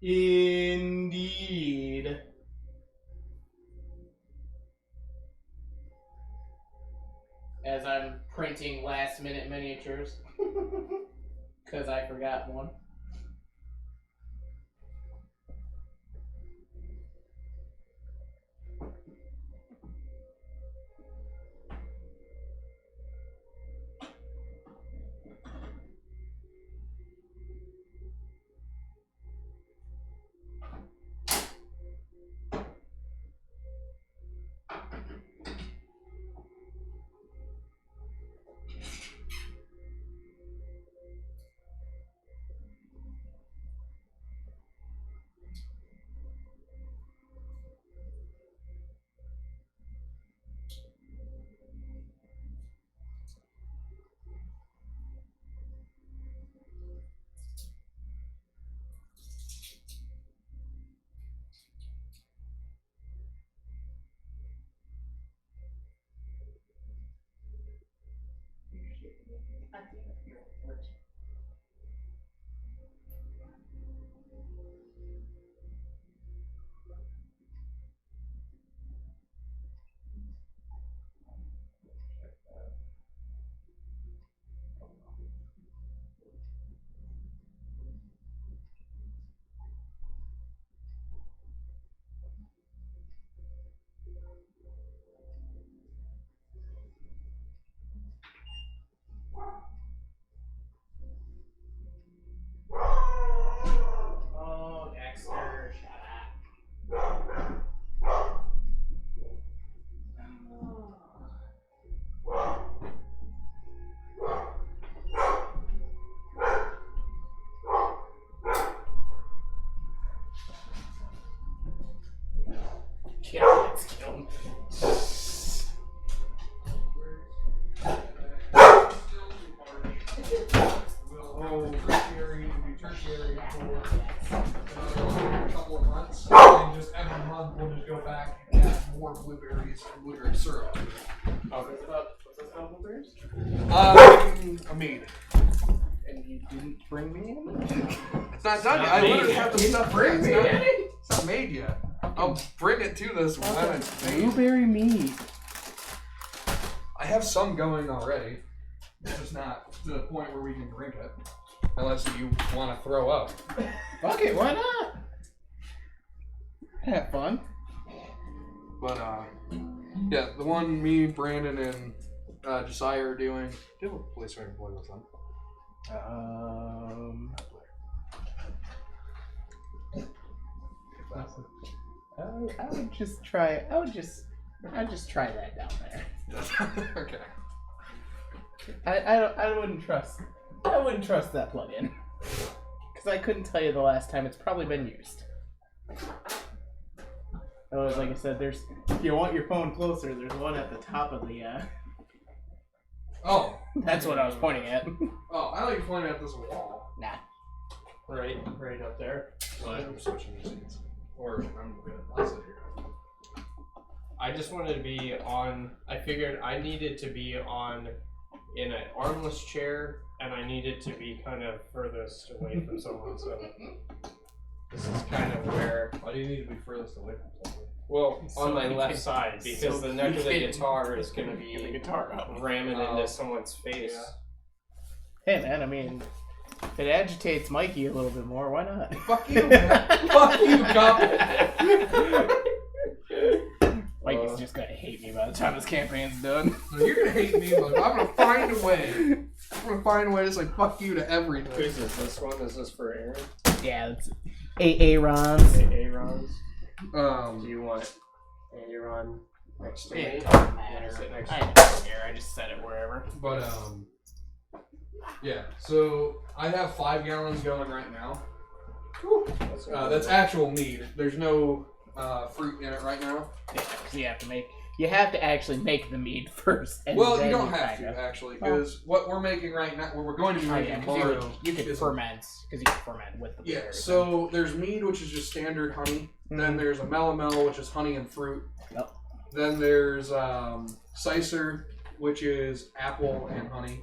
Indeed. As I'm printing last-minute miniatures. Because I forgot one. Oh, Dexter, shut up. Yeah, let's kill him. Tertiary for a couple of months, and just every month we'll just go back and add more blueberries and blueberry syrup. Oh, what's this about blueberries? A mead. And you didn't bring me in? It's not done yet. I literally have the stuff ready. It's not made yet. I'll bring it to this when it's made. Blueberry mead. I have some going already. It's just not to the point where we can drink it. Unless you want to throw up. Fuck it, why not? Have fun. But, yeah, the one me, Brandon, and Josiah are doing. Do you have a place where I can play with them? I would just try. I'd just try that down there. Okay. I wouldn't trust. I wouldn't trust that plugin because I couldn't tell you the last time it's probably been used. Oh, like I said, there's. If you want your phone closer, there's one at the top of the. Oh. That's what I was pointing at. Oh, I thought you were pointing at this wall. Nah. Right up there. I'm switching the seats. Or I'm gonna sit here. I just wanted to be on. I figured I needed to be on in an armless chair, and I needed to be kind of furthest away from someone. So this is kind of where. Why do you need to be furthest away from someone? Well, So on my you left can- side, because so the neck you of the can guitar is going to Get the be guitar out. ramming into someone's face. Yeah. Hey man, I mean, if it agitates Mikey a little bit more, why not? Fuck you, man. Fuck you, cop. Mikey's just gonna hate me by the time this campaign's done. No, you're gonna hate me, but I'm gonna find a way. I'm gonna find a way to say fuck you to everything. Who's this one? Is this for Aaron? Yeah, it's Aaron's. Aaron's. Do you want Aaron next to me? It doesn't matter. Sit next I to don't care. I just set it wherever. But yeah. So I have 5 gallons going right now. That's actual mead. There's no fruit in it right now. Yeah, 'cause you have to actually make the mead first. And Well, then you don't have kinda- to actually, because what we're making right now, what we're going to be Oh, making yeah, 'cause tomorrow. you can is- ferment because you can ferment with the Yeah. blueberries. So there's mead, which is just standard honey. Then there's a mellow, which is honey and fruit. Yep. Then there's cicer, which is apple and honey.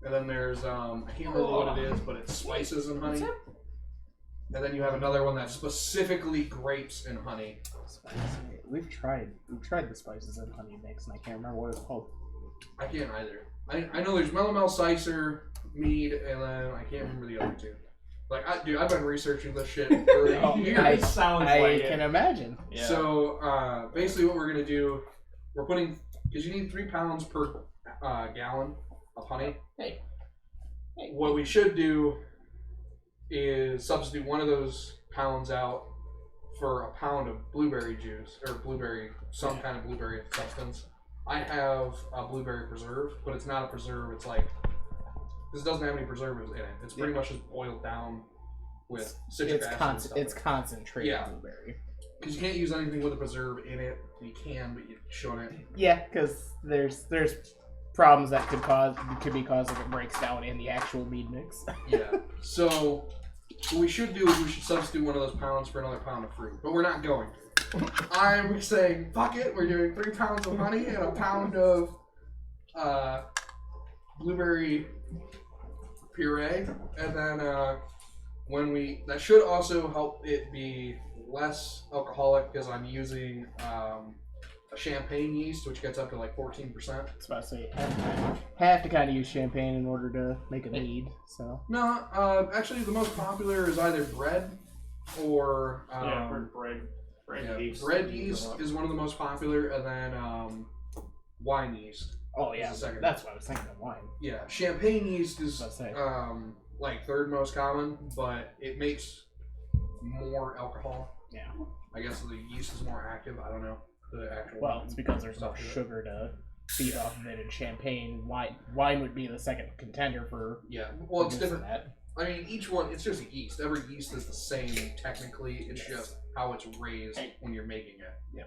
And then there's I can't remember what it is, but it's spices and honey. And then you have another one that's specifically grapes and honey. Spicy. We've tried the spices and honey mix, and I can't remember what it's called. I can't either. I know there's Melomel Sicer, mead, and then I can't remember the other two. Like, I've been researching this shit for years. I can imagine. Yeah. So, basically what we're going to do, we're putting, because you need 3 pounds per gallon of honey. Hey. What we should do is substitute one of those pounds out for a pound of blueberry juice, or some kind of blueberry substance. I have a blueberry preserve, but it's not a preserve, it's like, this doesn't have any preservatives in it. It's pretty much just boiled down with citric acid. It's concentrated blueberry. Because you can't use anything with a preserve in it. You can, but you shouldn't. Yeah, because there's problems that could be caused if it breaks down in the actual mead mix. Yeah. So what we should do is we should substitute one of those pounds for another pound of fruit, but we're not going to. I'm saying, fuck it. We're doing 3 pounds of honey and a pound of blueberry puree, and then that should also help it be less alcoholic because I'm using a champagne yeast, which gets up to like 14%. I was about to say, have to kind of use champagne in order to make a mead. So No, actually the most popular is either bread or bread yeast. Bread yeast is one of the most popular, and then wine yeast. oh yeah, that's what I was thinking of, wine. Yeah, champagne yeast is Let's say. like 3rd most common, but it makes more alcohol. Yeah. I guess the yeast is more active. I don't know the actual. Well, it's because there's no sugar to feed off of it in champagne. Wine would be the second contender for. Yeah. Well, it's different. That. I mean, each one, it's just a yeast. Every yeast is the same technically. It's just how it's raised when you're making it. Yeah.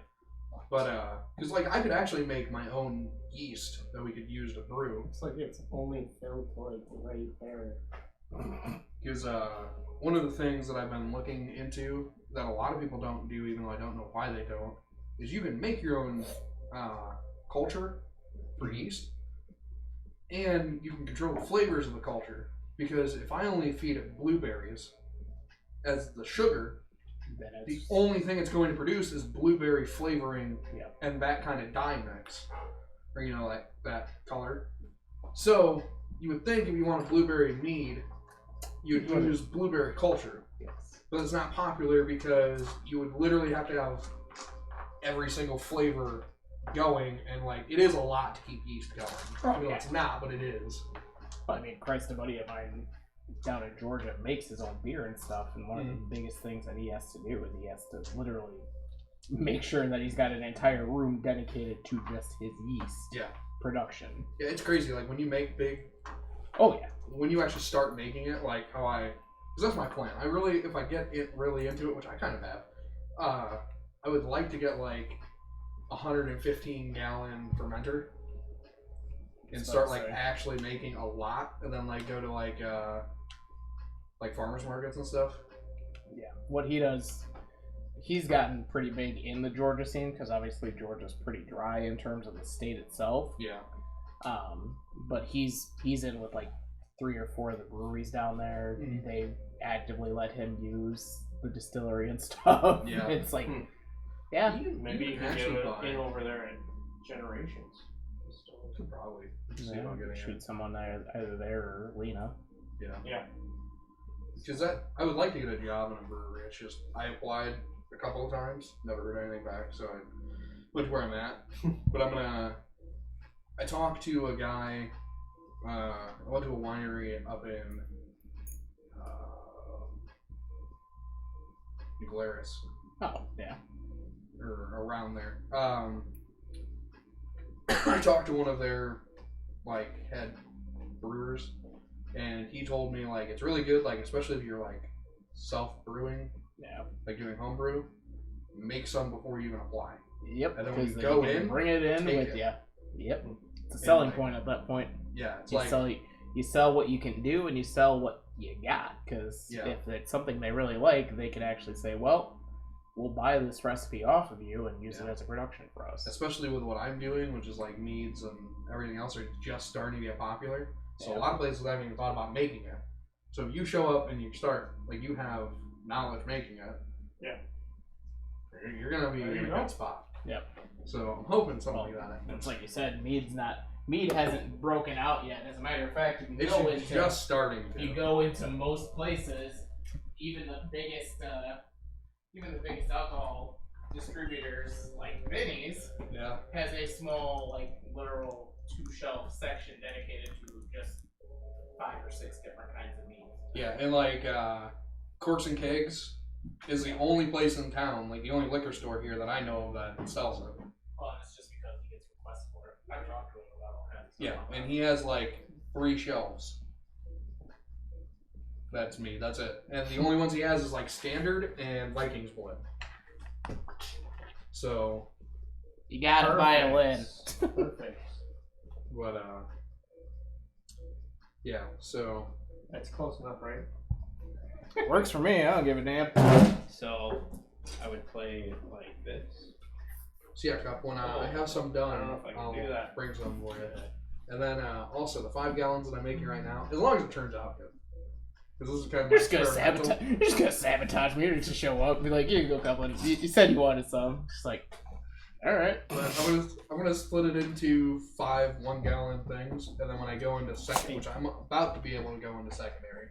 But because like I could actually make my own yeast that we could use to brew. It's like it's only filled like right there. Because one of the things that I've been looking into that a lot of people don't do, even though I don't know why they don't, is you can make your own culture for yeast, and you can control the flavors of the culture. Because if I only feed it blueberries as the sugar, the only thing it's going to produce is blueberry flavoring and that kind of dye mix, or like that color. So you would think if you want a blueberry mead, you'd use blueberry culture. Yes. But it's not popular because you would literally have to have every single flavor going, and like it is a lot to keep yeast going. It's not, but it is. I mean, Christ, a buddy of mine down in Georgia makes his own beer and stuff, and one of the biggest things that he has to do is he has to literally make sure that he's got an entire room dedicated to just his yeast production. Yeah, it's crazy. Like when you make big. Oh yeah. When you actually start making it, like how because that's my plan. If I get it really into it, which I kind of have, I would like to get like 115 gallon fermenter and start like actually making a lot, and then like go to like farmers markets and stuff. Yeah, what he does, he's gotten pretty big in the Georgia scene because obviously Georgia's pretty dry in terms of the state itself. Yeah. But he's in with like 3 or 4 of the breweries down there. They actively let him use the distillery and stuff. Yeah. It's like, yeah. Maybe you can get it in over there at Generations. Could probably. Shoot someone there, either there or Lena. Yeah. Yeah. Because I would like to get a job in a brewery. It's just I applied a couple of times, never heard anything back, so I went to where I'm at. But I talked to a guy. I went to a winery up in New Glarus. Oh, yeah. Or around there. I talked to one of their head brewers, and he told me it's really good, especially if you're self brewing, like doing home brew, make some before you even apply. Yep. And then when you go in, bring it in with you. Yep. It's a selling point at that point. Yeah, it's you sell what you can do and you sell what you got, because if it's something they really like, they can actually say, well, we'll buy this recipe off of you and use it as a production for us. Especially with what I'm doing, which is meads and everything else are just starting to get popular. So a lot of places haven't even thought about making it. So if you show up and you start, you have knowledge making it, Yeah. you're gonna be There in you a go. good spot. Yep. So I'm hoping something Well, like that. it's like you said, Mead hasn't broken out yet. As a matter of fact, you It's can go into just starting to. you go into most places, even the biggest alcohol distributors like Vinny's Yeah. has a small, like, literal 2-shelf section dedicated to just 5 or 6 different kinds of meat. Yeah, and like Corks and Kegs is the only place in town, like the only liquor store here that I know of that sells it. Well, it's just because he gets requests for it. I've talked to him about all kinds of stuff. Yeah, and he has like 3 shelves. That's me. That's it. And the only ones he has is like Standard and Vikings Blood. So You gotta buy a win. Perfect. But yeah. So That's close enough, right? Works for me. I don't give a damn. So I would play like this. yeah, Cup. When I have some done, I don't know if I can I'll do that. bring some for you. And then also the 5 gallons that I'm making right now, as long as it turns out good. Because this is kind of You're just gonna experimental. sabotage. You're just gonna sabotage me. You're just show up and be like, "Here you go, couple." You said you wanted some. Just like, all right. But I'm gonna split it into 5 1-gallon things, and then when I go into second, which I'm about to be able to go into secondary.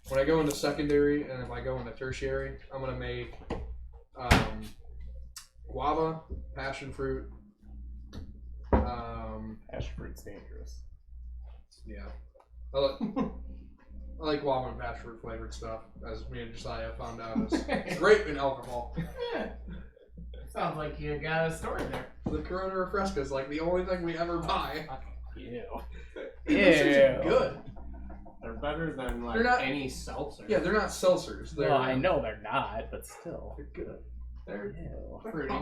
When I go into secondary, and if I go into tertiary, I'm gonna make guava, passion fruit. Passion fruit's dangerous. Yeah, I like guava and passion fruit flavored stuff, as me and Josiah found out is great in alcohol. Sounds like you got a story there. The Corona Refresca is like the only thing we ever buy. Ew. These things are good. They're better than like They're not- any seltzer. Yeah, they're not seltzers. They're, Well, I know they're not, but still. They're good. They're Ew. fruity.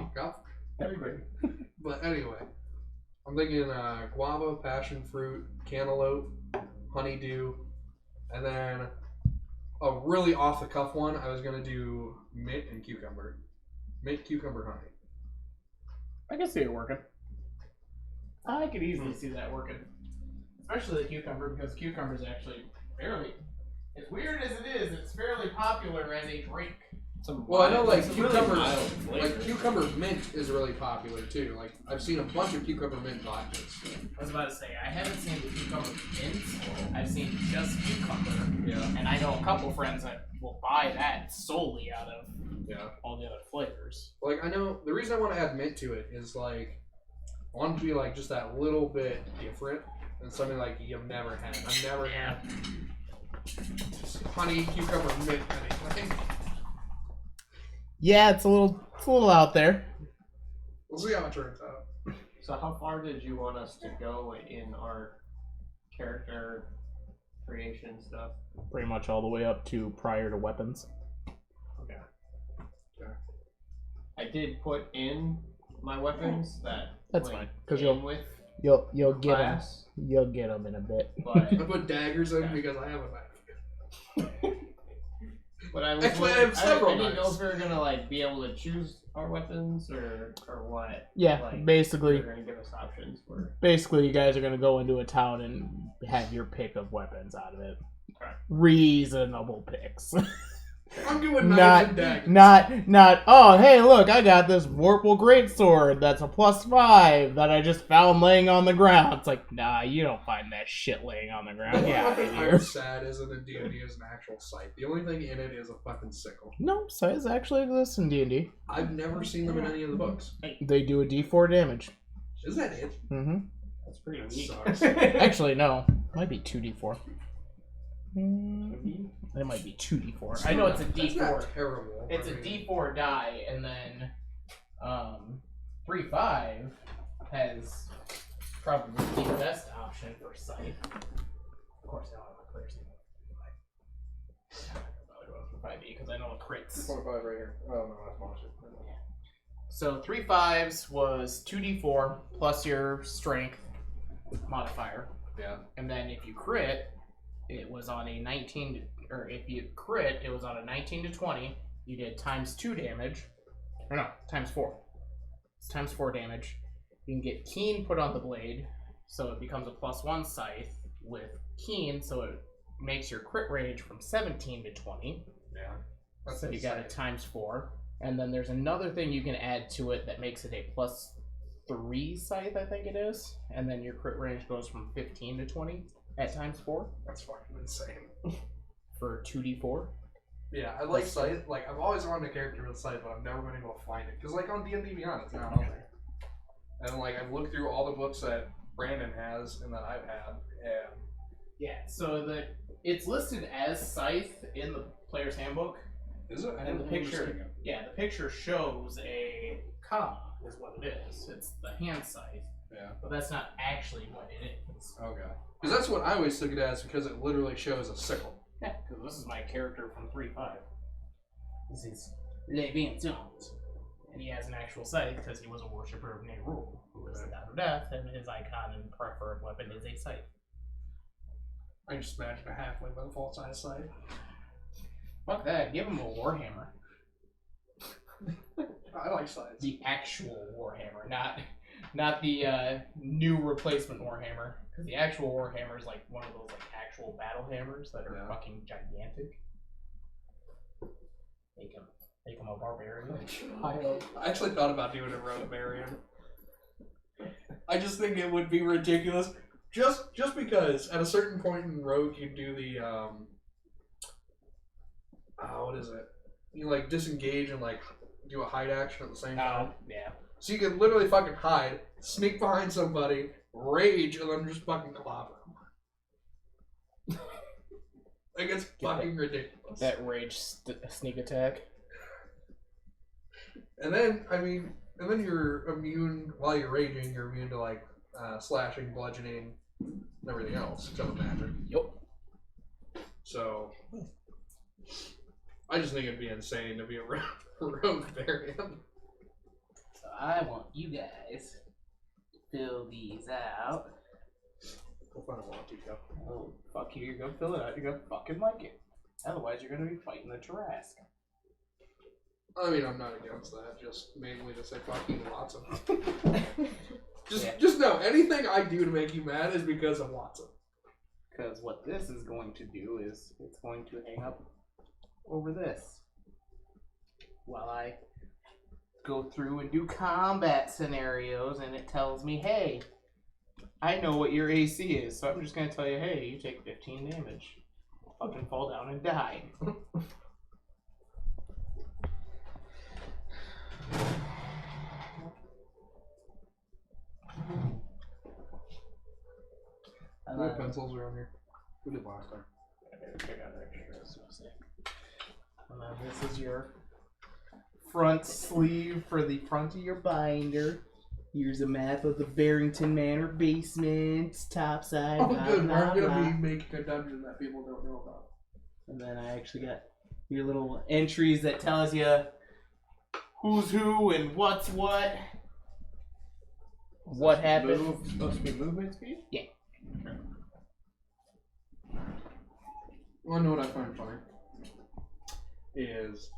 They're great. But anyway, I'm thinking guava, passion fruit, cantaloupe, honeydew, and then a really off the cuff one. I was gonna do mint and cucumber, mint, cucumber, honey. I can see it working. I could easily see that working. Especially the cucumber, because cucumber's actually fairly, as weird as it is, it's fairly popular as a drink. Well, I know like It's a really cucumber, mild flavor. like cucumber mint is really popular too. Like I've seen a bunch of cucumber mint vodkas. I was about to say, I haven't seen the cucumber mint. I've seen just cucumber. Yeah, And I know a couple friends that will buy that solely out of yeah. all the other flavors. Like I know the reason I want to add mint to it is like I want it to be like just that little bit different and something like you've never had. I've never had honey, cucumber, mint anything. Yeah, it's a little out there. We'll see how it turns out. So how far did you want us to go in our character creation stuff? Pretty much all the way up to prior to weapons. Okay. Okay. I did put in my weapons that That's went fine, 'cause in with You'll get them. class, You'll get them in a bit. but I put daggers in because I have a knife. but I was Actually, I wondering- have several I didn't know knives. if we were gonna like be able to choose our weapons or what. Yeah, Like, basically, they're gonna give us options for. you guys are gonna go into a town and have your pick of weapons out of it. Okay. Reasonable picks. I'm doing knives and daggers. Not. Oh, hey, look! I got this Vorpal greatsword that's a +5 that I just found laying on the ground. It's like, nah, you don't find that shit laying on the The ground. only Yeah, weapon here. I'm sad isn't in D&D is an actual scythe. The only thing in it is a fucking sickle. No, scythes actually exist in D&D. I've never seen them in any of the books. They do a D4 damage. Is that it? Mm-hmm. That's pretty That neat. sucks. Actually, no. Might be 2d4. It might be 2d4. I know it's a That's d4. not terrible. It's I a mean, d4 die, and then 3-5 has probably the best option for sight. Of course, I don't have a clear sight. For 5e because I know it crits. 25 right here. Oh no, that's monster. So 3-5s was 2d4 plus your strength modifier, Yeah. and then if you crit, it was on a 19 or if you crit, it was on a 19 to 20. You did ×2 damage. Or no, ×4. It's ×4 damage. You can get Keen put on the blade, so it becomes a +1 scythe with Keen, so it makes your crit range from 17 to 20. Yeah. So you got a ×4. And then there's another thing you can add to it that makes it a +3 scythe, I think it is. And then your crit range goes from 15 to 20 at ×4. That's fucking insane. For 2d4. Yeah, I like Scythe. Like, I've always wanted a character with Scythe, but I've never been able to find it. Because, like, on D&D Beyond, it's not on there. And, like, I've looked through all the books that Brandon has and that I've had, and... Yeah, so it's listed as Scythe in the player's handbook. Is it? And the picture, the picture shows a ka is what it is. It's the hand scythe. Yeah. But that's not actually what it is. Okay. Because that's what I always took it as, because it literally shows a sickle. Yeah, because this is my character from 3.5. This is Le Vincent. And he has an actual scythe because he was a worshipper of Nehru, who is the god of death, and his icon and preferred weapon is a scythe. I just imagine a halfling with a full-size scythe. Fuck that, give him a warhammer. I like scythes. The actual warhammer, not the new replacement warhammer. Because the actual warhammer is like one of those like actual battle hammers that are fucking gigantic. Make him a barbarian. I actually thought about doing a rogue barian. I just think it would be ridiculous. Just because at a certain point in Rogue you do the what is it? You like disengage and like do a hide action at the same time. Yeah. So you can literally fucking hide, sneak behind somebody, rage, and then just fucking clobber them. Like, it's fucking ridiculous. That rage sneak attack. And then, and then you're immune, while you're raging, you're immune to like slashing, bludgeoning, and everything else, except for magic. Yup. So, I just think it'd be insane to be a rogue variant. So I want you guys to fill these out. If I don't want to go. Oh, fuck you, you're gonna fill it out, you're gonna fucking like it. Otherwise you're gonna be fighting the Tarrasque. I mean, I'm not against that, just mainly to say fuck you, Watson. Just know, anything I do to make you mad is because of Watson. Because what this is going to do is, it's going to hang up over this. While I go through and do combat scenarios, and it tells me, hey, I know what your AC is, so I'm just going to tell you, hey, you take 15 damage. Fucking fall down and die. How many pencils are on here? Who did last time? And then this is your front sleeve for the front of your binder. Here's a map of the Barrington Manor basement, top side. Oh, good. We're going to be making a dungeon that people don't know about. And then I actually got your little entries that tells you who's who and what's what. What happened? Supposed to be movement speed? Yeah. Well, I know what I find funny is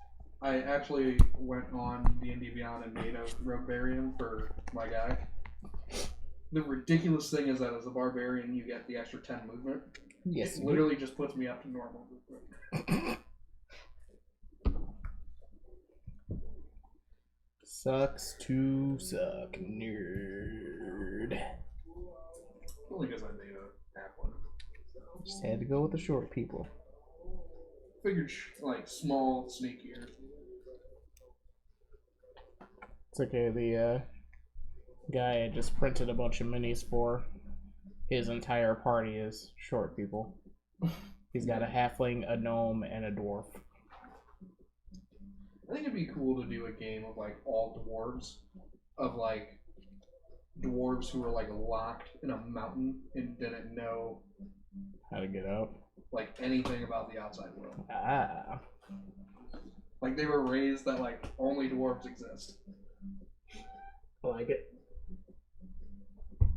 I actually went on D&D Beyond and made a rogue barbarian for my guy. The ridiculous thing is that as a barbarian, you get the extra 10 movement. Yes. It literally just puts me up to normal movement. Sucks to suck, nerd. Only because I made a half-one. Just had to go with the short people. Figured like small, sneakier. It's okay, the guy I just printed a bunch of minis for, his entire party is short people. He's got a halfling, a gnome, and a dwarf. I think it'd be cool to do a game of like all dwarves, of like dwarves who were like locked in a mountain and didn't know How to get out. like anything about the outside world. Ah. Like they were raised that like only dwarves exist. I like it.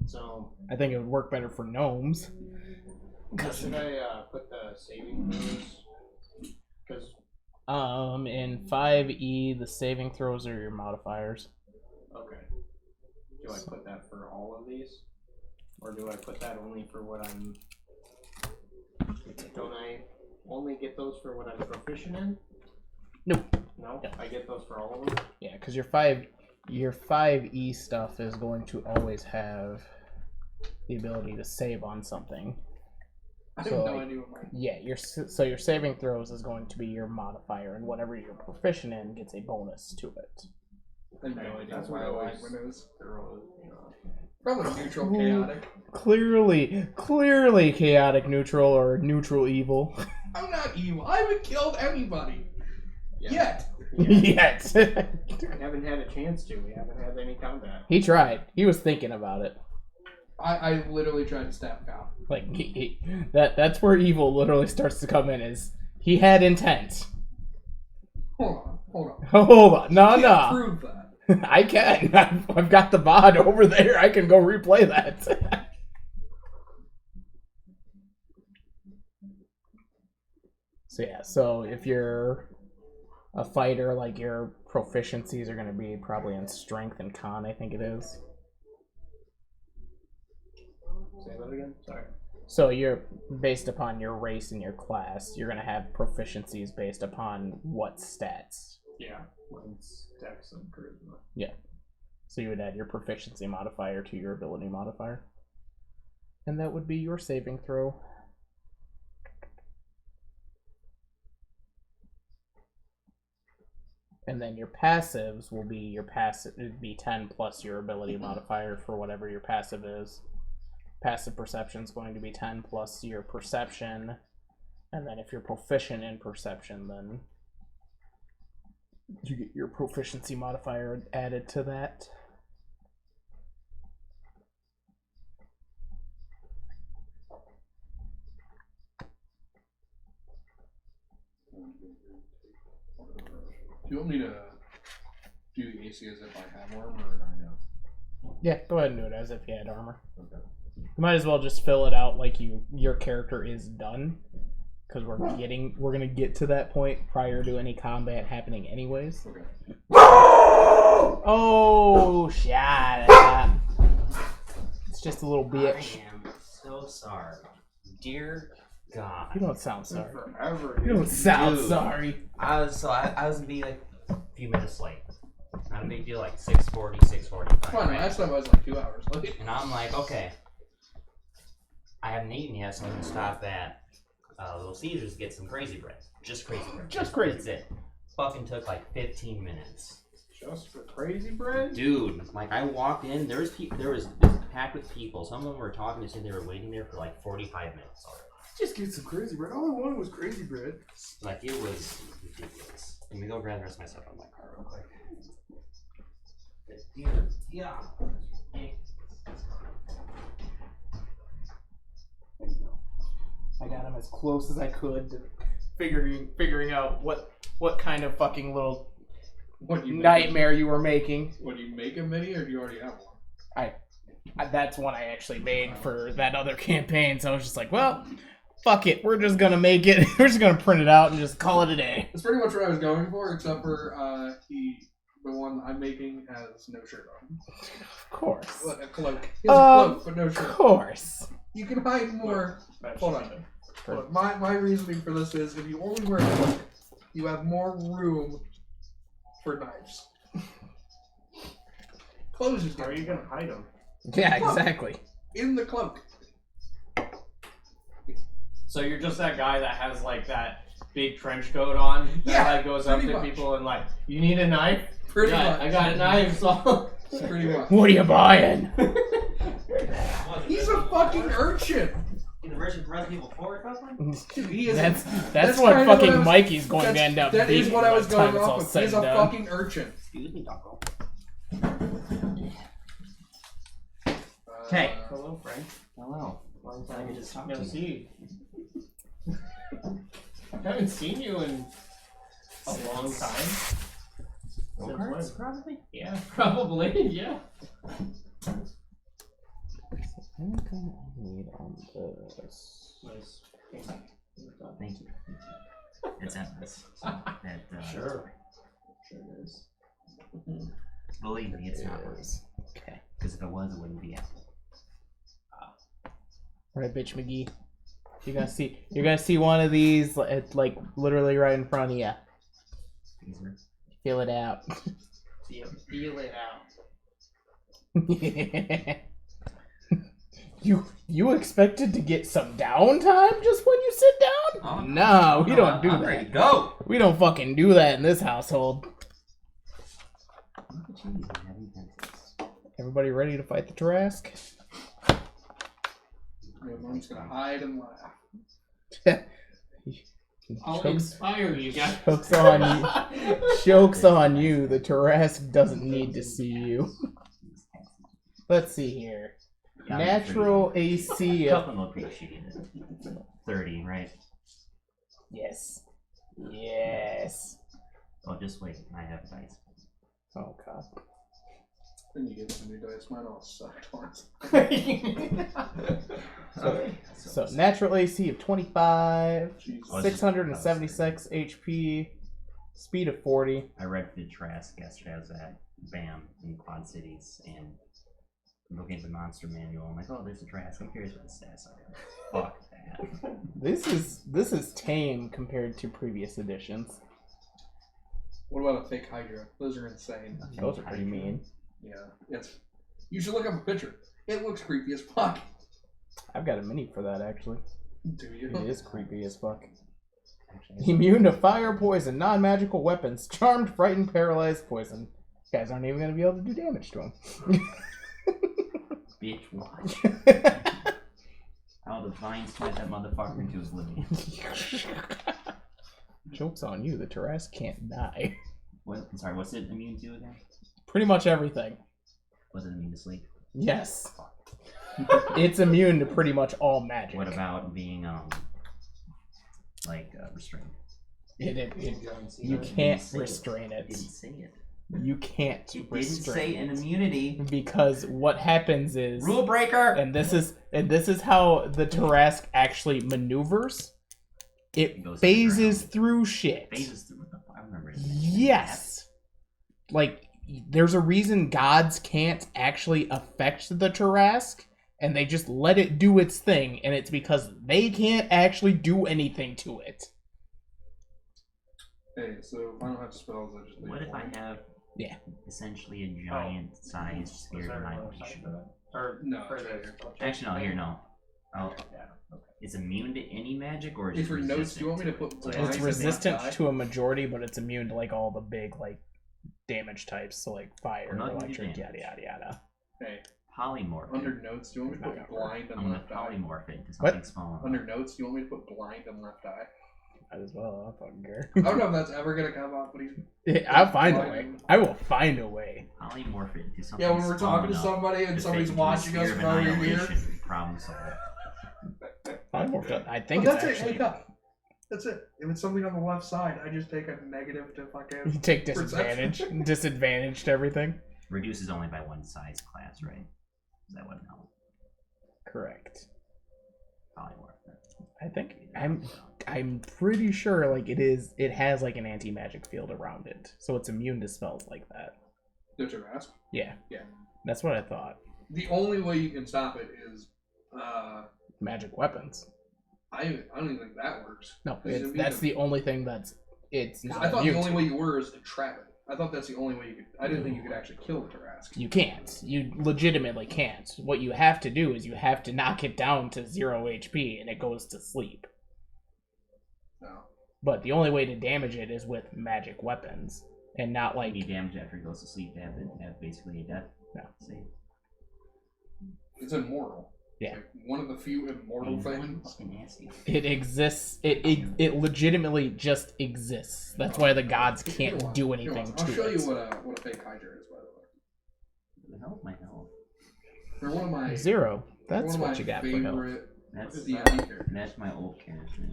So I think it would work better for gnomes. should I put the saving throws? Because In 5e, the saving throws are your modifiers. okay. Do I put that for all of these, or do I put that only for what I'm? Don't I only get those for what I'm proficient in? No, I get those for all of them. Yeah, because your 5E stuff is going to always have the ability to save on something. I have no idea what mine. Yeah, your saving throws is going to be your modifier, and whatever you're proficient in gets a bonus to it. I have no idea That's what what I my always line is. throw. Probably neutral, chaotic. Clearly chaotic neutral or neutral evil. I'm not evil. I haven't killed anybody. Yet. Yet. I haven't had a chance to. We haven't had any combat. He tried. He was thinking about it. I literally tried to stab Cal. Like that's where evil literally starts to come in. Is he had intent? Hold on. Hold on. No. Prove that. I can. I've got the VOD over there. I can go replay that. So if you're a fighter, like your proficiencies are going to be probably in strength and con, I think it is. Say that again? Sorry. So you're based upon your race and your class, you're going to have proficiencies based upon what stats. Yeah. Mine's Dex and Charisma. Yeah. So you would add your proficiency modifier to your ability modifier. And that would be your saving throw. And then your passives will be your passive. It'd be 10 plus your ability modifier for whatever your passive is. Passive perception is going to be 10 plus your perception. And then if you're proficient in perception, then you get your proficiency modifier added to that. Do you want me to do the AC as if I have armor or not? Yeah, go ahead and do it as if you had armor. Okay. You might as well just fill it out like your character is done, because we're gonna get to that point prior to any combat happening anyways. Okay. Oh, shut up. It's just a little bitch. I am so sorry. Dear God. You don't sound sorry. Forever. You don't sound Dude. sorry. I was gonna be like a few minutes late. Not a big deal, like 6:40, 6:45. Fine, right? last time I was like 2 hours late. And I'm like, okay. I haven't eaten yet, so I'm gonna stop at Little Caesars to get some crazy bread. Just crazy bread. Just crazy. That's it. Fucking took like 15 minutes. Just for crazy bread? Dude, like I walked in, there was packed with people. Some of them were talking to say they were waiting there for like 45 minutes already. Just get some crazy bread. All I wanted was crazy bread. Like it was ridiculous. Let me go grab the rest of my stuff on my car real quick. Dude, yeah. I got him as close as I could to figuring out what kind of fucking little nightmare you were making. What, do you make a mini or do you already have one? That's one I actually made for that other campaign, so I was just like, well, fuck it, we're just gonna make it. We're just gonna print it out and just call it a day. That's pretty much what I was going for, except for the one I'm making has no shirt on. Of course. What, a cloak. He has a cloak, but no shirt. Of course. You can hide more. That's Hold on. Look, my reasoning for this is if you only wear a cloak, you have more room for knives. Clothes is How are you different. gonna hide them? Yeah, exactly. In the cloak. So you're just that guy that has like that big trench coat on that Yeah, like goes up pretty to much. people and like, you need a knife? Pretty Yeah, much. I got a knife, so Pretty much. What are you buying? He's a fucking urchin. The version for other people forward, probably? He is. That's kind what of what I fucking was- Mikey's going to end up That being is what I by was the time going it's all off with. said He's and a done. fucking urchin. Excuse me, Doggo. Hey. Hello, Frank. Hello. Long I time could just talk no to you. see. I haven't seen you in a long time. Since Go-karts, when? probably? Yeah, probably. Yeah. Anything I need on this? Nice. Thank you. It's endless. That, Sure. Sure it is. Believe me, it's not worse. Okay. Because if it was, it wouldn't be Apple. Right, bitch McGee. You're gonna see one of these, it's like literally right in front of you. Feel it out. Feel it out. You expected to get some downtime just when you sit down? Oh, No, we don't do I'm that. ready to go. We don't fucking do that in this household. Look at you, having pencils. Everybody ready to fight the Tarask? I'm just gonna hide and laugh. I'll Jokes, inspire you guys. jokes on you. Jokes on you. The Tarask doesn't need to see you. Let's see here. Yeah, Natural AC of... Couple will appreciate it. 30, right? Yes. Yes. Oh, just wait. I have dice. Oh, God. Then you get some new dice. Mine all sucked once. So, natural AC of 25, Jesus. 676 HP, speed of 40. I read the Trask yesterday. I was at BAM in Quad Cities, and I'm looking at the monster manual. I'm like, oh, there's a Trask. I'm curious what the stats are. Fuck that. This is tame compared to previous editions. What about a fake Hydra? Those are insane. Those are pretty mean. Yeah, you should look up a picture. It looks creepy as fuck. I've got a mini for that, actually. Do you? It is creepy as fuck. Immune to fire, poison, non-magical weapons, charmed, frightened, paralyzed, poison. Guys aren't even going to be able to do damage to him. Bitch, watch. I'll divine smite that motherfucker into his living. Joke's on you, the Tarask can't die. What? I'm sorry, what's it immune to again? Pretty much everything. Was it immune to sleep? Yes. It's immune to pretty much all magic. What about being, restrained? You can't restrain it. Didn't say it. You can't It didn't restrain say an immunity. because what happens is Rule breaker! and this is how the Tarask actually maneuvers. It goes to the phases ground. through shit. Phases through the I remember it. Yes. Like, there's a reason gods can't actually affect the Tarask, and they just let it do its thing, and it's because they can't actually do anything to it. Hey, so if I don't have spells, I just leave What if I one. have Yeah. essentially a giant sized spirit of annihilation? Or No, for it's right the here. Actually, no, here, no. Oh, it's immune to any magic, or is Hey, it for notes, do you want me to resistant put it? blind It's and resistant left eye? to a majority, but it's immune to like all the big like damage types, so like fire, Well, not electric, damage. yada yada yada. Hey, Polymorph. under notes, do you want me to Not put gonna work. blind and I'm gonna left eye? polymorph it into What? something small. Under notes, do you want me to put blind and left eye? Might as well. I don't fucking care. I don't know if that's ever gonna come up, but he's... I'll find a way. I will find a way. Polymorph it into something Yeah, when we're small talking to enough somebody and to somebody's fit into a watching us sphere of from over here. annihilation. Problem solved. I think Oh, it's that's it. actually. Hey, cut. That's it. If it's something on the left side, I just take a negative to fucking... You take disadvantage. Disadvantage to everything. Reduces only by one size class, right? Is that what no? Correct. Polymorph. I think I'm pretty sure like it has like an anti-magic field around it. So it's immune to spells like that. The Tarask? Yeah. Yeah. That's what I thought. The only way you can stop it is... Magic weapons. I don't even think that works. No, Is it that's immune the only thing it's to- not I thought immune the only to. way you were is to trap it. I thought that's the only way you could... I didn't think you could actually kill the Tarask. You can't. You legitimately can't. What you have to do is you have to knock it down to 0 HP and it goes to sleep. No. But the only way to damage it is with magic weapons and not like Any damage after he goes to sleep to have basically a death. No. Save. It's immortal. Yeah. Like one of the few immortal things. Fucking nasty. it exists. It legitimately just exists. That's why the gods Here, can't watch. do Here, anything watch. to I'll show it. you what a fake Hydra is, by the way. The hell my health. They're one of my... 0. That's one of what my you got for health. favorite That's D&D characters. that's my old character.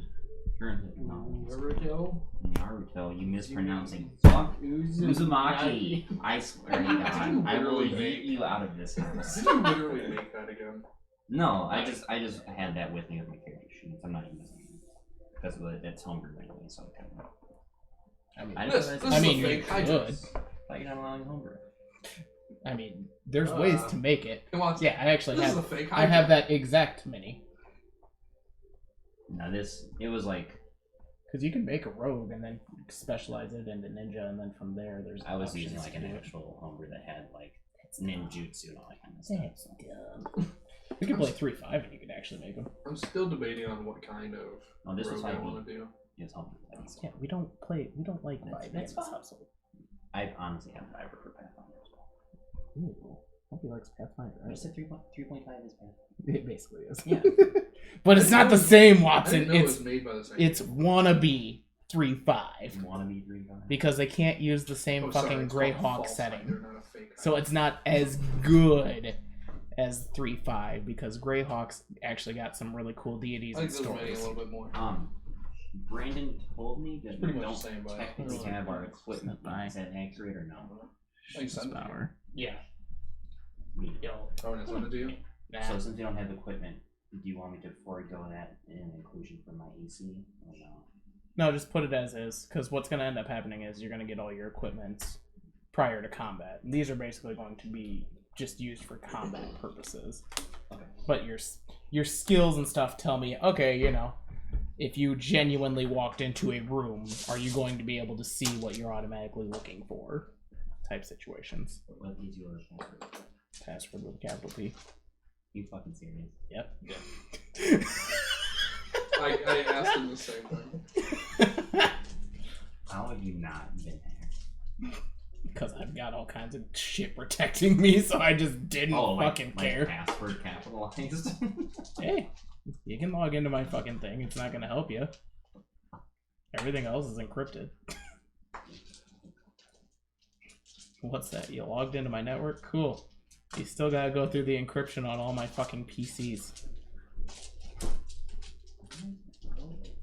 No. Naruto. Naruto, you mispronouncing. Fuck. Uzumaki. I swear to God, I will yeet you out of this house. Did you literally make that again? No, I just had that with me with my character sheets. I'm not using it. That's homebrew anyway, so This I is mean, a you fake Hydra. could. Why you're not allowing homebrew? I mean, there's ways to make it. Hey, watch. Yeah, I actually This is a have. fake I Hydra. have that exact mini. Now it was like Because you can make a rogue and then specialize it into ninja, and then from there, there's. I was options using like to an do it. actual homebrew that had like ninjutsu and all that kind of stuff. That's So. dumb. You can play 3-5 and you can actually make them. I'm still debating on what kind of Oh, this is rogue I 5e. want to do. It's homebrew. Yeah, we don't like That's- 5 in that's this fine. household. I honestly have Fiverr for Pathfinder as well. Ooh, nobody likes Pathfinder. I just said 3.5 is bad. It basically is. Yeah. But it's not the same, I Watson. didn't know it It's was made by the same. it's wannabe 3-5 Wanna be 3.5? because they can't use the same Oh, sorry, fucking it's called Greyhawk false setting. finder, not a fake So it's not as good as 3-5 because Greyhawks actually got some really cool deities I and think this is maybe a stories. little bit more. Brandon told me that Pretty we much don't the same, but technically really have our not. equipment. Is that accurate or no? Thanks, This son. power. Yeah. We- Yo. Oh, and it's on to do. Nah. So since we don't have equipment, do you want me to forego that in inclusion for my AC or no? No, just put it as is, because what's going to end up happening is you're going to get all your equipment prior to combat. These are basically going to be just used for combat purposes. Okay. But your skills and stuff tell me, okay, you know, if you genuinely walked into a room, are you going to be able to see what you're automatically looking for? Type situations. What is your password? Password with a capital P. You fucking serious? Yep. I asked him the same thing. How have you not been hacked? Because I've got all kinds of shit protecting me, so I just didn't fucking care. Password capitalized. Hey, you can log into my fucking thing. It's not going to help you. Everything else is encrypted. What's that? You logged into my network? Cool. You still gotta go through the encryption on all my fucking PCs.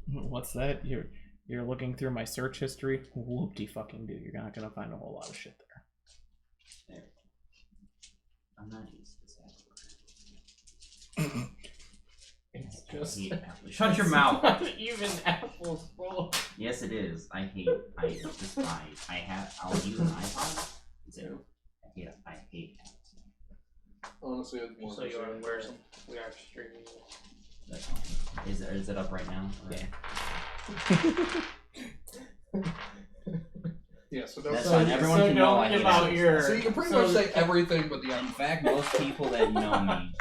What's that? You're looking through my search history? Whoop-de fucking do. You're not gonna find a whole lot of shit there. There. I'm not used to this Apple. It's I just. hate Apple. Shut your mouth. Not even apples full. Yes, it is. I despise. I'll use an iPod. So, I hate apps. Honestly, it's more. So you are aware we are streaming. That's fine. Is it up right now? Yeah. Yeah, so don't. That's So fine. Everyone can know I hate about apps. your. you can pretty much say everything but the In end. fact, most people that know me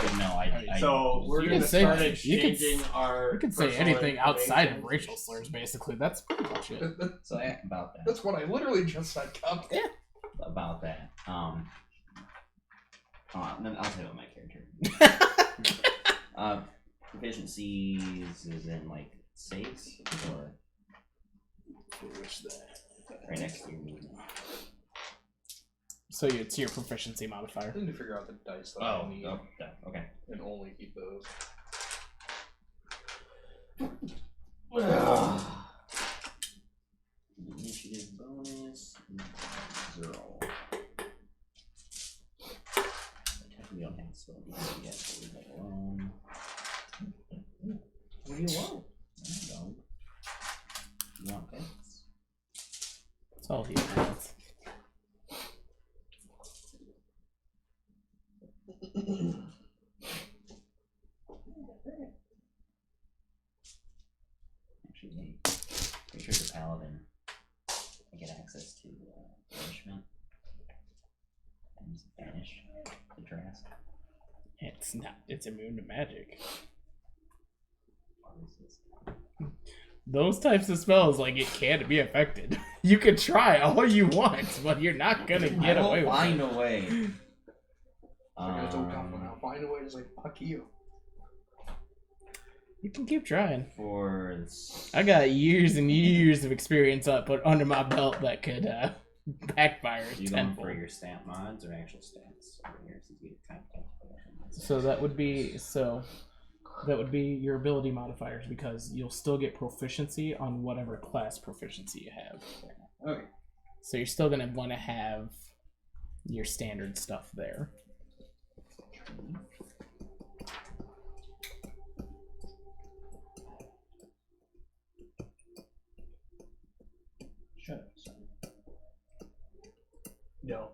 would know I So we're You gonna can say- start you can- exchanging our. You can say personal anything outside of information. racial slurs, basically. That's pretty much it. So about that. That's what I literally just said, Cup. About that. Then I'll tell you about my character. Proficiencies is in like saves or right next to your movement. So it's your proficiency modifier. I need to figure out the dice that I need Okay. and only keep those. Initiative bonus 0. We don't have spell because we get to leave it alone. What do you want? There you go. You want pets? That's all he wants. Actually, pretty sure the paladin, I get access to banishment. And just banish the trask. It's not. It's immune to magic. What is this? Those types of spells, like, it can't be affected. You can try all you want, but you're not gonna I get will away with find it. a way. I told Cup when I'll find a way to say fuck you. You can keep trying. For I got years and years of experience put under my belt that could backfire you going tenfold. for your stat mods or actual stats over here since we kind of talked about that. So that would be your ability modifiers because you'll still get proficiency on whatever class proficiency you have. Okay. So you're still gonna want to have your standard stuff there. Shut up, son. No.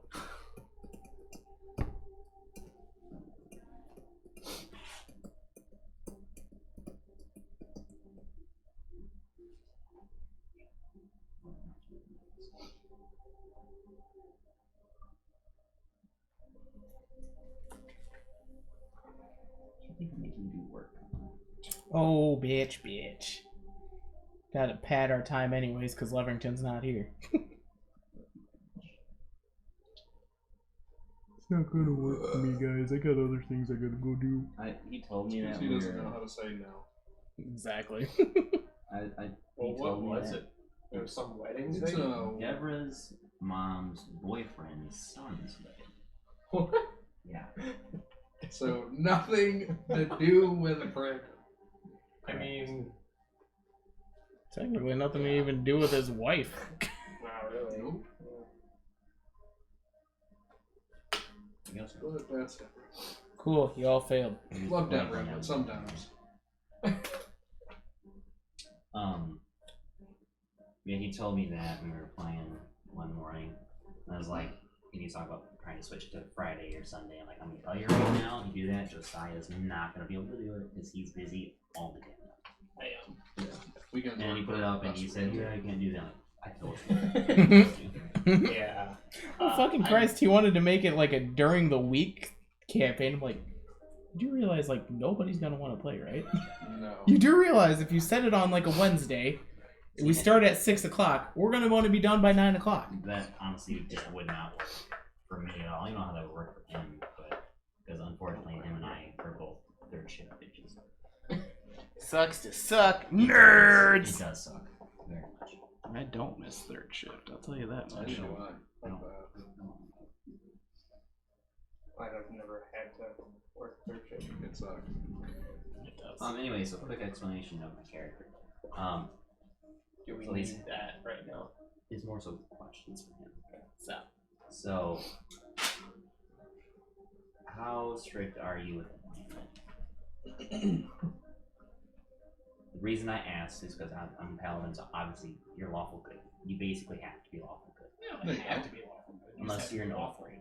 Oh, bitch. Gotta pad our time anyways, because Leverington's not here. It's not gonna work for me, guys. I got other things I gotta go do. He told me that He we doesn't were. know how to say no. Exactly. Well, He what told me was that it? There was some wedding It's thing? Deborah's mom's boyfriend's son's wedding. What? Yeah. So nothing to do with Brandon. I mean, Technically, nothing to even do with his wife. not really. Nope. I guess so. But that's it. Cool, you all failed. Love Deborah, but sometimes. Yeah, he told me that we were playing one morning. And I was like, can you talk about trying to switch to Friday or Sunday? I'm like, I'm gonna tell you right now, you do that, Josiah's not gonna be able to do it because he's busy all the damn time. I Weekends And then he put it up and he said, yeah, I can't do that. I told am. Yeah. Oh, fucking Christ, he wanted to make it like a during the week campaign. I'm like, you do realize, like, nobody's gonna want to play, right? No. You do realize if you set it on, like, a Wednesday, we start at 6 o'clock, we're gonna want to be done by 9 o'clock. That honestly just would not work for me at all. I don't know how that would work for him, but because unfortunately him and I are both third shift bitches. Sucks to suck, It nerds! does suck very much. I don't miss third shift, I'll tell you that I much. know why. No. I've never had to work third shift. It sucks. It does. Anyway, so quick explanation of my character. Do we So need he's- that right now? It's more so questions for him. So, So, how strict are you with alignment? The reason I asked is because I'm paladin, so obviously you're lawful good. You basically have to be lawful good. you don't have to be lawful. You just Unless have to you're be an lawful. offering.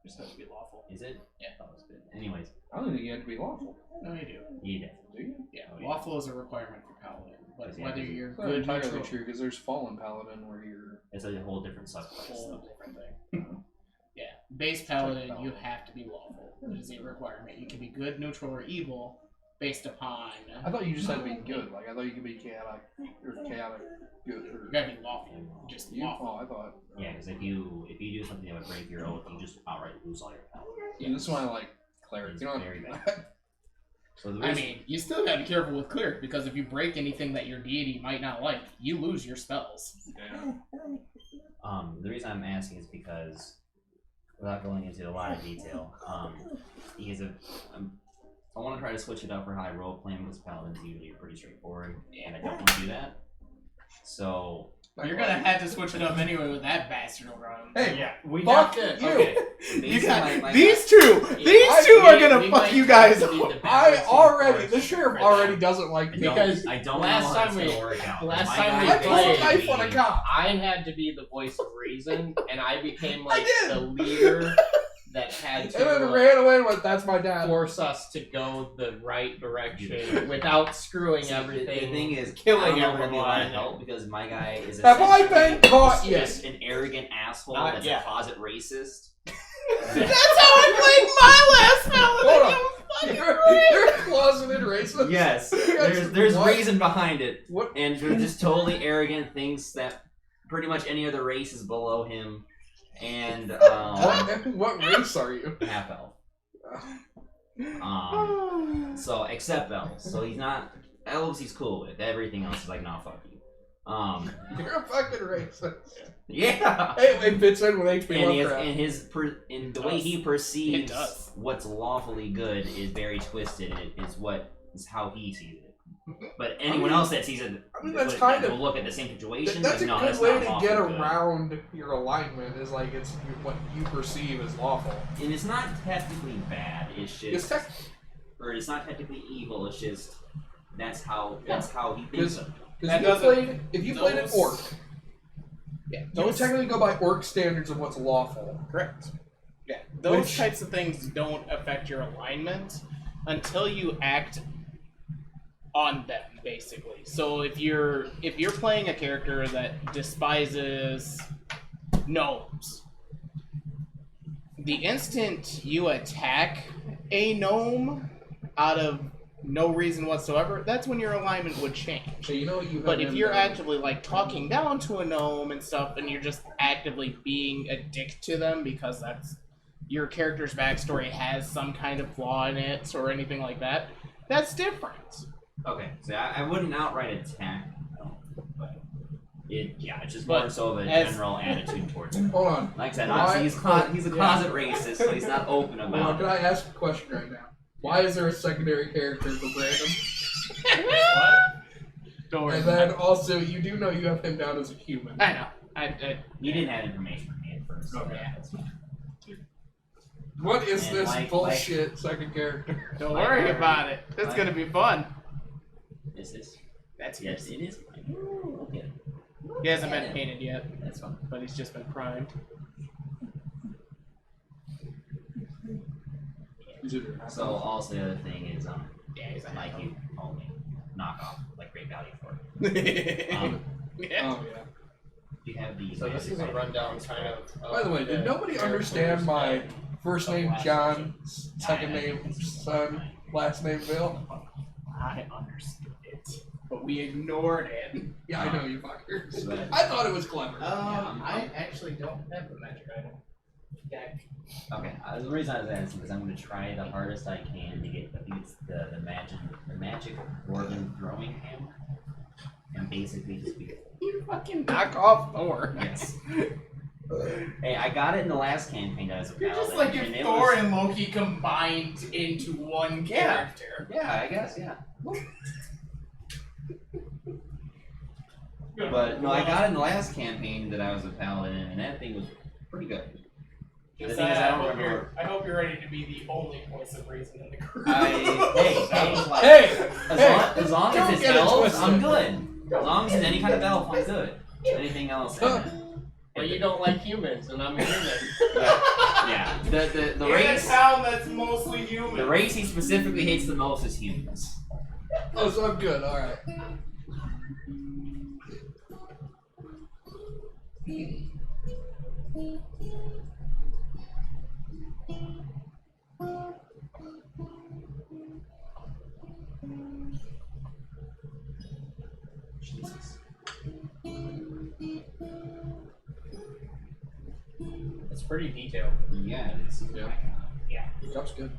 You just have to be lawful. Is it? Yeah. That was good. Anyways, I don't think you have to be lawful. No, you do. you did. Do you? Yeah, Oh, yeah. lawful is a requirement for paladin, but Yeah, whether it's you're It's not good, entirely neutral, true because there's fallen paladin where you're. It's a whole different subclass. whole different thing. Yeah, base paladin, you have to be lawful. It is a requirement. You can be good, neutral, or evil based upon. I thought you just had to be good. Like I thought you could be chaotic or chaotic good. Or You gotta be lawful. Just you. lawful. Oh, I thought. Yeah, because if you do something that would break your oath, you just outright lose all your power. Yeah, this is why I like cleric. It's You know. very bad. So the I reason, mean, you still gotta be careful with cleric because if you break anything that your deity might not like, you lose your spells. Yeah. the reason I'm asking is because, without going into a lot of detail, because I want to try to switch it up for how I role play because paladins usually are pretty straightforward, and I don't want to do that. So You're gonna have to switch it up anyway with that bastard around. Hey, Yeah, we fuck have to. you. Okay. You got my these two. These two are gonna fuck you guys up. I already. The sheriff already doesn't like me. Because I don't last know how time that's we- gonna work out. last My time guy we I is pulled a played- knife on a cop. I had to be the voice of reason, and I became like did. the leader that had And then to ran away and went, that's my dad. force us to go the right direction without screwing See, everything. The thing is, killing I don't know if it'll be a lot of everyone. help because my guy is Have I essentially been caught yet? just an arrogant asshole Not that's yet. a closet racist. That's how I played my last paladin. You're a closeted racist. Yes, That's there's what? reason behind it, What? and they're just totally arrogant. Thinks that pretty much any other race is below him, and What race are you? half elf. So except elves, so he's not elves. He's cool with everything else. Is like, nah, fuck you. You're a fucking racist. Yeah. Hey, it fits in with HP And Lovecraft. and the way he perceives does. what's lawfully good is very twisted. And it is how he sees it. But anyone else that sees it, I mean, that's will kind of- look at the same situation. That's a like, no, good that's way not to lawful get good. around your alignment. Is like it's what you perceive as lawful. And it's not technically bad. It's It's just, or it's not technically evil. It's just that's how he thinks Because- of it. Because if you played an those- orc, Yeah, you would those technically go by orc standards of what's lawful. correct. Yeah, those Which- types of things don't affect your alignment until you act on them, basically. So if you're playing a character that despises gnomes, the instant you attack a gnome out of no reason whatsoever, that's when your alignment would change. So you know you. But if you're actively like talking down to a gnome and stuff, and you're just actively being a dick to them because that's your character's backstory has some kind of flaw in it or anything like that, that's different. Okay, so I wouldn't outright attack, but it's just But more so of a as- general attitude towards him. Hold on. Like I said, Why- obviously he's a closet racist, so he's not open Hold on. about Can it. I ask a question right now? Why is there a secondary character for Brandon? Don't worry. And then also, you do know you have him down as a human. I know. I You didn't have information from me at first. So Okay. yeah, that's fine. What is And this like- bullshit second character? don't Like worry Harry. about it. It's Like- gonna be fun. This is That's yes, it is. Okay. He hasn't been painted yet, That's fine. but he's just been primed. So also the other thing is Yeah, he's a like you only knock off like great value for it. yeah. Oh yeah. You have the So this is a rundown kind of. By the way, did nobody understand my first name John, second name Son, last name Bill? I understood it, but we ignored it. Yeah, I know you fuckers. So that- I thought it was clever. I actually don't have the magic item. Deck. Okay, the reason I was asking is I'm going to try the hardest I can to get, I think it's the magic organ throwing hammer, and basically just be. You fucking knock off Thor. Yes. Hey, I got it in the last campaign that I was a You're paladin. just like if and it Thor was- and Loki combined into one character. Yeah, I guess, yeah. But no, I got it in the last campaign that I was a paladin, and that thing was pretty good. The Just thing is, I don't hope remember. I hope you're ready to be the only voice of reason in the group. Hey, As long don't as it's get it elves, twisted. I'm good. As long as it's any kind of elf, I'm good. Anything else, Well, you don't like humans, and I'm a human. yeah. The in race. a town that's mostly human. The race he specifically hates the most is humans. Oh, so I'm good. All right. Jesus. It's pretty detailed. Yeah, it is. Yeah. Yeah. That's good.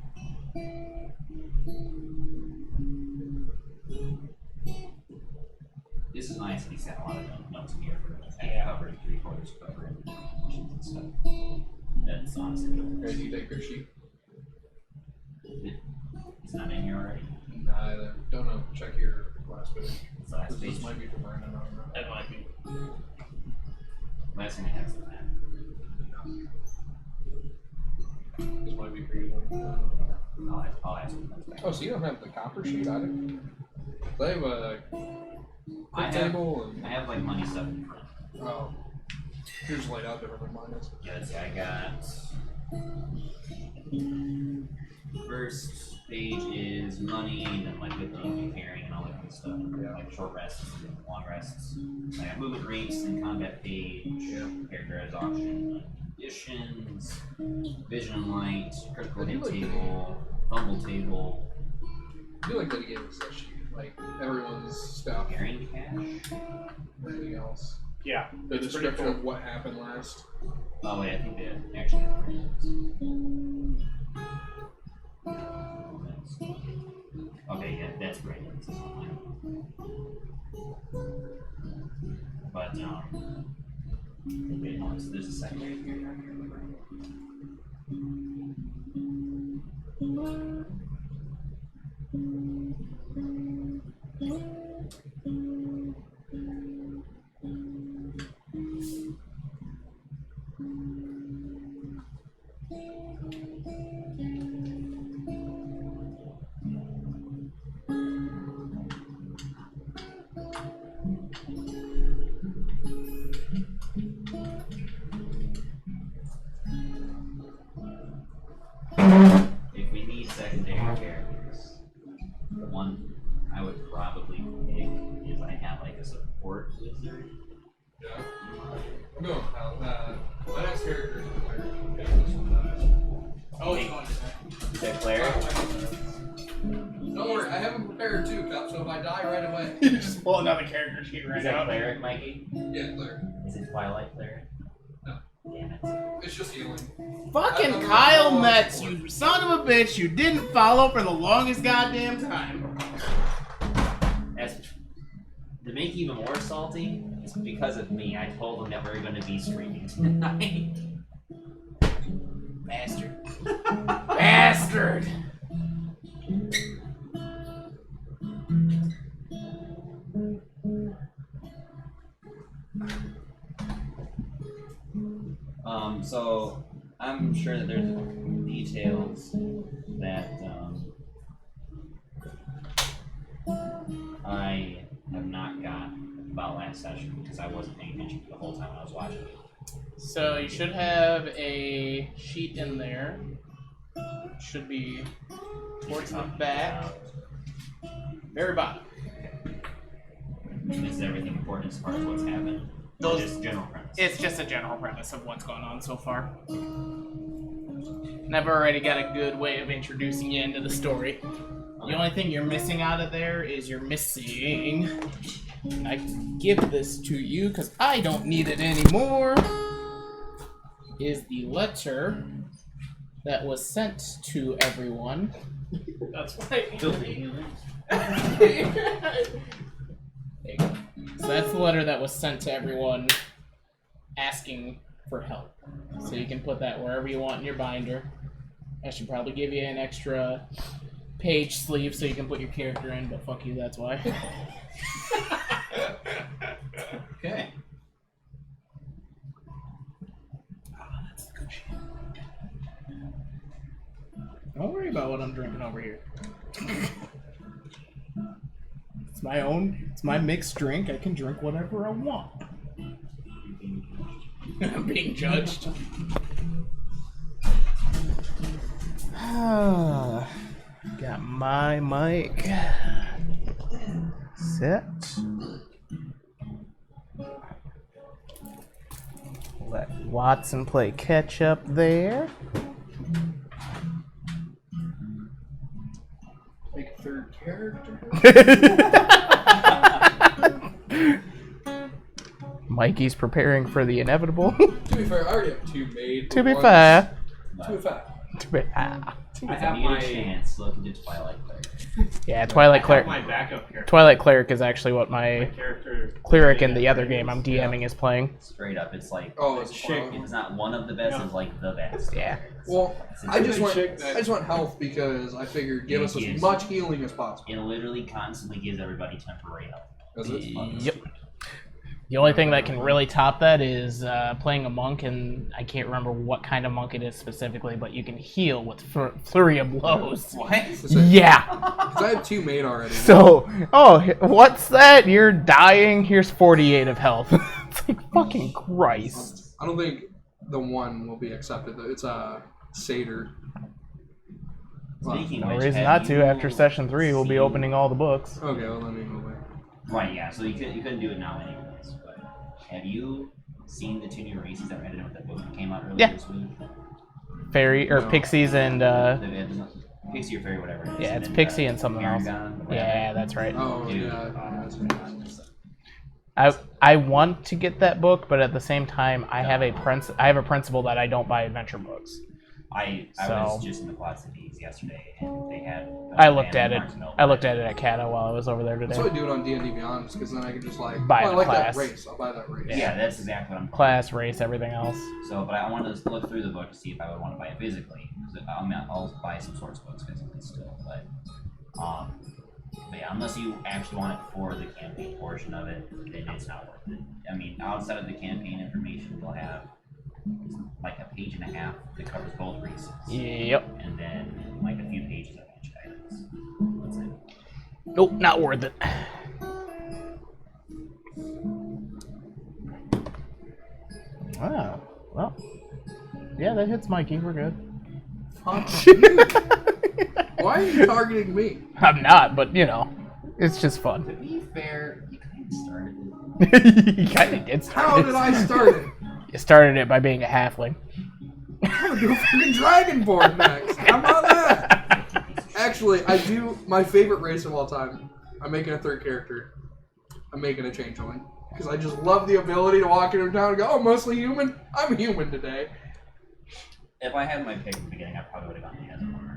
This is nice. He's got a lot of notes in here for cover, 3/4 cover, and missions and stuff. That's honestly good. Okay, do you take your sheet? It's not in here already. Nah, I don't know. Check your last page. It's the last This page. might be for Brandon. I don't know. That might be. Last thing I have is the map. This might be for you. I'll ask him those back. Oh, so you don't have the copper sheet either? They have a I have, table and I have like money stuff in front. oh, here's laid out different than mine is. Yeah, let's see, I got. First page is money, and then like lifting and carrying and all that kind of stuff. Yeah. Like short rests and long rests. I got movement rates and combat page. Yeah. Character as option. Conditions. Vision and light. Critical I do hit like table. Fumble table. I feel like they gave us that sheet, like everyone's stuff, Carrying cash. anything else. Yeah. The It's pretty description cool. of what happened last. Oh wait, I think they actually have okay, yeah, that's great. This is online. But okay, no, so there's a secondary here. If we need secondary characters, the one I would probably pick is I have like a support wizard. Yeah. I'm going my next character is a player. Oh, it's going to Is that Claire? Don't worry, I have him die right away. You just pull another character sheet right Is that out. cleric, Mikey? Yeah, clear. Is it Twilight cleric? No. Damn it. It's just healing. Fucking I'm Kyle gonna Metz, follow you son of a bitch, you didn't follow for the longest goddamn time. As to make you even more salty, it's because of me. I told them that we were going to be streaming tonight. Bastard. Bastard! So I'm sure that there's details that I have not got about last session because I wasn't paying attention the whole time I was watching it. So you should have a sheet in there. Should be towards the back. Very bottom. Is everything important as far as what's happened? Or Those- just general premise? It's just a general premise of what's gone on so far. And I've already got a good way of introducing you into the story. The only thing you're missing out of there is you're missing... And I can give this to you because I don't need it anymore. Is the letter that was sent to everyone. That's right. There you go. So that's the letter that was sent to everyone asking for help. So you can put that wherever you want in your binder. I should probably give you an extra page sleeve so you can put your character in, but fuck you, that's why. Okay. That's good shit. Don't worry about what I'm drinking over here. It's my own, it's my mixed drink. I can drink whatever I want. I'm being judged. Got my mic set. Let Watson play catch up there. Make a third character. Mikey's preparing for the inevitable. To be fair, I already have two made. To be One's- fair. To be fair. To be fair. I If have you need my a chance, look into Twilight Cleric. Yeah, Twilight Cleric. my backup character. Twilight Cleric is actually what my character cleric in the other game I'm DMing is playing. Straight up, it's like Oh, it's chick. fun. it's not one of the best, it's like the best. Yeah. Well, It's I just Really want chick that- health because I figured give us as Yes. much healing as possible. It literally constantly gives everybody temporary health. Because it's fun. Yep. The only thing that can really top that is playing a monk, and I can't remember what kind of monk it is specifically, but you can heal with flurry of blows. What? Yeah. Because I have two made already. So, what's that? You're dying. Here's 48 of health. It's like fucking Christ. I don't think the one will be accepted. It's a satyr. Speaking No of which, reason have not to. you After session 3, we'll be seen- opening all the books. Okay, well let me move away. Right, yeah. So you couldn't do it now anyways. But have you seen the two new races that I didn't know that book came out earlier Yeah. this week? Fairy or No. pixies and Pixie or Fairy, whatever it is. yeah, it's then, Pixie and something else. Paragon, whatever. Yeah, that's right. Oh Dude, yeah. that's fantastic. I want to get that book, but at the same time, I have a principle that I don't buy adventure books. I So- was just in the Quad Cities yesterday, and they had. I looked at it. Barnes & Noble. I looked at it at Kata while I was over there That's why I today. do it on D&D Beyond, because then I can just like, Buy oh, I the like class. that race. I'll buy that race. Yeah, that's exactly what I'm. Class, race, everything else. So, but I wanted to look through the book to see if I would want to buy it physically. 'Cause I'll buy some sorts of books physically still, but yeah, unless you actually want it for the campaign portion of it, then it's not worth it. I mean, outside of the campaign information, we'll have like a page and a half that covers both races, Yep. and then like a few pages of each items. That's it. Nope, not worth it. Ah, well. Yeah, that hits Mikey. We're good. Why are you targeting me? I'm not, but you know, it's just fun. To be fair, you kind of started it. You kind of did start How it. did I start it? You started it by being a halfling. I'm gonna do a fucking dragonborn next. How about that? Actually, I do. My favorite race of all time. I'm making a third character. I'm making a changeling. Because I just love the ability to walk into town and go, oh, mostly human? I'm human today. If I had my pick in the beginning, I probably would have gone the Asmar.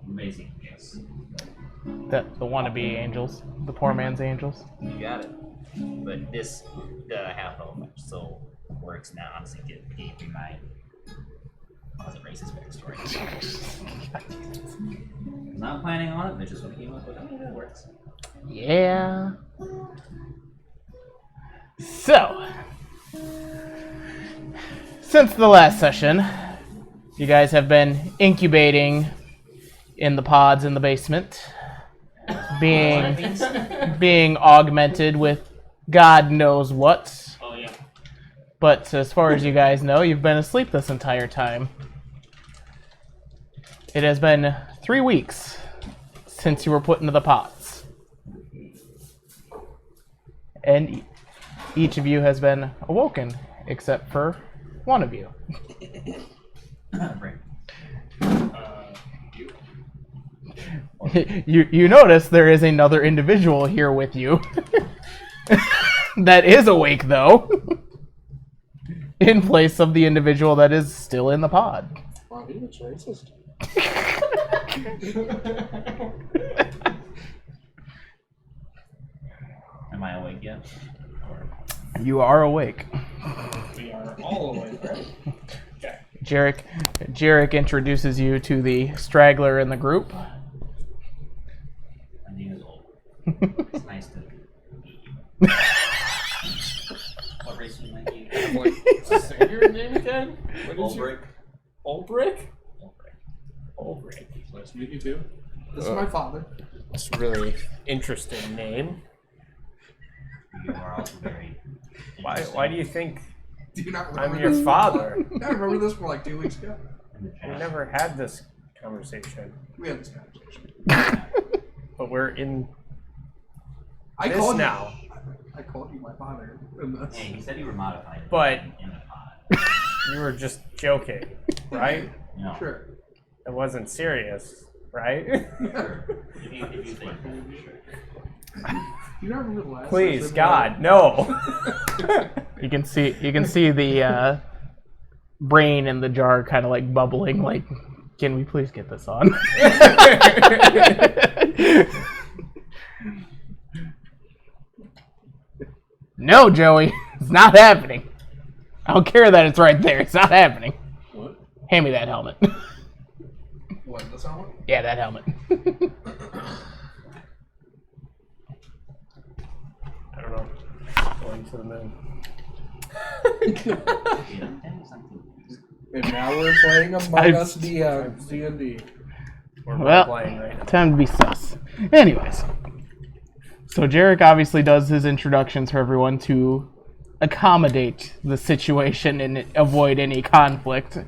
Amazing, yes. The wannabe angels, the poor man's angels. You got it. But the half elf still works now. Honestly, gave me my racist backstory. I was not planning on it, but just what I came up with. I mean, it works. Yeah. So, since the last session, you guys have been incubating in the pods in the basement, being augmented with God knows what. Oh yeah. But as far as you guys know, you've been asleep this entire time. It has been 3 weeks since you were put into the pods. And each of you has been awoken, except for one of you. You notice there is another individual here with you that is awake, though, in place of the individual that is still in the pod. Wow, he looks racist. Am I awake yet? You are awake. We are all awake, right? Okay. Jarek introduces you to the straggler in the group. My name is Old. It's nice to meet you. What race do you like you? Say your name again? What is your... Ulbrich. Ulbrich. Nice to meet you too. This is my father. That's a really interesting name. You are also very. Why do you think Do you not remember I'm your this? father? I remember this from like 2 weeks ago. We never had this conversation. We had this conversation. But we're in I this called now. I called you my father in this. Hey, you said you were modified. But- in the pod. You were just joking, right? No. Sure. It wasn't serious, right? Sure. If you think that, sure. You don't remember the last Please, session, God, no. You can see the brain in the jar kind of like bubbling. Like, can we please get this on? No, Joey, it's not happening. I don't care that it's right there. It's not happening. What? Hand me that helmet. What, this helmet? Yeah, that helmet. I don't know. Going to the moon. And now we're playing Among Us D&D. We're Well, playing right now. time to be sus. Anyways, so Jarek obviously does his introductions for everyone to accommodate the situation and avoid any conflict,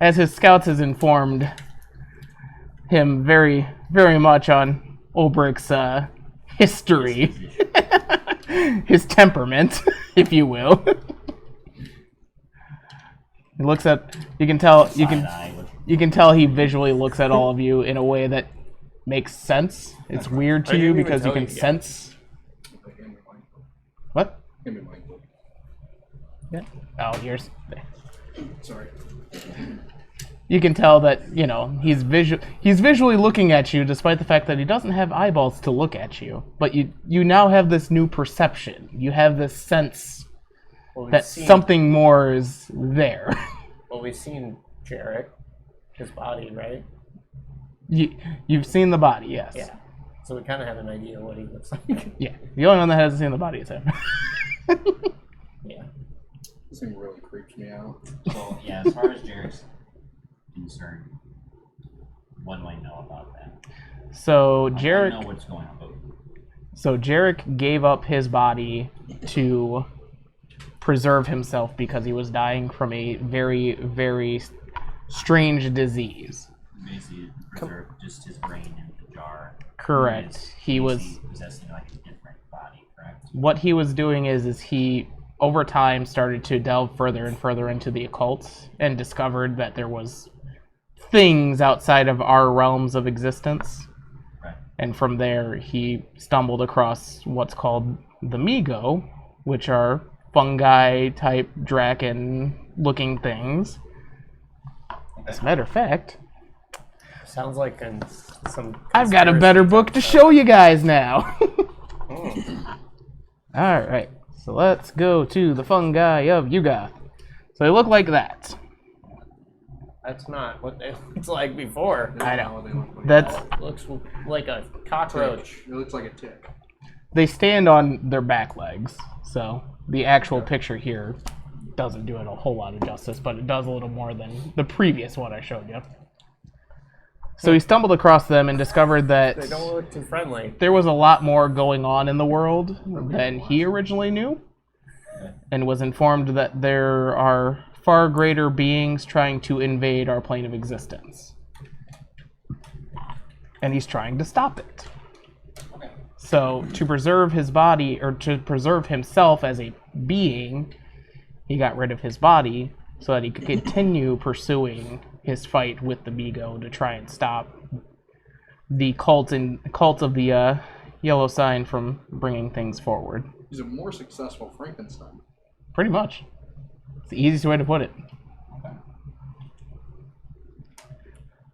as his scouts has informed him very, very much on Ulbrich's history, his temperament, if you will. He looks at. You can tell he visually looks at all of you in a way that makes sense. It's weird I to you didn't even because you tell can you yet. sense. What? Give me my book. Yeah. Oh, yours. Sorry. You can tell that he's visually looking at you, despite the fact that he doesn't have eyeballs to look at you. But you now have this new perception. You have this sense Well, that something more is there. Well, we've seen Jarek, his body, right? You've seen the body, yes. Yeah. So we kind of have an idea what he looks like. Yeah. The only one that hasn't seen the body is him. Yeah. This thing really creeps me out. Well, yeah, as far as Jarek's concerned, what do I know about that? So I Jarek. know what's going on. So Jarek gave up his body to preserve himself because he was dying from a very, very strange disease. Basically, preserve just his brain in the jar. Correct. He was possessing like a different body, correct? what he was doing is he over time started to delve further and further into the occult and discovered that there was things outside of our realms of existence. Right. And from there, he stumbled across what's called the Migo, which are fungi-type draken-looking things. As a matter of fact, Sounds like some. I've got a better book to show you guys now. Alright, so let's go to the Fungi of Uga. So they look like that. That's not what they looked like before. I know. They look like That's It looks like a cockroach. It looks like a tick. they stand on their back legs, so the actual picture here doesn't do it a whole lot of justice, but it does a little more than the previous one I showed you. So he stumbled across them and discovered that They don't look too friendly. there was a lot more going on in the world than he originally knew, and was informed that there are far greater beings trying to invade our plane of existence. And he's trying to stop it. So to preserve his body, or to preserve himself as a being, he got rid of his body so that he could continue pursuing his fight with the Migo to try and stop the cult of the yellow sign from bringing things forward. He's a more successful Frankenstein. Pretty much. It's the easiest way to put it.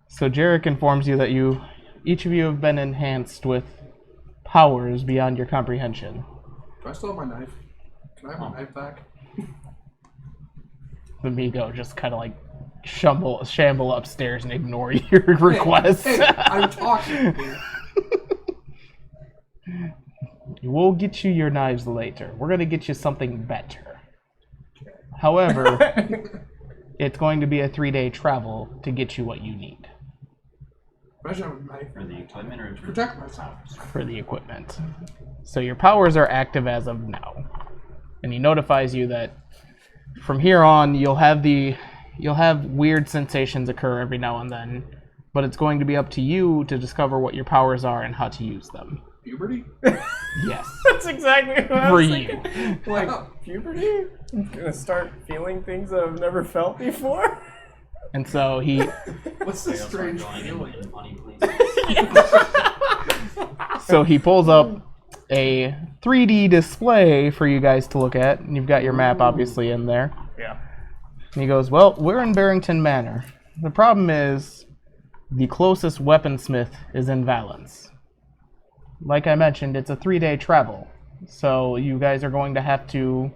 So Jarek informs you that each of you have been enhanced with powers beyond your comprehension. Do I still have my knife? Can I have my knife back? The Migo just kind of like shamble upstairs and ignore your requests. Hey, I'm talking. We'll get you your knives later. We're going to get you something better. However, it's going to be a 3-day travel to get you what you need Imagine I have a knife For the equipment or to protect myself. for the equipment. So your powers are active as of now. And he notifies you that from here on you'll have weird sensations occur every now and then, but it's going to be up to you to discover what your powers are and how to use them. Puberty? Yes. That's exactly what I For was you. thinking. Like, puberty? I'm gonna start feeling things that I've never felt before? And so he What's this strange feeling? in funny places. pulls up a 3D display for you guys to look at. And you've got your map obviously in there. Yeah. And he goes, well, we're in Barrington Manor. The problem is the closest weaponsmith is in Valence. Like I mentioned, it's a 3-day travel. So you guys are going to have to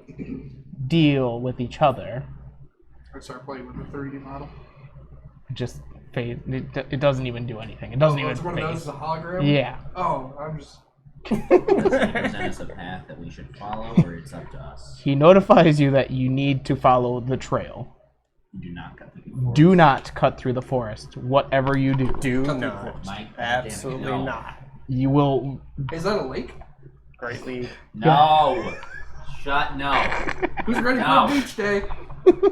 deal with each other. I start playing with the 3D model. Just fade. It doesn't even do anything. It doesn't even It's one of those, phase. the hologram? Yeah. Oh, I'm just... Does he present us a path that we should follow, or it's up to us? He notifies you that you need to follow the trail. Do not cut through the forest. Do not cut through the forest. Whatever you do, Do Cut through the not. forest. Mike, Absolutely no. not. you will. Is that a lake? Greatly. No. Shut no. Who's ready for No. a beach day?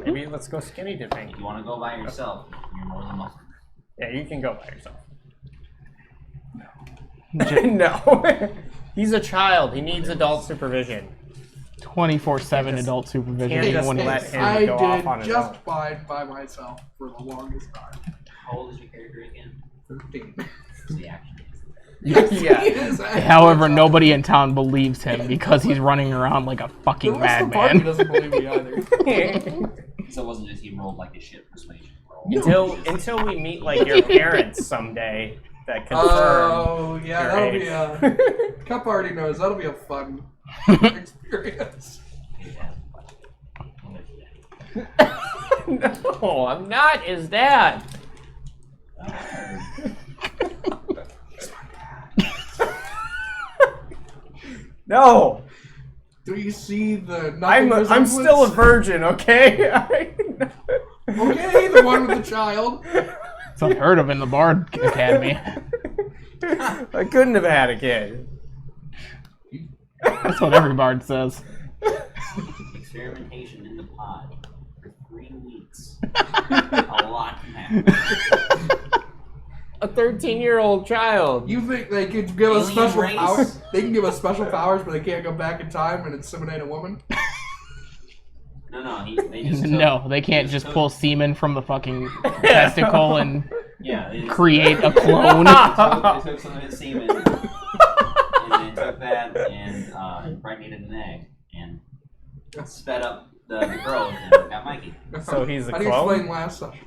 Maybe let's go skinny dipping. If you want to go by yourself, you're more than welcome. Yeah, you can go by yourself. J- No. He's a child. He needs adult supervision. 24/7 adult supervision. can't even just when let he's- him I go off did on his just own. fine by myself for the longest time. How old is your character again? 13. Is the action? Yes, Yeah. he is. However, nobody in town believes him because he's running around like a The fucking rest of the party madman. doesn't believe me either. So it wasn't just he rolled like a shit persuasion roll. Until we meet like your parents someday that confirm. Oh, yeah, your that'll age. be a... Cup already knows, that'll be a fun experience. No, I'm not his dad. No, Do you see the... I'm still a virgin. Okay. Okay, the one with the child. It's unheard of in the Bard Academy. I couldn't have had a kid. That's what every Bard says. Experimentation in the pod for 3 weeks. A lot can happen. A 13-year-old child. You think they could give us Alien special race. powers? They can give us special powers, but they can't go back in time and inseminate a woman? No, they just took, No, they can't just pull semen from the fucking testicle and they just create a clone. They took some of his semen, and they took that and impregnated an egg and sped up the growth and got Mikey. So he's a How do you clone? explain last session?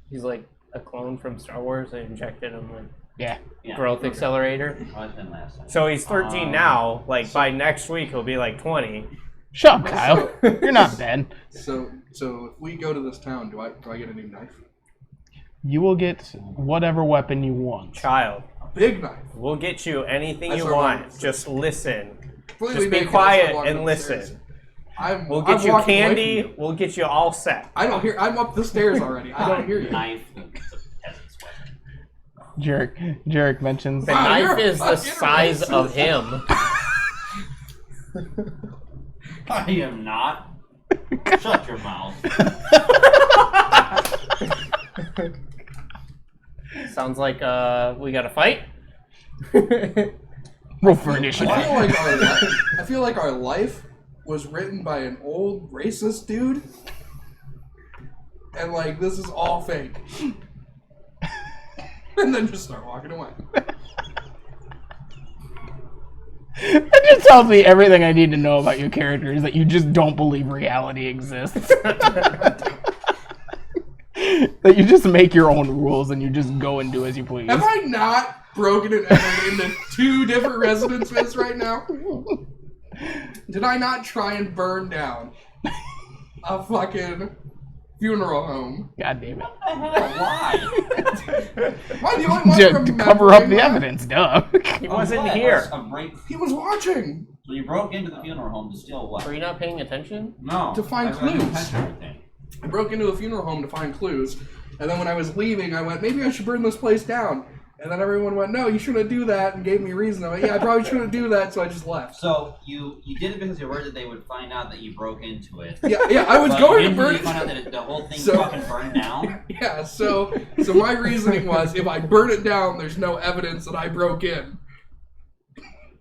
He's like a clone from Star Wars. They injected him with Yeah. growth accelerator. What happened last time? So he's 13 now. Like by next week, he'll be like 20. Shut up, Kyle. You're not Ben. So if we go to this town, do I get a new knife? You will get whatever weapon you want. Child, A big knife. we'll get you anything I you start want. walking Just listen. Completely Just be naked, I quiet start walking and upstairs. listen. I'm We'll get you walking away from candy. you. We'll get you all set. I don't hear. I'm up the stairs already. I don't hear you. Knife. It's a peasant's weapon. Jarek mentions The Wow, knife you're is the fucking size racist. of him. I am not. Shut your mouth. Sounds like we got a fight. roll for initiative. I feel like our life was written by an old racist dude, and like this is all fake. And then just start walking away. That just tells me everything I need to know about your character is that you just don't believe reality exists. That you just make your own rules and you just go and do as you please. Have I not broken and entered into 2 different residences right now? Did I not try and burn down a fucking funeral home? God damn it. Why? Am I the only one To cover up remembering the that? evidence, duh. He wasn't here. He was watching So you broke into the funeral home to steal what? Were you not paying attention? No. to find I didn't clues. catch everything. I broke into a funeral home to find clues, and then when I was leaving, I went, maybe I should burn this place down. And then everyone went, no, you shouldn't do that, and gave me a reason. I went, yeah, I probably shouldn't do that, so I just left. So you did it because you were worried that they would find out that you broke into it. Yeah, I was But going you to didn't burn really it. find out that the whole thing So- fucking burned down. Yeah, so my reasoning was, if I burn it down, there's no evidence that I broke in.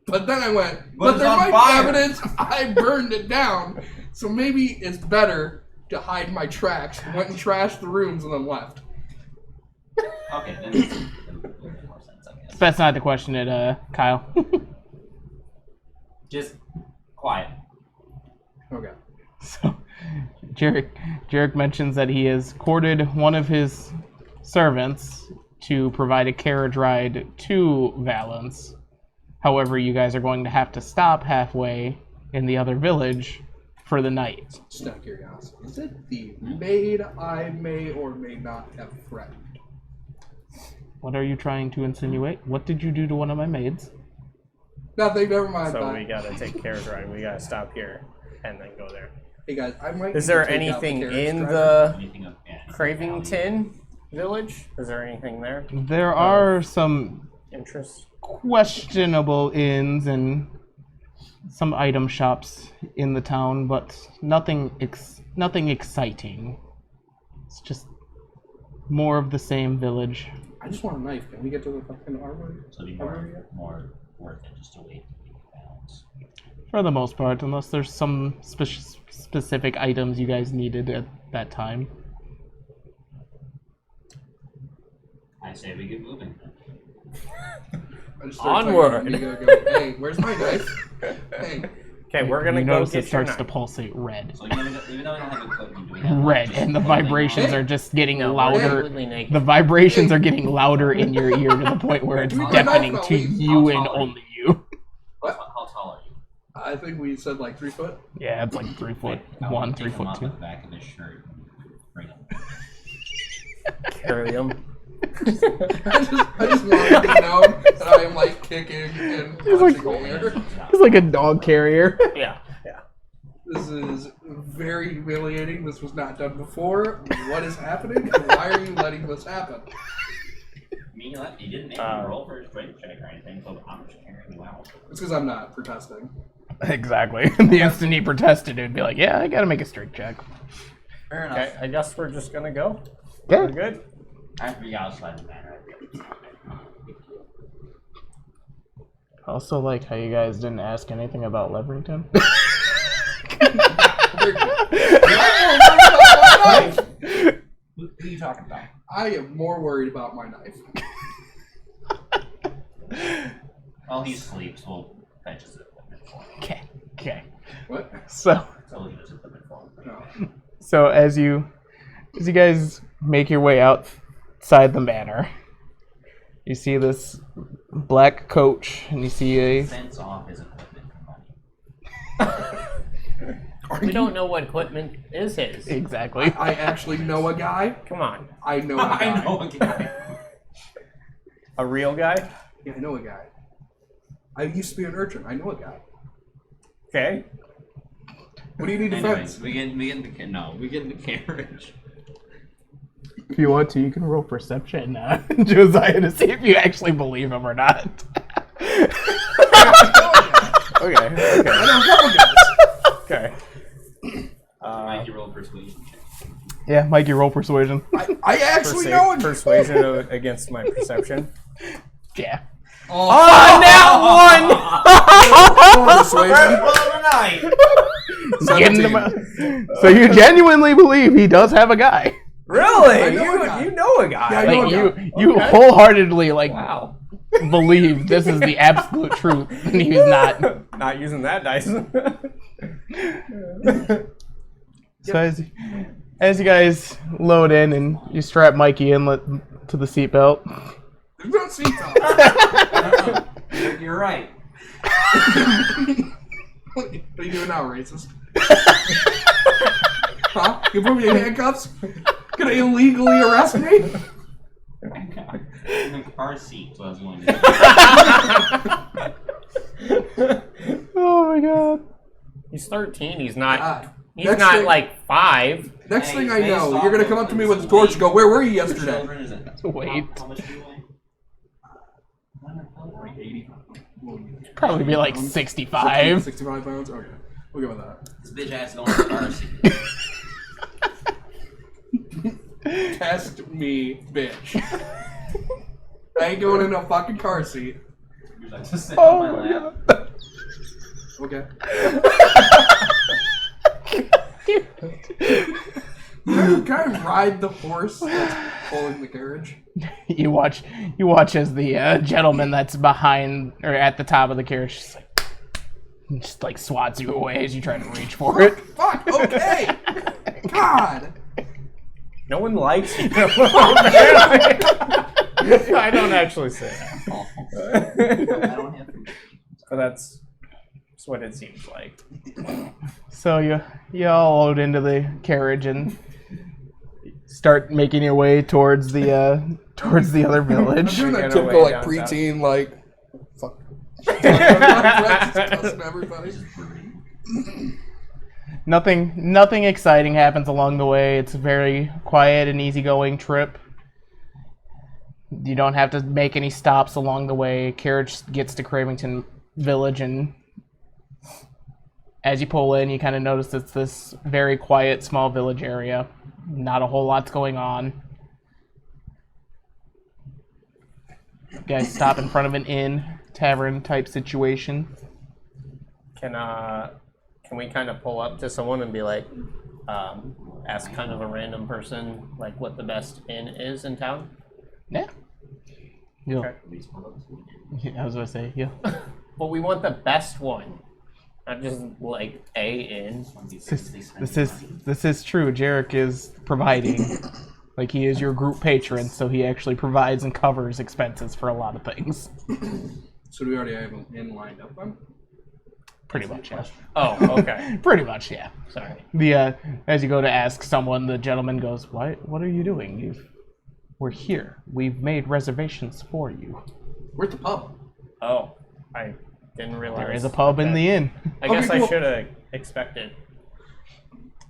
But then I went, but it's there on might fire. be evidence I burned it down, so maybe it's better to hide my tracks. Went and trashed the rooms and then left. Okay, then it makes more sense, I guess. That's not the question, Kyle. Just quiet. Okay. So, Jarek mentions that he has courted one of his servants to provide a carriage ride to Valence. However, you guys are going to have to stop halfway in the other village for the night. Just out of curiosity, is it the maid I may or may not have threatened? What are you trying to insinuate? What did you do to one of my maids? Nothing, never mind. So bye. we gotta take carriage ride. We gotta stop here and then go there. Hey guys, I might. Is need there to take out the anything carriage in driver. the Anything of Cravington village? Is there anything there? There are some Interest? questionable inns and some item shops in the town, but nothing exciting. It's just more of the same village. I just want a knife. Can we get to the fucking armory? So it'd be more worth it just to wait to get balance. For the most part, unless there's some specific items you guys needed at that time. I say we get moving. I just started Onward. talking to Amigo, going, hey, where's my knife? Hey, Okay, we're gonna you go notice it get your starts knife. to pulsate red. So even though we don't have equipment, do we have Red, just and the clothing vibrations on? are just getting No, we're louder. completely naked. The vibrations are getting louder in your ear to the point where it's We might deafening not to leave. you and How tall are you? only you. How tall are you? I think we said like 3 foot. Yeah, it's like 3 foot I 1, wanna 3 take him foot off 2. the back of his shirt and bring him. Carry him. I just wanted to know that I am like kicking and punching the air. It's like a dog carrier. Yeah, yeah. This is very humiliating. This was not done before. What is happening? And why are you letting this happen? Me, he didn't make me roll for his strength check or anything, so I'm just carrying you out. It's because I'm not protesting. Exactly. The instant he protested, it would be like, yeah, I gotta make a strength check. Fair enough. Okay, I guess we're just gonna go. Yeah. We're good. I have to be outside the banner. Also like how you guys didn't ask anything about Leverington. What are you talking about? I am more worried about my knife. While he sleeps, we'll fetch his equipment for him. Okay. What? So So we'll use equipment for him. No. so as you guys make your way outside the manor, you see this black coach, and you see a Sends off his equipment for money. We don't know what equipment is his. exactly. I actually know a guy. Come on. I know a guy. I know a guy. A real guy? Yeah, I know a guy. I used to be an urchin. I know a guy. Okay. What do you need to Anyways, fence? we get in the carriage. If you want to, you can roll perception, Josiah, to see if you actually believe him or not. Okay. I know a couple guys. Okay. Mikey roll persuasion check. Yeah, Mikey, roll persuasion. I actually know a guy. Persuasion against my perception. Yeah. Persuasion. Getting 17. so you genuinely believe he does have a guy. Really? I know a guy. You know a guy. Yeah, I know Like a guy. you wholeheartedly Wow. believe this is the absolute truth, and he's not. Not using that dice. So as you guys load in and you strap Mikey in to the seatbelt, There's no seatbelt. You're right. What are you doing now, racist? Huh? You put me in handcuffs? Gonna illegally arrest me? In the car seat, so I was going to. oh my god. He's 13. He's not. God. He's Next not thing- like 5. Next Hey, thing I know, based you're gonna off come of up to me his with a torch and go, weight, where were you for yesterday? children, is it- Wait. How much do you weigh? Like 80. Probably be like 65. 65 pounds? Okay. We'll go with that. This bitch has to go in the car seat. Test me, bitch. I ain't going in a fucking car seat. Just sit on my lap. Okay. Can I ride the horse that's pulling the carriage? You watch as the gentleman that's behind or at the top of the carriage just like swats you away as you try to reach for it. Fuck, okay! God! No one likes you. I don't actually say that. I don't have to. But that's what it seems like. So you all load into the carriage and start making your way towards the other I'm village. doing that Get typical, away like, down south. preteen, like, fuck. Cussing everybody. Nothing exciting happens along the way. It's a very quiet and easygoing trip. You don't have to make any stops along the way. Carriage gets to Cravington Village, and as you pull in, you kind of notice it's this very quiet, small village area. Not a whole lot's going on. You guys stop in front of an inn, tavern type situation. Can we kind of pull up to someone and be like, ask kind of a random person like what the best inn is in town? Yeah. You'll, Okay. I was gonna say, yeah. But we want the best one, not just like a inn. This is true. Jarek is providing, like he is your group patron, so he actually provides and covers expenses for a lot of things. So do we already have an in lined up then? Pretty much, yeah. Oh, okay. Pretty much, yeah. Sorry. The as you go to ask someone, the gentleman goes, "Why? What are you doing? We're here. We've made reservations for you. Where's the pub? Oh, I didn't realize. There is a pub in the inn." I guess Okay, cool. I should have expected.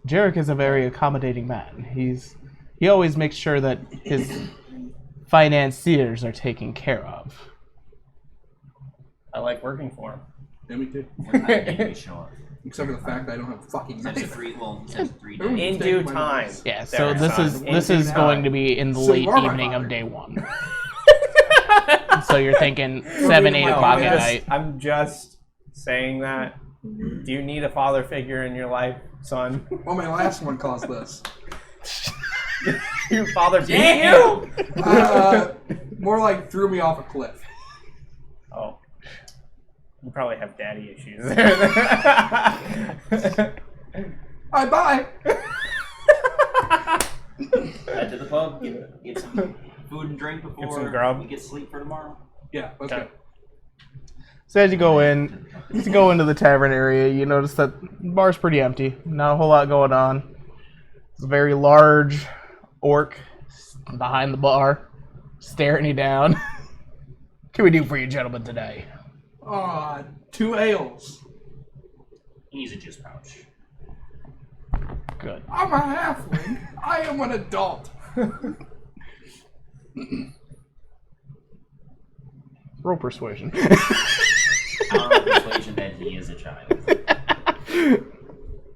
Jarek is a very accommodating man. He always makes sure that his financiers are taken care of. I like working for him. Yeah, me too. Sure. Except for the fact that I don't have a fucking Since knife. 3 days. In due time. Yeah, so There, this son. is going to be in the So late you are my evening of father. day one. So you're thinking 7, 8 o'clock at night. I'm just saying that. Do you need a father figure in your life? son. Well, my last one caused this. Your father beat you? More like threw me off a cliff. Oh. You probably have daddy issues. Bye. Head to the pub, get some food and drink before some grub. we get sleep for tomorrow. Yeah, let's go. So as you go into the tavern area, you notice that the bar's pretty empty. Not a whole lot going on. It's a very large orc behind the bar, staring you down. What can we do for you gentlemen today? 2 ales. He needs a juice pouch. Good. I'm a halfling. I am an adult. Roll persuasion. Our persuasion that he is a child.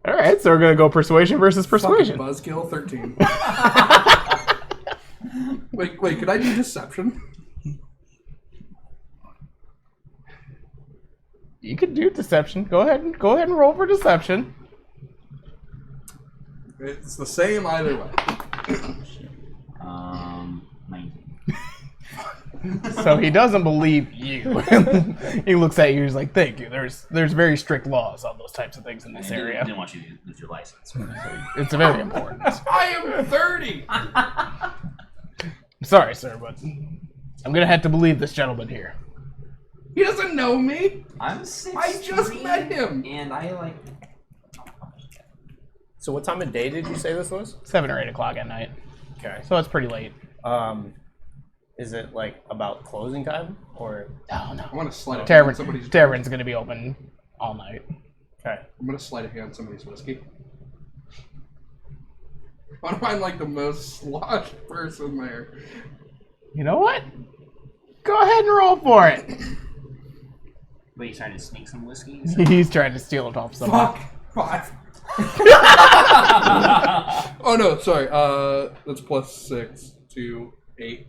Alright, so we're gonna go persuasion versus persuasion. Buzzkill 13. wait, could I do deception? You could do deception. Go ahead and roll for deception. It's the same either way. 19. So he doesn't believe you. He looks at you. He's like, "Thank you. There's very strict laws on those types of things in this area. Didn't want you to lose your license. It's very important." I am 30. I'm sorry, sir, but I'm gonna have to believe this gentleman here. He doesn't know me. I'm 6'3", I just met him. and I like. So what time of day did you say this was? 7 or 8 o'clock at night. Okay. So it's pretty late. Is it like about closing time or? Oh no. I want to sleight of hand somebody's. Tavern's gonna be open all night. Okay. I'm gonna sleight of hand somebody's whiskey. I want to find like the most sloshed person there. You know what? Go ahead and roll for it. Wait, you trying to sneak some whiskey? He's trying to steal it off someone. Fuck. 5. Oh no, sorry. That's +6 to 8.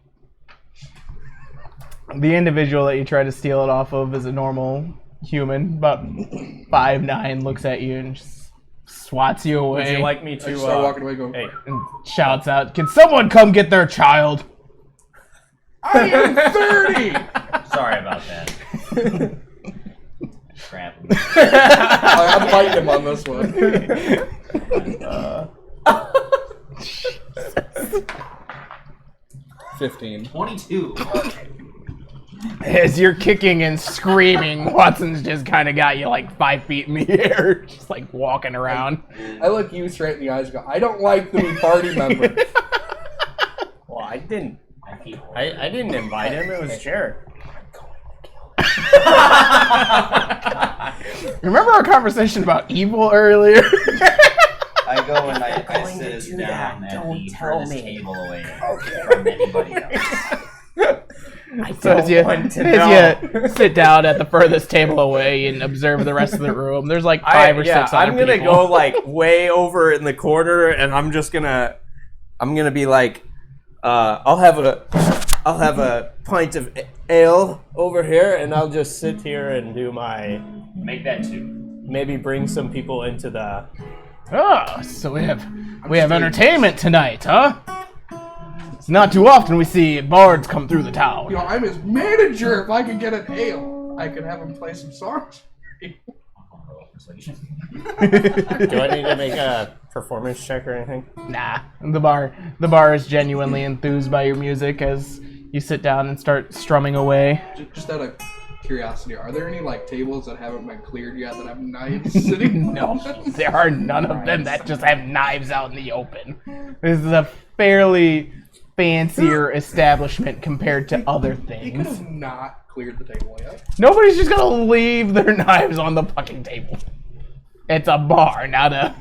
The individual that you try to steal it off of is a normal human, about 5'9", looks at you and just swats you away. Would you like me I to just start walking away going, Hey, and shouts out, "Can someone come get their child?" I am 30! Sorry about that. Crap. I'm fighting him on this one. 15. 22. As you're kicking and screaming, Watson's just kind of got you like 5 feet in the air, just like walking around. I look you straight in the eyes and go, I don't like the new party member. well, I didn't I invite him. It was Jared. Remember our conversation about evil earlier? I go and I sit us down at the furthest table away from anybody else. So as you sit down at the furthest table away and observe the rest of the room, there's like 5 or 6 other I'm gonna people. go like way over in the corner, and I'm gonna be like, I'll have a pint of ale over here, and I'll just sit here and do my Make that 2. maybe bring some people into the. Oh, so we have entertainment tonight, huh? It's not too often we see bards come through the town. You know, I'm his manager. If I could get an ale, I could have him play some songs. Do I need to make a performance check or anything? Nah, the bar is genuinely enthused by your music as you sit down and start strumming away. Just out of curiosity, are there any like tables that haven't been cleared yet that have knives sitting? No, there are none of them that just have knives out in the open. This is a fairly fancier establishment compared to other He could things. have not cleared the table yet. Nobody's just gonna leave their knives on the fucking table. It's a bar, not a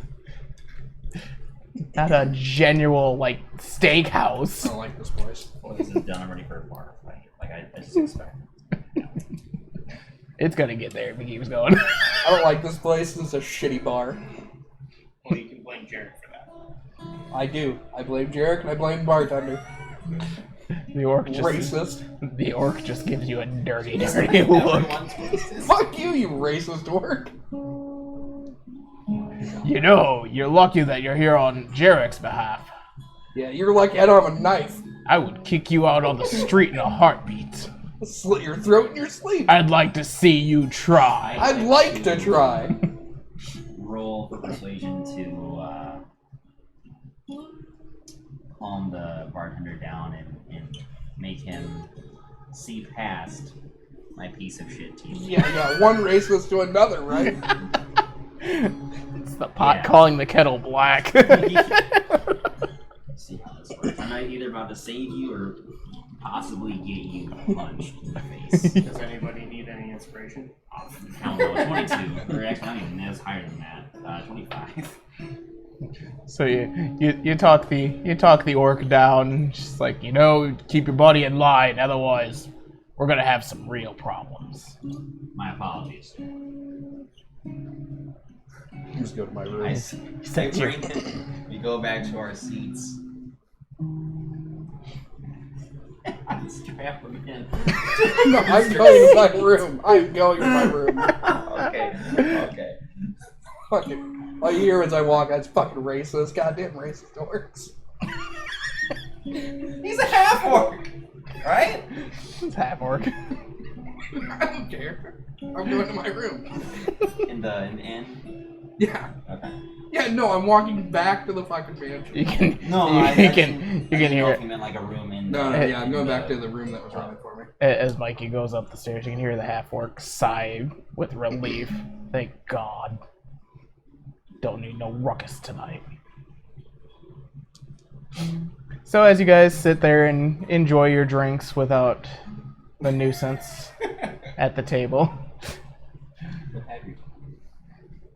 genuine like steakhouse. I don't like this place. Well, this is done already for a bar. I just expect. It's gonna get there if it keeps going. I don't like this place. This is a shitty bar. Well, you can blame Jared for that. I do. I blame Jarek and I blame the bartender. The orc just gives you a dirty look. Fuck you, you racist orc. You know, you're lucky that you're here on Jarek's behalf. Yeah, you're lucky I don't have a knife. I would kick you out on the street in a heartbeat. I'll slit your throat in your sleep. I'd like to see you try. I'd like to try. Roll for persuasion to calm the bartender down and make him see past my piece of shit teeth. Yeah, yeah, one racist to another, right? It's the pot Yeah. calling the kettle black. See how this works. I'm either about to save you or possibly get you punched in the face. Does anybody need any inspiration? Hell no, 22. Or actually, I don't even know, it's higher than that. 25. So you talk the orc down, just like, you know, keep your body in line, otherwise we're gonna have some real problems. My apologies. Just go to my room. I said to bring him. We go back to our seats. I strap him in. No, I'm going to my room. I'm going to my room. Okay. Fucking, all you hear as I walk, that's fucking racist. Goddamn racist orcs. He's a half orc, right? It's half orc. I don't care. I'm going to my room. In the end. Yeah. Okay. Yeah, no, I'm walking back to the fucking mansion. You can No, you can hear He meant like a room in. No, yeah, I'm going back to the room that was running for me. as Mikey goes up the stairs. You can hear the half orc sigh with relief. Thank God. Don't need no ruckus tonight. So as you guys sit there and enjoy your drinks without the nuisance at the table,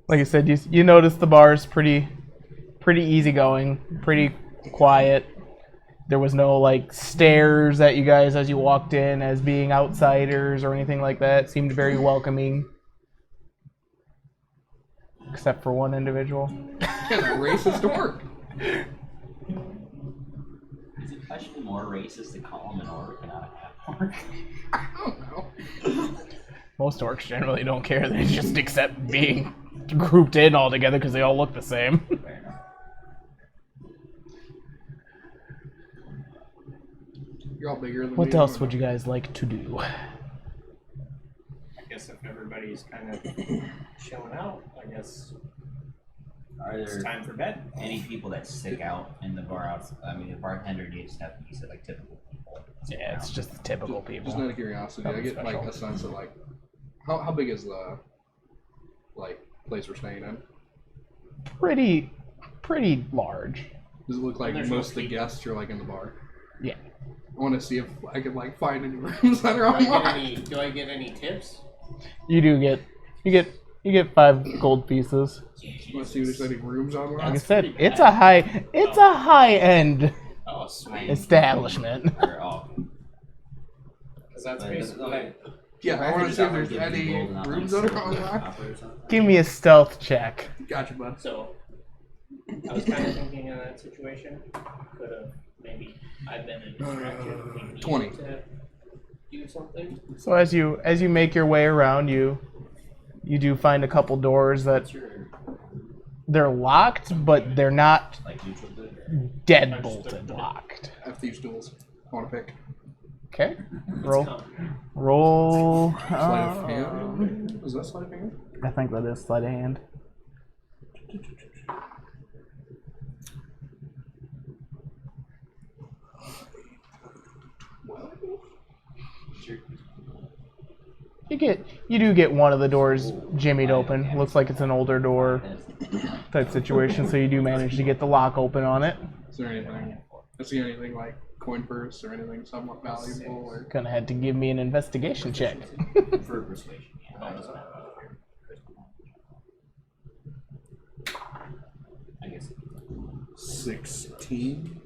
like I said, you notice the bar's pretty easygoing, pretty quiet. There was no like stares at you guys as you walked in as being outsiders or anything like that. It seemed very welcoming. Except for one individual. Yeah, that racist orc. Is it actually more racist to call him an orc and not a half orc? I don't know. Most orcs generally don't care. They just accept being grouped in all together because they all look the same. Fair enough. You're all bigger than me. What else would you guys like to do? I guess if everybody's kind of chilling out, I guess Are it's there time for bed. any people that stick out in the bar outside? I mean, the bartender needs to have, you said, like typical people. Yeah, it's just the typical people. Just out of curiosity, I get like a sense of like, how big is the like place we're staying in? Pretty large. Does it look like There's most no of the people. guests are like in the bar? Yeah. I want to see if I could like find any rooms that are unlocked. Do I get any tips? You do get 5 gold pieces. Want to see if there's any rooms Like I unlocked? said, it's a high end Oh, sweet. establishment. They're all. Because that's But basically like, Yeah, I want to see if there's give you any gold and not, rooms like, that are silver unlocked. copper or something. Give me a stealth check. Gotcha, bud. So, I was kind of thinking in that situation, could have maybe I've been a distraction. we need 20. To do something. So as you make your way around, you do find a couple doors that What's your they're locked, but they're not like neutral good? Or? deadbolted locked. I have thieves' tools. I want to pick. Okay. Roll. Roll. Sleight of hand. Is that sleight of hand? I think that is sleight of hand. You do get one of the doors jimmied open. Looks like it's an older door type situation, so you do manage to get the lock open on it. Is there anything? I see anything like coin purse or anything somewhat valuable? Or Gonna have to give me an investigation check. For persuasion, yeah. I guess 16.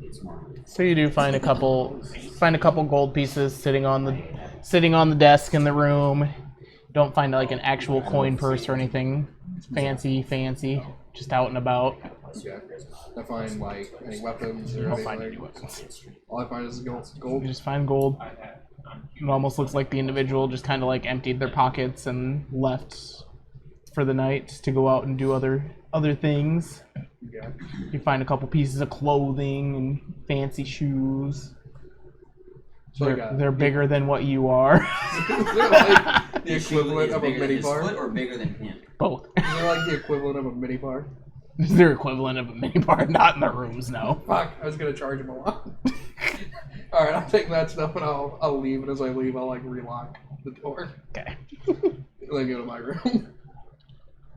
it's more. So you do find a couple gold pieces sitting on the desk in the room. Don't find like an actual coin purse or anything fancy, just out and about. Okay. I find like any weapons or You don't anything. find any weapons. All I find is gold. You just find gold. It almost looks like the individual just kind of like emptied their pockets and left for the night to go out and do other other things. Yeah. You find a couple pieces of clothing and fancy shoes. So They're bigger than what you are. Is there like the equivalent of a bigger than mini his bar? foot or bigger than him? Both. Is there like the equivalent of a mini bar? Is their equivalent of a minibar? Not in the rooms, no. Fuck, I was gonna charge him a lot. Alright, I'll take that stuff and I'll leave, and as I leave, I'll like relock the door. Okay. And then go to my room.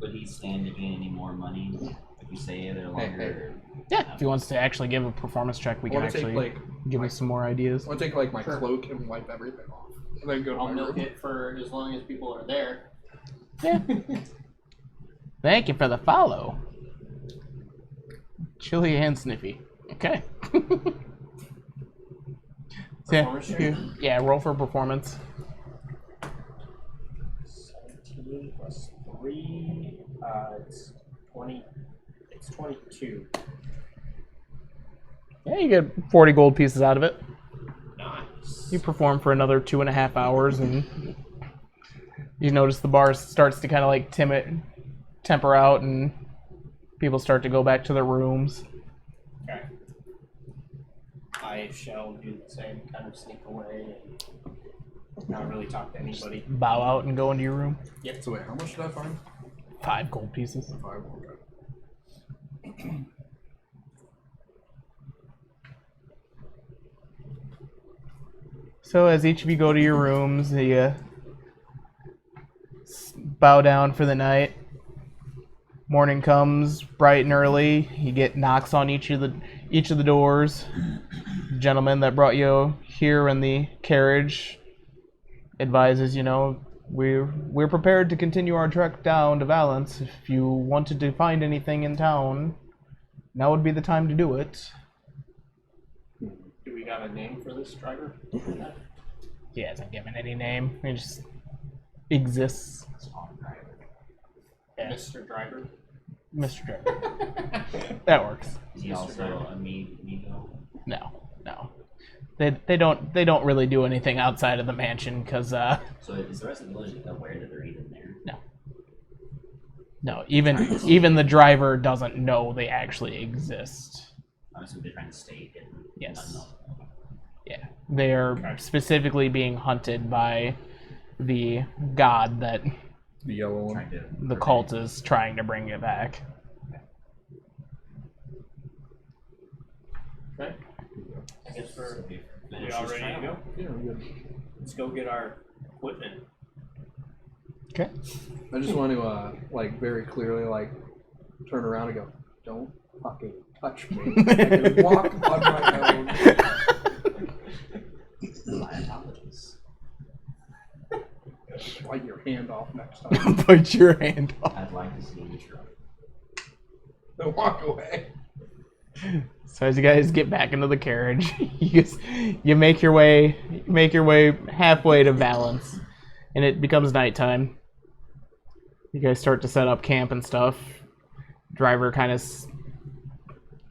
Would he stand to gain any more money if you say they're longer? Yeah, if he wants to actually give a performance check, we I can wanna take actually like give him some more ideas. I wanna take like my cloak and wipe everything off. And then go to I'll my milk room. it for as long as people are there. Yeah. Thank you for the follow. Chilly and sniffy. Okay. Performance check? Yeah, roll for performance. 17 plus 3, it's 20. It's 22. Yeah, you get 40 gold pieces out of it. Nice. You perform for another 2.5 hours, and you notice the bar starts to kind of like temper out, and people start to go back to their rooms. Okay. I shall do the same, kind of sneak away and not really talk to anybody. Bow out and go into your room. So wait, how much did I find? 5 gold pieces. 5, okay. So as each of you go to your rooms, you bow down for the night. Morning comes bright and early. You get knocks on each of the doors. The gentleman that brought you here in the carriage advises, we're prepared to continue our trek down to Valence. If you wanted to find anything in town, now would be the time to do it. Do we got a name for this driver? He hasn't given any name. He just exists. Yeah. Mr. Driver? Mr. Driver. That works. Is he also a Migo? No. They don't really do anything outside of the mansion because So is the rest of the village aware that they're even there? no, even the driver doesn't know they actually exist. I'm assuming they're trying to stay hidden. Yes. Yeah, they are specifically being hunted by the god that The yellow one. Trying to the cult is trying to bring it back. Okay. I guess we Finish all this ready to trial. go? Yeah, I'm good. Let's go get our equipment. Okay. I just want to, like, very clearly, like, turn around and go, don't fucking touch me. I can walk on my own. My apologies. Wipe your hand off next time. Put your hand off. I'd like to see you try. Then walk away. So as you guys get back into the carriage, you make your way halfway to Valence, and it becomes nighttime. You guys start to set up camp and stuff. Driver kind of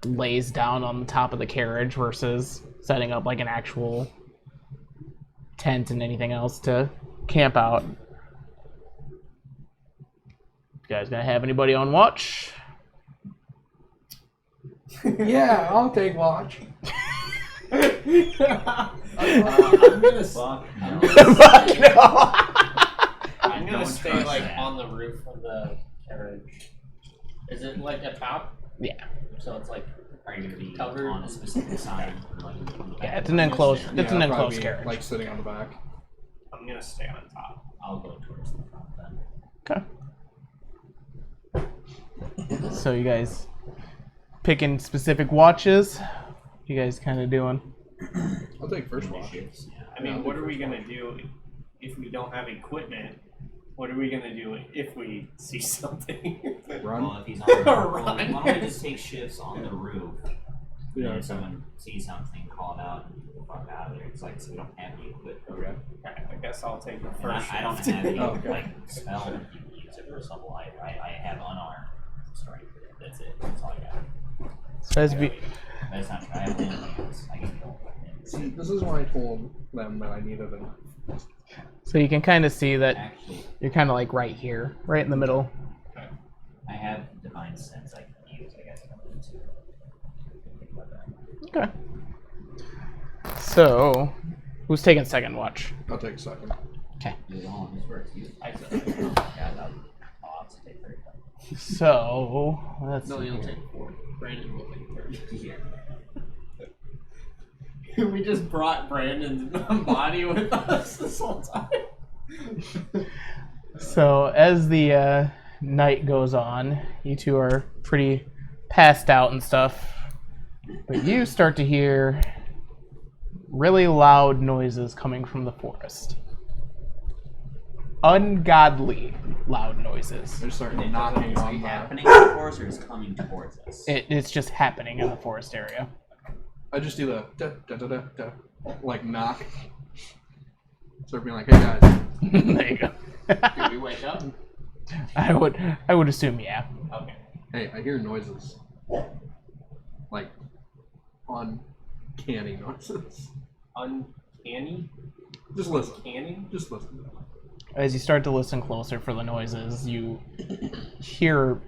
lays down on the top of the carriage versus setting up like an actual tent and anything else to camp out. You guys gonna have anybody on watch? Yeah, I'll take watch. I'm gonna Fuck Fuck no. I'm gonna don't stay trust like that. on the roof of the carriage. Is it like a top? Yeah. So it's like Are you going to be Covered. on a specific side? Or like on the Yeah, back? it's an enclosed. Yeah, It's an I'll probably enclosed be, carriage. like, sitting on the back. I'm gonna stay on top. I'll go towards the front then. Okay. So you guys picking specific watches? You guys kind of doing? I'll take first watch. Yeah. I mean, what are we gonna do if we don't have equipment? What are we gonna do if we see something? Run. Well, if he's on the roof, Run. why don't we just take shifts on the roof? And Yeah. if someone sees something, call it out and get the fuck out of there. It's like, so we don't have any equipment. Okay. Okay, I guess I'll take the And first. I don't shift. have any Oh, okay. like spell that you can use it or something. I have unarmed strength. That's it. That's all I got. So as we, That's not true. I have hands. I can go. See, this is why I told them that I needed a knife. so you can kind of see that Actually, you're kind of like right here, right in the middle. I have divine find sense I can use, I guess, coming into think about that. Okay. So, who's taking second watch? I'll take a second. Use all of his words. I said, I'll have to take 35. So, let's No, see you'll here. take 4. Brandon will take 30. Yeah. We just brought Brandon's body with us this whole time. So, as the night goes on, you two are pretty passed out and stuff, but you start to hear really loud noises coming from the forest. Ungodly loud noises. They're starting Is knocking it on the. happening in the forest or is it coming towards us? It's just happening in the forest area. I just do the da da da da da, like knock. Start being like, "Hey guys." There you go. Did we wake up? I would assume, yeah. Okay. Hey, I hear noises. Like uncanny noises. Uncanny? Just listen. Canny? Just listen. As you start to listen closer for the noises, you hear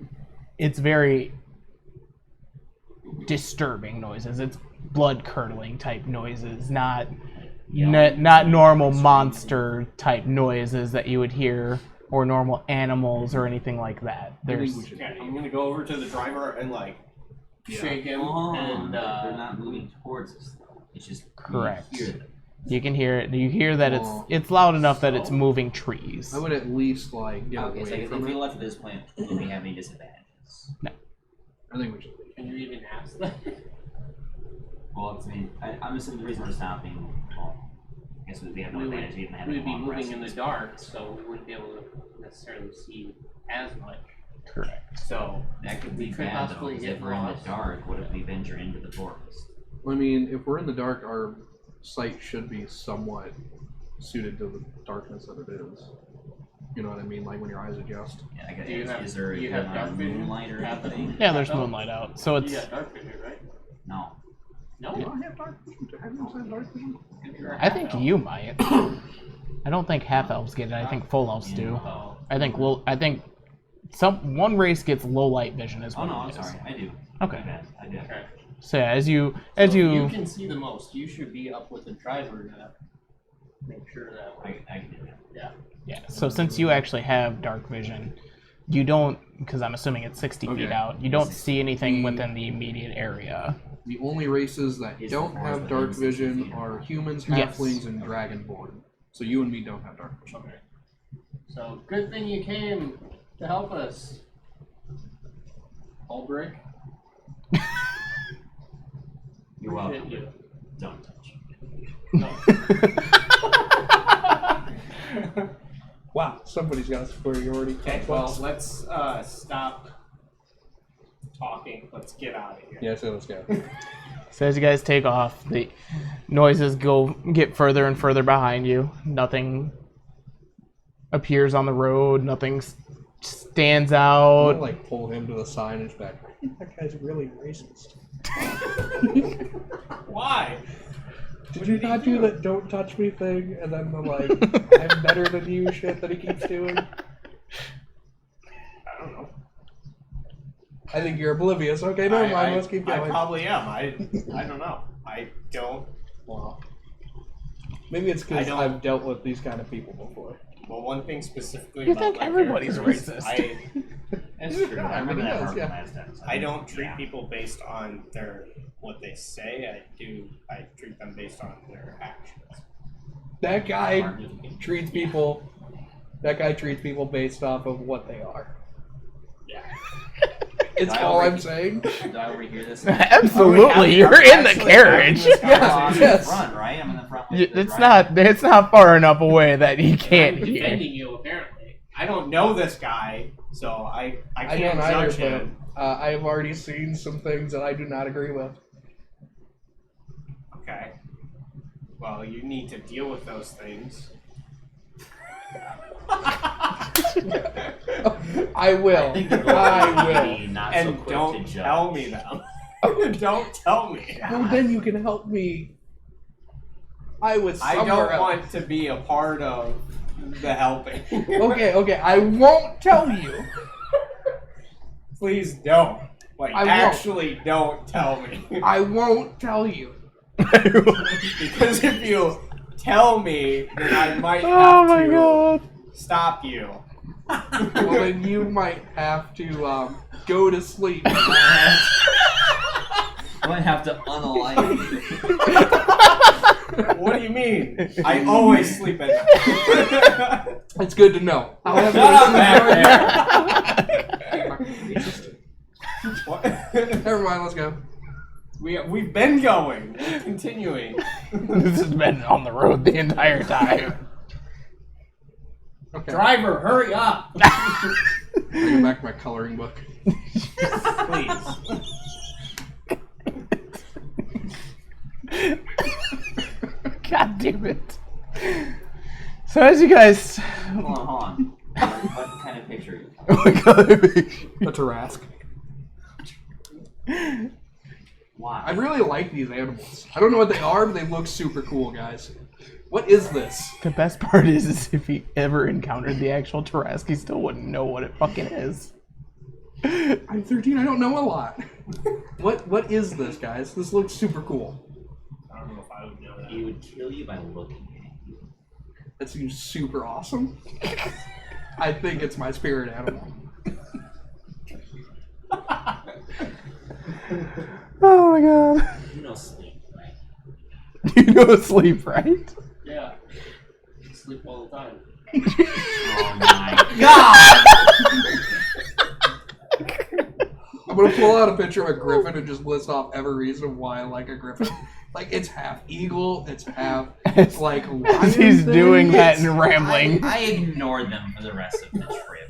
it's very disturbing noises. It's blood-curdling type noises, not normal monster type noises that you would hear, or normal animals or anything like that. There's Okay, I'm gonna go over to the driver and like shake him and they're not moving towards us though. It's just Correct. You hear them. you can hear it. You hear that Oh. it's loud enough that it's moving trees. I would at least like get Okay, so away if from we it. left this plant, do we have any disadvantages? I think we should leave. Can you even ask that? Well, I mean, I'm assuming the reason we're stopping. Well, I guess we have no advantage even having We'd be long moving rest in the this dark, forest. so we wouldn't be able to necessarily see as much. Correct. So That could we be could bad though, possibly 'cause get if we're in the lost. dark, what if we venture into the forest? I mean, if we're in the dark, our sight should be somewhat suited to the darkness that it is. You know what I mean? Like when your eyes adjust. Yeah, I guess, Do you have- is there do you a have good dark amount of vision? moonlight or Have anything? Yeah, there's No. moonlight out, so you it's. got dark vision, right? No. No. Do I have dark vision? Do I have dark vision? I think you might. I don't think half elves get it. I think full elves do. Oh. I think one race gets low light vision as well. Oh no, I'm sorry. I do. Okay. My bad. I do. Okay. So yeah, as you So you can see the most. You should be up with the driver to make sure that. I can do that. yeah. So since you actually have dark vision, you don't, because I'm assuming it's 60 feet Okay. out. You don't see anything within the immediate area. The only races that Is don't the forest have dark within 60 vision feet? are humans, Yes. halflings, and dragonborn. So you and me don't have dark vision. Okay. So good thing you came to help us, Ulbrich. You're Appreciate welcome. you. Don't touch. No. Wow, somebody's got a superiority Okay, complex. well, let's stop talking. Let's get out of here. Yeah, so let's go. So as you guys take off, the noises get further and further behind you. Nothing appears on the road. Nothing stands I'll out. like pull him to the side and just back. That guy's really racist. Why? Did you not do that "don't touch me" thing, and then the like "I'm better than you" shit that he keeps doing? I don't know. I think you're oblivious. Okay, never mind. Let's keep I going. probably am. I don't know. I don't. Wow. Maybe it's I because don't- I've dealt with these kind of people before. Well, one thing specifically You about think my everybody's character is racist. That's true. Yeah, I remember he that does, part from yeah. last time. I don't treat Yeah. people based on what they say. I treat them based on their actions. That guy Martin Luther King. treats people. That guy treats people based off of what they are. Yeah. It's I all I'm already- saying. Do I overhear this? Absolutely, you're in the carriage. I'm in Yes. the front, right? I'm in the front. with the It's driver. not far enough away that you can't I'm hear. defending you, apparently. I don't know this guy, so I I can't don't either, judge him. but I've already seen some things that I do not agree with. Okay. Well, you need to deal with those things. I will. I think the goal I would will. be not so And quick to don't judge. tell me them. Don't tell me. Well, then you can help me. I was I somewhere don't else. want to be a part of the helping. Okay, I won't tell you. Please don't. Like, I won't. actually don't tell me. I won't tell you. Because if you tell me, then I might Oh have my to god. stop you. Well, then you might have to go to sleep. I might have to unalive you. What do you mean? I always sleep at night. It's good to know. Shut up back there. Never mind, let's go. We've been going. We're continuing. This has been on the road the entire time. Okay. Driver, hurry up. I go back to my coloring book. Please. God damn it. So as you guys... Hold on. What kind of picture are you? Oh my god. A Tarask. Why? I really like these animals. I don't know what they are, but they look super cool, guys. What is this? The best part is if he ever encountered the actual Tarask, he still wouldn't know what it fucking is. I'm 13, I don't know a lot. What is this, guys? This looks super cool. I don't know if I would know that. He would kill you by looking at you. That seems super awesome. I think it's my spirit animal. Oh my god. You know sleep, right? You know sleep, right? Yeah. I sleep all the time. Oh my god! I'm gonna pull out a picture of a griffin and just list off every reason why I like a griffin. Like, it's half eagle, it's half, like, lion As he's thing. doing that It's- and rambling. I ignored them for the rest of the trip.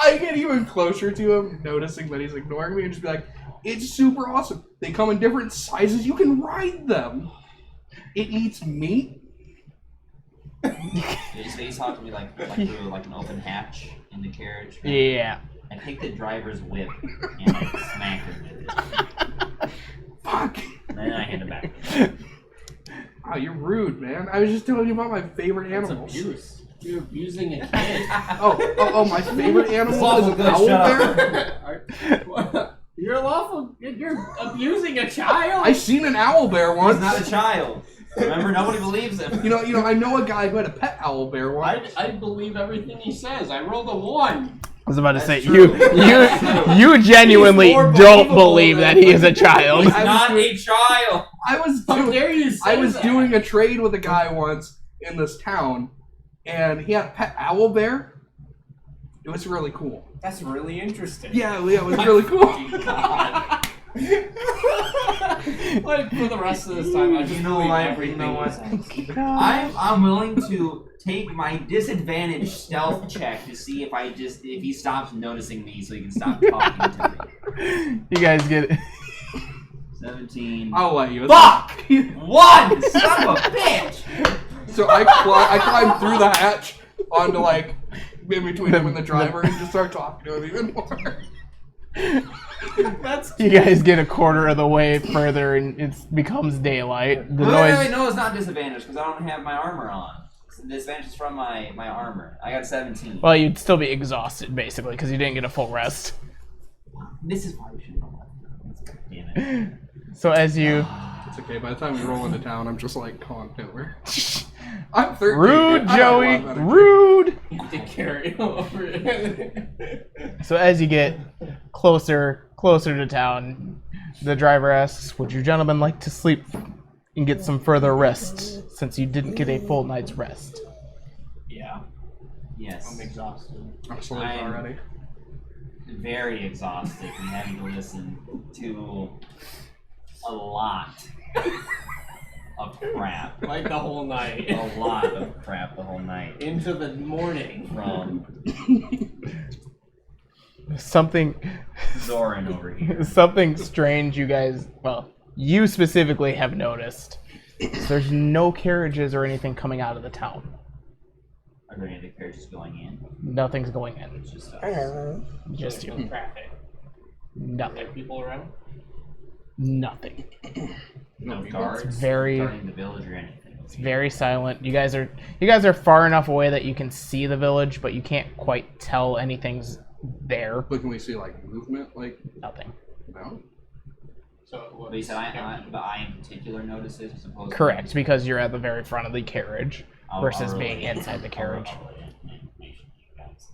I get even closer to him, noticing that he's ignoring me, and just be like, it's super awesome. They come in different sizes. You can ride them. It eats meat. He's talking to me like through like an open hatch in the carriage. Yeah. I take the driver's whip and I smack him with it. Fuck. And then I hand it back. Wow, you're rude, man. I was just telling you about my favorite That's animals. abuse. You're abusing a kid. Oh, my favorite animal is an owl bear. You're lawful. You're abusing a child. I seen an owl bear He's once. not a child. Remember, nobody believes him. You know, I know a guy who had a pet owl bear once. I believe everything he says. I rolled a 1. I was about to say, true. you genuinely He's more don't believable believe that than- he is a child. He's I was not doing- a child. I was How doing, dare you say I was that? doing a trade with a guy once in this town, and he had a pet owl bear. It was really cool. That's really interesting. Yeah, it was really cool. Like for the rest of this time, I just You know believe what? everything You know what? he says. I'm willing to take my disadvantage stealth check to see if he stops noticing me, so he can stop talking to me. You guys get it. 17. I'll let you. Fuck! 1! Son of a bitch! So I climbed through the hatch onto like in between him and the driver and just start talking to him even more. That's You guys get a quarter of the way further and it becomes daylight. The noise. Wait, no, it's not disadvantage because I don't have my armor on. The disadvantage is from my armor. I got 17. Well, you'd still be exhausted basically because you didn't get a full rest. This is why we should know. Damn it. So as you It's okay. By the time we roll into town, I'm just like calling Hitler. I'm 13. rude, I got a lot Joey, of energy. rude. to carry over. So as you get closer to town, the driver asks, "Would you gentlemen like to sleep and get some further rest since you didn't get a full night's rest?" Yeah, Yes. I'm exhausted. I'm asleep I'm- already. Very exhausted from having to listen to a lot of crap. Like the whole night. A lot of crap the whole night. Into the morning. From Something Zoran over here. Something strange you specifically have noticed. is there's no carriages or anything coming out of the town. Are there any other carriages going in? Nothing's going in. It's just us. Just you. Traffic. Nothing. People around. Nothing. No guards very- guarding the village or anything. It's very silent. You guys are far enough away that you can see the village, but you can't quite tell anything's there. But can we see like movement? Like Nothing. no. So it But you said but I in particular notices as opposed to... Correct, because you're at the very front of the carriage versus I'll being relay- inside the carriage. I'll relay information to you guys.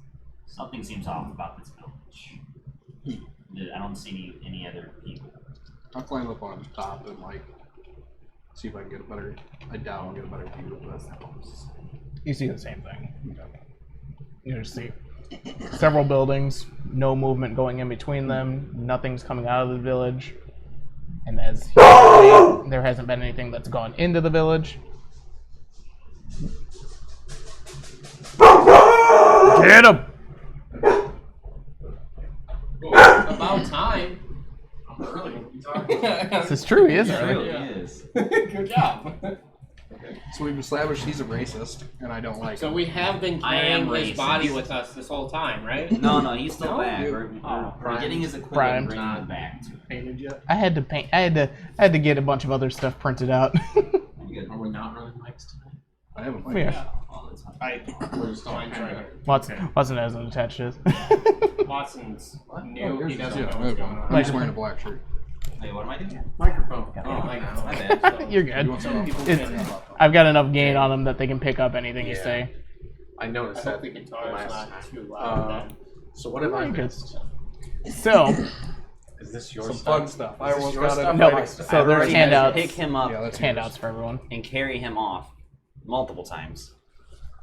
Something seems off about this village. I don't see any other people. I'll climb up on top and like see if I can get a better. I doubt I'll get a better view of this. You see the same thing. You just see several buildings, no movement going in between them, nothing's coming out of the village. And as there hasn't been anything that's gone into the village. Get him! about time. I'm early. What are you talking about? This is true, he is It early. really is. Good job. So we've established he's a racist, and I don't like So him. we have been I am carrying his racist. body with us this whole time, right? No, he's still back. dude. We're getting his equipment Primed. and bringing him back to Painted yet? I had to paint. I had to get a bunch of other stuff printed out. Good. Are we not running mics tonight? I haven't liked Yeah. All the time. We're just trying to. Watson hasn't attached his. Watson's Oh, new. yours He is- doesn't yeah, know there what's you go. going on. I'm just wearing a black shirt. Wait, what am I doing? Microphone. Yeah. Oh, My microphone. bad. You're You good. want some? People It's- can- I've got enough gain on them that they can pick up anything you Yeah. say. I noticed I that hope the guitar's last not time. too loud. then. So what have I Very good. missed? So, Is this your Some stuff? fun stuff. I Is this almost your got stuff? it. No, My so stuff. there's already had to handouts. pick him up Yeah, that's handouts for everyone. and carry him off multiple times.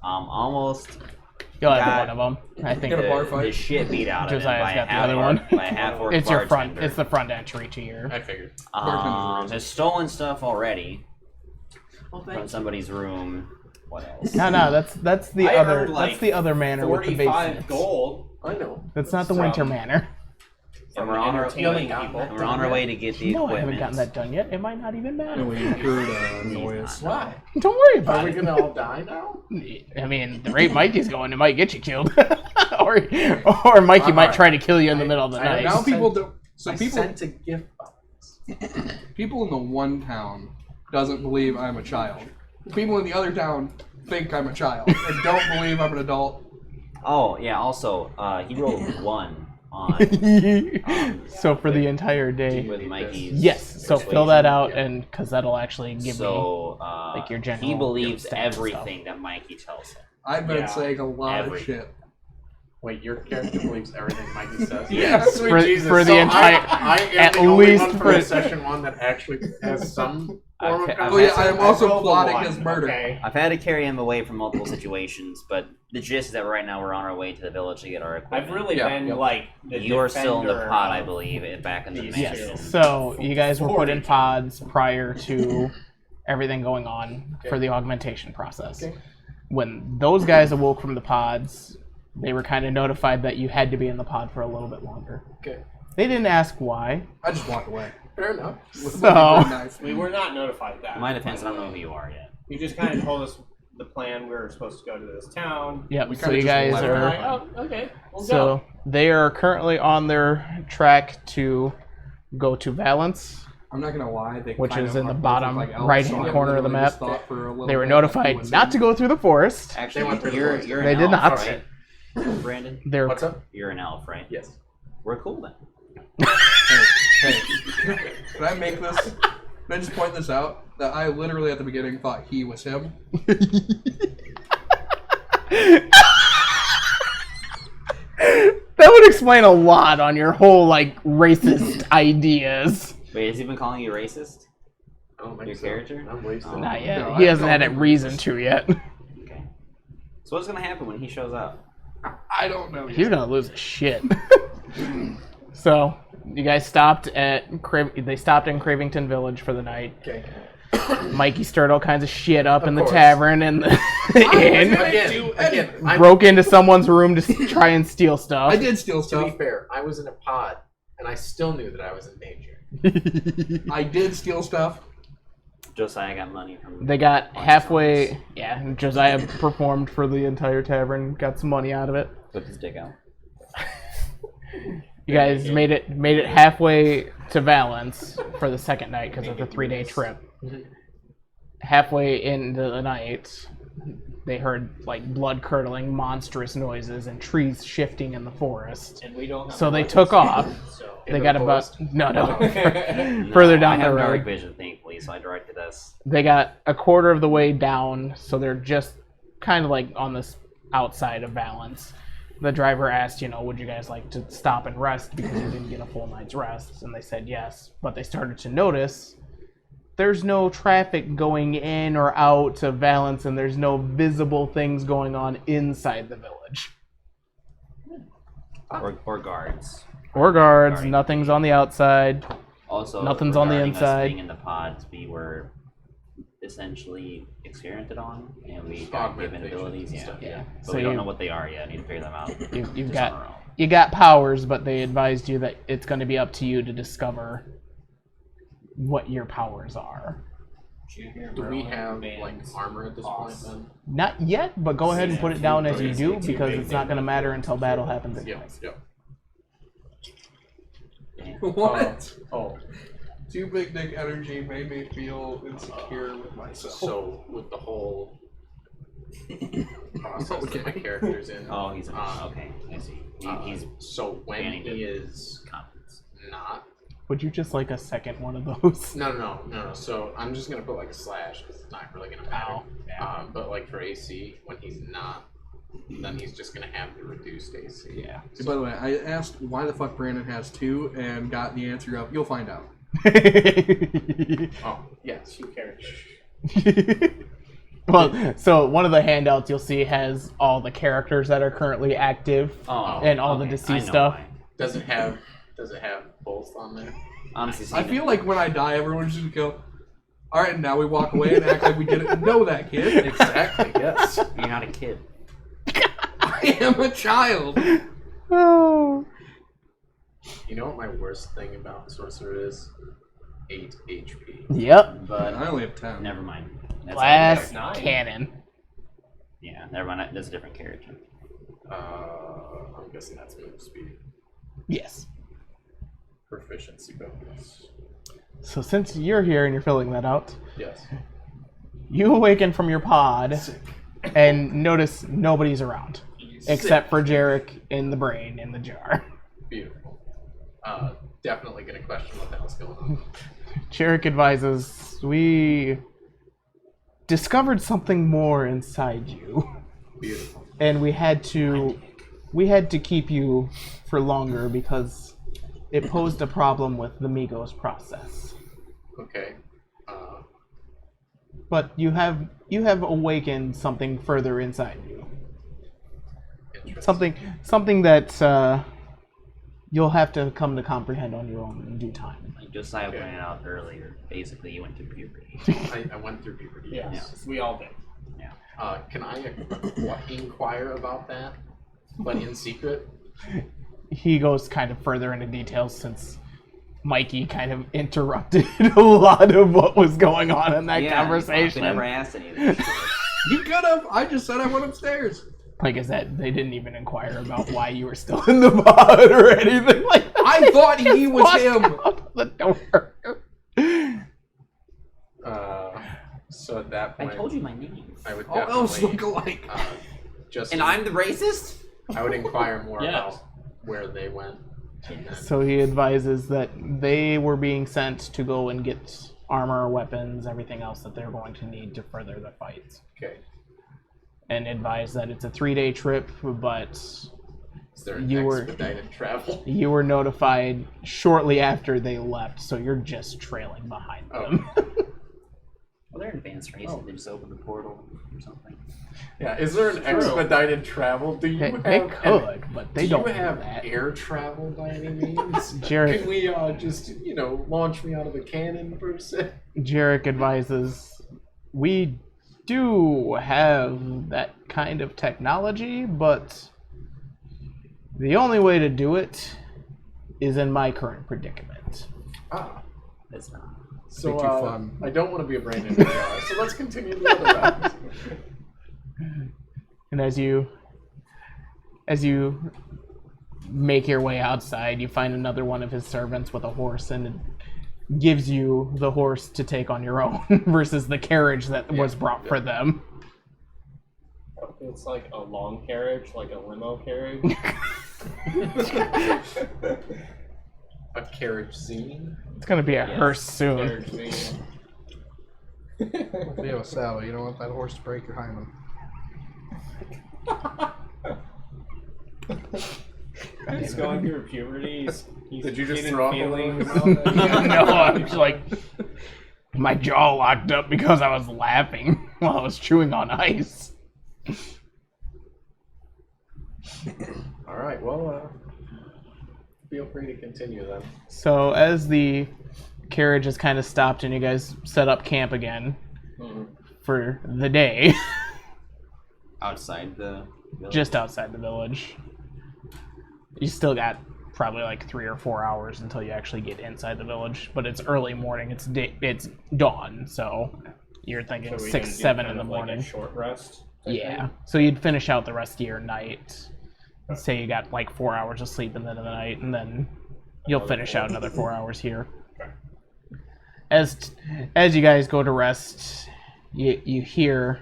Almost You'll have God. one of them. I think Get a bar the fight. shit beat out of him Josiah's by a got the half other orc- one. by a half orc it's your front. bartender. It's the front entry to your. I figured. Bartender's Has stolen stuff already Well, from somebody's room. What else? No, that's the I other. earned, like, That's the other manor with the 45 basement. gold. I know. That's not the From- winter manor. And we're on our entertaining way- people. and we're on our way to get the No, I equipment. haven't gotten that done yet. It might not even matter. And we heard a noise. Why? Don't worry Are about we it. gonna all die now? I mean, the rate Mikey's going, it might get you killed, or Mikey might try to kill you in the middle of the I night. Now people do. So I people, sent a gift box. people in the one town doesn't believe I'm a child. People in the other town think I'm a child and don't believe I'm an adult. Oh yeah. Also, he rolled 1 on So for the entire day, with Mikey's. yes. So fill that out, and because that'll actually give me. So like, your general he believes stats and everything that Mikey tells him. I've been Yeah. saying a lot of Everything. shit. Wait, your character believes everything Mikey says? Yes. Sweet For- Jesus. for the So entire- I am at the only least one for- for session 1 that actually has some form Okay, of Oh yeah, I concept. am also rolled a plotting 1, his murder. Okay. I've had to carry him away from multiple situations, but the gist is that right now we're on our way to the village to get our equipment. I've really Yeah. been Yep. like the You are still in the defender pod, I of- believe, back in the these mansion. Yes. So you guys were put in pods prior to everything going on for the augmentation process. Okay. When those guys awoke from the pods, they were kind of notified that you had to be in the pod for a little bit longer. Okay. They didn't ask why. I just walked away. Fair enough. With So- a knife. We were not notified of that. In my defense, I don't know who you are yet. You just kind of told us the plan. We were supposed to go to this town. Yep. We So kinda you just guys let We're her- are. like, oh, okay, we'll So go. they are currently on their track to go to Valence. I'm not gonna lie. They Which kind is of in the look bottom like elves, right-hand so I corner of the literally map. just thought for a little They were bit notified that he not was to go through the forest. They Actually, went through the you're forest. an They did elf, not. right? Brandon, They're What's up? you're an elf, right? Yes. We're cool then. Hey, can I make this? Can I just point this out? That I literally at the beginning thought he was him. That would explain a lot on your whole like racist ideas. Wait, has he been calling you racist? I don't think Your so. character? I'm wasted. Oh. Not yet. No, He I hasn't had a don't- reason to yet. Okay. So what's gonna happen when he shows up? I don't know. He's gonna lose his shit. So you guys stopped at they stopped in Cravington Village for the night. Okay. Mikey stirred all kinds of shit up in the course. tavern and the inn. Again, I Broke into someone's room to try and steal stuff. I did steal To stuff. be fair, I was in a pod, and I still knew that I was in danger. I did steal stuff. Josiah got money from. They got halfway. Yeah, Josiah performed for the entire tavern, got some money out of it. Whipped his dick out. You guys made it halfway to Valence for the second night because it's a 3-day trip. Halfway into the night, they heard like blood-curdling, monstrous noises and trees shifting in the forest. And we don't have So they rifles, took off. So. They the got about forest? further No, down I have the road. dark vision, thankfully, so I directed us. They got a quarter of the way down, so they're just kind of like on this outside of Valence. The driver asked, would you guys like to stop and rest because you didn't get a full night's rest? And they said yes, but they started to notice there's no traffic going in or out of Valence, and there's no visible things going on inside the village. Or guards. Or guards, Guarding. nothing's on the outside. Also, Nothing's on the regarding us inside. being in the pods, we were essentially experimented on, and we got given Augmentations abilities. and Yeah, stuff, yeah. But So we don't you- know what they are yet. I need to figure them out. You've just got on our own. you got powers, but they advised you that it's going to be up to you to discover what your powers are. Do we have like armor at this point then? Not yet, but go ahead and put it down as you do, because it's not going to matter until battle happens anyway. Yep. What? Oh, Too big dick energy made me feel insecure with myself. so with the whole process that my character's in. Oh, he's okay. I see. He's so when banning he it. is confidence. not. Would you just like a second one of those? No. So I'm just gonna put like a slash because it's not really gonna matter. Ow. Yeah. But like for AC, when he's not, then he's just gonna have the reduced AC. Yeah. Hey, by the way, I asked why the fuck Brandon has 2 and got the answer of you'll find out. Oh yes. Two characters. Well, so one of the handouts you'll see has all the characters that are currently active Oh, and all the okay. I deceased know stuff. why. Does it have both on there? Honestly, I feel like when I die, everyone's just gonna go, all right, and now we walk away and act like we didn't know that kid. Exactly. Yes. you're not a kid. I am a child. Oh. You know what my worst thing about sorcerer is? 8 HP. Yep. But I only have 10. never mind. That's Glass nine. cannon. Yeah, never mind. That's a different character. I'm guessing that's move speed. Yes. Proficiency bonus. So since you're here and you're filling that out, Yes. you awaken from your pod and notice nobody's around except for Jarek in the brain in the jar. Beautiful. Definitely gonna question what the hell's going on. Jarek advises, we discovered something more inside you, Beautiful. and we had to keep you for longer because it posed a problem with the Migos process. Okay. But you have awakened something further inside you. Interesting. Something that you'll have to come to comprehend on your own in due time. Like Josiah pointed out earlier, basically you went through puberty. I went through puberty. Yes, we all did. Can I inquire about that, but in secret? He goes kind of further into details since Mikey kind of interrupted a lot of what was going on in that I conversation. never asked any of this shit. You could have. I just said I went upstairs. Like I said, they didn't even inquire about why you were still in the pod or anything like that. I thought he was Walked him. out the door. So at that I point, told you my name. I would All else definitely look alike. just. And I'm the racist? I would inquire more Yes. about where they went. And then, So he advises that they were being sent to go and get armor, weapons, everything else that they're going to need to further the fight. okay. And advised that it's a 3-day trip, but Is there an You were- expedited travel? you were notified shortly after they left, so you're just trailing behind them. Well, they're advanced racist. They just opened the portal or something. Yeah. Is there an expedited travel? Do you They have? could, but they do don't you have do that. air travel by any means? Jarek, Can we just launch me out of a cannon per se? Jarek advises, we do have that kind of technology, but the only way to do it is in my current predicament. Ah. It's not. So Be too fun. I don't want to be a Brandon guy, so let's continue the other route. And as you make your way outside, you find another one of his servants with a horse, and it gives you the horse to take on your own versus the carriage that was brought for them. It's like a long carriage, like a limo carriage. A carriage scene. It's gonna be a hearse soon. Carriage scene. They have a saddle. You don't want that horse to break your hymen. He's going through puberty. He's Did you just getting throw up a feelings. No, I'm just like my jaw locked up because I was laughing while I was chewing on ice. All right. Well, feel free to continue then. So as the carriage is kind of stopped and you guys set up camp again for the day, Outside the village. just outside the village, you still got probably like 3 or 4 hours until you actually get inside the village. But it's early morning. It's dawn, so you're thinking So we 6, can do 7 kind in the of like morning. a short rest. Yeah. So you'd finish out the rest of your night. Say you got like 4 hours of sleep in the end of the night, and then you'll finish out another 4 hours here. As you guys go to rest, you hear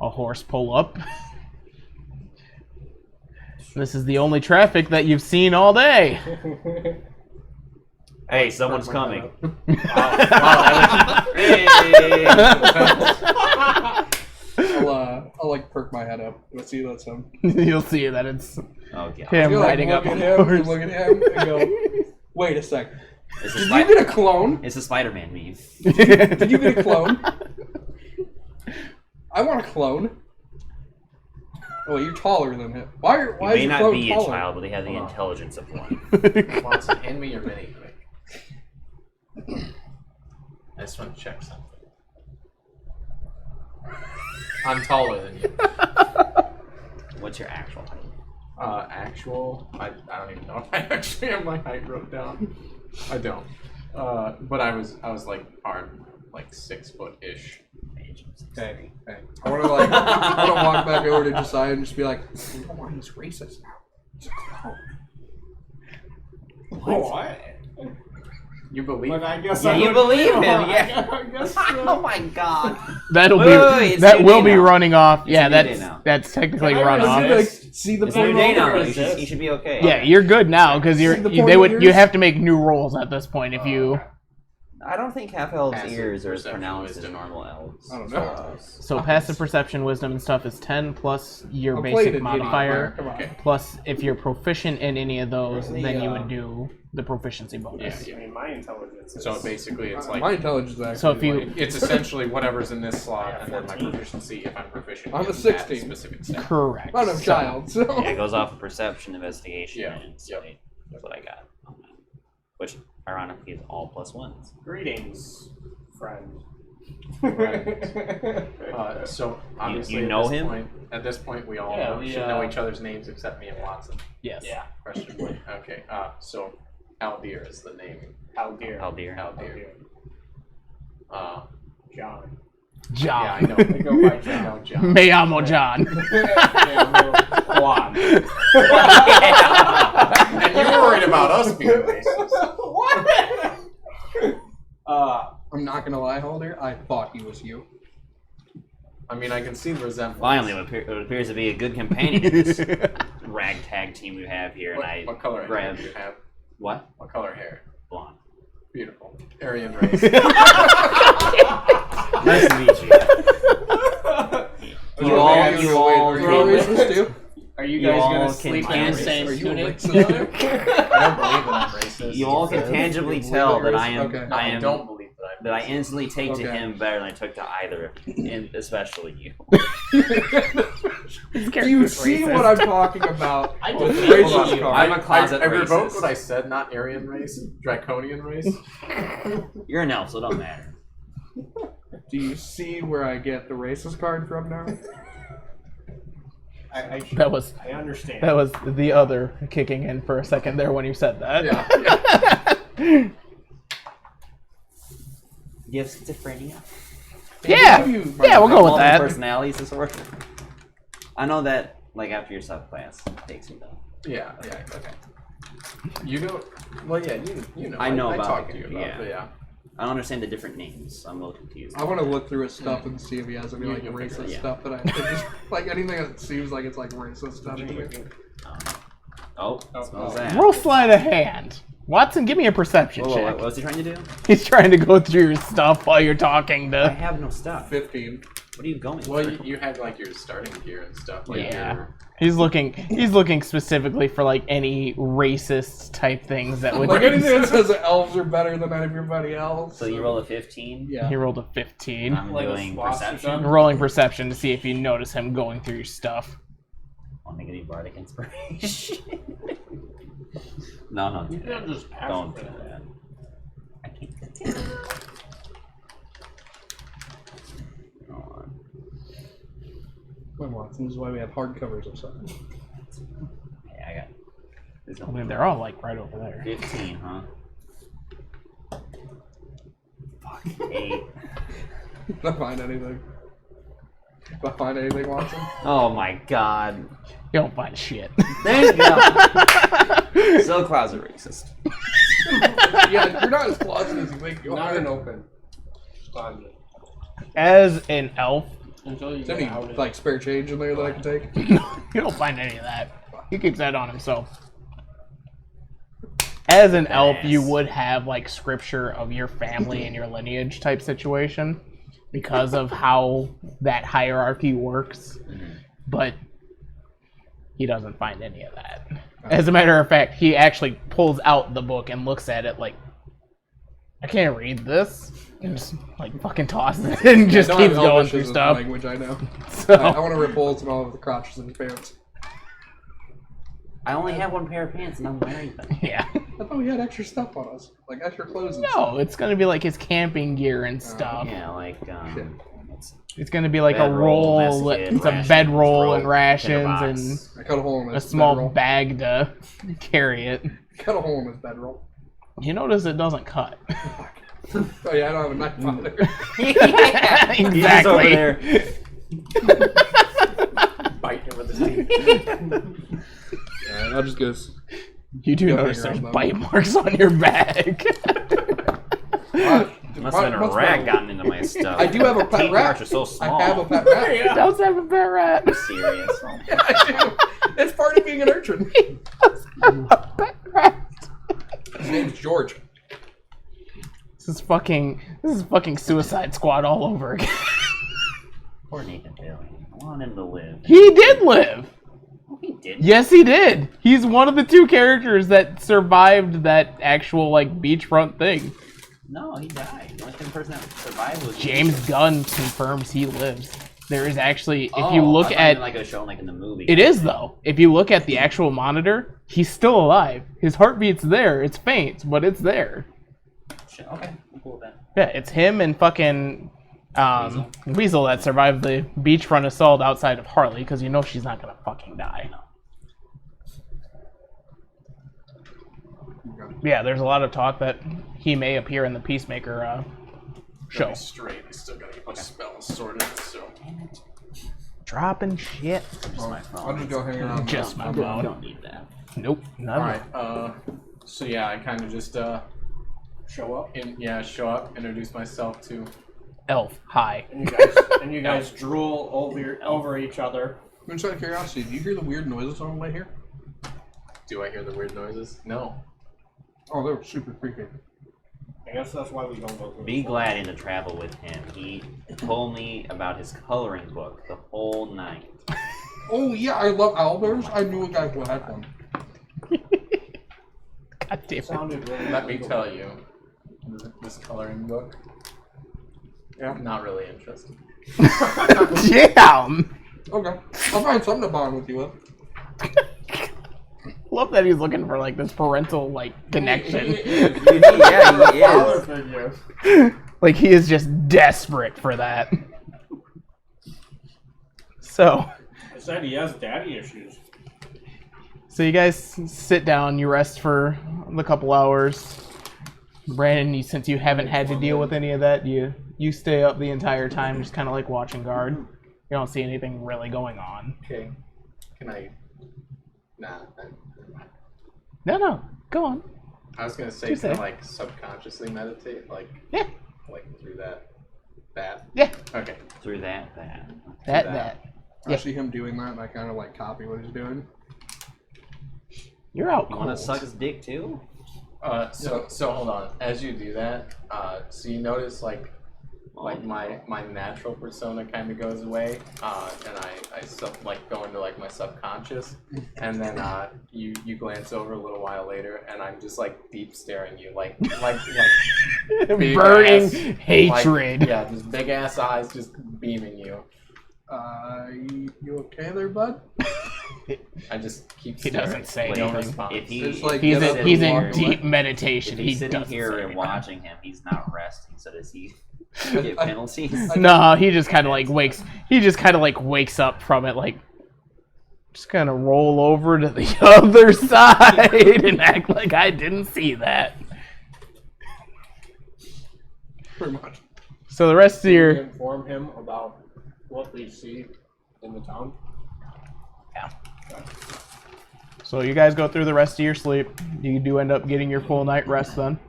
a horse pull up. This is the only traffic that you've seen all day. Hey, someone's coming. I'll like perk my head up. Let's see that's him. You'll see that it's Oh, God. him You'll, riding look up at on him, the horse. look at him, and go, wait a sec. It's a Did Spi- you get a clone? It's a Spider-Man meme. Did you get a clone? I want a clone. Oh, you're taller than him. Why He is may your not clone be taller? a child, but he has the intelligence of one. Watson, hand me your mini quick. I just want to check something. I'm taller than you. What's your actual height? Actual, I don't even know if I actually have my height wrote down. I don't. But I was like hard, like 6 foot-ish. Hey. I want to walk back over to Josiah and just be like, you know why he's racist now? He's a clone. What? You believe? But I guess Yeah, I you would believe know. him, yeah. I guess Oh my God! That'll Wait, be wait, wait, it's that new will day be now. running off. It's Yeah, a new day that's now. that's technically Can I run off. resist? See the It's a new point day over now. it? You should be okay. Yeah, you're good now because See the point they of would yours? you have to make new rolls at this point if you. I don't think half elves' Passive ears are as perception pronounced as wisdom. normal elves. I don't know. So passive perception, wisdom, and stuff is 10 plus your I'm playing basic an idiot, modifier. Come on. Plus, if you're proficient in any of those, The, then you would do the proficiency bonus. Yeah. I mean, my intelligence is... So basically, it's like My intelligence is actually So if you- like, it's essentially whatever's in this slot, Yeah, and then my 14. proficiency if I'm proficient. I'm in a 16. that specific stat. Correct. not a So- child, so. Yeah, it goes off of perception, investigation, Yeah, and insight. That's what I got. Which, ironically, is all +1s. Greetings, friend. Right. So obviously, you know at this him? Point, at this point, we all Yeah, know, we, should know each other's names except me and Watson. Yes. Yeah. Questionably. Okay. So Aldir is the name. Aldir. Aldir. Aldir. John. John. Yeah, I know. I go by I John. know John. Me amo John. Juan. And you're worried about us being racist. I'm not gonna lie, Holder. I thought he was you. I mean, I can see the resemblance. Finally, what appears to be a good companion in this ragtag team we have here, and I What color hair grabbed do you have? what? What color hair? Blonde. Beautiful. Aryan race. Nice to meet you. You all Are you racist too? Are you You guys all gonna can sleep in find the same Are you tunic racist? together? I don't believe that I'm racist. You all can tangibly tell that I am. Okay. No, I am. don't believe that I'm That I instantly take to Okay. him better than I took to either of you, and especially you. Do you see what I'm talking about? I With defend racist you. card? I'm a closet I revoked racist. what I said, not Aryan race, Draconian race. You're an elf, so it don't matter. Do you see where I get the racist card from now? I That understand. was the other kicking in for a second there when you said that. Yeah. You have schizophrenia? Yeah. You- Yeah, we'll go with Multiple that. personality disorder. I know that, like after your subclass takes you though. Yeah. Okay. You know. Well, yeah. You know. I know I about talked it, to you about yeah. it. But yeah. I don't understand the different names. I'm a little confused. I want to look through his stuff and see if he has any like racist Yeah. stuff that I just like anything that seems like it's like racist stuff. To me. Oh, smells that. Roll sleight of hand. Watson, give me a perception Whoa, check. what was he trying to do? He's trying to go through your stuff while you're talking I to. have no stuff. 15. What are you going Well, for? you had like your starting gear and stuff. Like Yeah. your- He's looking specifically for like any racist type things that would. Like anything that says that elves are better than everybody else. So you roll a 15? Yeah. He rolled a 15. I'm Like a doing swastika? perception. Rolling perception to see if you notice him going through your stuff. I'll negative bardic inspiration. No, don't do You that. can't just pass Don't for do that. that. I can't get it. Hold on. Come on, Watson. This is why we have hardcovers of something. Okay, I got. There's I no mean, they're all like right over there. 15, huh? Fuck. 8. If I find anything. If I find anything, Watson. Oh my god. You don't find shit. Thank God. So clouds are racist. Yeah, you're not as closet as you think you Not are. an open. Closet. As an elf, Until you Is there get any outed. like spare change in there that I can take? you don't find any of that. He keeps that on himself. As an elf, you would have like scripture of your family and your lineage type situation because of how that hierarchy works. But he doesn't find any of that. As a matter of fact, he actually pulls out the book and looks at it like, I can't read this. And just like fucking tosses it and just Don't keeps have going Elvish through as a stuff. Language I know. So, I want to rip holes in all of the crotches in his pants. I only have one pair of pants and I'm wearing them. yeah. I thought we had extra stuff on us, like extra clothes. And No, it's gonna be like his camping gear and stuff. Yeah, like, It's gonna be like a bedroll, roll, mess kit, it's a rations, bedroll rope, and rations tinderbox. and I cut a hole in a his small bedroll. bag to carry it. Cut a hole in his bedroll. You notice it doesn't cut. Oh yeah, I don't have a knife either. He's just over exactly. there. bite him with his teeth. Alright, I'll just go. You do Go notice hang there's around bite marks on your bag. Must have been a rat gotten into my stuff. I do have a pet Teeth rat. marks are so I small. have a pet rat. Does have a pet rat. Serious. Yeah, I do. It's part of being an urchin. Pet rat. His name's George. This is fucking Suicide Squad all over again. Poor Nathan Bailey. I want him to live. He did live. Oh, he did. Yes, he did. He's one of the 2 characters that survived that actual like beachfront thing. No, he died. The only person that survived was James Gunn confirms he lives. There is actually, if Oh, you look I thought at, you meant like a show like in the movie. it is though. If you look at the actual monitor, he's still alive. His heartbeat's there. It's faint, but it's there. Shit, okay, I'm cool with that. Yeah, it's him and fucking Weasel that survived the beachfront assault outside of Harley, because you know she's not gonna fucking die. Yeah, there's a lot of talk that he may appear in the Peacemaker show. Straight. I still gotta get my spells sorted. So. Dropping shit. Just my phone. I'll just go hang around. Just my I phone. don't need that. Nope. None. All right. So yeah, I kind of just Show up. show up, introduce myself to. Elf. Hi. And you guys drool over each other. Just out of curiosity, do you hear the weird noises on the way here? Do I hear the weird noises? No. Oh, they were super creepy. I guess that's why we don't go through. Be glad to travel with him. He told me about his coloring book the whole night. Oh yeah, I love owlbears. I knew a guy who had one. God damn it. Sounded really Let me tell you, this coloring book. Yeah. I'm not really interested. Damn. Okay, I'll find something to bond with you with. Love that he's looking for like this parental like connection. Yeah, he is. figure. Like he is just desperate for that. So I said he has daddy issues. you guys sit down, you rest for a couple hours. Brandon, since you haven't had to deal with any of that, you stay up the entire time, just kind of like watching guard. You don't see anything really going on. Okay. Can I? Nah. No, go on. I was gonna say, Just kind of say. like subconsciously meditate, like Yeah. like through that. That. Yeah. Okay. Through that. That. I Yeah. see him doing that, and I kind of like copy what he's doing. You're out You cold. want to suck his dick too? So hold on. As you do that, so you notice like my natural persona kind of goes away, and I go into like my subconscious, and then you glance over a little while later, and I'm just like deep staring you, like big burning ass, hatred. like, yeah, just big ass eyes just beaming you. You okay there, bud? I just keep He staring. doesn't say No anything. response. If he, It's like, He's get up in, he's and in walk deep away. meditation. if He he's sitting doesn't here say and anything. watching him, he's not resting. So does he get penalties? No, he just kind of like wakes. He just kind of like wakes up from it, like just kind of roll over to the other side and act like I didn't see that. Pretty much. So the rest of Can we your inform him about what we see in the town? so you guys go through the rest of your sleep. You do end up getting your full night rest then,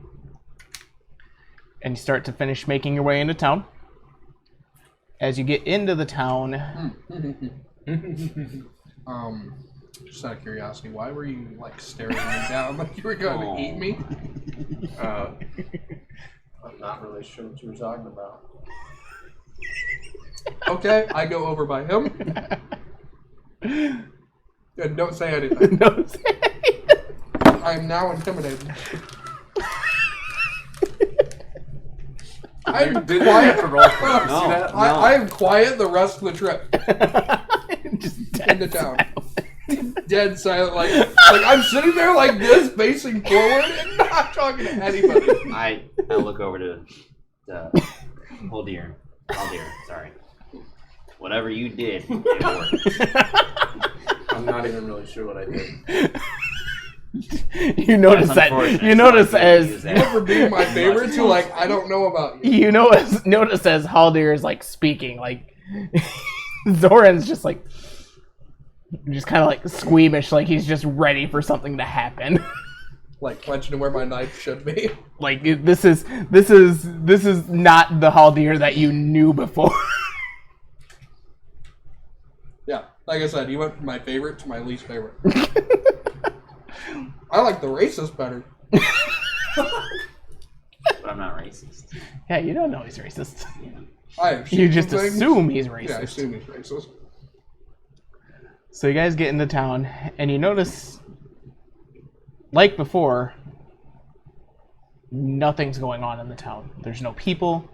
and you start to finish making your way into town. As you get into the town, Just out of curiosity, why were you like staring me down like you were going to eat me? I'm not really sure what you were talking about. Okay, I go over by him. And don't say anything. no, I am now intimidated. I'm quiet. I am quiet the rest of the trip just in the town. Dead silent, like I'm sitting there like this, facing forward and not talking to anybody. I look over to the Haldir. Sorry. Whatever you did, it worked. I'm not even really sure what I did. You notice That's that. unfortunate, You so notice I can't as use You that. for being my favorite too, like I don't know about you. you notice as Haldir is like speaking, like Zoran's just like just kind of like squeamish, like he's just ready for something to happen. Like clenching where my knife should be. Like this is not the Haldir that you knew before. Yeah, like I said, he went from my favorite to my least favorite. I like the racist better. But I'm not racist. Yeah, you don't know he's racist. I have You just things. assume he's Yeah, I racist. assume he's racist. So you guys get into town, and you notice, like before, nothing's going on in the town. There's no people,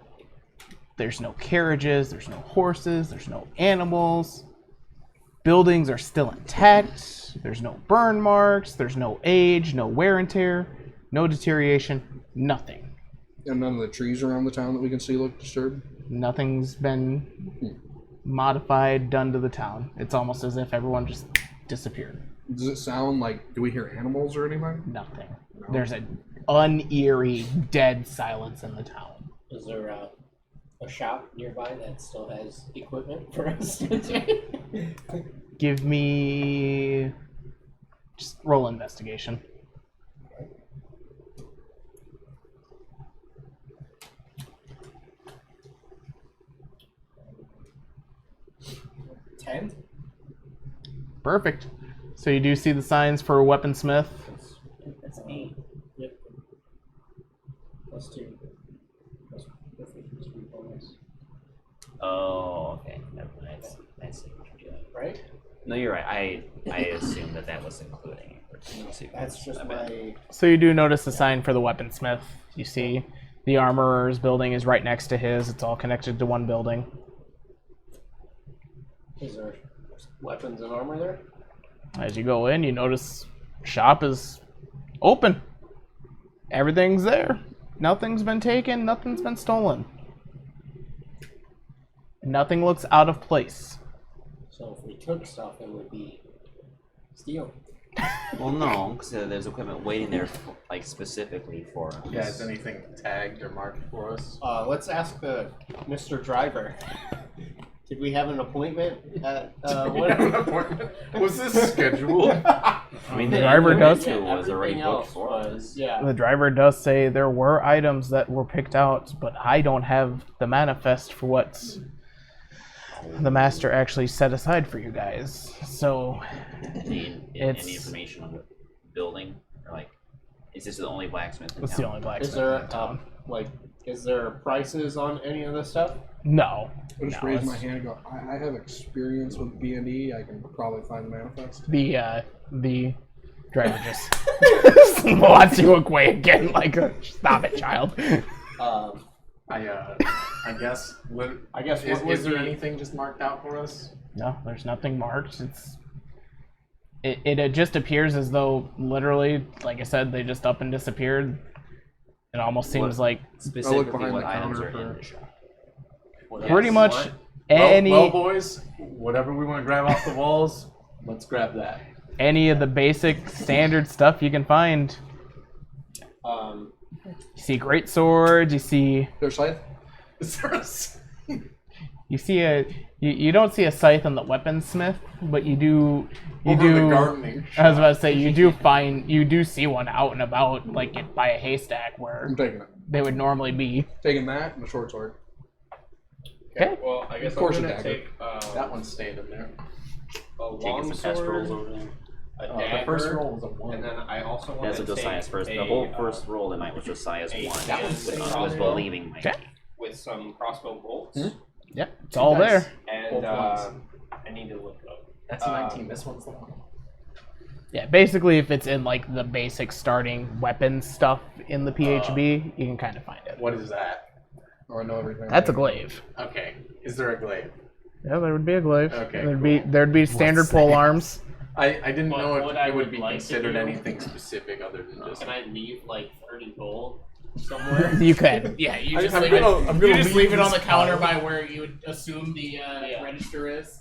there's no carriages, there's no horses, there's no animals. Buildings are still intact. There's no burn marks, there's no age, no wear and tear, no deterioration, nothing. And none of the trees around the town that we can see look disturbed. Nothing's been modified, done to the town. It's almost as if everyone just disappeared. Does it sound like, do we hear animals or anything? Nothing. There's an uneery, dead silence in the town. Is there a shop nearby that still has equipment for us? Give me... just roll investigation. Perfect. So you do see the signs for a weaponsmith. That's 8. Yep. +2. Plus 3 bonus. Oh, okay. I see what you're doing. Right? No, you're right. I assumed that was including it. That's just my. So you do notice the sign for the weaponsmith. You see the armorer's building is right next to his. It's all connected to one building. Is there weapons and armor there? As you go in, you notice shop is open. Everything's there. Nothing's been taken. Nothing's been stolen. Nothing looks out of place. So if we took stuff, it would be steal. Well, no, because there's equipment waiting there, like specifically for. Yeah, is anything tagged or marked for us? Let's ask the Mr. Driver. Did we have an appointment at An appointment? Was this scheduled? I mean, The driver does. was already Everything booked else for. was, yeah. The driver does say there were items that were picked out, but I don't have the manifest for what the master actually set aside for you guys. So Any information on the building, or like, is this the only blacksmith in it's town? the only blacksmith Is there in town. is there prices on any of this stuff? No. I just No, raise my it's- hand and go, I have experience with B&E. I can probably find the manifest. The driver just wants you away again. Like, stop it, child. I guess. I guess Is, what would is there be- anything just marked out for us? No, there's nothing marked. It just appears as though literally, like I said, they just up and disappeared. It almost seems like Specifically, behind what the items counter are in for- the shop? pretty much Well, any well, boys, whatever we want to grab off the walls, let's grab that. any of the basic standard stuff you can find. Um, You see great swords. You see There's scythe? Is there a you don't see a scythe on the weaponsmith, but you do over the gardening I was shop? about to say you do see one out and about, like by a haystack where I'm taking it. they would normally be. Taking that and the short sword. Okay. Well, I guess Of course I'm a gonna dagger. take That one's staying in there. a Taking long some test rolls sword, over there. a The dagger, first roll was a 1. and then I also want That's to what take Josiah's first. The a, whole first roll they might was Josiah's a one. that with, one's with crossbow. believing might. Okay. with some crossbow bolts, Yep, it's all Nice. there. and Both ones. I need to look up. That's a 19. This one's the 1. Yeah, basically, if it's in like the basic starting weapon stuff in the PHB, you can kind of find it. What is that? Oh, I know everything. That's a glaive. Okay. Is there a glaive? Yeah, there would be a glaive. Okay, There'd be standard What's pole that? arms. I didn't What- know if what I it would would be like to considered do- anything specific other than just. can I leave like 30 gold somewhere? You could. Yeah, you just I'm leave gonna- it. I'm You gonna just leave leave it on the this counter pile. by where you would assume the register is.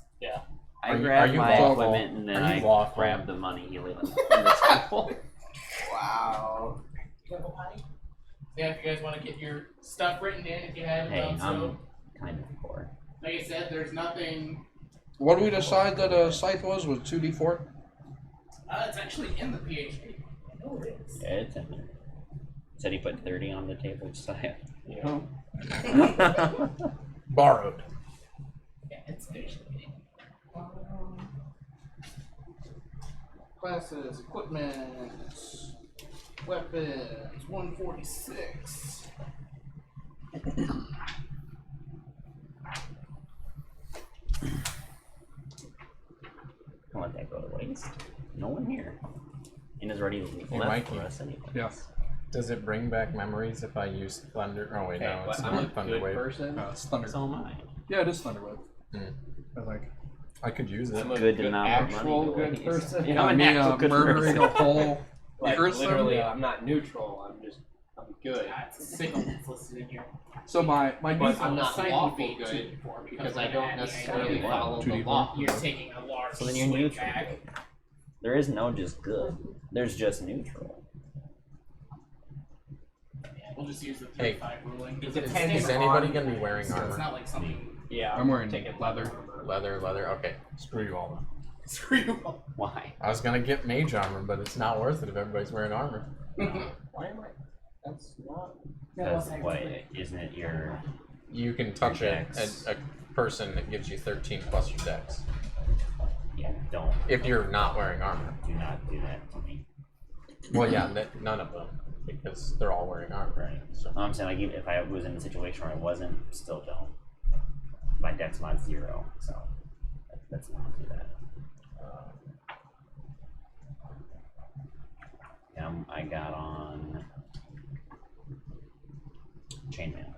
I Are you- grabbed are you my lawful? equipment and then Are you I lawful? grabbed the money he laid on the table. Wow. Yeah, if you guys want to get your stuff written in, if you have Hey, done so. I'm kind of poor. Like I said, there's nothing. What did we decide that a scythe was? Was 2d4? It's actually in the PHP. I know it is. Yeah, it's in there. Said he put 30 on the table, Josiah. Borrowed. Yeah, it's actually. Classes, equipment, weapons, 146. Don't let that go to waste. No one here. And is ready to leave Hey, left Mikey. for us anyway. Yeah. Does it bring back memories if I use thunder? Oh wait, no, it's I'm a not thunder good wave. person. No, it's thunder. So am I. Yeah, it is thunderwave. Hmm. I think. I could use it. I'm a Good to not put money actual to good waste. person. Yeah, I'm an me actual good murdering person. a whole Like person. literally, I'm not neutral. I'm good. It's a signal that's listed in here. So my But neutral I'm not Side lawful would be good 2d4 because I when don't add the necessarily item, follow the 2d4. law. You're taking a large So then you're swing neutral. back. There is no just good. There's just neutral. We'll just use the Hey, 35 ruling. It Is depends anybody on- gonna be wearing So it's armor? not like something. Yeah, I'm wearing taking leather. Leather. Okay, screw you all. Screw you all. Why? I was gonna get mage armor, but it's not worth it if everybody's wearing armor. Why am I? That's not. Because what? Isn't it your? You can touch Dex. a person that gives you 13 plus your dex Yeah, don't. if you're not wearing armor. Do not do that to me. Well, yeah, none of them because they're all wearing armor. Right. So No, I'm saying like even if I was in a situation where I wasn't, still don't. My dex mod 0, so let's not do that. I got on chainmail.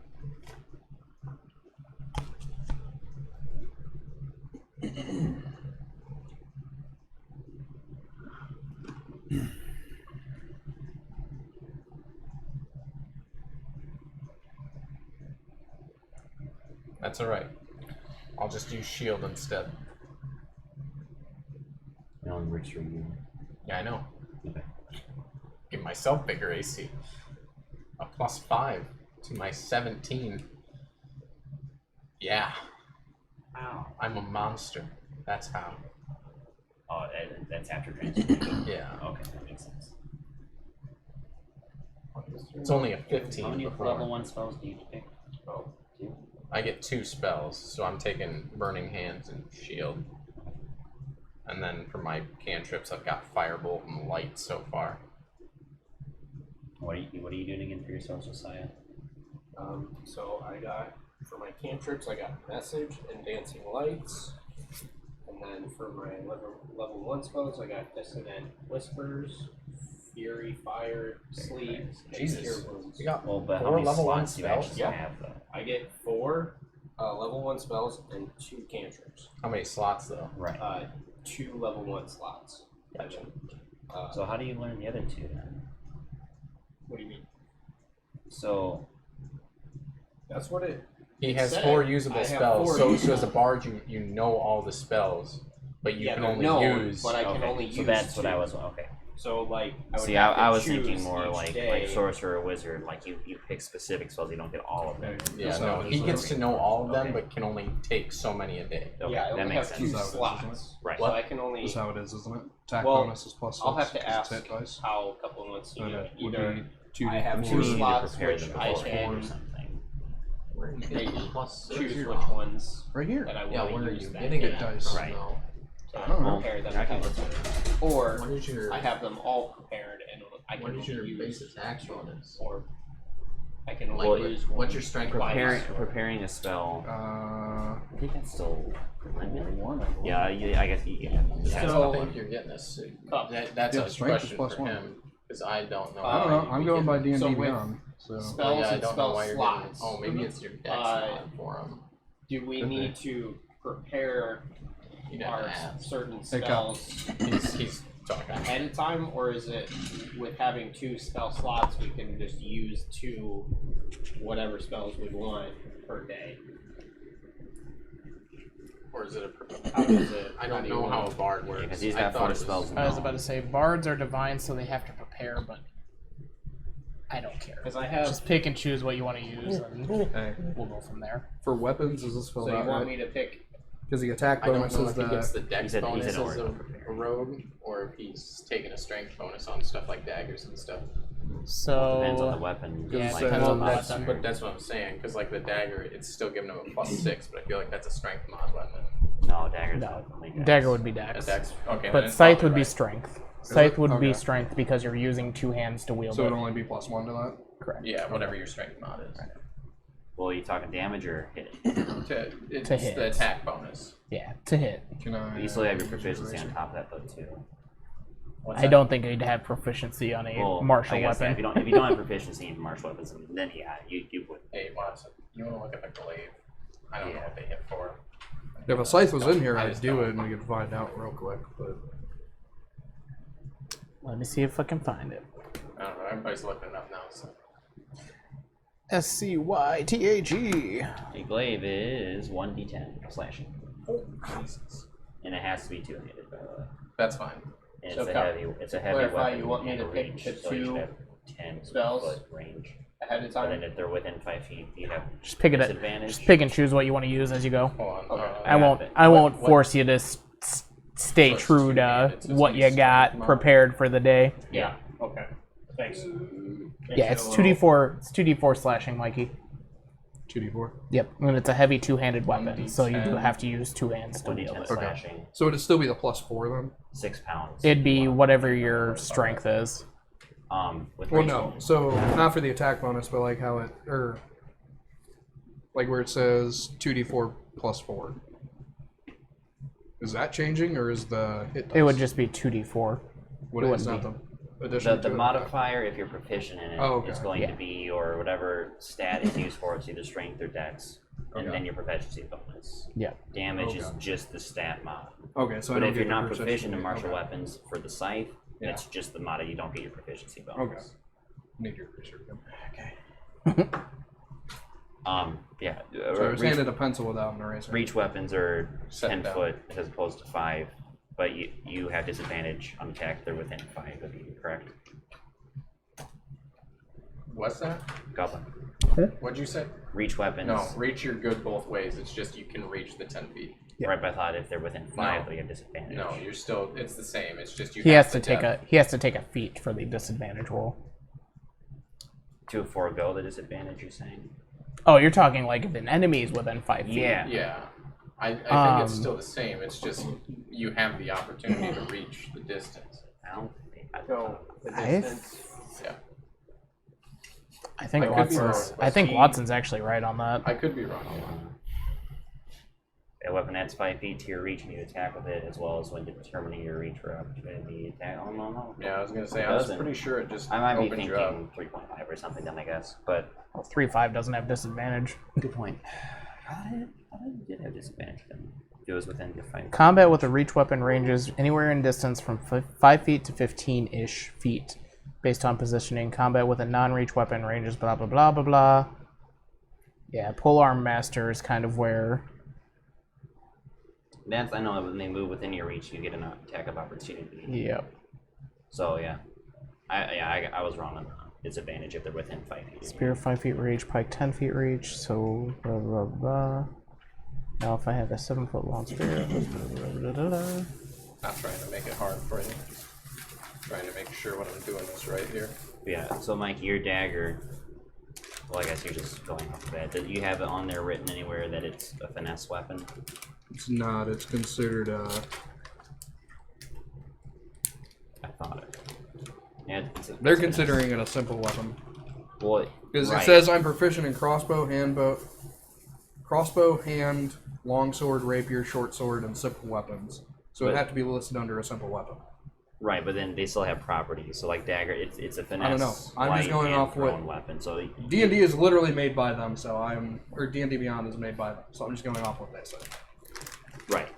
that's all right. I'll just use shield instead. It only works for you. Yeah, I know. Okay. Give myself bigger AC. A +5 to my 17. Yeah. I'm a monster. That's how. Oh, that's after transformation. Yeah. Okay, that makes sense. It's only a How 15 many before. level 1 spells do you pick? Oh. 2? I get 2 spells, so I'm taking Burning Hands and Shield. And then for my cantrips, I've got Firebolt and Light so far. What are you doing again for yourself, Josiah? So I got, for my cantrips, I got Message and Dancing Lights. And then for my level 1 spells, I got Dissonant Whispers, Fury, Fire, Sleep, and Jesus. Cure Wounds. You got Well, but how 4 many level 1 slots do you actually spells? Yeah. have, though? I get 4 level 1 spells and 2 cantrips. How many slots, though? Right. 2 level 1 slots. Gotcha. So how do you learn the other 2 then? What do you mean? So That's what it. He has said 4 I usable have spells, 4 so usable. as a bard, you know all the spells, but you can they're only known, use. but I can okay, only so use that's 2. what I was okay. So like, I would See, have to I was choose thinking more each like day. sorcerer or wizard, like you pick specific spells, you don't get all of them. Yeah, That's no, how it he is, gets to know all of them, Okay. but can only take so many a day. Okay, Yeah, I that only makes have sense. 2 That's how it is, isn't it? slots. Right. So I can only. That's how it is, isn't it? Attack Well, bonus is plus 6. I'll have to 'cause ask it's hit dice. how a couple of months to And do it it. would Either be 2 I have You 2 need to slots prepare which them I beforehand or can something. Where are you maybe getting plus 6 choose from? which ones Right here. that I Yeah, want where to are use you that getting day Hit dice. Right. No. to I don't know. prepare them. I can together. look Or What is your I have them all prepared and I what can is only your use base attack bonus? or I can only Like, use what's one. your strength Preparing bonus? preparing a spell. Uh, I think that's still preliminary. Yeah, I guess you get. I So- don't think you're getting this. Cup. That's Yeah, a strength is question plus for 1. him because I don't know. I don't how know. you'd I'm be going by getting- D&D So with Beyond. So spells yeah, I and don't spell know why you're slots. getting. Oh, maybe it's your dex mod for him. Do we Could be. need to prepare You'd have our to ask. certain Hey, Cup. spells He's talking. ahead of time, or is it with having 2 spell slots we can just use 2 whatever spells we want per day? Or is it a? How does it? I don't know how a bard works. Because he's I got thought 4 it was- spells. I was now. about to say bards are divine, so they have to prepare, but I don't care. Because I have. Just pick and choose what you want to use, and hey, we'll go from there. for weapons, is this filled So you out want right? me to pick? Because the attack I don't bonus know is if he gets the. the dex He said bonus no, as we're a, not prepared. a rogue, or if he's taking a strength bonus on stuff like daggers and stuff. So Depends on the weapon. Yeah, it Like, depends on the That's, weapon. but that's what I'm saying. Because like the dagger, it's still giving him a +6, but I feel like that's a strength mod weapon. No, daggers. No, only dex. dagger would be A dex, dex. Okay. then but it's scythe probably would be right. strength. it? Scythe would be Okay. strength because you're using 2 hands to wield So it. it'd only be plus 1 to that? Correct. Yeah, whatever your strength mod is. Well, you talking damage or hitting? It's To hit. the attack bonus. Yeah, to hit. Can I? You still have your proficiency on top of that though too. What's I that? don't think you'd have proficiency on a Well, martial I guess, yeah, weapon. if you don't have proficiency in martial weapons, then yeah, you would. Hey, Watson, you want to look at the glaive? I don't know what they hit for. If a scythe was in here, I I'd just do don't. it and we could find out real quick. But Let me see if I can find it. I don't know. Everybody's looking it up now. So. SCYTAG. A glaive is 1d10 slashing, Jesus. and it has to be 2-handed. By the way. That's fine. And So, it's a Cal, heavy. It's a to heavy clarify, weapon. you want me and to a pick range, the so you should 2 have 10 spells? foot range. Ahead of But then time. if they're within 5 feet, you have Just pick it up. disadvantage. Just pick and choose what you want to use as you go. Hold on. Okay. I won't. it. I won't What- force you to stay So it's true to 2-handed, so it's what gonna you be got strength mod. prepared for the day. Yeah. Okay. Thanks. Yeah, it's 2d4. It's 2d4 slashing, Mikey. 2d4. Yep, and it's a heavy 2-handed weapon, so you do 1d10. have to use 2 hands to wield 1d10 it. slashing, So it'd still be the +4 then? 6 pounds. It'd be whatever your strength is. With Well, range no. bonus. So not for the attack bonus, but like how it, or like where it says 2d4 +4. Is that changing, or is the hit? It would dice? just be 2d4. What it is wouldn't not be. the addition The to it? modifier, if you're proficient in it, Oh, okay. is going Yeah. to be your whatever stat is used for. It's either strength or dex, and Okay. then your proficiency bonus. Yeah. Damage is Okay. just the stat mod. Okay, so I But don't if get you're the not proficiency. proficient in martial Okay. weapons for the scythe, Yeah. it's just the mod. You don't get your proficiency bonus. Okay. Need your research. Yeah. So I was handed a pencil without an eraser. Reach weapons are Set 10 down. foot as opposed to 5, but you have disadvantage on attack. They're within 5 of you, correct? What's that? Goblin. What'd you say? Reach weapons. No, reach you're good both ways. It's just you can reach the 10 feet. Right, but I thought if they're within 5, No. they have disadvantage. No, you're still. It's the same. It's just you. He have has to the take depth. a feat for the disadvantage roll. To forego the disadvantage, you're saying? Oh, you're talking like if an enemy is within 5 feet. Yeah. Yeah, I think it's still the same. It's just you have the opportunity to reach the distance. I don't think So the I- distance. Yeah, I think I could be Watson's. wrong. I think Speed. Watson's actually right on that. I could be wrong. A weapon adds 5 feet to your reach and you attack with it, as well as when determining your reach for opportunity attack. Oh, no. Yeah, I was gonna say It I was doesn't. pretty sure it just I might be opened thinking you up. 3.5 or something then, I guess. But, Well, 3-5 doesn't have disadvantage. good point. I thought it did have disadvantage then. If it was within your 5 feet. Combat with a reach weapon ranges anywhere in distance from 5 feet to 15-ish feet, based on positioning. Combat with a non-reach weapon ranges blah blah blah blah blah. Yeah, polearm master is kind of where. That's, I know, when they move within your reach, you get an attack of opportunity. Yep. So, yeah. I was wrong on that. Disadvantage if they're within 5 feet. Spear 5 feet reach, pike 10 feet reach. So blah blah blah. Now if I have a 7-foot long spear. Blah, blah, blah, blah, blah. Not trying to make it hard for you. Trying to make sure what I'm doing is right here. Yeah, so Mike, your dagger, well, I guess you're just going off of that. Do you have it on there written anywhere that it's a finesse weapon? It's not. It's considered. I thought it. Yeah, They're considering it a simple weapon. Well, Because right. it says I'm proficient in crossbow, hand, longsword, rapier, short sword, and simple weapons. So it'd But- have to be listed under a simple weapon. Right, but then they still have properties. So like dagger, it's a finesse. I don't know. I'm just light, going and off what- thrown weapon. So D&D is literally made by them, so D&D Beyond is made by them, so I'm just going off what they say. right,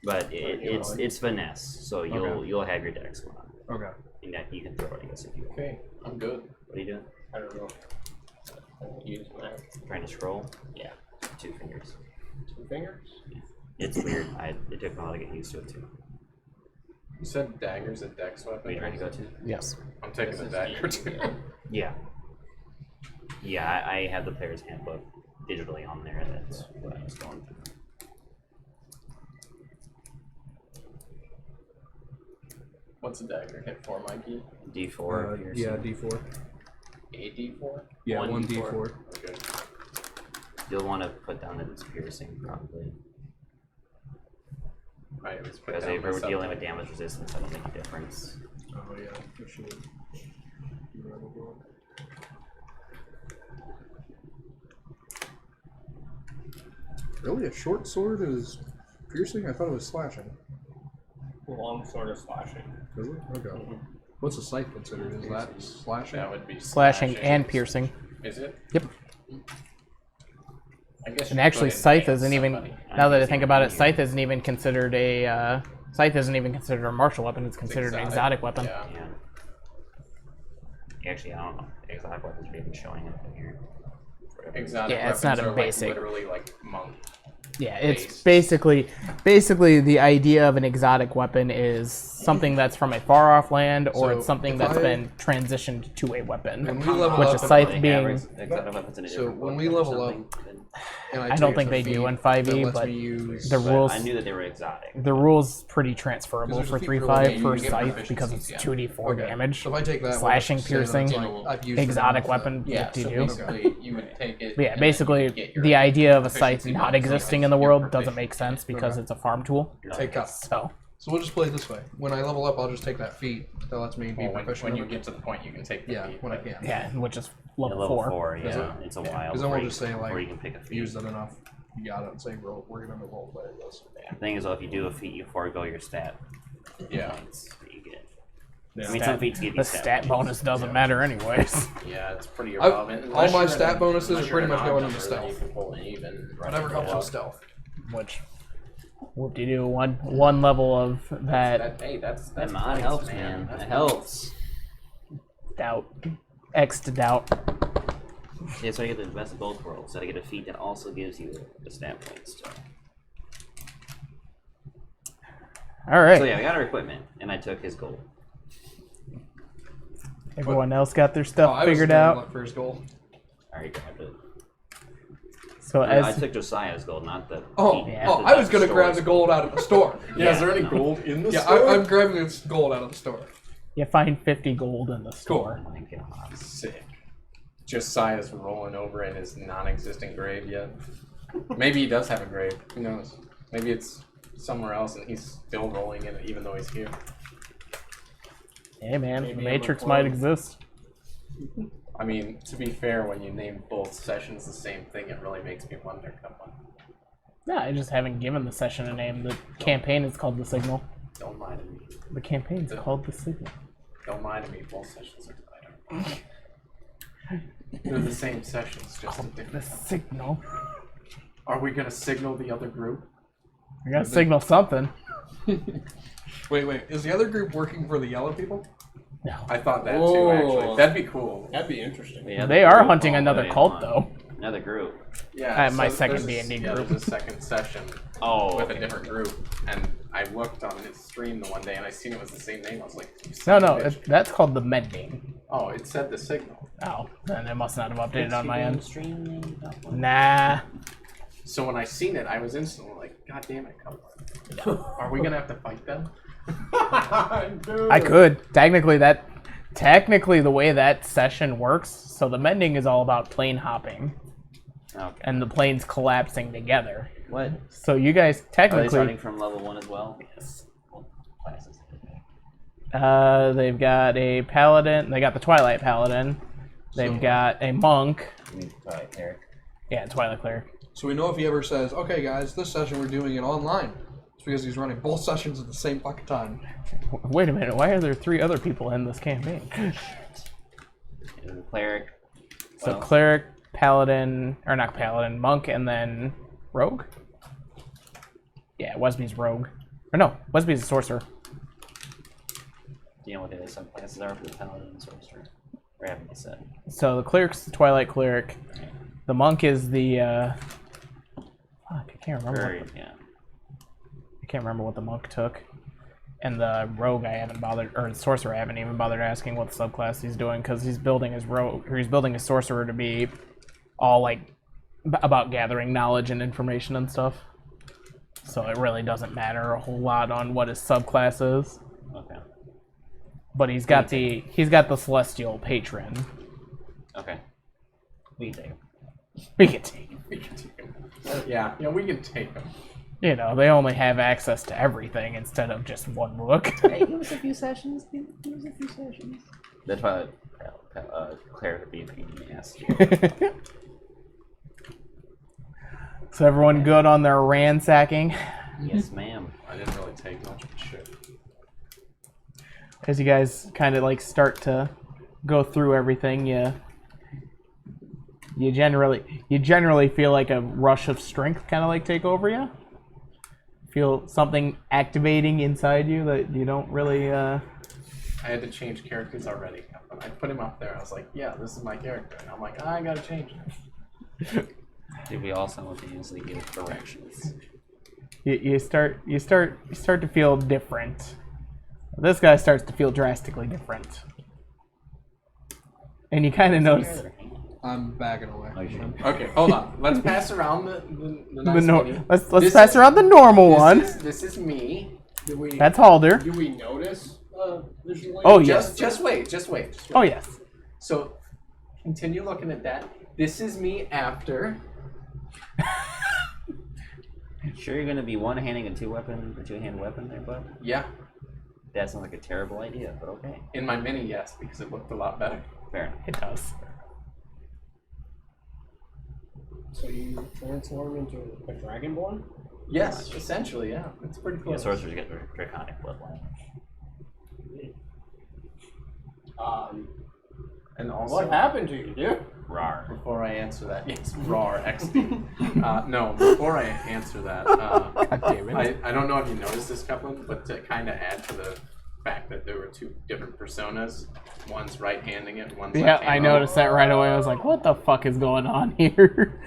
but it's finesse. So you'll have your dex on, Okay. and that you can throw it. I guess if you want. Okay, I'm good. What are you doing? I don't know. Use my Trying to scroll? Yeah. 2 fingers. 2 fingers. It's weird. It took me a while to get used to it too. You said dagger's a dex weapon. What are you trying to go to? Yes. I'm taking the dagger too. Yeah. Yeah, I have the player's handbook digitally on there. That's what I was going through. What's a dagger hit for, Mikey? D4. piercing. Yeah, D4. A D4? Yeah, One one D4. Okay. You'll want to put down that it's piercing, probably. Alright, let's put Because down if we're myself. dealing with damage resistance, that'll make a difference. Oh yeah, for sure. Really, a short sword is piercing? I thought it was slashing. Long sword of slashing. Is it? Okay. What's a scythe considered? Is that slashing? That would be Slashing and piercing. Is it? Yep. I guess. And you actually, could scythe advance isn't even. somebody. Now that I think about it, scythe isn't even considered a. Scythe isn't even considered a martial weapon. It's considered an exotic weapon. Yeah. Yeah. Actually, I don't know. Exotic weapons are even showing up in here. Exotic Yeah, it's weapons not a are basic. Like literally like monk. Yeah, it's Base. basically the idea of an exotic weapon is something that's from a far off land, or So, it's something if that's I- been transitioned to a weapon. When we level Which up, is scythe They being- have exotic weapons in a So different when book we or level something, then- and I take don't a think they do feat in that 5e, lets but me use- the rules I knew that they were exotic. the rules pretty transferable Because for there's a feat 3-5 you for get scythe proficiencies, because it's yeah. 2d4 Okay. damage. So if I take that, Slashing, we'll just say that it's piercing, like, I've used it Exotic enough weapon, Yeah, what do so you do? basically you would take it. But yeah, and then you basically would get your the idea of a scythe proficiency not bonus, so existing it's in the your world doesn't proficiency. make sense because Okay. it's a farm tool. Take up. So So we'll just play it this way. When I level up, I'll just take that feat that lets me be Well, proficient. when in you it. get to the point, you can take the yeah, feat, when I but- can. yeah, which is level, Level 4. 4, Is yeah. it? It's a Yeah. while. Because then we'll before just say like, before you can pick a feat. used it enough. You got it. And say we're gonna role play this. The thing is, though, if you do a feat, you forego your stat Yeah. points that you get. Yeah. I mean, some feats give you The stat points. bonus doesn't matter anyways. Yeah, it's pretty I- irrelevant. all Unless my you're stat at a- bonuses unless are you're pretty at much an going odd into number, then stealth. You can pull an even. Whatever helps Yeah. with stealth. Which whoop-de-doo, one level of that Hey, that's That mod points, helps, man. That's That helps. doubt. X to doubt. Yeah, so I get the best of both worlds. So I get a feat that also gives you the stat points. Too. Alright. So yeah, I got our equipment, and I took his gold. Everyone else got their Oh, stuff I was figured doing out. luck for his goal. already grabbed it. So I as took Josiah's gold, not the. Oh, Yeah. oh, I was gonna grab the gold out of the store. Yeah, is there any gold in the Yeah, store? I'm grabbing this gold out of the store. you find 50 gold in the store. Oh my god. Sick. Josiah's rolling over in his non-existent grave yet. Maybe he does have a grave. Who knows? Maybe it's somewhere else and he's still rolling in it even though he's here. Hey man, Maybe the I'm Matrix a might clone. exist. I mean, to be fair, when you name both sessions the same thing, it really makes me wonder. Come on. No, I just haven't given the session a name. The campaign is called The Signal. Don't lie to me. The campaign's called The Signal. Don't lie to me. Both sessions are titled. They're the same sessions, just a The different. Signal. Are we gonna signal the other group? We gotta signal something. Wait. Is the other group working for the yellow people? No. I thought that too, Whoa. actually. That'd be cool. That'd be interesting. The other They are group hunting already another cult, on. though. Another group. Yeah. My second there's D&D yeah, group. there's a second session Oh. with a okay. different group, and I looked on his stream the one day and I seen it was the same name. I was like, "You No, son no, of a bitch." that's called The Mending. Oh, it said the signal. Oh, then it must not have updated on my end. Stream name? Nah. So when I seen it, I was instantly like, God damn it, come on. Are we gonna have to fight them? I could. Technically, the way that session works, so the Mending is all about plane hopping Okay. and the planes collapsing together. What? So you guys Are they technically, starting from level 1 as well? yes. What classes? They've got a paladin. They got the Twilight Paladin. They've got a monk. I mean, Twilight Cleric. Yeah, Twilight Cleric. So we know if he ever says, "Okay, guys, this session we're doing it online," it's because he's running both sessions at the same fucking time. Wait a minute. Why are there 3 other people in this campaign? The Cleric. So Well, cleric, paladin, or not paladin, monk, and then rogue. Yeah, Wesby's rogue. Or no, Wesby's a sorcerer. do you know what the other subclasses are for the Paladin and Sorcerer? Or haven't you said? So the cleric's the Twilight Cleric. The monk is the fuck, I can't remember. Very, What, yeah. I can't remember what the monk took. And the rogue, I haven't bothered, or the sorcerer, I haven't even bothered asking what subclass he's doing because he's building his rogue, or he's building his sorcerer to be all like about gathering knowledge and information and stuff. So it really doesn't matter a whole lot on what his subclass is. Okay. But he's got the celestial patron. Okay. We can take 'em. We can take him. We can take them. Yeah, we can take them. You know, they only have access to everything instead of just one book. Hey, give us a few sessions. Give us a few sessions. The Twilight Cleric would be a pain in the ass. So everyone good on their ransacking? Yes, ma'am. I didn't really take much of shit. As you guys kind of like start to go through everything, you generally feel like a rush of strength kind of like take over you. Feel something activating inside you that you don't really. I had to change characters already. I put him up there. I was like, yeah, this is my character. And I'm like, I gotta change it. Did we all simultaneously give directions? You start to feel different. This guy starts to feel drastically different, and you kind of notice. I'm backing away. Okay, hold on. Let's pass around the nice mini. Let's This pass is- around the normal one. This is me. Do we? That's Halder. Do we notice visually? Oh yes. Just wait. Oh yes. So, continue looking at that. This is me after. Sure, you're gonna be one-handing a two-hand weapon there, bud? Yeah, That sounds like a terrible idea, but okay. in my mini, yes, because it looked a lot better. Fair enough. It does. So you transform into a dragonborn? Yes, essentially, yeah. It's pretty Yeah, close. sorcerers get draconic bloodline. And also, What happened to you, dude? Rar. before I answer that, yes, RAR XD. No, before I answer that, I don't know if you noticed this, Couplin, but to kind of add to the fact that there were 2 different personas, one's right-handing it, one's Yeah, left-handing I it. noticed that right away. I was like, "What the fuck is going on here?"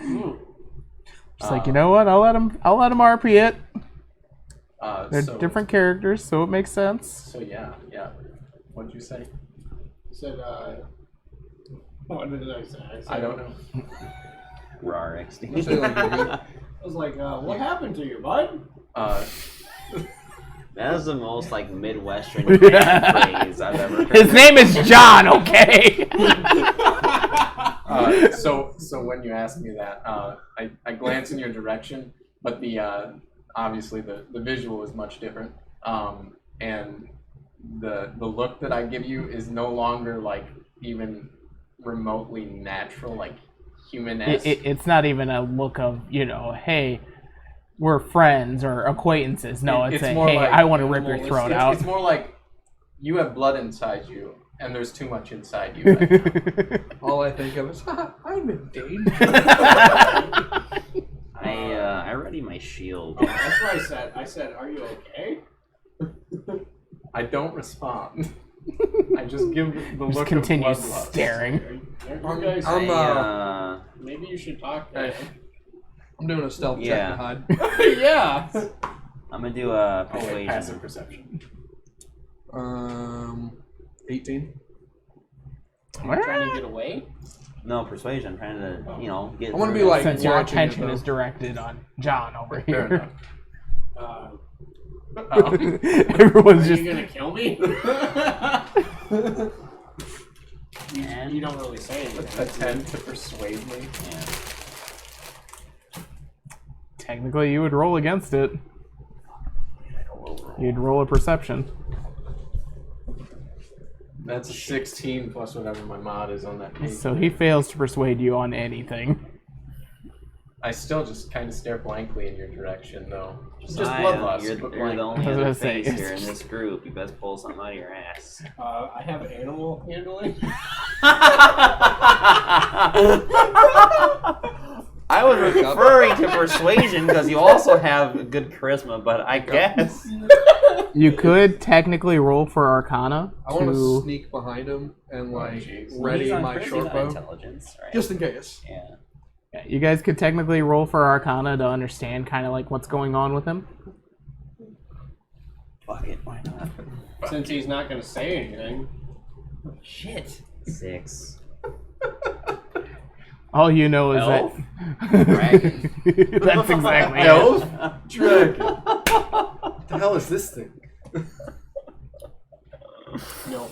Just like, you know what? I'll let him RP it. They're so, different characters, so it makes sense. So yeah. What'd you say? Said What did I say? I don't know. Rar I'll say, XD. like, you're good. I was like, what happened to you, bud? That is the most like Midwestern phrase I've ever heard. His name is John, okay? So when you ask me that, I glance in your direction, but the obviously the visual is much different, and the look that I give you is no longer like even remotely natural, like human-esque. It's not even a look of, hey, we're friends or acquaintances. No, it's a, more hey, like I want to rip your throat out. It's more like you have blood inside you, and there's too much inside you right now. All I think of is, I'm in danger. I ready my shield. Oh, that's what I said. I said, are you okay? I don't respond. I just give the Just look continue of bloodlust. staring. Are you guys, maybe you should talk to him. I'm doing a stealth check Yeah. to hide. Yeah. I'm gonna do a Oh, wait, persuasion. passive perception. 18. Are you trying to get away? No, persuasion. I'm trying to, get. I wanna be through like- it. Since your watching it, attention though. is directed on John over Fair here. enough. Everyone's Are just you gonna kill me? And You don't really say anything. A 10 to persuade me. yeah. technically you would roll against it. You'd roll a perception. That's a 16 plus whatever my mod is on that page. So he fails to persuade you on anything. I still just kind of stare blankly in your direction, though. Just Zion, bloodlust. You're, but you're the blank. only I was other gonna say, face here in this group. You best pull something out of your ass. I have animal handling. I was referring to persuasion because you also have good charisma, but I guess. You could technically roll for Arcana I want to to. sneak behind him and He's ready on my charisma, short not bow, intelligence, right? just in case. Yeah. Yeah, you guys could technically roll for Arcana to understand kind of like what's going on with him. Fuck it, why not? Since he's not gonna say anything. Shit. 6. All you know is Elf? that. Dragon. That's exactly it. Elf? Dragon. What the hell is this thing? No.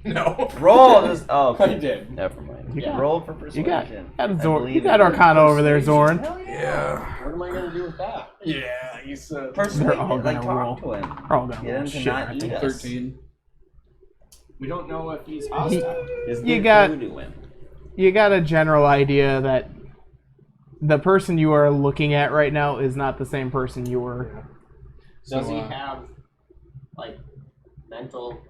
No. Roll this. Oh, I okay. did. Never mind. You got- Roll for You got, persuasion. got, I Zor- believe you got in Arcana over there, Zorn. Yeah. What am I gonna do with that? Yeah, you said. They're all Persuade, like gonna roll. talk to him. They're all gonna Get roll him to shit, not I eat think. us. 13. We don't know if he's hostile. Just You give got- food to him. You got a general idea that the person you are looking at right now is not the same person you were. Does So, he have like mental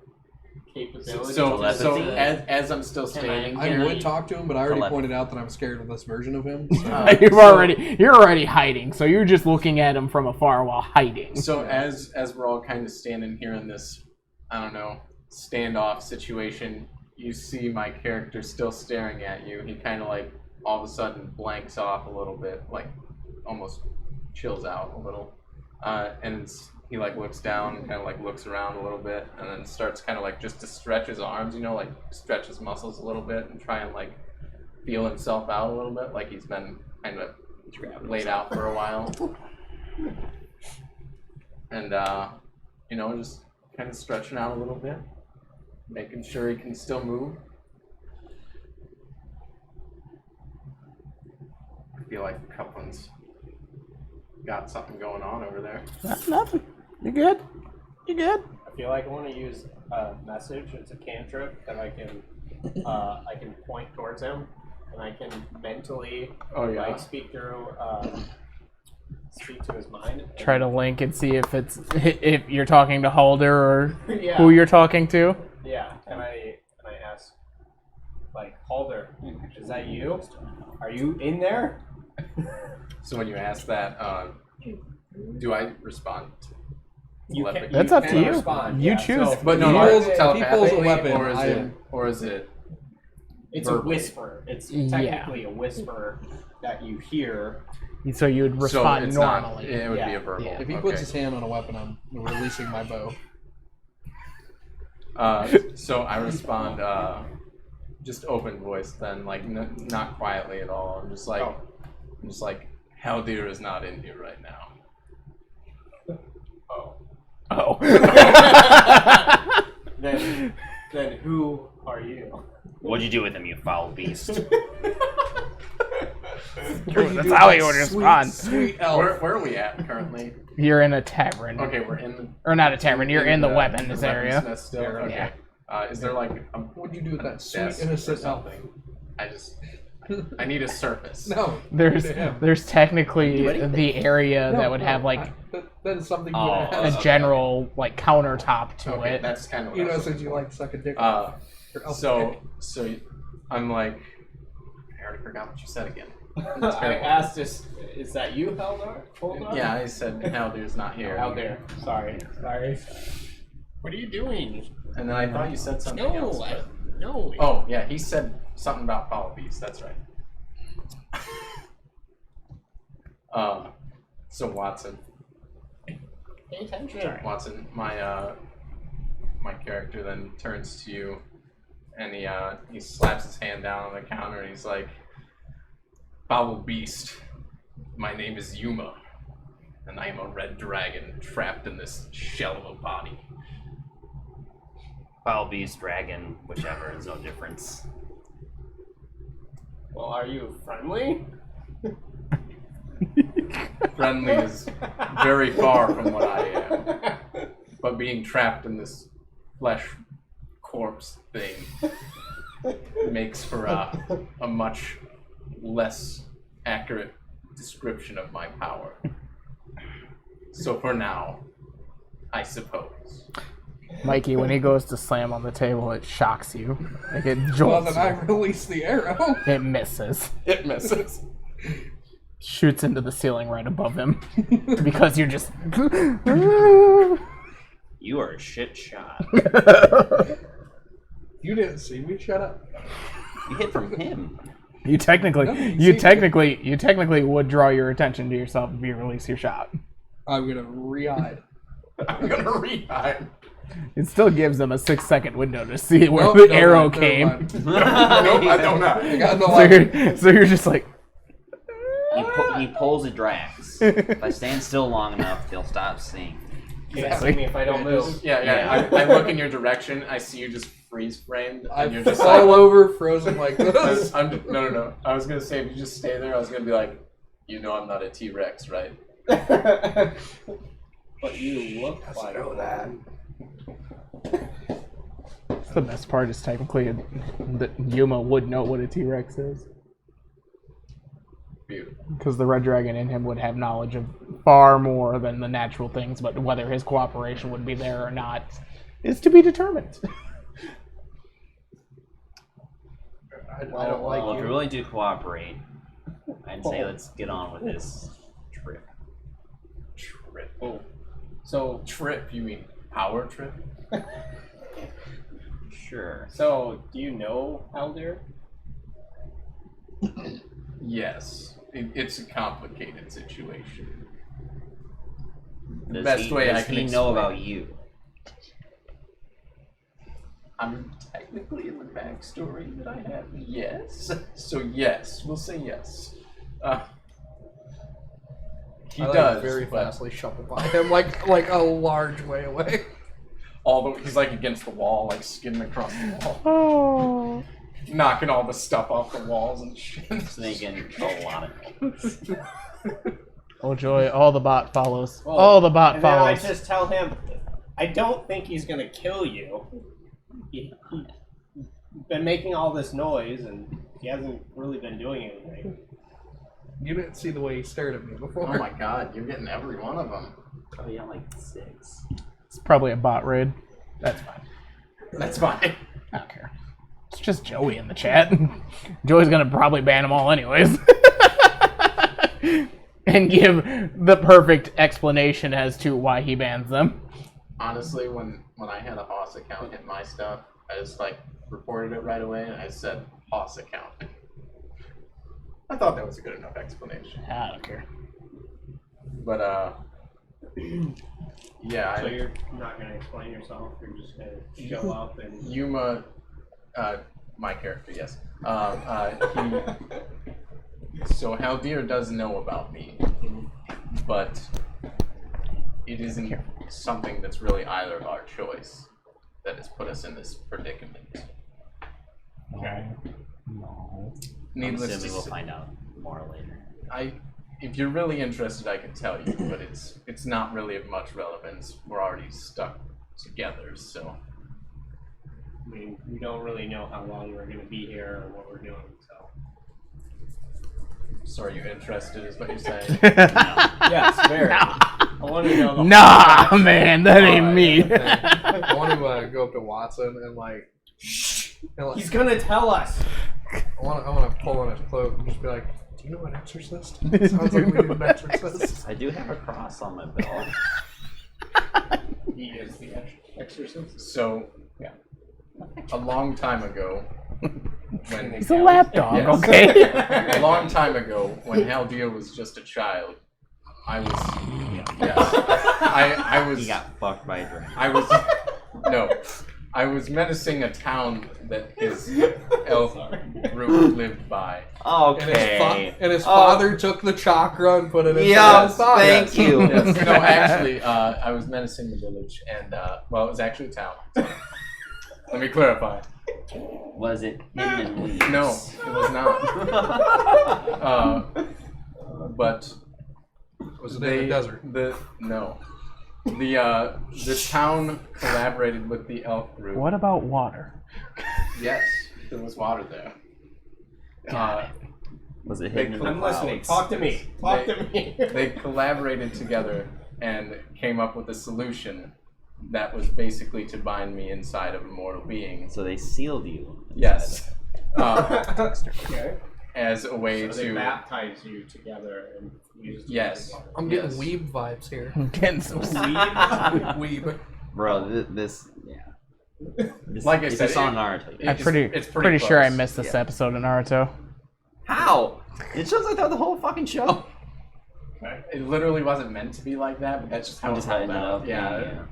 capabilities? So Telepathy? as I'm still standing I here, would talk to him, but I already Telepathy. pointed out that I'm scared of this version of him. So. You're already hiding, so you're just looking at him from afar while hiding. So as we're all kind of standing here in this, I don't know, standoff situation, you see my character still staring at you. He kind of like all of a sudden blanks off a little bit, like almost chills out a little, and he like looks down, kind of like looks around a little bit, and then starts kind of like just to stretch his arms, like stretch his muscles a little bit and try and like feel himself out a little bit, like he's been kind of laid out for a while, and just kind of stretching out a little bit, making sure he can still move. I feel like Coupland's got something going on over there. Nothing. You good? You good? I feel like I want to use a message. It's a cantrip that I can point towards him, and I can mentally speak to his mind. Try to link and see if you're talking to Halder or Yeah. who you're talking to. Yeah, and I ask, like, Halder, is that you? Are you in there? So when you ask that, do I respond? You Telepathy? can, That's you up to can you. Respond. You yeah. choose. So, But no, He no, pulls- it's he pulls a telepathically, weapon, or is it? it's a whisper. It's technically a whisper that you hear. So you would respond so it's normally. Not, it would be Yeah. a verbal. Yeah. If he puts his hand on a weapon, I'm releasing my bow. So I respond. just open voice then, like not quietly at all. I'm just like, Haldir is not in here right now. Oh. Then who are you? What'd you do with him, you foul beast? That's how he would respond. Sweet elf. Where are we at currently? You're in a tavern. Okay, we're in the... Or not a tavern, you're in the weapons area. weaponsmith still? Okay. Yeah. Is there like a What'd you do with that sweet desk or innocent elf? something? I need a surface. No. There's technically the area that would have like that is something you Oh, would a have. general like countertop to Okay, it. that's kind of what You I know, was since looking you for. like suck a dick. Uh, Your elf so dick. I'm like, I already forgot what you said again. I asked is that you, Haldar? Yeah, I said Haldir's not here. Out there. Sorry. What are you doing? And then I thought you said something else. But... No. Oh, yeah, he said something about foul beast. That's right. So Watson. Pay attention. Watson, my character then turns to you, and he slaps his hand down on the counter, and he's like, "Foul beast, my name is Yuma, and I am a red dragon trapped in this shell of a body." Foul beast, dragon, whichever, there's no difference. Well, are you friendly? Friendly is very far from what I am, but being trapped in this flesh corpse thing makes for a much less accurate description of my power. So for now, I suppose. Mikey, when he goes to slam on the table, it shocks you. Like it Well, jolts then I you. release the arrow. It misses. It misses. Shoots into the ceiling right above him. Because you're just... You are a shit shot. You didn't see me. Shut up. You hit from him. You technically would draw your attention to yourself if you release your shot. I'm gonna re-hide. I'm gonna rehide. It still gives them a 6-second window to see where Nope, the no, arrow never came. mind. Nope, I don't know. I got no So idea. you're just like... He pulls a Drax. If I stand still long enough, they'll stop seeing. You can't see me if I don't move. Yeah. I look in your direction. I see you just freeze framed, and I you're just fall like, over, frozen like this. No. I was gonna say if you just stay there, I was gonna be like, you know, I'm not a T-Rex, right? But you look like that. The best part is technically that Yuma would know what a T-Rex is. Beautiful. Because the red dragon in him would have knowledge of far more than the natural things, but whether his cooperation would be there or not is to be determined. I don't like Well, if you. you're willing to cooperate, I'd say let's get on with this trip. Trip. Oh. So Trip? You mean power trip? Sure. So, do you know Haldir? Yes. It's a complicated situation. Does Best he, way I does can he know explain. about you? I'm technically in the backstory that I have. Yes. So yes, we'll say yes. He I, does very but fastly shuffle by him, like a large way away. he's like against the wall, like skidding across the wall, Oh. knocking all the stuff off the walls and shit. Sneaking a lot of things. Oh joy, all the bot follows. Well, All the bot and then I follows. just tell him, I don't think he's gonna kill you. He's been making all this noise, and he hasn't really been doing anything. You didn't see the way he stared at me before. Oh my god, you're getting every one of them. Probably got like 6. It's probably a bot raid. That's fine. That's fine. I don't care. It's just Joey in the chat. Joey's gonna probably ban them all anyways. And give the perfect explanation as to why he bans them. Honestly, when I had a Hoss account hit my stuff, I just like reported it right away and I said Hoss account. I thought that was a good enough explanation. I don't care. But yeah, So you're not gonna explain yourself. You're just gonna show up and. Yuma my character, yes. So Haldir does know about me, but it isn't something that's really either of our choice that has put us in this predicament. Okay. No. I'm Needless to assuming we'll say, find out more later. if you're really interested, I can tell you, but it's not really of much relevance. We're already stuck together, so. I mean, we don't really know how long we're going to be here or what we're doing, so. So are you interested, is what you're saying? Yes, very. I want to know the Nah, man, that ain't me. I want to go up to Watson and like, He's going to tell us. I want to pull on his cloak and just be like, "Do you know an exorcist? Sounds like we need an exorcist." I do have a cross on my belt. He is the exorcist. So, Yeah. a long time ago, when He's a lapdog, Yes. okay? a long time ago, when Haldir was just a child, I was I was He got fucked by a dragon. I was menacing a town that his elf group lived by. Okay. And his father took the chakra and put it in Yes, his body. thank you. Yes. No, actually, I was menacing the village, and well, it was actually a town. So. Let me clarify. Was it hidden in leaves? No, it was not. But Was it in the desert? The town collaborated with the elf group. What about water? Yes, there was water there. Was it They hidden in the I'm listening. clouds? Talk to me. Talk to me. They collaborated together and came up with a solution that was basically to bind me inside of a mortal being. So they sealed you. Yes. Okay. As a way So they to. baptize you together and use Yes. I'm getting Yes. weeb vibes here. I'm getting some Weeb. Bro, this This, Like I if said, you saw it- Naruto. it- I'm It's pretty pretty sure I close, missed this yeah. episode of Naruto. How? It shows like that the whole fucking show. It literally wasn't meant to be like that, but that's just how Just it how it rolled ended out. up. Yeah.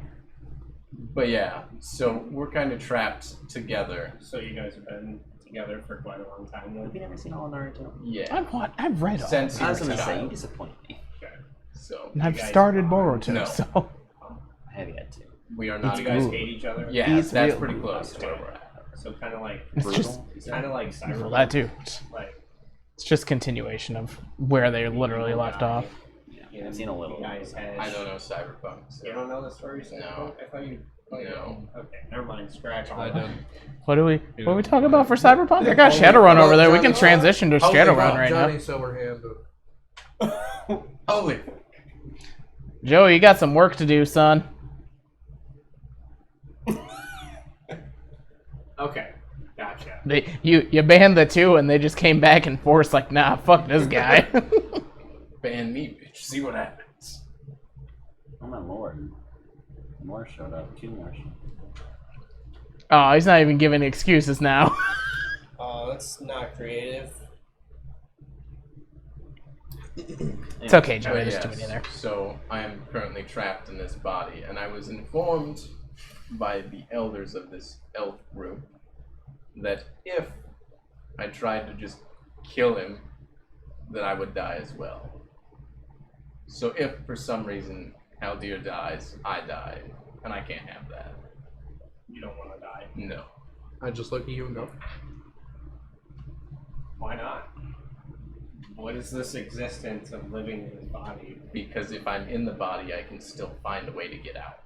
But yeah, so we're kind of trapped together. So you guys have been together for quite a long time Have then? you never seen all of Naruto? Yeah. I've read all. Since I you was were a gonna say, you child. disappoint me. So And I've You guys started are- Boruto, No. so I have yet to. we are Do not you guys even. hate each other? Yeah, He's that's real. pretty close to where we're at. So kind of like it's just kind of like well, Cyberpunk. that too. Like It's just continuation of where they literally left off. Yeah, I've seen a little. You guys had. I don't know Cyberpunk. So. You don't know the story? of No. Cyberpunk? I thought you. No. Okay, never mind. Scratch all I that. did. What are we talking about for Cyberpunk? I got Shadowrun over there. We can transition to Shadowrun right now. Johnny Silverhand. Holy. Joey, you got some work to do, son. Okay, gotcha. You banned the two, and they just came back and forced like, nah, fuck this guy. Ban me, bitch. See what happens. Oh my lord. More showed up. 2 more showed up. Oh, he's not even giving excuses now. That's not creative. It's okay, Joey. But There's yes, too many there. So I am currently trapped in this body, and I was informed by the elders of this elf group that if I tried to just kill him, that I would die as well. So if for some reason Haldir dies, I die, and I can't have that. You don't want to die. No. I just look at you and go, Why not? What is this existence of living in his body? Because if I'm in the body, I can still find a way to get out.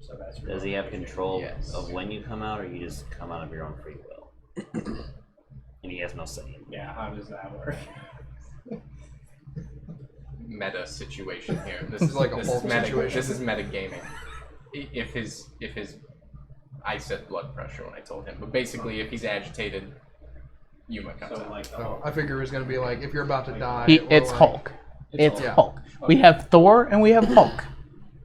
So that's Does he have control Yes. of when you come out, or you just come out of your own free will? And he has no say. Yeah, how does that work? Meta situation here. This It's like a this Hulk is meta, situation. This is meta gaming. If his I said blood pressure when I told him, but basically if he's agitated, Yuma comes So out. like, oh, I figure it was gonna be like if you're about to die. It's or like- Hulk. It's Yeah. Hulk. We have Thor and we have Hulk.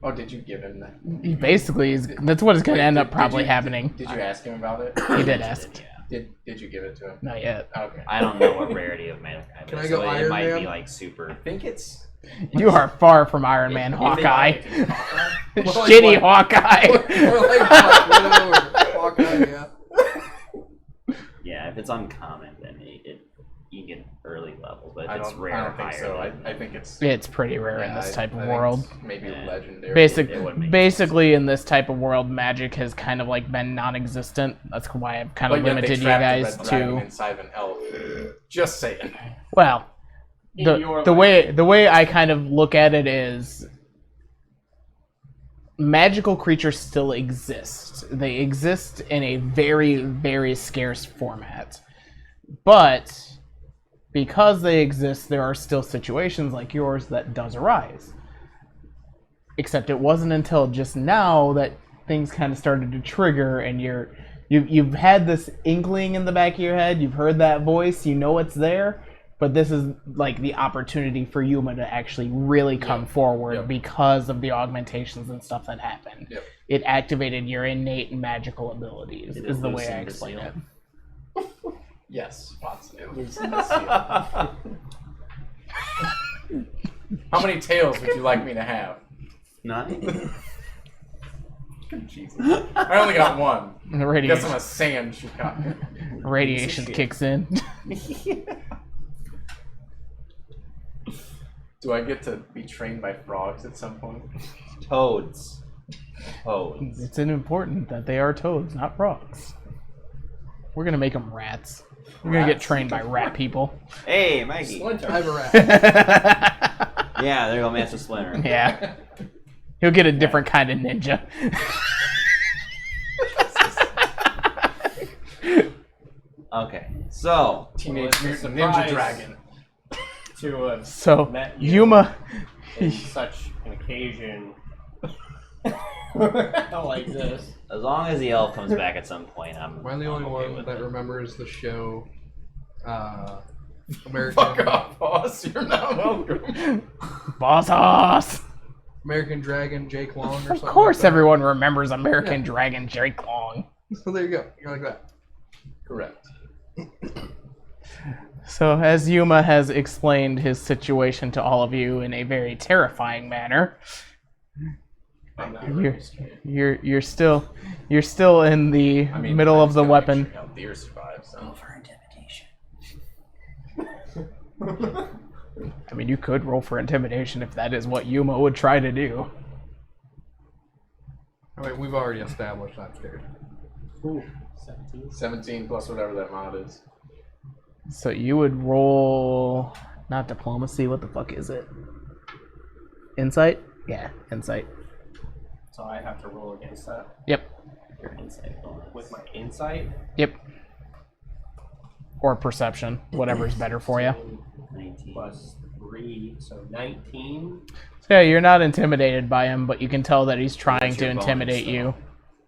Oh, did you give him that? He basically, that's what is going to Wait, end did- up probably did you- happening. Did you ask him about it? He did ask. Yeah. Did you give it to him? Not yet. Okay. I don't know what rarity of man. Can I so go it Iron might Man? be like super. I think it's You are far from Iron Man, If- Hawkeye. Well, like Shitty what? Hawkeye. Or like Black Widow or Hawkeye, yeah. if it's uncommon, then you get early levels, but if I it's don't, rare, I don't think higher, so. then I think it's It's pretty rare in this type of world. Maybe Yeah. legendary. It would make Basically, in this type of world, magic has kind of like been non-existent. That's why I've kind of But yet they limited you trapped the guys red dragon to. inside of an elf. Just saying. Well, In your the way I kind of look at it is, magical creatures still exist. They exist in a very, very scarce format, but because they exist, there are still situations like yours that does arise. Except it wasn't until just now that things kind of started to trigger, and you've had this inkling in the back of your head. You've heard that voice. You know it's there, but this is like the opportunity for Yuma to actually really come forward because of the augmentations and stuff that happened. Yep. It activated your innate magical abilities. Is the way I explain it. Yes, Watson. How many tails would you like me to have? 9. Jesus. I only got one. The Guess I'm a sand Chicago. radiation kicks in. Do I get to be trained by frogs at some point? Toads. It's important that they are toads, not frogs. We're gonna make them rats. We're gonna get trained by rat people. Hey, Mikey. Splinter. I have a rat. Yeah, there you go, Master Splinter. Yeah. He'll get a different kind of ninja. Okay, so Teenage it's a Mutant Ninja surprise. Dragon. To have So, met you Yuma. in such an occasion like this. as long as the elf comes back at some point, I'm. Am I the only okay one with that it. remembers the show American Fuck off, boss. You're not welcome. Boss. American Dragon Jake Long or something? Of course, like that? everyone remembers American Dragon Jake Long. So there you go. You're like that. Correct. So, as Yuma has explained his situation to all of you in a very terrifying manner, you're still in the I mean, middle I'm of the just gonna weapon. Make sure no deer survive, so. For intimidation. I mean, you could roll for intimidation if that is what Yuma would try to do. I mean, we've already established I'm scared. 17 plus whatever that amount is. So you would roll, not diplomacy, what the fuck is it? Insight? Yeah, insight. So I have to roll against that Yep, Your insight bonus. with my insight. yep. Or perception, whatever's better for you. 19. Plus 3, so 19. So yeah, you're not intimidated by him, but you can tell that he's trying What's to your bonus, intimidate though? you.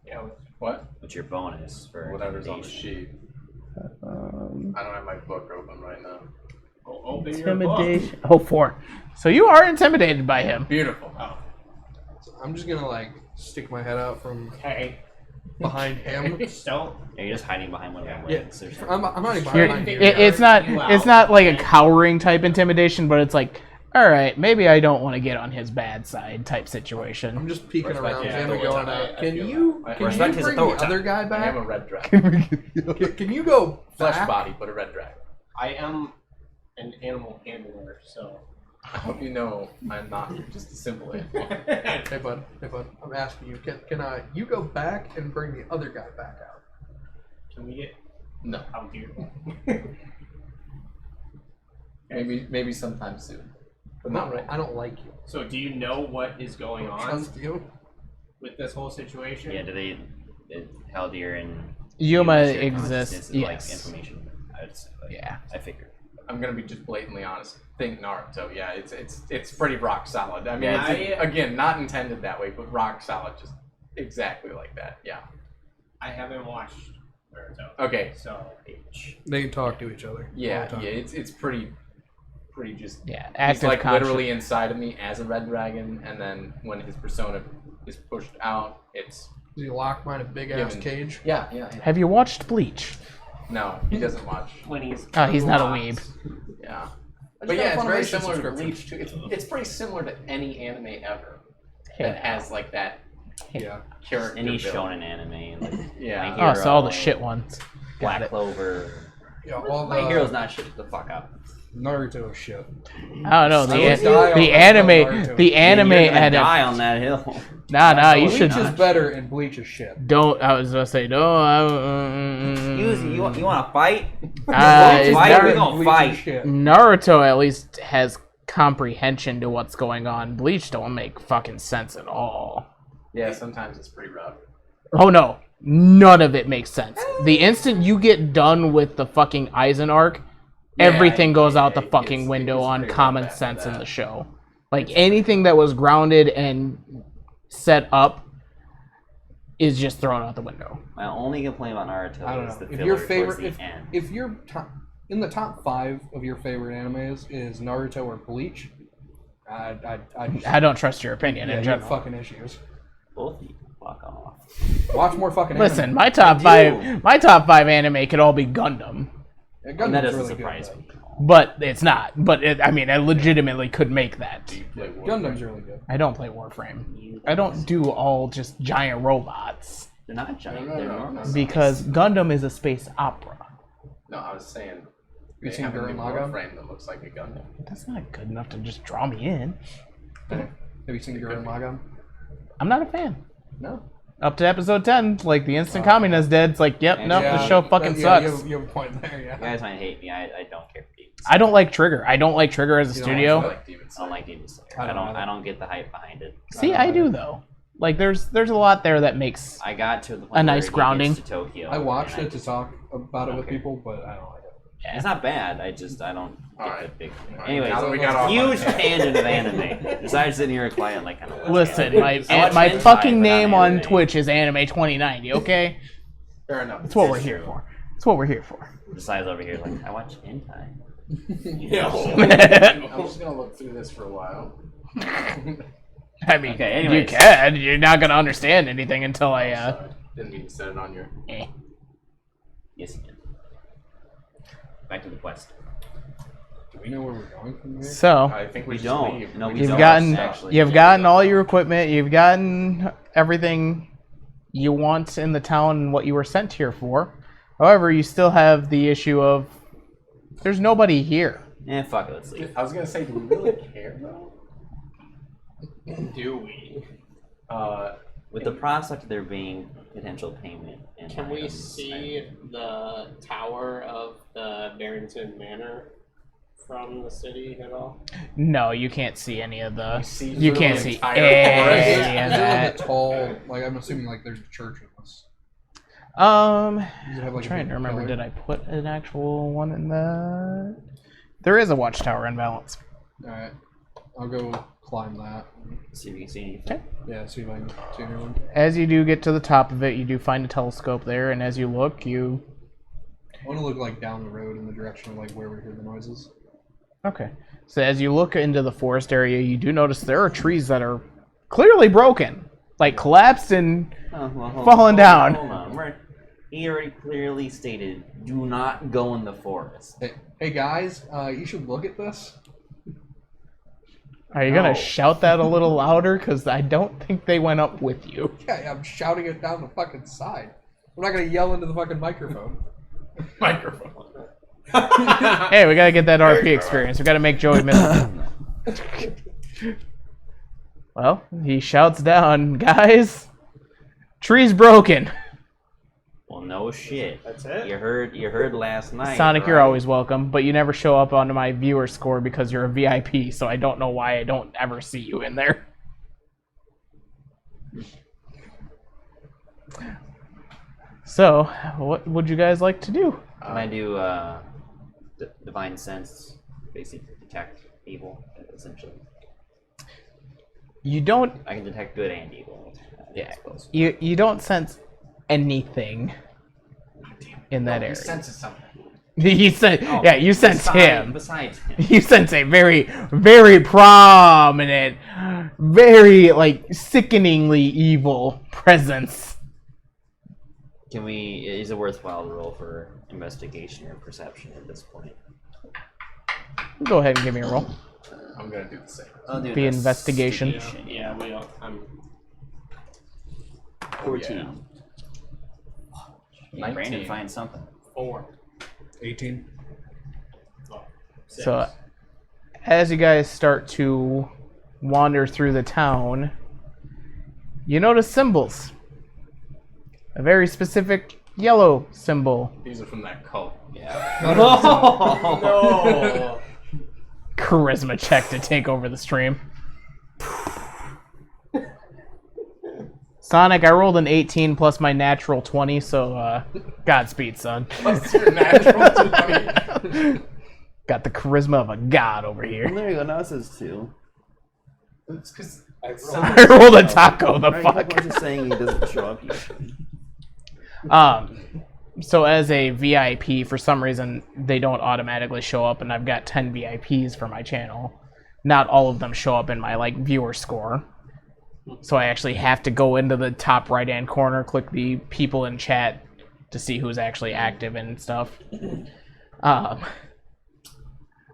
Yeah, What? What's your bonus for Whatever's on the intimidation? sheet. I don't have my book open right now. open your book. Intimidation. Oh, 4. So you are intimidated by him. Beautiful. I'm just gonna like stick my head out from Hey, behind him. just don't. Yeah, you're just hiding behind one of my Yeah, legs. or something. I'm hiding You're- behind you. it's not like a cowering type intimidation, but it's like, all right, maybe I don't want to get on his bad side type I'm situation. just peeking Respect around his him and authority. going, I can feel you that. can Respect you his bring the authority. other guy I am back? a red dragon. Can you go Flesh back? body, but a red dragon. I am an animal handler, so. I hope you know I'm not just a simple animal. Hey bud, I'm asking you, can you go back and bring the other guy back out? Can we get No. out here? Maybe sometime soon. But not right. I don't like you. So, do you know what is going on Trust you. with this whole situation? Yeah, do they Haldir and Yuma share exists, consciousness and, like, yes. information? I'd say, like, Yeah. I figured. I'm gonna be just blatantly honest. Think Naruto. Yeah, it's pretty rock solid. I mean, Yeah, it's, again, not intended that way, but rock solid, just exactly like that. Yeah. I haven't watched Naruto. Okay. So, They can talk to each other. all Yeah, the time. yeah. It's pretty just. Yeah, He's active like conscious. literally inside of me as a red dragon, and then when his persona is pushed out, it's Is he locked behind a big ass Given- cage? yeah. Have you watched Bleach? No, he doesn't watch. when he's Oh, he's not a locked. weeb. Yeah. I But just got yeah, a it's very Funimation similar to subscription. Bleach too. It's pretty similar to any anime ever that Yeah. has like that Yeah. character. Any build. shonen anime, like Yeah. My Oh, so all the Hero, shit ones. Got Black it. Clover, Yeah, well, My hero's not shit the fuck up. Naruto is shit. I don't know. I would die on The that anime, Naruto. the anime You're gonna had die on that hill. Nah, you Bleach should. is better, and Bleach is shit. Don't. I was gonna say no. You want to fight? Is Fight? We Nar- gonna Bleach fight. is shit. Naruto at least has comprehension to what's going on. Bleach don't make fucking sense at all. Yeah, sometimes it's pretty rough. Oh no, none of it makes sense. The instant you get done with the fucking Aizen arc, everything goes out the fucking window gets on pretty rough common after sense in that. the show. Like anything that was grounded and set up is just thrown out the window. My only complaint about Naruto I don't is know. the If filler your towards favorite, the if, end. if your top, in the top 5 of your favorite animes is Naruto or Bleach, I I don't trust your opinion yeah, in you have general. fucking issues. Both of you, fuck off. Watch more fucking Listen, anime. my top five anime could all be Gundam, Yeah, And Gundam's that doesn't really surprise good, me. but it's not. But I mean, I legitimately could make that. but Gundam's really good. I don't play Warframe. I don't do all just giant robots They're not giant. No, They're no, normal. no. because Gundam is a space opera. No, I was saying You they seen have a Gurren new Lagann? frame that looks like a Gundam. That's not good enough to just draw me in. Have you seen Gurren Lagann? I'm not a fan. No. Up to episode 10, like the instant Kamina's dead. It's like, yep, nope, the show fucking yeah, sucks. You have a point there, yeah. You guys might hate me. I don't care for Demon Slayer. I don't like Trigger. I don't like Trigger as a You don't studio. Like Demon I Slayer. don't like Demon Slayer. I don't either. I don't get the hype behind it. See, I do though. Like, there's a lot there that makes. I got to the point nice where he grounding. gets to Tokyo. I watched and it to talk about it with Okay. people, but I don't like it. Yeah. It's not bad. I don't get Alright. the big. Alright, Anyways, now that we got off huge on that. tangent of anime. Besides sitting here quiet, like kind of. Listen, my I watch my hentai, fucking but name not on anime. Twitch is Anime 2090. Okay, Fair enough. that's what we're It's here true. for. That's what we're here for. Besides over here, like I watch hentai. I'm just gonna look through this for a while. I mean, Okay, you anyways. can. You're not gonna understand anything until I. Sorry. Didn't mean to set it on your. Eh. Yes, you can. Back to the quest. Do we know where we're going from here? So I think We just don't. leave. No, we you've don't, gotten actually. you've gotten all your equipment. You've gotten everything you want in the town and what you were sent here for. However, you still have the issue of there's nobody here. Fuck it. Let's leave. I was gonna say, do we really care though? Do we? With the prospect of there being potential payment. And Can we items, see the tower of the Barrington Manor from the city at all? No, you can't see any of the. see You through can't the see entire any forest. of Is it like a that. tall, like I'm assuming like there's a church in this. Um, Does it have I'm like a trying big to remember. pillar? Did I put an actual one in the? There is a watchtower in Balance. Alright. I'll go climb that. See if you can see anything. Yeah, see if I can see anyone. As you do get to the top of it, you do find a telescope there, and as you look, you. I want to look like down the road in the direction of like where we hear the noises. Okay. So as you look into the forest area, you do notice there are trees that are clearly broken, like collapsed and Oh, well, Falling down. Hold on. He already clearly stated, do not go in the forest. Hey guys, you should look at this. Are you gonna No. shout that a little louder? Because I don't think they went up with you. Yeah, I'm shouting it down the fucking side. I'm not gonna yell into the fucking microphone. Microphone. Hey, we gotta get that RP experience. We gotta make Joey miss. Well, he shouts down, guys. Tree's broken. Well, no shit. That's it? You heard last night. Sonic, you're right? always welcome, but you never show up onto my viewer score because you're a VIP, so I don't know why I don't ever see you in there. So, what would you guys like to do? Can I do divine sense, basically detect evil, essentially? You don't I can detect good and evil. I suppose. you don't sense anything in that He area. senses something. You sense, yeah, you sense him. Besides him. You sense a very, very prominent, very like sickeningly evil presence. Can we? Is it worthwhile to roll for investigation or perception at this point? Go ahead and give me a roll. I'm gonna do the same. I'll do The investigation. Yeah, we all. I'm 14. Yeah, Brandon 19. finds something. 4. 18. So, as you guys start to wander through the town, you notice symbols. A very specific yellow symbol. These are from that cult. No. Charisma check to take over the stream. Sonic, I rolled an 18 plus my natural 20, so Godspeed, son. What's your natural 20? Got the charisma of a god over Well, here. there you go. Now it says 2. It's because I rolled a taco, the Right, fuck. I was just saying he doesn't show up yet. So as a VIP, for some reason, they don't automatically show up, and I've got 10 VIPs for my channel. Not all of them show up in my, like, viewer score. So I actually have to go into the top right-hand corner, click the people in chat to see who's actually active and stuff.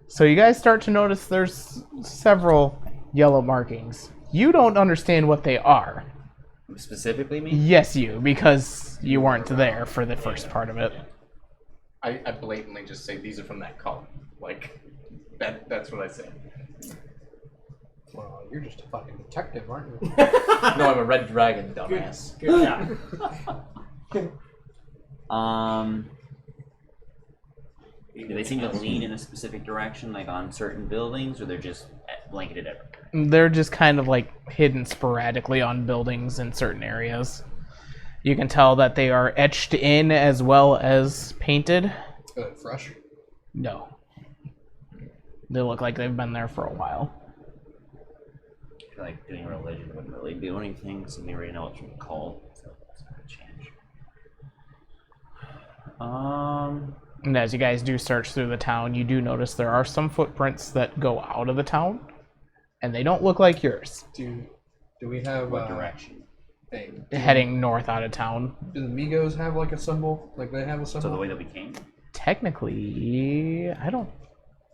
So you guys start to notice there's several yellow markings. You don't understand what they are. Specifically me? Yes, you, because you weren't there for the first part of it. I blatantly just say these are from that cult. Like, that's what I say. Well, you're just a fucking detective, aren't you? No, I'm a red dragon, dumbass. Good job. Do they seem to lean in a specific direction, like on certain buildings, or they're just blanketed everywhere? They're just kind of like hidden sporadically on buildings in certain areas. You can tell that they are etched in as well as painted. Fresh. No. They look like they've been there for a while. I feel like doing religion wouldn't really do anything, so we already know it's from the cult, so that's not gonna change. And as you guys do search through the town, you do notice there are some footprints that go out of the town, and they don't look like yours. Do we have What direction? thing? Heading north out of town. Do the Migos have like a symbol? Like they have a symbol? So the way that we came? Technically, I don't.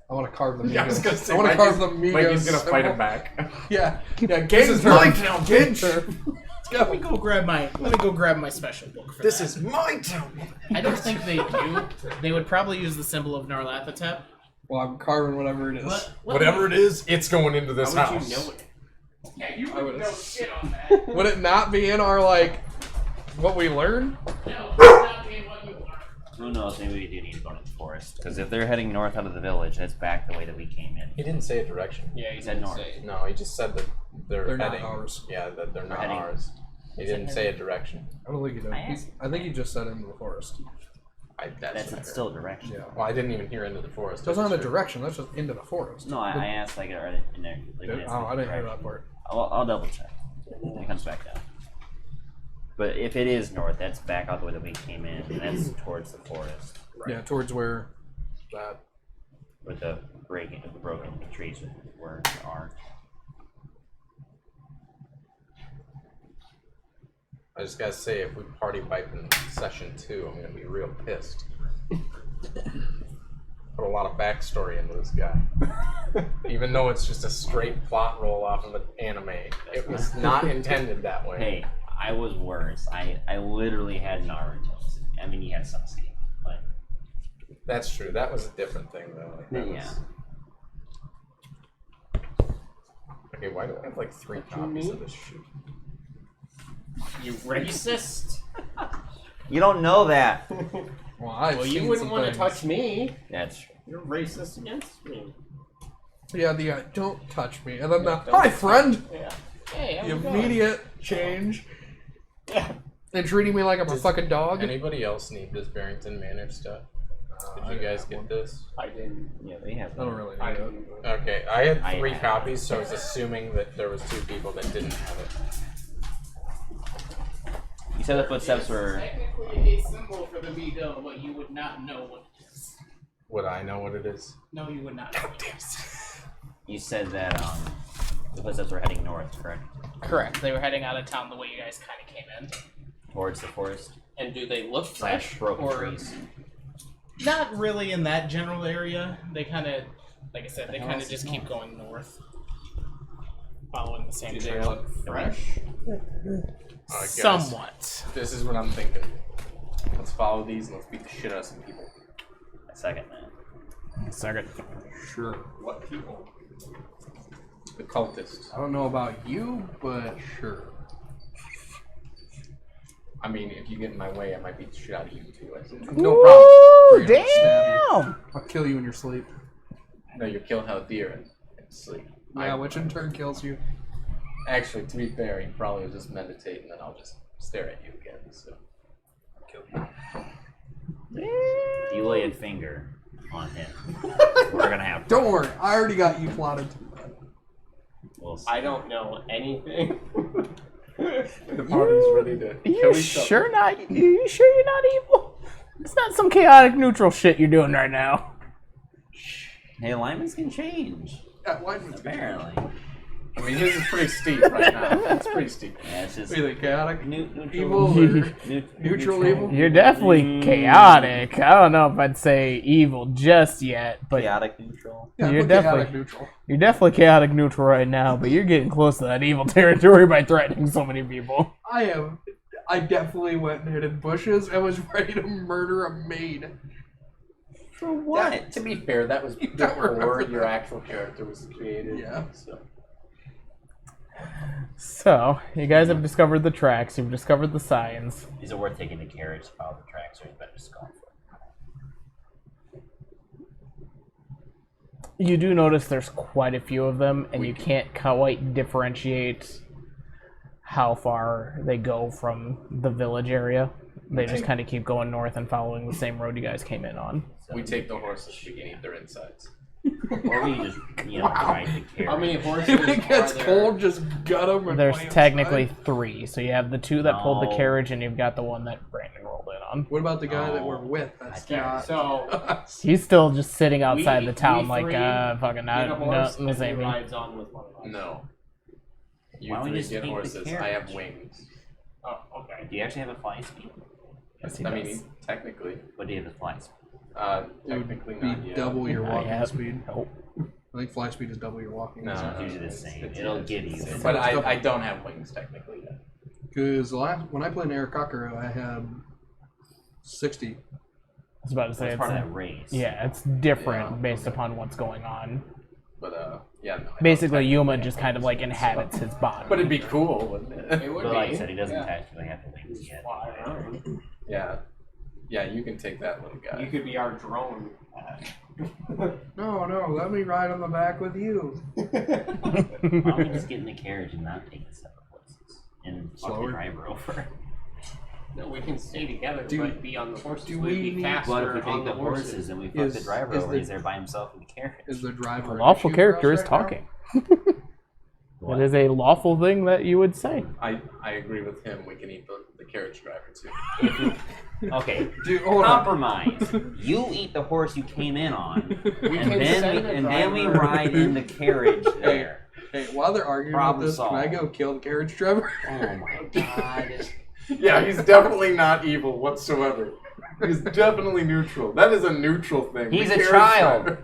I want to carve the Migos. Yeah, I was gonna say, I want to carve the Mikey's Migos. gonna fight him symbol. back. Yeah. Yeah, This is my town, bitch! Let me go grab my special book for This that. is my town! I don't think they do. They would probably use the symbol of Narlathotep. Well, I'm carving whatever it is. Whatever it is, it's going into this How house. would you know it? Yeah, you I would would've- know shit on that. Would it not be in our, like, what we learned? No, it's not being what you learned. Who knows, maybe we do need to go into the forest. Because if they're heading north out of the village, that's back the way that we came in. He didn't say a direction. Yeah, he said north. No, he just said that they're Not heading. ours. Yeah, that they're not heading. ours. He didn't say a direction. I don't think he did. I asked. I think he just said into the forest. That's what I heard. still a direction. Yeah. Well, I didn't even hear into the forest. That's not a That's direction. That's just into the forest. No, I asked, like, are they in there? Like, Did- it's oh, I didn't hear direction. that part. I'll double check. It comes back down. But if it is north, that's back out the way that we came in, and that's towards the forest. Yeah, towards where that. Where the broken trees are. I just gotta say, if we party pipe in session 2, I'm gonna be real pissed. Put a lot of backstory into this guy. Even though it's just a straight plot roll off of an anime. It was not intended that way. Hey, I was worse. I literally had Naruto. I mean, he had Sasuke, but That's true. That was a different thing, though. Like, that yeah. was... Okay, why do I have like 3 copies of this shit? You racist. You don't know that. Well, I've Well, you seen wouldn't some want to things. touch me. That's true. You're racist against me. Yeah, the don't touch me, and then the don't hi friend. Yeah. Hey, how's The it going? immediate change. Yeah. And treating me like I'm a fucking dog. Anybody else need this Barrington Manor stuff? Did you guys get this? I didn't. Yeah, they have. I don't really I need it. didn't. Okay, I had I 3 have copies, so I was assuming that there was 2 people that didn't have it. You said the footsteps were. Technically a symbol for the Migo, but you would not know what it is. Would I know what it is? No, you would not know. You said that the footsteps were heading north, correct? Correct. They were heading out of town the way you guys kind of came in. Towards the forest. And do they look Slash fresh? broken Or trees. Not really in that general area. They kind of, like I said, they kind of just keep going north, following the same do they trail. look fresh? Guys, Somewhat. This is what I'm thinking. Let's follow these and let's beat the shit out of some people. Second, man. Second. Sure. What people? The cultists. I don't know about you, but sure. I mean, if you get in my way, I might beat the shit out of you too. I said. No problem. Damn! I'll kill you in your sleep. No, you kill Haldir and sleep. Yeah, which in turn kills you. Actually, to be fair, he probably will just meditate and then I'll just stare at you again. So. You lay a finger on him. We're gonna have. Don't worry, I already got you plotted. We'll see. I don't know anything. The party's ready to You kill each other. you sure you're not evil? It's not some chaotic neutral shit you're doing right now. Hey, alignments can change. Yeah, why did Apparently. I mean, his is pretty steep right now. It's pretty steep. Yeah, it's just What are they, chaotic neutral. evil or neutral evil? You're definitely chaotic. I don't know if I'd say evil just yet, but Chaotic neutral. Yeah, You're put definitely- chaotic neutral. you're definitely chaotic neutral right now, but you're getting close to that evil territory by threatening so many people. I am. I definitely went and hid in bushes and was ready to murder a maid. For what? That, to be fair, that was don't before remember your actual character was created. Yeah. So. So, you guys have discovered the tracks, you've discovered the signs. Is it worth taking the carriage to follow the tracks, or is it better just going for it? You do notice there's quite a few of them, and you can't quite differentiate how far they go from the village area. They just kind of keep going north and following the same road you guys came in on. We take the horses, we can eat their insides. Or we just, ride the carriage. How many horses If it gets are there? cold, just gut them. And There's play technically inside. 3, so you have the 2 that pulled the No. carriage, and you've got the one that Brandon rolled in on. What about the guy that Oh. we're with? That's I not. So He's still just sitting outside We- the town we like, three fucking get a not, horse no, and same he thing. rides on with one of us. No. You Why don't we three just get take the horses. I carriage? have wings. Oh, okay. Do you actually have a fly speed? Yes, he I does. mean, technically. What do you have a fly speed? It Technically would be not yet. double your Not walking yet. speed. Nope. I think fly speed is double your walking. No. It's usually the same. It'll give you. But I don't have wings technically yet. Because when I played in Arakakara, I had 60. I was about to say, It's it's, part of that race. yeah, it's different Yeah, based upon what's going on. But yeah. No, I don't Basically, technically Yuma have just kind of like inhabits his body. But it'd be cool, wouldn't it? It would But like I be. said, he doesn't Yeah. actually have the wings yet. Fly around. Yeah. Yeah, you can take that little guy. You could be our drone. No, let me ride on the back with you. Why don't we just get in the carriage and not take the separate horses and fuck Slower. the driver over? No, we can stay together, Do- but be on the horses. do We'd we be need- faster But if we on take the horses. horses and we fuck the Is- driver is over, the- he's there by himself in the carriage. Is the driver A an lawful issue for character us is right now? talking. What? It is a lawful thing that you would say. I agree with him. We can eat the carriage driver too. If you- okay, Dude, hold on. compromise. You eat the horse you came in on, We and can send the then we driver. ride in the carriage there. Hey, while they're arguing Problem about this, can I solved. go kill the carriage driver? Oh my god. Yeah, he's definitely not evil whatsoever. He's definitely neutral. That is a neutral thing. He's The a carriage child. driver-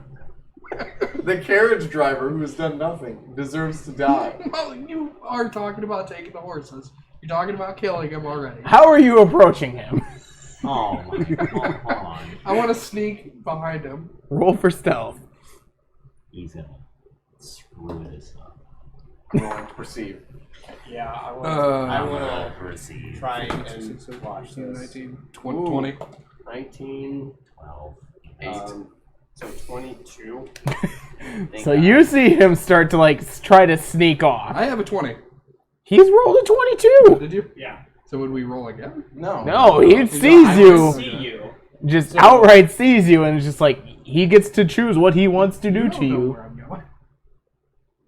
the carriage driver who has done nothing deserves to die. Well, you are talking about taking the horses. You're talking about killing him already. How are you approaching him? Oh my god. Hold on. I want to sneak behind him. Roll for stealth. He's gonna screw this up. I'm going to perceive. Yeah, I want. I I'm wanna gonna proceed. try and watch 16, this. 19, 20. 19. 12. 8. So 22. Thank So God. you see him start to like try to sneak off. I have a 20. He's rolled a 22. Did you? Yeah. So would we roll again? No. No, he He's sees not- you. See you. Just outright sees you, and it's just like he gets to choose what he wants to do You to don't know you. where I'm going.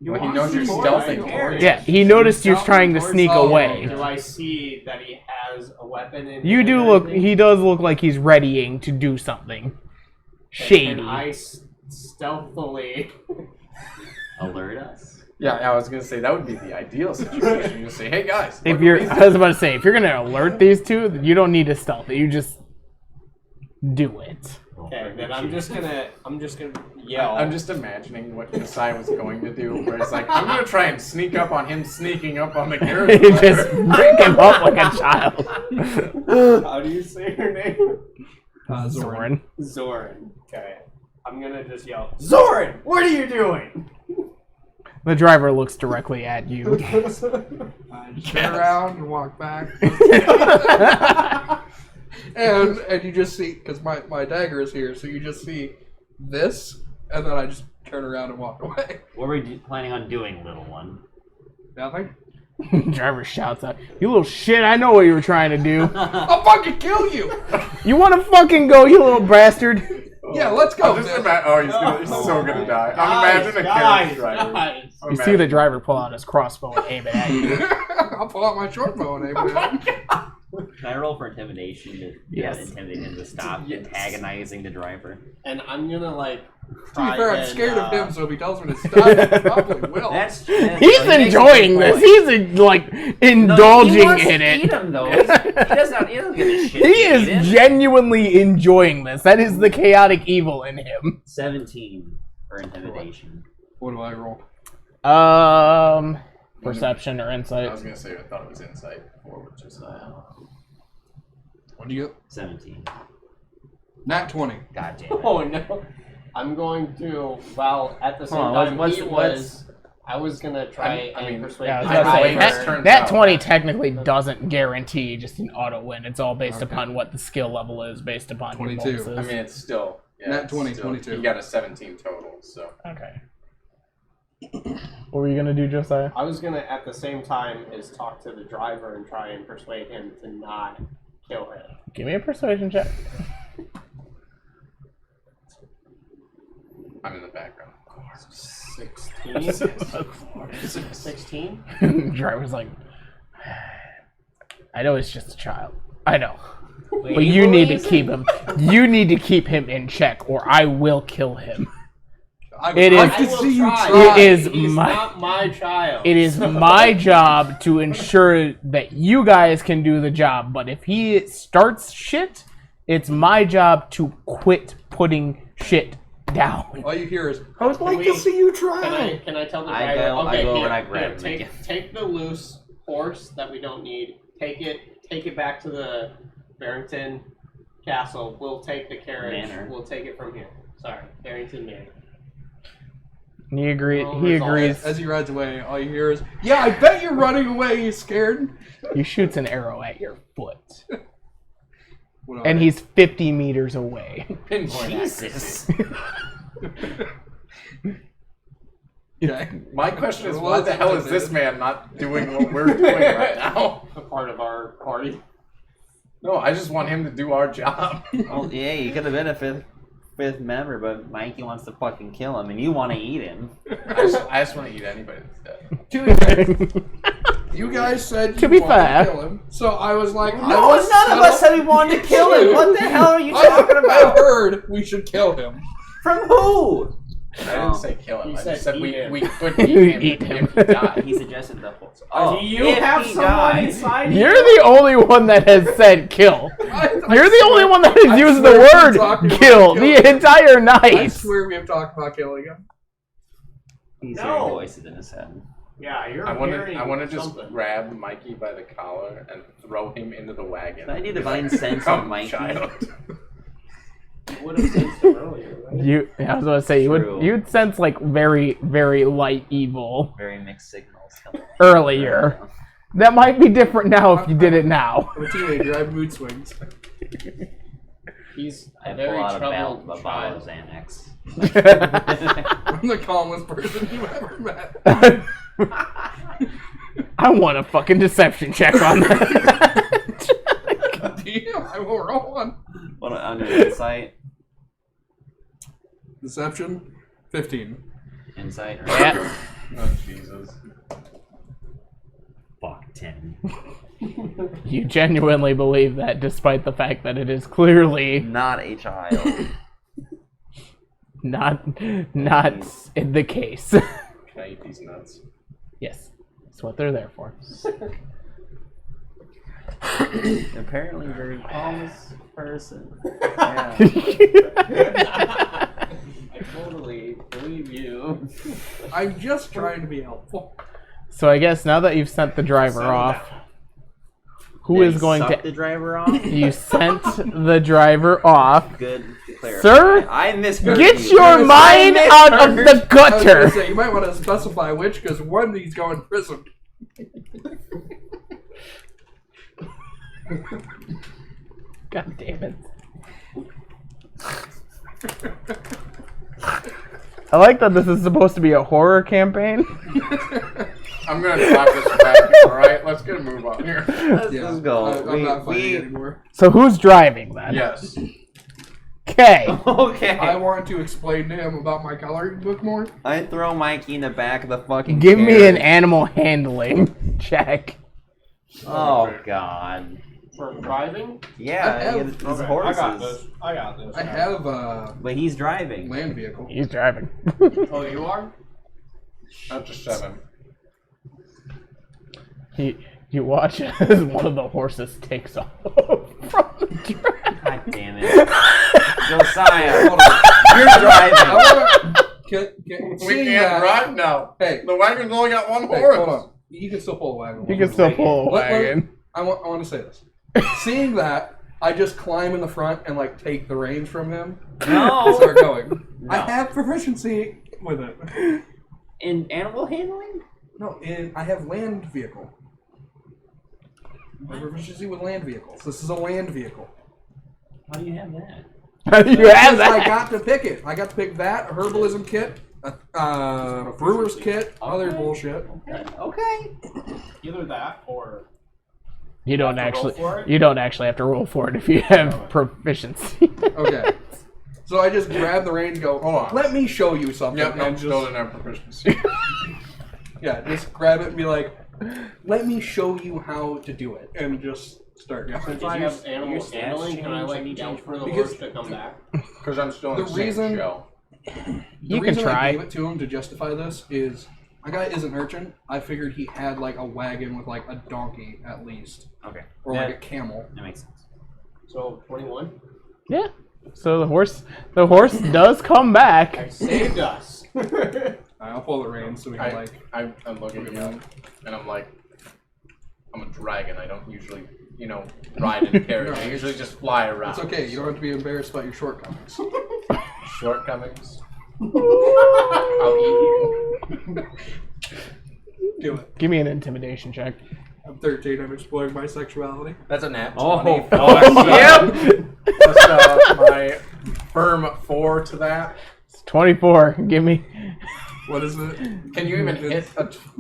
Well, he knows you're stealthing. Yeah, he noticed you trying to sneak Oh, away. Do I see that he has a weapon in You him do and look. everything? He does look like he's readying to do something shady. Can I stealthily? Alert us. Yeah, I was gonna say that would be the ideal situation. You just say, "Hey guys." If look you're, what I was about to say, if you're gonna alert these two, then you don't need to stealth it. You just do it. Okay, then I'm just gonna we- yell. I'm just imagining what Messiah was going to do, where it's like, I'm gonna try and sneak up on him, sneaking up on the carriage. You just break him up like a child. How do you say her name? Zoran. Zoran. Okay. I'm gonna just yell, Zoran, what are you doing? The driver looks directly at you. Turn around and walk back. and you just see, because my dagger is here, so you just see this, and then I just turn around and walk away. What were you planning on doing, little one? Nothing. Driver shouts out, "You little shit! I know what you were trying to do. I'll fucking kill you! You want to fucking go, you little bastard?" Yeah, let's go. He's so gonna die. I'm imagining a carriage driver. You see the driver pull out his crossbow and aim it at you. I'll pull out my short bow and aim it at him. Can I roll for intimidation to intimidate him to stop antagonizing the driver? And I'm gonna like. To be fair, I'm scared of him, so if he tells me to stop, he probably will. He's enjoying this. He's indulging in it. Eat him, though. He doesn't give a shit. He is genuinely enjoying this. That is the chaotic evil in him. 17 for intimidation. What do I roll? Perception or insight. I was gonna say I thought it was insight before, which is What do you get? 17. Nat 20. God damn it. Oh no. I'm going to, well, at the same time, I was gonna try and persuade Yeah, I was the gonna say, driver. that 20 technically doesn't guarantee just an auto win. It's all based upon what the skill level is, based upon 22. your bonuses. I mean, it's still. Yeah, Nat it's 20, still, 22. You got a 17 total, so. Okay. What were you gonna do, Josiah? I was gonna, at the same time, is talk to the driver and try and persuade him to not kill him. Give me a persuasion check. I'm in the background. 16? 16? Driver's like, I know it's just a child. I know. But you need to keep him. You need to keep him in check, or I will kill him. It is not my child. It is my job to ensure that you guys can do the job. But if he starts shit, it's my job to quit putting shit down. All you hear is, I would like to see you try. Can I tell the driver, I go over and I grab him. Take the loose horse that we don't need. Take it back to the Barrington Castle. We'll take the carriage. Manor. We'll take it from here. Sorry, Barrington Manor. He agrees. As he rides away, all you hear is, yeah, I bet you're running away, you scared. He shoots an arrow at your foot. And he's 50 meters away. Jesus. Okay. My question is, why the hell is this man not doing what we're doing right now? A part of our party. No, I just want him to do our job. Well, yeah, you could have been a fifth member, but Mikey wants to fucking kill him, and you want to eat him. I just want to eat anybody that's dead. To be fair, you guys said you wanted to kill him, so I was like, none of us said we wanted to kill him. What the hell are you talking about? I heard we should kill him. From who? I didn't say kill him. I just said we could Eat him. if he died. He suggested the whole. Do you have someone inside you? You're the only one that has said kill. You're the only one that has used the word kill the entire night. I swear we have talked about killing him. He's hearing voices in his head. Yeah, you're I hearing want to just something. grab Mikey by the collar and throw him into the wagon. I need divine sense Come, on Mikey. child. You would have sensed it earlier, right? I was going to say you'd sense like very, very light evil Very mixed signals coming earlier. That might be different now if you did it now. I'm a teenager. I have mood swings. He's I a pull very out a bottle troubled of child. Xanax. I'm the calmest person you ever met. I want a fucking deception check on that. Damn, I will roll one. What under insight? Deception, 15. Insight. Or Yeah. Oh, Jesus. Fuck 10. You genuinely believe that, despite the fact that it is clearly Not a child. not the case. Can I eat these nuts? Yes, that's what they're there for. Apparently very calmest person. I totally believe you. I'm just trying to be helpful. So I guess now that you've sent the driver off, who Did is he going suck to... the driver off? You sent the driver off. Good to clarify. Sir, I misheard get you. your mind out of the I was gonna gutter. say, you might want to specify which, because one he's going to prison. God damn it. I like that this is supposed to be a horror campaign. I'm gonna drop this back. All right, let's get a move on here. Let's go. I'm not fighting anymore. So who's driving then? Yes. Okay. Okay. I want to explain to him about my coloring book more. I throw Mikey in the back of the fucking Give me an carriage. animal handling check. Oh god. For driving? Yeah, it's Okay, horses. I got this. I have But he's driving. land vehicle. He's driving. Oh, you are? That's a 7. You watch as one of the horses takes off from the track. God damn it. Josiah, hold on. You're driving. We can't drive now. Hey, The wagon's only got one hey, horse. hold on. You can still pull a wagon. You can still pull a wagon. I want to say this. Seeing that, I just climb in the front and like take the reins from him and No. start going. I No. have proficiency with it. In animal handling? No, I have land vehicle. I have proficiency with land vehicles. This is a land vehicle. How do you have that? You have Because I that. got to pick it. I got to pick that, a herbalism kit, a brewer's kit, other bullshit. Okay. Either that or You don't have to roll actually. for it? You don't actually have to roll for it if you have proficiency. Okay. So I just grab the reins and go, Hold on. let me show you something. Yep, no, and still just, didn't have proficiency. yeah, just grab it and be like, let me show you how to do it. And just start going. since I have animal stats handling, can I change? like Any yell change for the because- horse to come back? Because I'm still in The the same reason- shell. The You can reason I try. gave it to him to justify this is my guy is an urchin. I figured he had like a wagon with like a donkey at least. Okay. Or like a camel. That makes sense. So 21. Yeah. So the horse does come back. I saved us. I'll pull the reins so we can I'm looking at you, and I'm like, I'm a dragon. I don't usually, ride in a carriage. I usually just fly around. It's okay. You don't have to be embarrassed about your shortcomings. Shortcomings. I'll eat you. Do it. Give me an intimidation check. I'm 13. I'm exploring my sexuality. That's a nat 20. Oh, Oh, yep. Plus my firm 4 to that. 24. Give me What is it? Can you even hit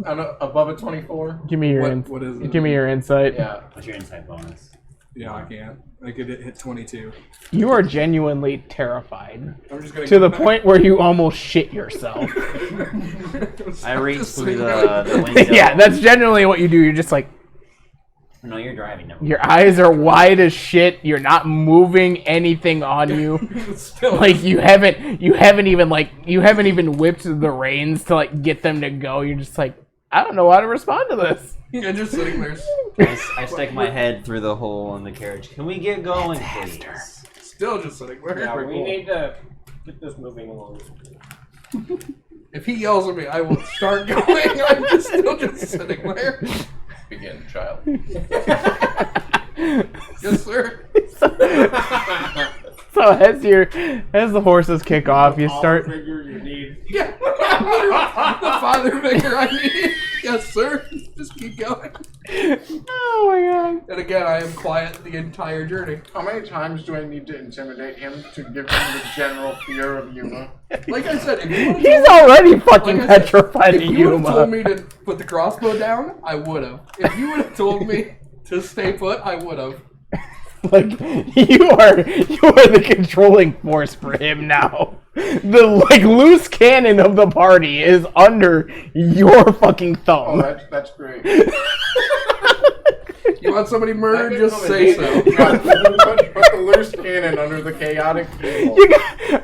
above a 24? your What is it? give me your insight. Yeah. What's your insight bonus? Yeah, I can't. I could hit 22. You are genuinely terrified I'm just gonna to the point where you almost shit yourself. I reach through the window. Yeah, that's generally what you do. You're just like, No, you're driving. Never your eyes are wide as shit. You're not moving anything on you. Still, Like you haven't even whipped the reins to like get them to go. You're just like, I don't know how to respond to this. you're just sitting there. I stick my head through the hole in the carriage. Can we get going, please? Still just sitting there. Yeah, we need to get this moving along. If he yells at me, I will start going. I'm just still just sitting there. Begin, child. Yes, sir. So as the horses kick off, you start. Figure you need. Yeah. The father figure I need. Yes, sir. Just keep going. Oh my god! And again, I am quiet the entire journey. How many times do I need to intimidate him to give him the general fear of Yuma? Like I said, if you would He's already fucking Like I said, petrified of if you would have told Yuma. me to put the crossbow down, I would have. If you would have told me to stay put, I would have. Like you are the controlling force for him now. The like loose cannon of the party is under your fucking Oh, thumb. that's great. You want somebody murdered? Just say so. Yeah, put the loose cannon under the chaotic evil.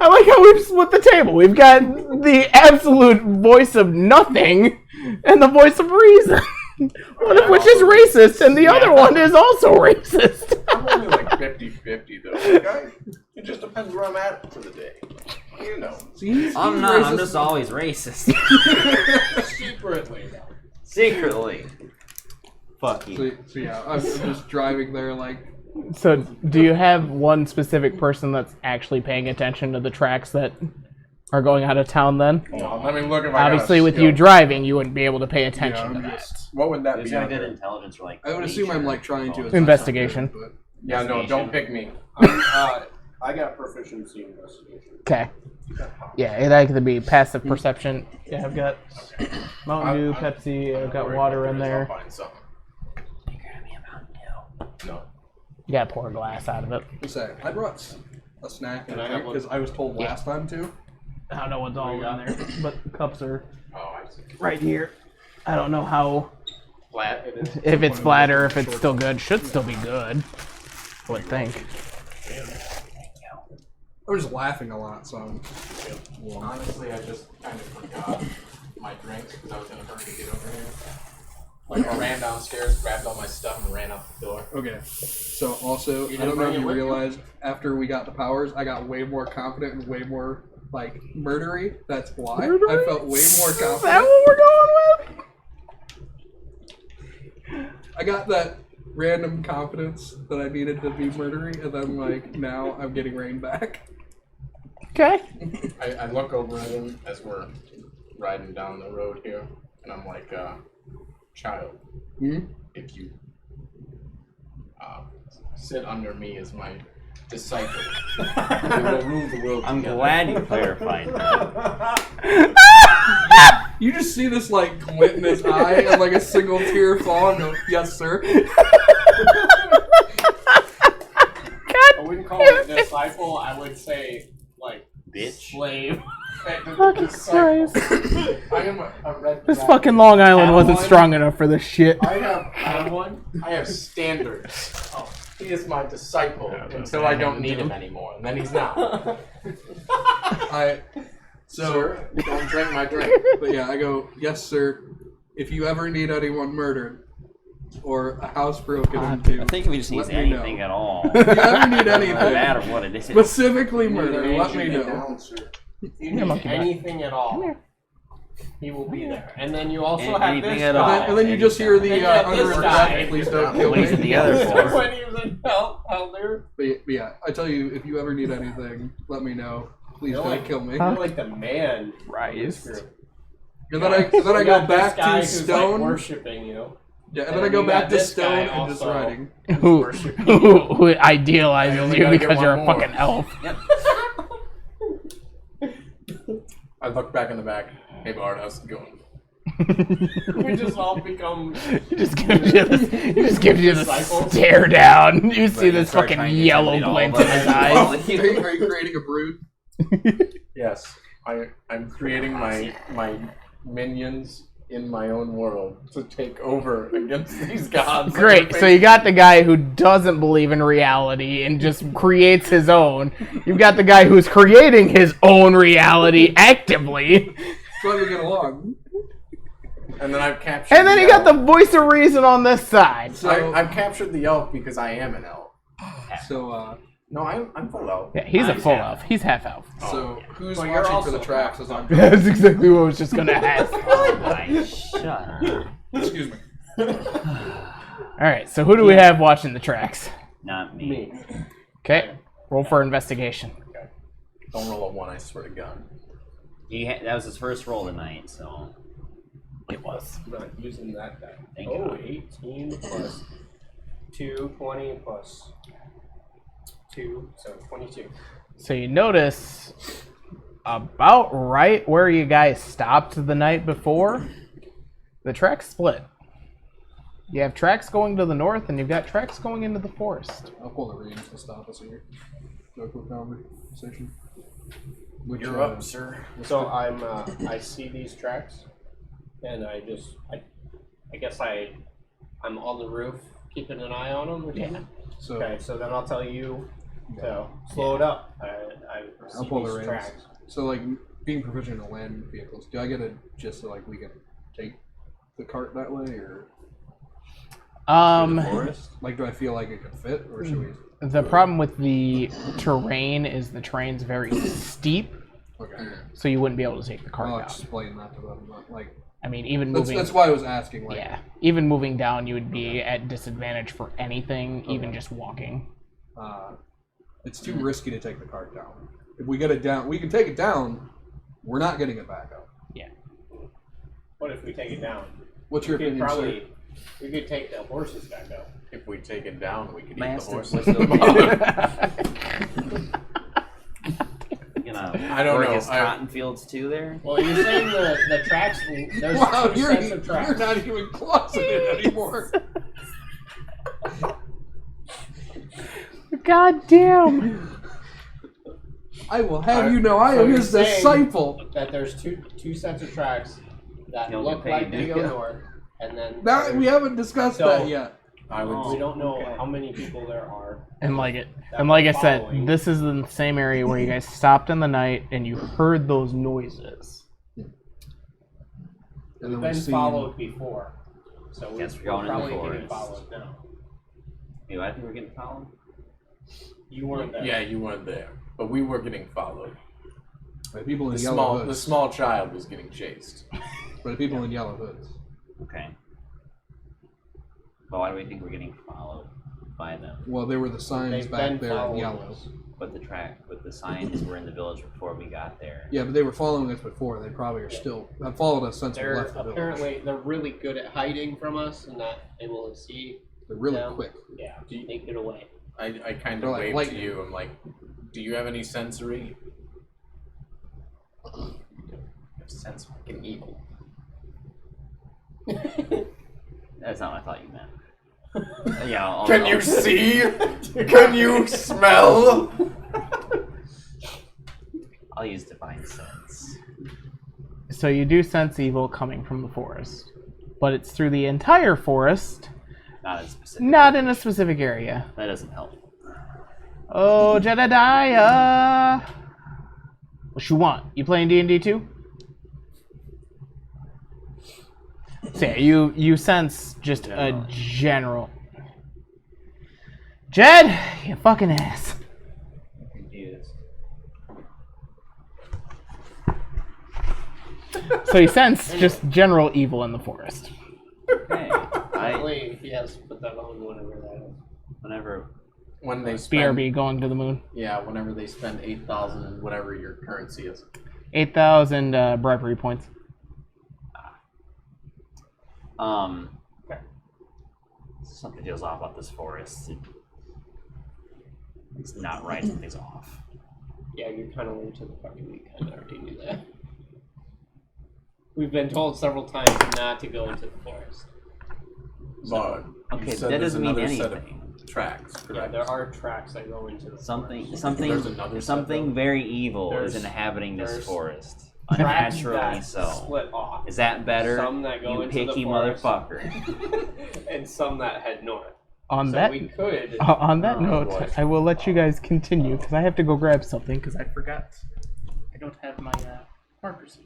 I like how we've split the table. We've got the absolute voice of nothing and the voice of reason. One of which is racist, and the other one is also racist. I'm only like 50-50 though. Like, it just depends where I'm at for the day. You know. See, I'm not. I'm just always racist. Secretly. Secretly. Fuck you. So yeah, I'm just driving there like. So, do you have one specific person that's actually paying attention to the tracks that are going out of town then? No, let me look at my. Obviously, with you driving, you wouldn't be able to pay attention to I'm that. just. What would that Who's be? got under? good intelligence for like? I would assume I'm like trying to. Investigation. But Yeah, no, don't pick me. I got proficiency in investigation. Okay. Yeah, that could be passive perception. Yeah, I've got Mountain Dew, Pepsi, I've got water in there. I'll find something. No. You gotta pour a glass out of it. what's that? I brought a snack and Can I a have drink one? because I was told last time to. I don't know what's all in there, but the cups are Oh, I see. right here. I don't know how, Flat it is. if it's flat or if it's still good. Should still be good, I would think. I was laughing a lot, so. Honestly, I just kind of forgot my drinks because I was in a hurry to get over here. Like, I ran downstairs, grabbed all my stuff, and ran out the door. Okay. So also, I didn't don't know bring if it you with you? realized after we got the powers, I got way more confident and way more like murdery. That's why I felt way more Is that confident. what we're going with? I got that random confidence that I needed to be murdery, and then like now I'm getting rained back. Okay. I look over at him as we're riding down the road here, and I'm like, child, if you sit under me as my disciple, we will rule the world I'm together. glad you clarified that. You just see this like glint in his eye and like a single tear fall and go, yes, sir. I wouldn't call it disciple. I would say like Bitch. slave. Fucking Christ. I am a red This flag. fucking Long Island wasn't Padawan. strong enough for this shit. I have one. I have standards. Oh, he is my disciple until I don't need him anymore, and then he's not. So, Sir, don't drink my drink. but yeah, I go, yes, sir. If you ever need anyone murdered or a house broken into, I think if he just needs let me anything know. at all. If you ever need No anything, matter what it is. specifically murder, let me know. If you need anything at all, he will be there. And then you also And have anything this at guy. all. And then you just hear Then the you have under this his guy. breath, please don't kill What is me. the other for? When he was in Elder, But yeah, I tell you, if you ever need anything, let me know. Please You're don't like- kill me. you're like the man. Rise. And then I You go got this back guy to who's, stone. like, worshiping you. Yeah, and then I go you back got to this stone guy and just also. riding. Who idealizes I only you gotta get because one you're a more. fucking elf. I look back in the back. Hey, Bard, how's it going? We just all become. He just gives you the Disciples? stare down. You see Right, this start fucking trying to yellow intimidate all glint of in his us. eyes. Are you creating a brood? Yes, I'm creating my minions in my own world to take over against these gods. Great. So you got the guy who doesn't believe in reality and just creates his own. You've got the guy who's creating his own reality actively. That's why we get along. And then I've captured. And then you got elf. the voice of reason on this side. So, I've captured the elf because I am an elf. no, I'm full elf. Yeah, he's a I'm full half. elf. He's half elf. so who's Well, you're watching for the also- tracks as I'm That's exactly what I was just gonna ask. Oh my, shut up. Excuse me. Alright, so who do we have watching the tracks? Not me. Me. Okay. Roll for investigation. Don't roll a 1, I swear to God. That was his first roll tonight, so It was. I'm not using that die. Thank Oh, God. 18 plus 2, 20 plus 2, so 22. So you notice about right where you guys stopped the night before, the tracks split. You have tracks going to the north and you've got tracks going into the forest. I'll pull the reins to stop us here. Do a quick conversation. Which, You're up, sir. So I see these tracks, and I guess I'm on the roof keeping an eye on them. Yeah. So Okay, so then I'll tell you to slow it up. I I'll see pull the these reins. tracks. So like being proficient in land vehicles, do I get a just so like we can take the cart that way, or like do I feel like it could fit, or should we? The problem with the terrain is the terrain's very steep, Okay. so you wouldn't be able to take the cart I'll down. explain that to them. But like I mean, even That's, moving. that's why I was asking. Like, Yeah, even moving down, you would be at disadvantage for anything, even just walking. It's too risky to take the cart down. If we get it down, we can take it down. We're not getting it back up. Yeah. What if we take it down? What's your We could opinion, sir? we could take the horses back up. If we take it down, we could Master, eat what's the horses. You know, I don't work know. his cotton fields too there. Well, you're saying the tracks. There's Wow, two you're sets of tracks. not even closeted anymore. God damn! I will have you know, I So am you're his saying disciple. That there's two sets of tracks that You'll look get like paid, they go yeah. north, and then That we haven't discussed So- that yet. I would. we don't know how many people there are. And like it, that and like I we're said, following. this is in the same area where you guys stopped in the night and you heard those noises. And We've then been we see followed before, so Guess we're we're going in the probably getting forest. followed now. Hey, I think we're getting followed. You weren't there. Yeah, you weren't there, but we were getting followed. by people in The yellow small, hoods. the small child was getting chased. By people in yellow hoods. Okay. But why do we think we're getting followed by them? Well, there were the signs They've back been there in following yellow. us. But the signs were in the village before we got there. Yeah, but they were following us before. They probably are still have followed us since we They're left the village. apparently they're really good at hiding from us and not able to see. They're really them. quick. Yeah, they get away. I kind They're of like waved lightning. to you. I'm like, do you have any sensory? Sense fucking evil. That's not what I thought you meant. Yeah. Can you see? Can you smell? I'll use divine sense. So you do sense evil coming from the forest, but it's through the entire forest, Not as specific. not in a specific area. That doesn't help. Oh, Jedediah! What you want? You playing D&D too? So yeah, you sense just a general. Jed, you fucking ass. Confused. So you sense just general evil in the forest. Hey, Apparently, he has to put that on whenever that is. whenever When they spend, BRB going to the moon. yeah, whenever they spend 8,000 and whatever your currency is. 8,000 bribery points. something feels off about this forest. It's not right. Something's off. Yeah, you're kind of late to the party. We kind of already knew that. We've been told several times not to go into the forest. But Okay, you said that there's doesn't mean another set of anything. tracks, Yeah, correct? there are tracks that go into the forest. There's another Something set, very evil is There's- inhabiting this there's forest. Tracks Unnaturally that so. split off. Is that better? Some that go You into the picky forest. motherfucker. And some that head north. On So that we could. on that Oh, note, boy. I will let you guys continue because I have to go grab something because I forgot. I don't have my markers.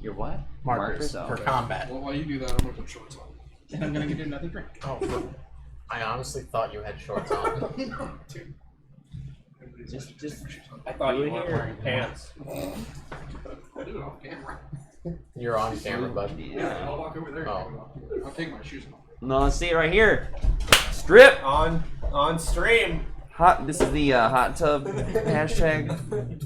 Your what? markers Markers, for oh. combat. Well, while you do that, I'm gonna put shorts on. And I'm gonna get another drink. Oh, I honestly thought you had shorts on. No, dude. Just I thought do you it weren't here. wearing pants. I'll do it off camera. You're on camera, bud. Yeah, I'll walk over there. Oh. I'll take my shoes off. No, let's see it right here. Strip. On stream. Hot. This is the hot tub hashtag.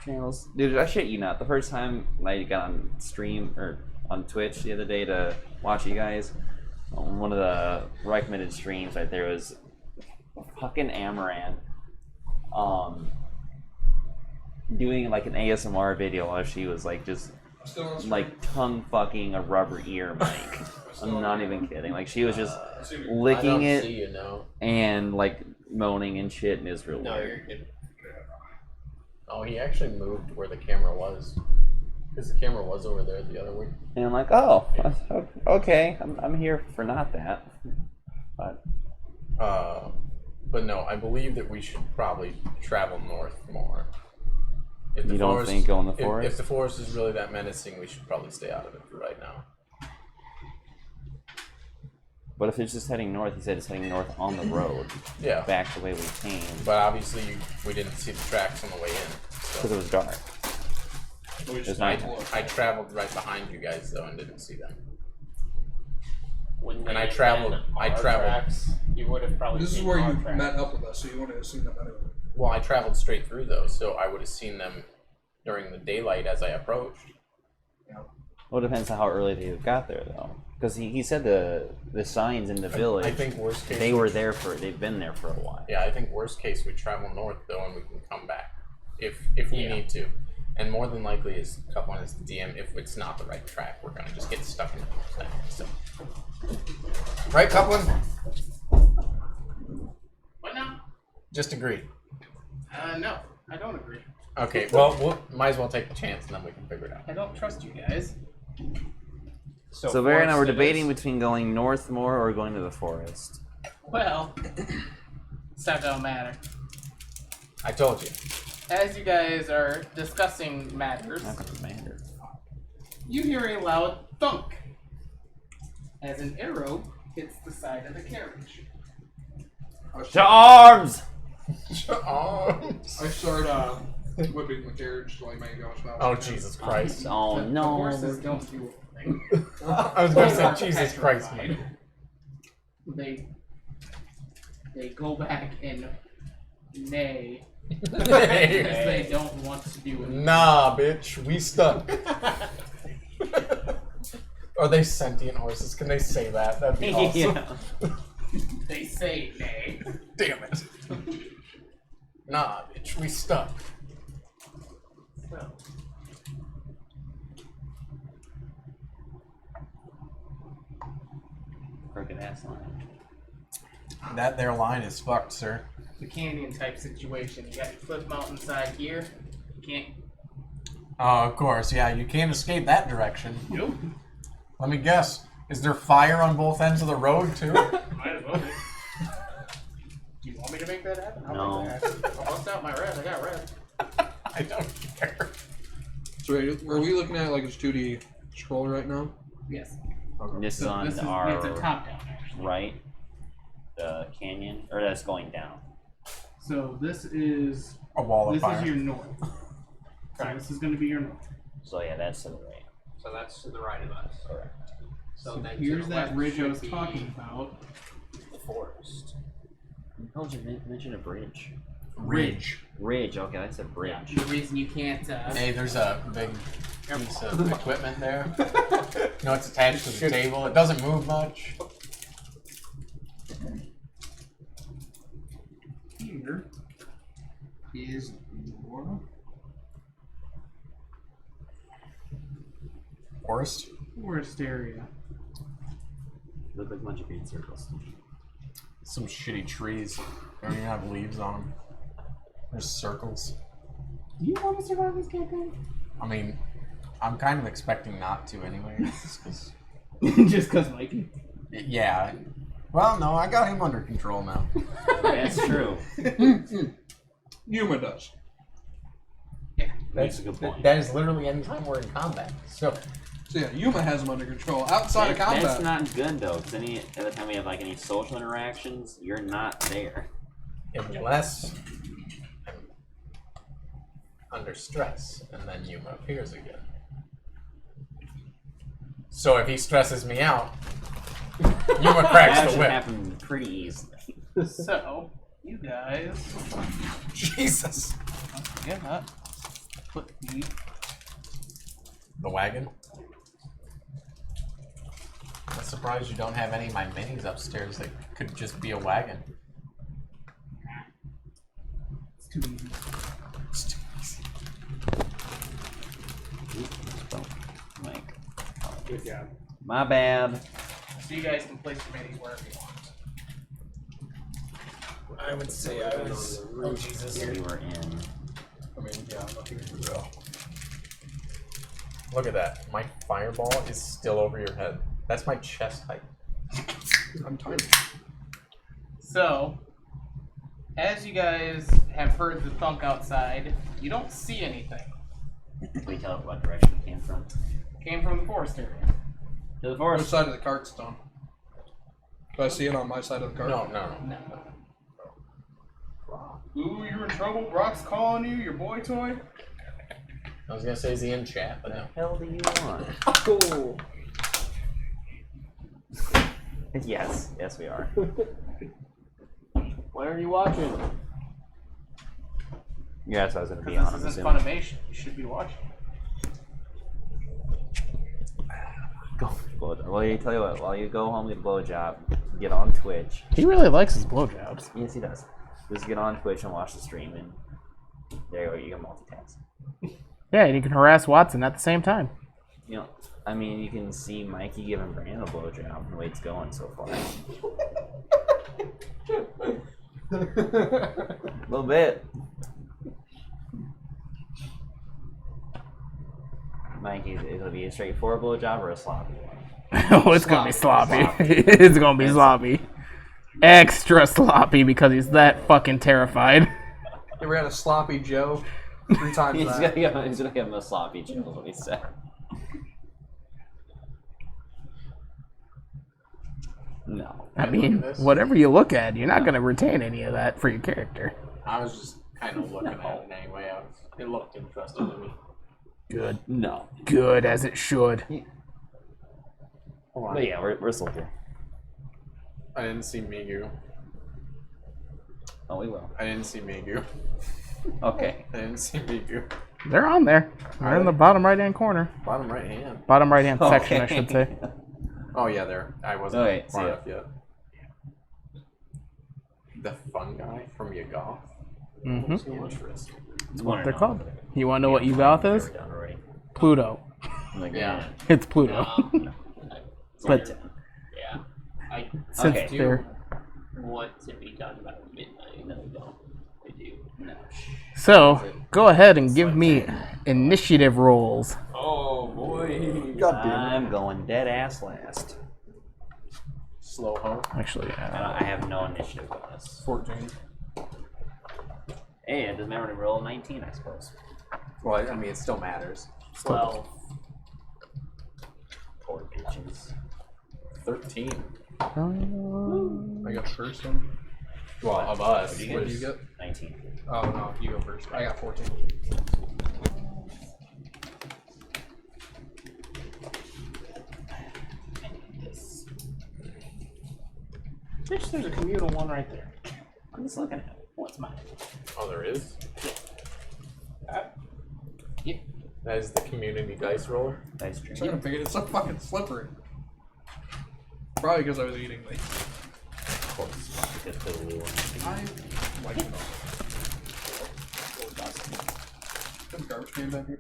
Channels. Dude, I shit you not. The first time I got on stream or on Twitch the other day to watch you guys, one of the recommended streams right there was fucking Amaranth, doing like an ASMR video while she was like just Still on screen. like tongue fucking a rubber ear mic. I'm not even kidding. Like she was just I licking don't it see you now. and like moaning and shit, and it's real No, weird. you're good. Oh, he actually moved where the camera was. Because the camera was over there the other week. And I'm like, oh, okay, I'm here for not that. But But no, I believe that we should probably travel north more. If You don't think go in the forest? If the forest is really that menacing, we should probably stay out of it for right now. but if it's just heading north, he said it's heading north on the road, Yeah. back the way we came, But obviously, we didn't see the tracks on the way in. because So. it was dark. We just I, had to look. I traveled right behind you guys though and didn't see them. When And I we traveled- ran I our traveled- tracks, you would have probably This is seen where our you tracks. met up with us, so you wouldn't have seen them anyway. Well, I traveled straight through those, so I would have seen them during the daylight as I approached. Well, it depends on how early they got there, though. Because he said the signs in the village. I think worst case they were there for. They've been there for a while. Yeah, I think worst case we travel north though, and we can come back if we Yeah. need to. And more than likely, as Couplin is the DM, if it's not the right track, we're gonna just get stuck in the thing. So, right, Couplin? What now? Just agree. No, I don't agree. Okay, well, we might as well take the chance, and then we can figure it out. I don't trust you guys. So Barry and I were forest it debating is. between going north more or going to the forest. Well, it's not gonna matter. I told you. As you guys are discussing matters, Not gonna matter. you hear a loud thunk as an arrow hits the side of the carriage. To arms! I start whipping the carriage to like make it go as fast Oh, as I can. Jesus Christ. Oh The no! horses don't do anything. I was gonna They're say, Jesus Christ, petrified. man. They go back and neigh because Hey. they don't want to do it. Nah, bitch, we stuck. Are they sentient horses? Can they say that? That'd be awesome. Yeah. They say neigh. Damn it. Nah, bitch, we stuck. So, Crooked ass line. That there line is fucked, sir. the canyon type situation. You got your cliff mountainside here. You can't. Oh, of course, yeah, you can't escape that direction. Nope. Let me guess. Is there fire on both ends of the road, too? Might as well be. Do you want me to make that happen? No. Make that happen. I'll bust out my red. I got red. I don't care. So are we looking at like a 2D scroll right now? Yes. This is So on this is our it's a top down actually. right, the canyon, or that's going down. So this is A wall of this fire. is your north. So Right. this is going to be your north. So yeah, that's to the right. So that's to the right of us. Correct. So then to Here's the that left ridge I should was be talking about. the forest. Oh, you mentioned a bridge. Ridge. Ridge. Okay, that's a bridge. The reason you can't. Hey, there's a big piece of equipment there. You know, it's attached to the table. It doesn't move much. Here is your Forest. forest area. Look like a bunch of green circles. Some shitty trees. They don't even have leaves on them. There's circles. Do you want to survive this campaign? I mean, I'm kind of expecting not to anyway. Just 'cause- Just because Mikey. yeah. Well, no, I got him under control now. That's true. Yuma does. That's a good point. That is literally any time we're in combat. So, So yeah, Yuma has him under control. Outside of combat. That's not good though, because any other time we have like any social interactions, you're not there. unless I'm under stress, and then Yuma appears again. So if he stresses me out, Yuma cracks That the should whip. happen pretty easily. So, you guys. Jesus. Yeah. Put The wagon? I'm surprised you don't have any of my minis upstairs that could just be a wagon. It's too easy. It's too easy. Like, Good job. my bad. So you guys can place your minis wherever you want. I would say I was. Oh Jesus! We were in. I mean, yeah, I'm looking for real. Look at that. My fireball is still over your head. That's my chest height. I'm tiny. So, as you guys have heard the thunk outside, you don't see anything. Can we tell what direction it came from? Came from the forest area. To the Which forest. side of the cart's on? Do I see it on my side of the cart? No, no, no. No. Ooh, you're in trouble. Brock's calling you, your boy toy. I was gonna say, is he in chat? But no. What the hell do you want? Cool. Yes, we are. What are you watching? Yeah, so I was gonna be on. This I'm isn't assuming. Funimation. You should be watching. Well, you tell you what. While you go home, get a blowjob, get on Twitch. He really likes his blowjobs. Yes, he does. Just get on Twitch and watch the stream, and there you go. You can multitask. Yeah, and you can harass Watson at the same time. You know, I mean, you can see Mikey giving Brandon a blowjob the way it's going so far. A little bit. Mikey, it'll be a straightforward blowjob or a sloppy one. Oh, it's gonna be sloppy. It's gonna be sloppy. Extra sloppy because he's that fucking terrified. You ever had a sloppy Joe? 3 times He's that. gonna give him a sloppy chill, is what he said. No. I mean, whatever you look at, you're not gonna retain any of that for your character. I was just kind of looking at it anyway. It looked interesting to me. Good. No. Good as it should. But yeah, we're still here. I didn't see Migu. Oh, we will. I didn't see Migu. Okay. I didn't see Migu. They're on there. They're in the bottom right hand corner. Bottom right hand. Bottom right hand section, I should say. Oh yeah, there. I wasn't Okay, far see enough yet. The fungi from Uga. Mm-hmm. Interesting. It's What one they're or called. none. You want to know what Ugoth is? We're done already. Pluto. Like, Yeah. It's Pluto. But Yeah. I since Okay. they're want to be done by midnight. No, I don't. I do. No. so, go ahead and give me initiative rolls. Oh boy. I'm going dead ass last. Slow ho. Actually, I have no initiative bonus. 14. Hey, it doesn't matter to roll 19, I suppose. Well, I mean, it still matters. 12. Poor bitches. 13. I got first one. Well, of us. What do What did you get? 19. Oh no, you go first. I got 14. Bitch, there's a communal one right there. I'm just looking at it. What's mine? Oh, there is? Yep. That is the community dice roller. Dice tree. I'm trying to figure it's so fucking slippery. Probably because I was eating like. Of course. Just put a little one. I like it. There's a garbage can back here.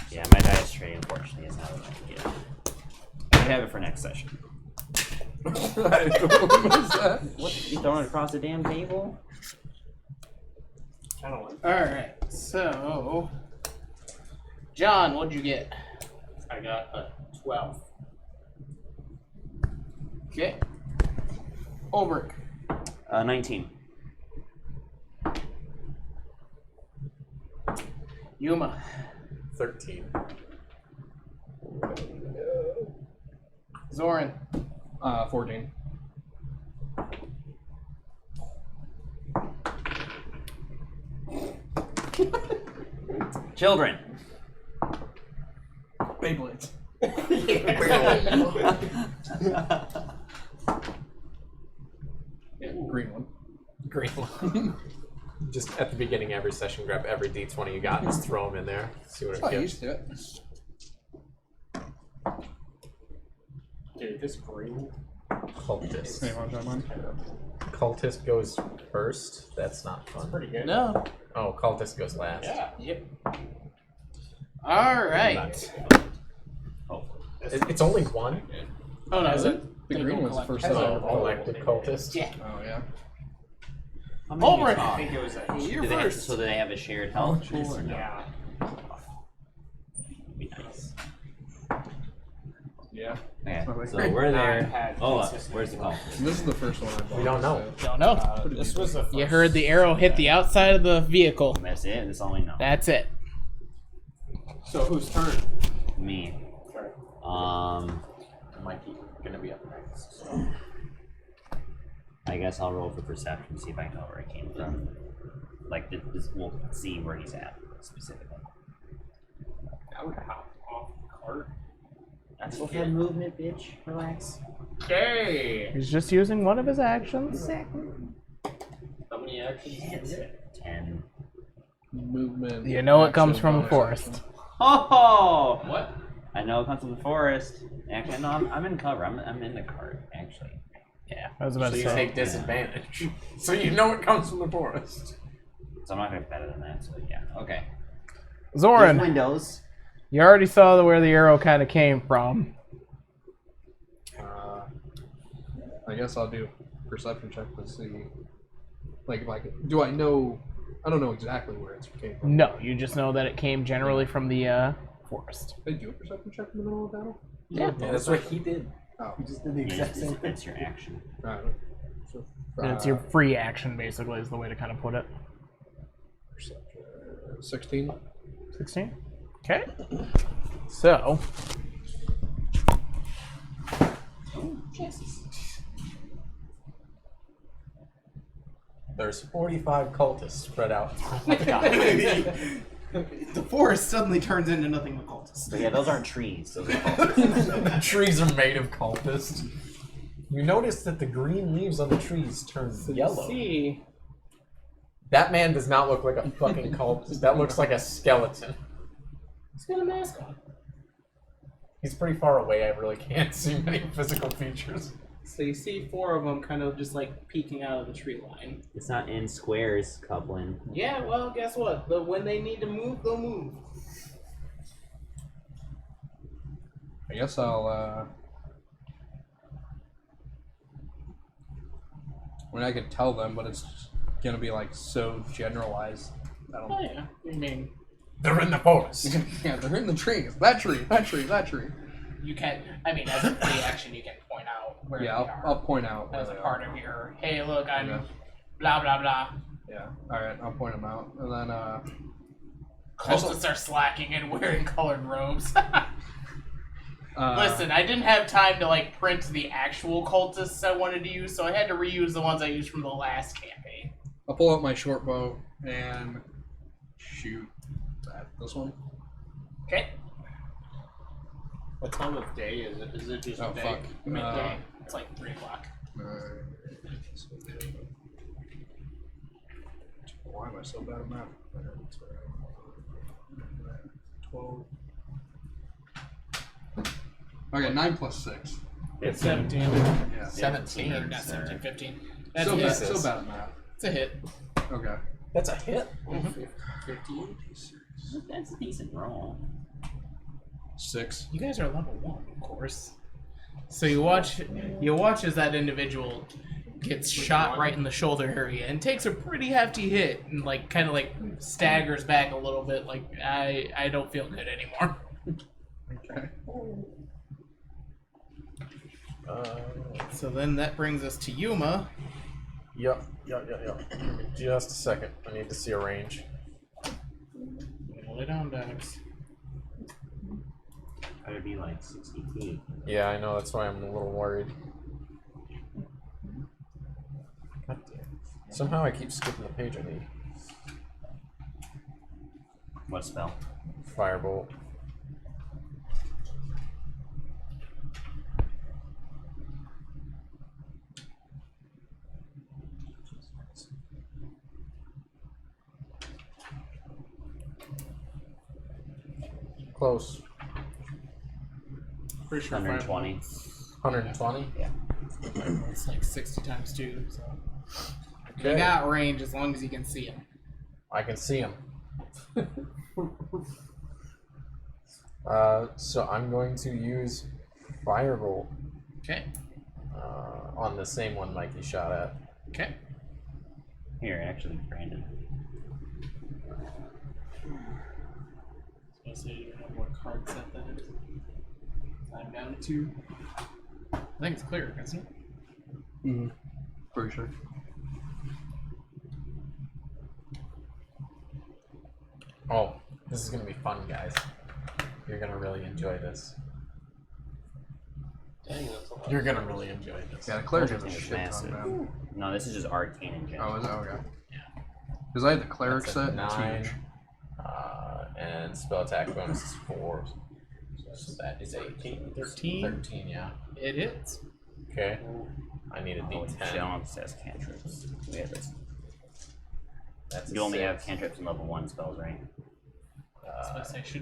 Yeah, my dice tray, unfortunately, is not what I can get. I have it for next session. What was that? What? You throwing it across the damn table? I don't like. Alright, so. John, what'd you get? I got a 12. Okay. Ulrich. 19. Yuma. 13. Zoran. 14. Children. Beyblades. Green one. Green one. Just at the beginning of every session, grab every d20 you got and just throw them in there. See what I'm it not gives. used to it. Dude, this green cultist. Hey, want that one? Cultist goes first. That's not fun. Pretty good. No. Oh, cultist goes last. Yeah. Yep. Alright. It's only one. Oh, no, is it? The green one's the first As time. an elected cultist. Yeah. Oh yeah. Ulrich. I think it was a. You're Do they have, first. so do they have a shared health pool or no? Yeah. Be nice. Yeah. Okay, Okay. so we're there. had Oh, consistent where's the call? This is the first one I bought. We don't know. so- Don't know. This was the. You heard the arrow hit the outside of the vehicle. That's it. That's all we know. That's it. So whose turn? Me. Mikey gonna be up next. So. I guess I'll roll for perception, see if I know where it came from. Like this, we'll see where he's at specifically. I would hop off the cart. That's what that movement, bitch. Relax. Okay. He's just using one of his actions. How many actions is it? 10. Movement. You know it comes action, from the bonus forest. action. Oh! What? I know it comes from the forest. Actually, no, I'm in cover. I'm in the cart, actually. Yeah, I was about So to you say. take disadvantage. So you know it comes from the forest. So I'm not gonna be better than that, so yeah. Okay. There's Zoran, windows. you already saw where the arrow kind of came from. I guess I'll do a perception check to see. Like, do I know? I don't know exactly where it came from. No, you just know that it came generally from the forest. Did I do a perception check in the middle of battle? Yeah. Yeah, that's what he did. Oh, He just did the Yeah, exact same thing. that's your action. alright. So, And it's your free action, basically, is the way to kind of put it. 16. 16? Okay. So, There's 45 cultists spread out. the forest suddenly turns into nothing but cultists. So yeah, those aren't trees. Those are The trees are made of cultists. You notice that the green leaves on the trees turn yellow. See, That man does not look like a fucking cultist. That looks like a skeleton. he's got a mask on. He's pretty far away. I really can't see many physical features. So you see 4 of them kind of just like peeking out of the tree line. It's not in squares, Coupling. Yeah, well, guess what? When they need to move, they'll move. I guess I'll. I mean, I could tell them, but it's gonna be like so generalized. I don't. Oh yeah, I mean, They're in the forest. Yeah, they're in the trees. That tree. That tree. That tree. you can. I mean, as a free action, you can point out where Yeah, they are I'll point out. as a where they part are. of your. Hey, look, I'm Okay. blah blah blah. Yeah. All right. I'll point them out, and then Cultists are slacking and wearing colored robes. uh, Listen, I didn't have time to like print the actual cultists I wanted to use, so I had to reuse the ones I used from the last campaign. I'll pull out my short bow and shoot at this one. Okay. What time of day is it? Is it just Oh day? fuck. Midday. It's like 3 o'clock. Why am I so bad at math? 12. Okay, 9 plus 6. It's 17. Yeah. 17. Or not 17, 15. That's So a bad, hit. so bad at math. It's a hit. Okay. That's a hit. 15? That's a decent roll. 6. You guys are level 1, of course. So you watch as that individual gets shot right in the shoulder area and takes a pretty hefty hit and like kind of like staggers back a little bit like I don't feel good anymore. Okay. So then that brings us to Yuma. Yep. Just a second. I need to see a range. Lay down, Dax. That'd be like 60 feet. Yeah, I know. That's why I'm a little worried. God damn. Somehow I keep skipping the page I need. What spell? Firebolt. Close. Pretty sure 120. 120? Yeah. It's like 60 times 2, so. You Okay. got range as long as you can see him. I can see him. So I'm going to use Firebolt Okay. on the same one Mikey shot at. Okay. Here, actually, Brandon. So you don't know what card set that is. I'm down to 2. I think it's clear, isn't it? Mm-hmm. Pretty sure. Oh, this is going to be fun, guys. You're going to really enjoy this. Dang, that's a lot. You're going to really enjoy this. Yeah, the cleric has a Everything is shit ton, massive. man. No, this is just arcane in general. Oh, is it? Okay. Because I had the cleric That's a set. It's 9. huge. And spell attack bonus is 4. So that is 18. 13. 13, yeah. It hits. Okay. I need a Oh, D10. John says cantrips. We have this. That's a You only 6. have cantrips and level 1 spells, right?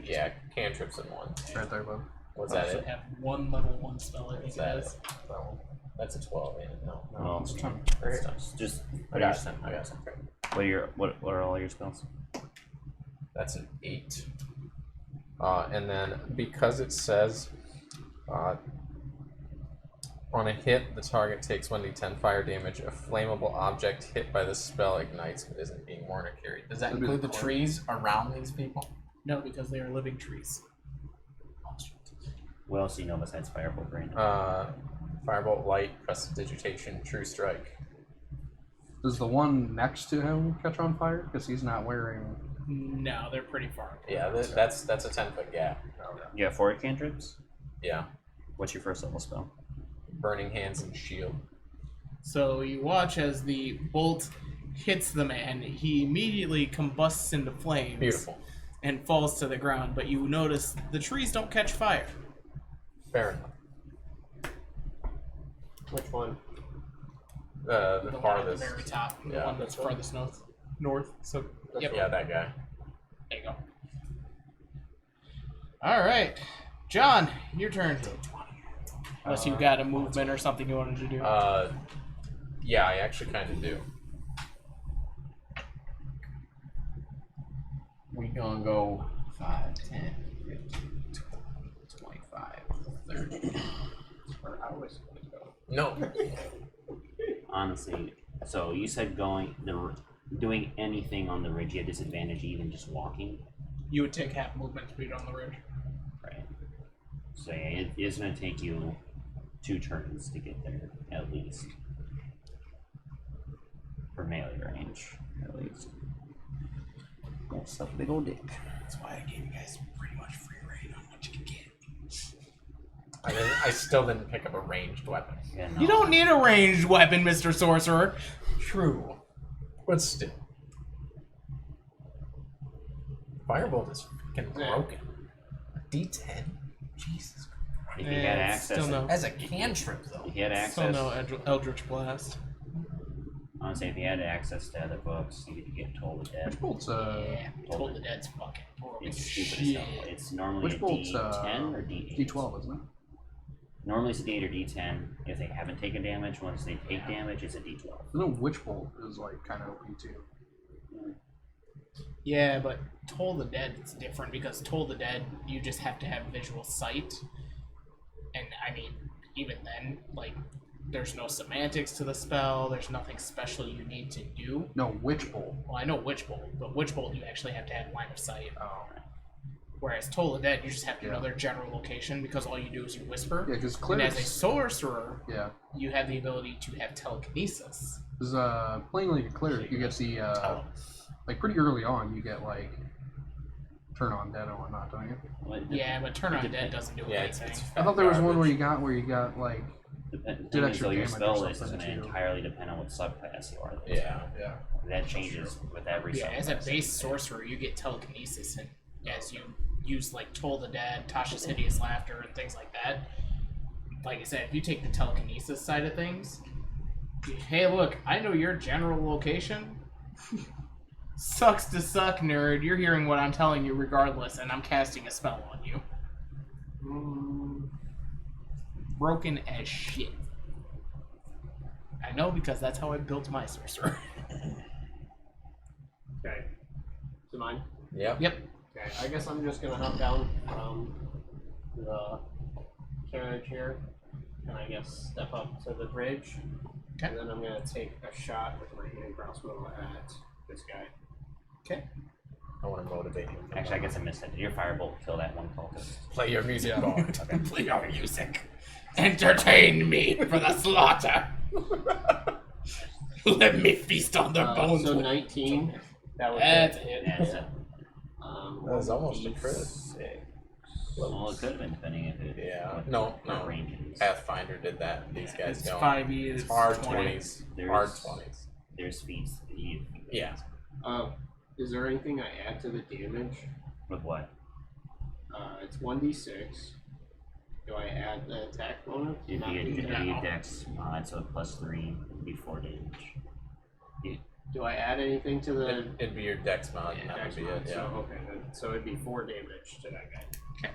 Yeah, cantrips and 1. Right there, bud. What's I that? should have one level 1 spell, I think What's it that? is. That's a 12, ain't it? No. Well, It's it's 10. It's tough. Just I got 10. I got 10. what are all your spells? That's an 8. And then because it says on a hit, the target takes 1d10 fire damage. A flammable object hit by the spell ignites but isn't being worn or carried. Does that That'd be include the the point. trees around these people? No, because they are living trees. What else do you know besides Firebolt, Brandon? Firebolt, light, prestidigitation, true strike. Does the one next to him catch on fire? Because he's not wearing. No, they're pretty far. Yeah, that's a 10-foot gap. You have 4 cantrips? Yeah. What's your first level spell? Burning hands and shield. So you watch as the bolt hits the man. He immediately combusts into flames. Beautiful. And falls to the ground, but you notice the trees don't catch fire. Fair enough. Which one? The The one at farthest. the very top, the Yeah. one that's farthest north. So, yep. Yeah, that guy. There you go. All right, John, your turn. Unless you've got a movement or something you wanted to do. Yeah, I actually kind of do. We gonna go 5, 10, 15, 20, 25, 30. Or I was going to go. No. Honestly, so you said doing anything on the ridge, you have disadvantage, even just walking, You would take half movement speed on the ridge. right? So yeah, it is going to take you 2 turns to get there, at least. For melee range, at least. That's such a big old dick. That's why I gave you guys pretty much free reign on what you can get. I still didn't pick up a ranged weapon. Yeah, no. You don't need a ranged weapon, Mr. Sorcerer. True. But still. Firebolt is freaking broken. A D10? Jesus Christ. If you had access, Still no. As a cantrip, though. if you had Still access, no Eldritch Blast. honestly, if you had access to other books, you could get Toll the Dead. Which bolt's Yeah, Toll the Dead's fucking horrible. It's stupid as shit. hell. It's normally Which a bolt's D10 or D8. D12, isn't it? Normally it's a D8 or D10. If they haven't taken damage, once they take damage, it's a D12. I know Witch Bolt is like kind of OP too. Yeah, but Toll the Dead is different because Toll the Dead, you just have to have visual sight. And I mean, even then, like, there's no semantics to the spell, there's nothing special you need to do. No, Witch Bolt. Well, I know Witch Bolt, but Witch Bolt you actually have to have line of sight. Oh. Whereas Toll the Dead, you just have to know their general location because all you do is you whisper. Yeah, because And clerics. as a sorcerer, Yeah. you have the ability to have telekinesis. Because playing like a cleric, you get the like pretty early on, you get like turn on dead and whatnot, don't you? Well, Yeah, but Turn on Dead doesn't do Yeah, anything. it's I thought there was one where you got like The did thing is, extra though, your damage or spell list is something going to too. entirely depend on what subclass you are. though. Yeah. That changes with every Yeah, subclass. as a base sorcerer, you get telekinesis, and as you use like Toll the Dead, Tasha's Hideous Laughter, and things like that. Like I said, if you take the telekinesis side of things, hey, look, I know your general location. Sucks to suck, nerd. You're hearing what I'm telling you regardless, and I'm casting a spell on you. Broken as shit. I know because that's how I built my sorcerer. Okay. Is it mine? Yep. Yep. Okay, I guess I'm just gonna hop down from the carriage here, and I guess step up to the bridge, Okay. and then I'm gonna take a shot with my hand crossbow at this guy. Okay. I want to motivate him. Actually, I guess I missed it. Did your firebolt kill that one cultist? Play your music, bard. Play your music. Entertain me for the slaughter. Let me feast on their bones. So 19. That was That's a hit. That's it. That was almost a crit. 1d6. Well, it could have been depending if it. Yeah. what No. ranges. Pathfinder did that. These guys It's don't. 5e. It's hard 20. 20s. There's- Hard 20s. There's feats that you. Yeah. Is there anything I add to the damage? With what? It's 1d6. Do I add the attack bonus? It'd Not be the a attack. dex mod, so +3 would be 4 damage. Do I add anything to the It'd be your dex mod, and that dex would be mod? it. Yeah. So, okay, then, so it'd be 4 damage to that guy. Okay.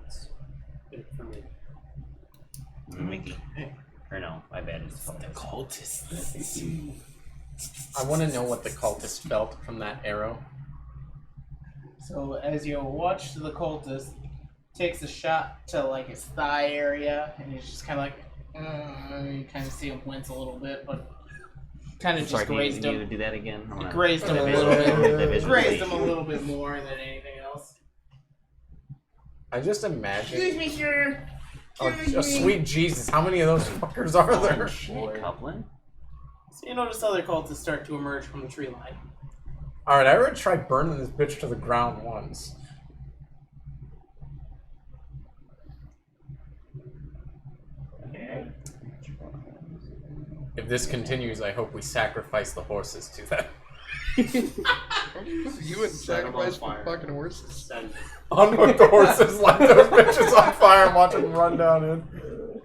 That's it for me. Mickey. Or no, my bad. It's The cultists. I want to know what the cultist felt from that arrow. So as you watch the cultist takes a shot to like his thigh area, and he's just kind of like, you kind of see him wince a little bit, but kind of just grazed can him. you do that again? I wanna- Grazed him a the little visual- the bit. visualization. Grazed him a little bit more than anything else. I just imagine. Excuse me, sir. Oh, sweet Jesus! How many of those fuckers are there? Shit, Coupling? So you notice other cultists start to emerge from the tree line. All right, I already tried burning this bitch to the ground once. Okay. If this continues, I hope we sacrifice the horses to them. You would Set 'em on sacrifice for fire. fucking horses. Send it. Unhook the horses, light those bitches on fire, and watch them run down in.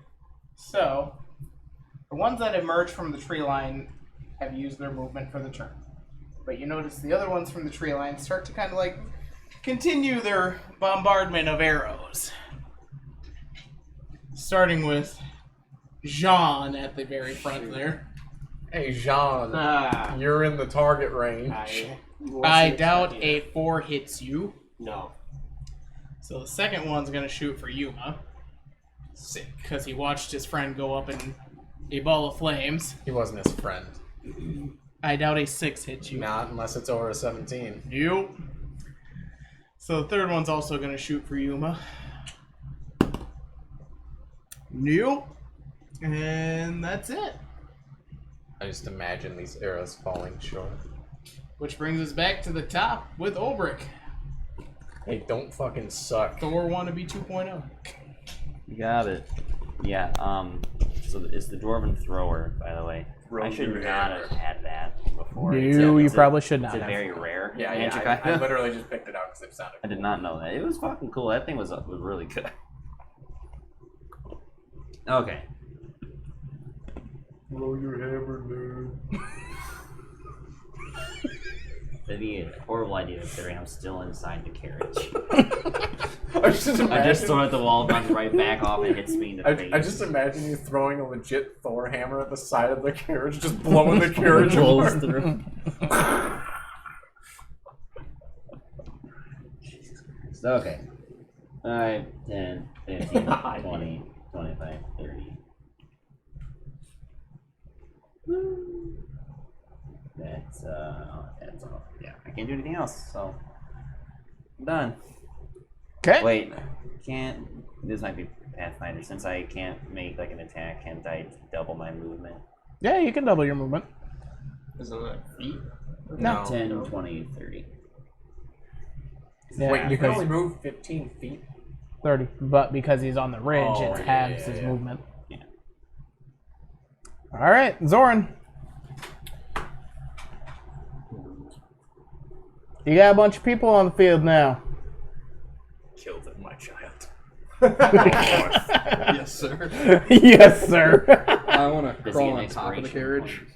So, the ones that emerge from the tree line have used their movement for the turn. But you notice the other ones from the tree line start to kind of like continue their bombardment of arrows. Starting with Jean at the very front there. Hey, Jean, Ah, you're in the target range. I doubt a 4 hits you. No. So the second one's going to shoot for Yuma. Sick. Because he watched his friend go up in a ball of flames. He wasn't his friend. I doubt a 6 hits you. Not unless it's over a 17. Nope. So the third one's also going to shoot for Yuma. Nope. And that's it. I just imagine these arrows falling short. Which brings us back to the top with Ulbrich. Hey, don't fucking suck. Thor wannabe 2.0. You got it. Yeah, so it's the Dwarven Thrower, by the way. I should not have had that before. should It's a very rare Yeah, magic I item. literally just picked it out because it sounded I did not know that. It was fucking cool. That thing was really good. Okay. Roll your hammer, dude. That'd be a horrible idea considering I'm still inside the carriage. I just I just throw it at the wall, bounce right back off, and hits me in the face. I just imagine you throwing a legit Thor hammer at the side of the carriage, just blowing the carriage rolls apart. through. So, okay. 5, 10, 15, 20, 25, 30. That's all. Yeah, I can't do anything else, so I'm done. Okay. Wait, can't. This might be Pathfinder. Since I can't make like an attack, can't I double my movement? Yeah, you can double your movement. Isn't that feet? No. 10, 20, 30. Yeah, Wait, you can because only move 15 feet? 30. But because he's on the ridge, Oh, it yeah, halves his yeah. movement. Yeah. Alright, Zoran. You got a bunch of people on the field now. Kill them, my child. Yes, sir. Yes, sir. I want to Does he crawl get an on top of the inspiration carriage. point?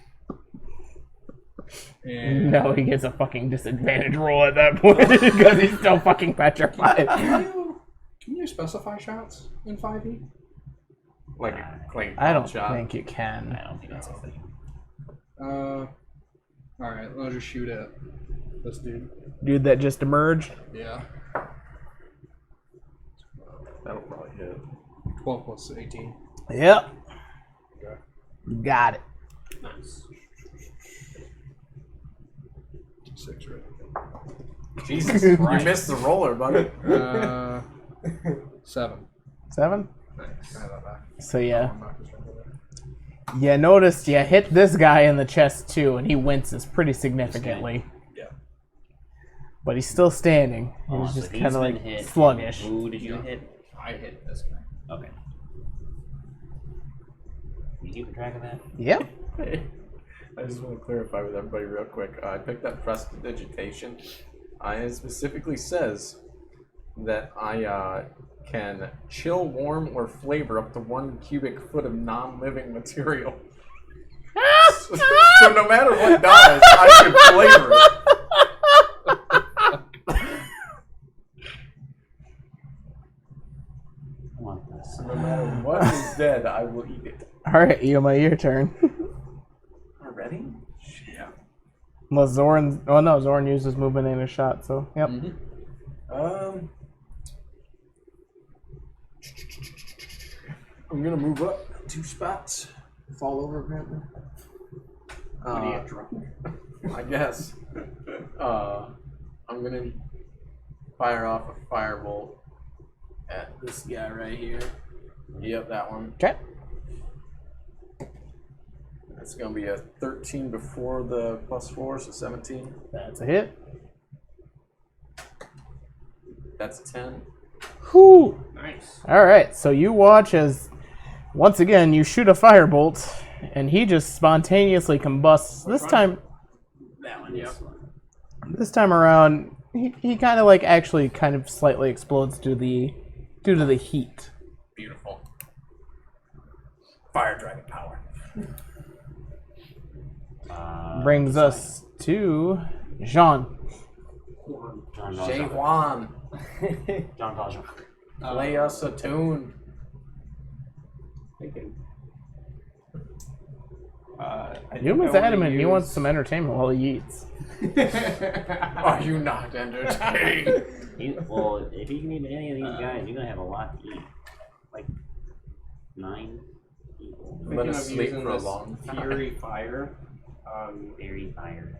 And No, he gets a fucking disadvantage roll at that point because he's still fucking petrified. Can you specify shots in 5e? Like I don't shot. think you can. I don't think that's a thing. Alright, I'll just shoot at this dude. Dude that just emerged. Yeah. That'll probably hit. 12 plus 18. Yep. Okay. Got it. Nice. 6, right? Jesus, you missed the roller, buddy. 7. 7? Nice. So yeah. Yeah, notice you hit this guy in the chest too, and he winces pretty significantly. Yeah. But he's still standing. Oh, He's so just he's kind of been like hit. sluggish. Who did you hit? I hit this guy. Okay. keeping track of that? Yep. I just want to clarify with everybody real quick. I picked up prestidigitation. It specifically says that I can chill, warm, or flavor up to 1 cubic foot of non-living material. So no matter what dies, I can flavor it. So no matter what is dead, I will eat it. Alright, Yuma, your turn. Already? Yeah. Unless Zoran... Oh no, Zoran uses movement in a shot, so... Yep. I'm gonna move up 2 spots. Fall over apparently. What are you drunk? I guess. I'm gonna fire off a firebolt at this guy right here. Yep, that one. Okay. That's gonna be a 13 before the +4, so 17. That's a hit. That's 10. Whew. Nice. Alright, so you watch as, once again, you shoot a firebolt, and he just spontaneously combusts. This time around, he kind of like actually kind of slightly explodes due to the heat. Beautiful. Fire dragon power. Brings us to Jean. John Jay Valjean. Juan. John Valjean. Play us a tune. Thinking. Yuma's adamant he wants some entertainment while he eats. Are you not entertained? Well, if you can eat any of these guys, you're gonna have a lot to eat. Like 9 people. I'm gonna Thinking of sleep using for a this long time. Fury Fire. Very tired.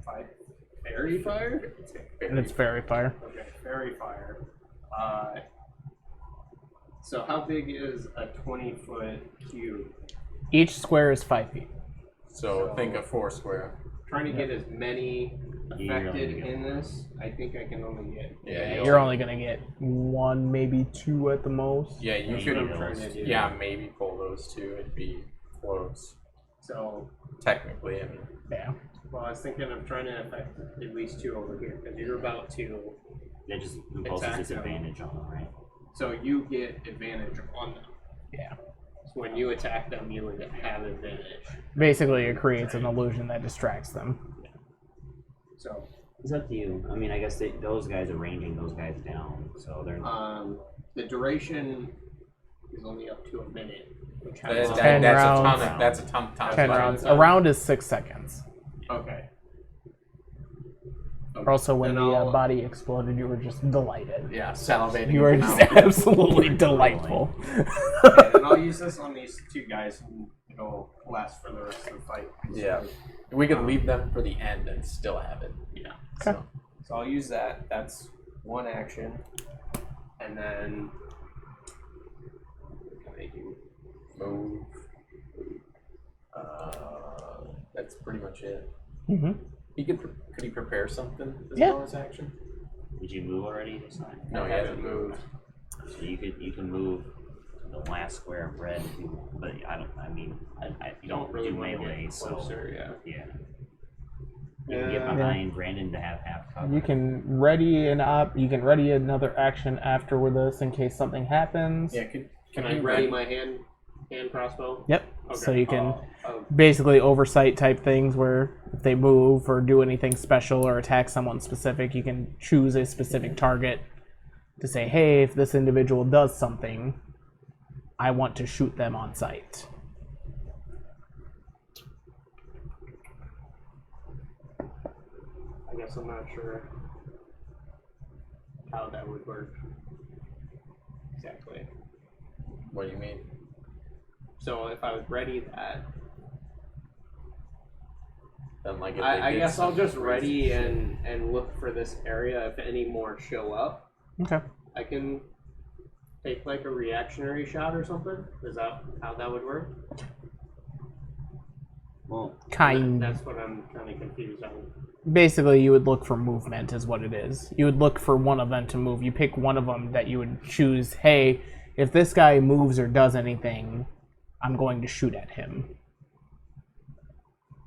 Fairy Fire? And it's very fire. Okay, Fairy Fire. So how big is a 20-foot cube? Each square is 5 feet. So think of 4 square. Trying to get as many You're affected only in this, I think I can only get. You're only gonna get 1, maybe 2 at the most. Yeah, you Yeah, could. I'm trying to do. Yeah, maybe pull those 2. It'd be close. So, Technically, I mean. Yeah. well, I was thinking of trying to affect at least 2 over here because you're about to. That just imposes Attack disadvantage on them, right? So you get advantage on them. Yeah. So when you attack them, you would have advantage. Basically, it creates an illusion that distracts them. So, It's up to you. I mean, I guess those guys are ranging those guys down, so they're. the duration is only up to a minute. Which That, has 10 that's rounds. a ton. That's a ton. 10 rounds. A round is 6 seconds. Okay. Also, when Then the I'll- body exploded, you were just delighted. Yeah, salivating. You were just absolutely delightful. Okay, and I'll use this on these 2 guys, and it'll last for the rest of the fight. Yeah, we could leave them for the end and still have it. Yeah. Okay. So I'll use that. That's 1 action, and then what can I do? Move. That's pretty much it. Mm-hmm. Could he prepare something as Yeah. bonus action? Did you move already this time? No, he hasn't moved. So you can move the last square of red, if you, but I don't. I mean, you don't really do want to melee, get so closer, yeah. yeah. You can get behind Brandon to have half cover. You can ready another action after with this in case something happens. Yeah, Can I ready my hand crossbow? Yep. Okay. So you can I'll- basically oversight type things where if they move or do anything special or attack someone specific, you can choose a specific target to say, hey, if this individual does something, I want to shoot them on sight. I guess I'm not sure how that would work exactly. What do you mean? So if I would ready that, Then like if I they did guess I'll some just crazy ready shit. and look for this area. If any more show up, Okay. I can take like a reactionary shot or something. Is that how that would work? Well, Kind. That's what I'm kind of confused on. Basically, you would look for movement is what it is. You would look for one of them to move. You pick one of them that you would choose, hey, if this guy moves or does anything, I'm going to shoot at him.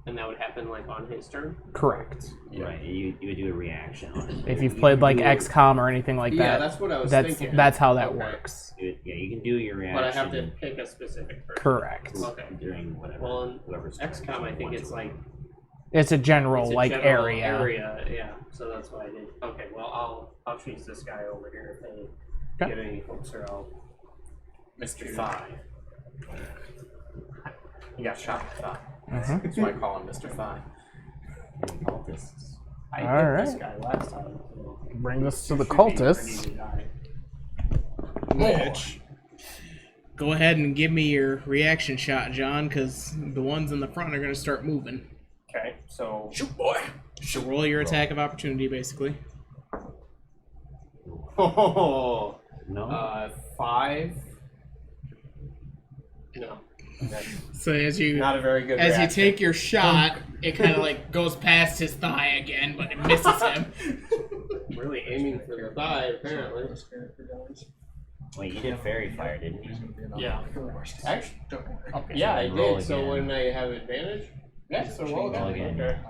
And that would happen like on his turn. Correct. Right. You would do a reaction on it. If you've You played can like do- XCOM or anything like Yeah, that, that's what I was that's thinking. that's how that Okay. works. you can do your reaction. But I have to pick a specific person. Correct. Okay. During whatever. Well, in whoever's XCOM, I think it's like It's a general it's a like general area. Yeah, so that's what I did. Okay, well I'll choose this guy over here if they Okay. get any hooks, or I'll. Mr. Thigh. He got shot in the thigh. Mhm. That's why I call him Mr. Thigh. Cultists. I All hit this right. guy last time. So Brings us to the should be ready cultists. to die. Which, go ahead and give me your reaction shot, John, because the ones in the front are going to start moving. Okay, so Shoot, boy. So roll your attack of opportunity, basically. oh, No. 5. No, that's So as you not a very good. as you reaction. take your shot, it kind of like goes past his thigh again, but it misses him. really aiming for the thigh, apparently. Wait, you did fairy fire, didn't you? Yeah. Actually, Okay. yeah, I roll did. So again. when I have advantage. Yeah, so roll Roll again. again.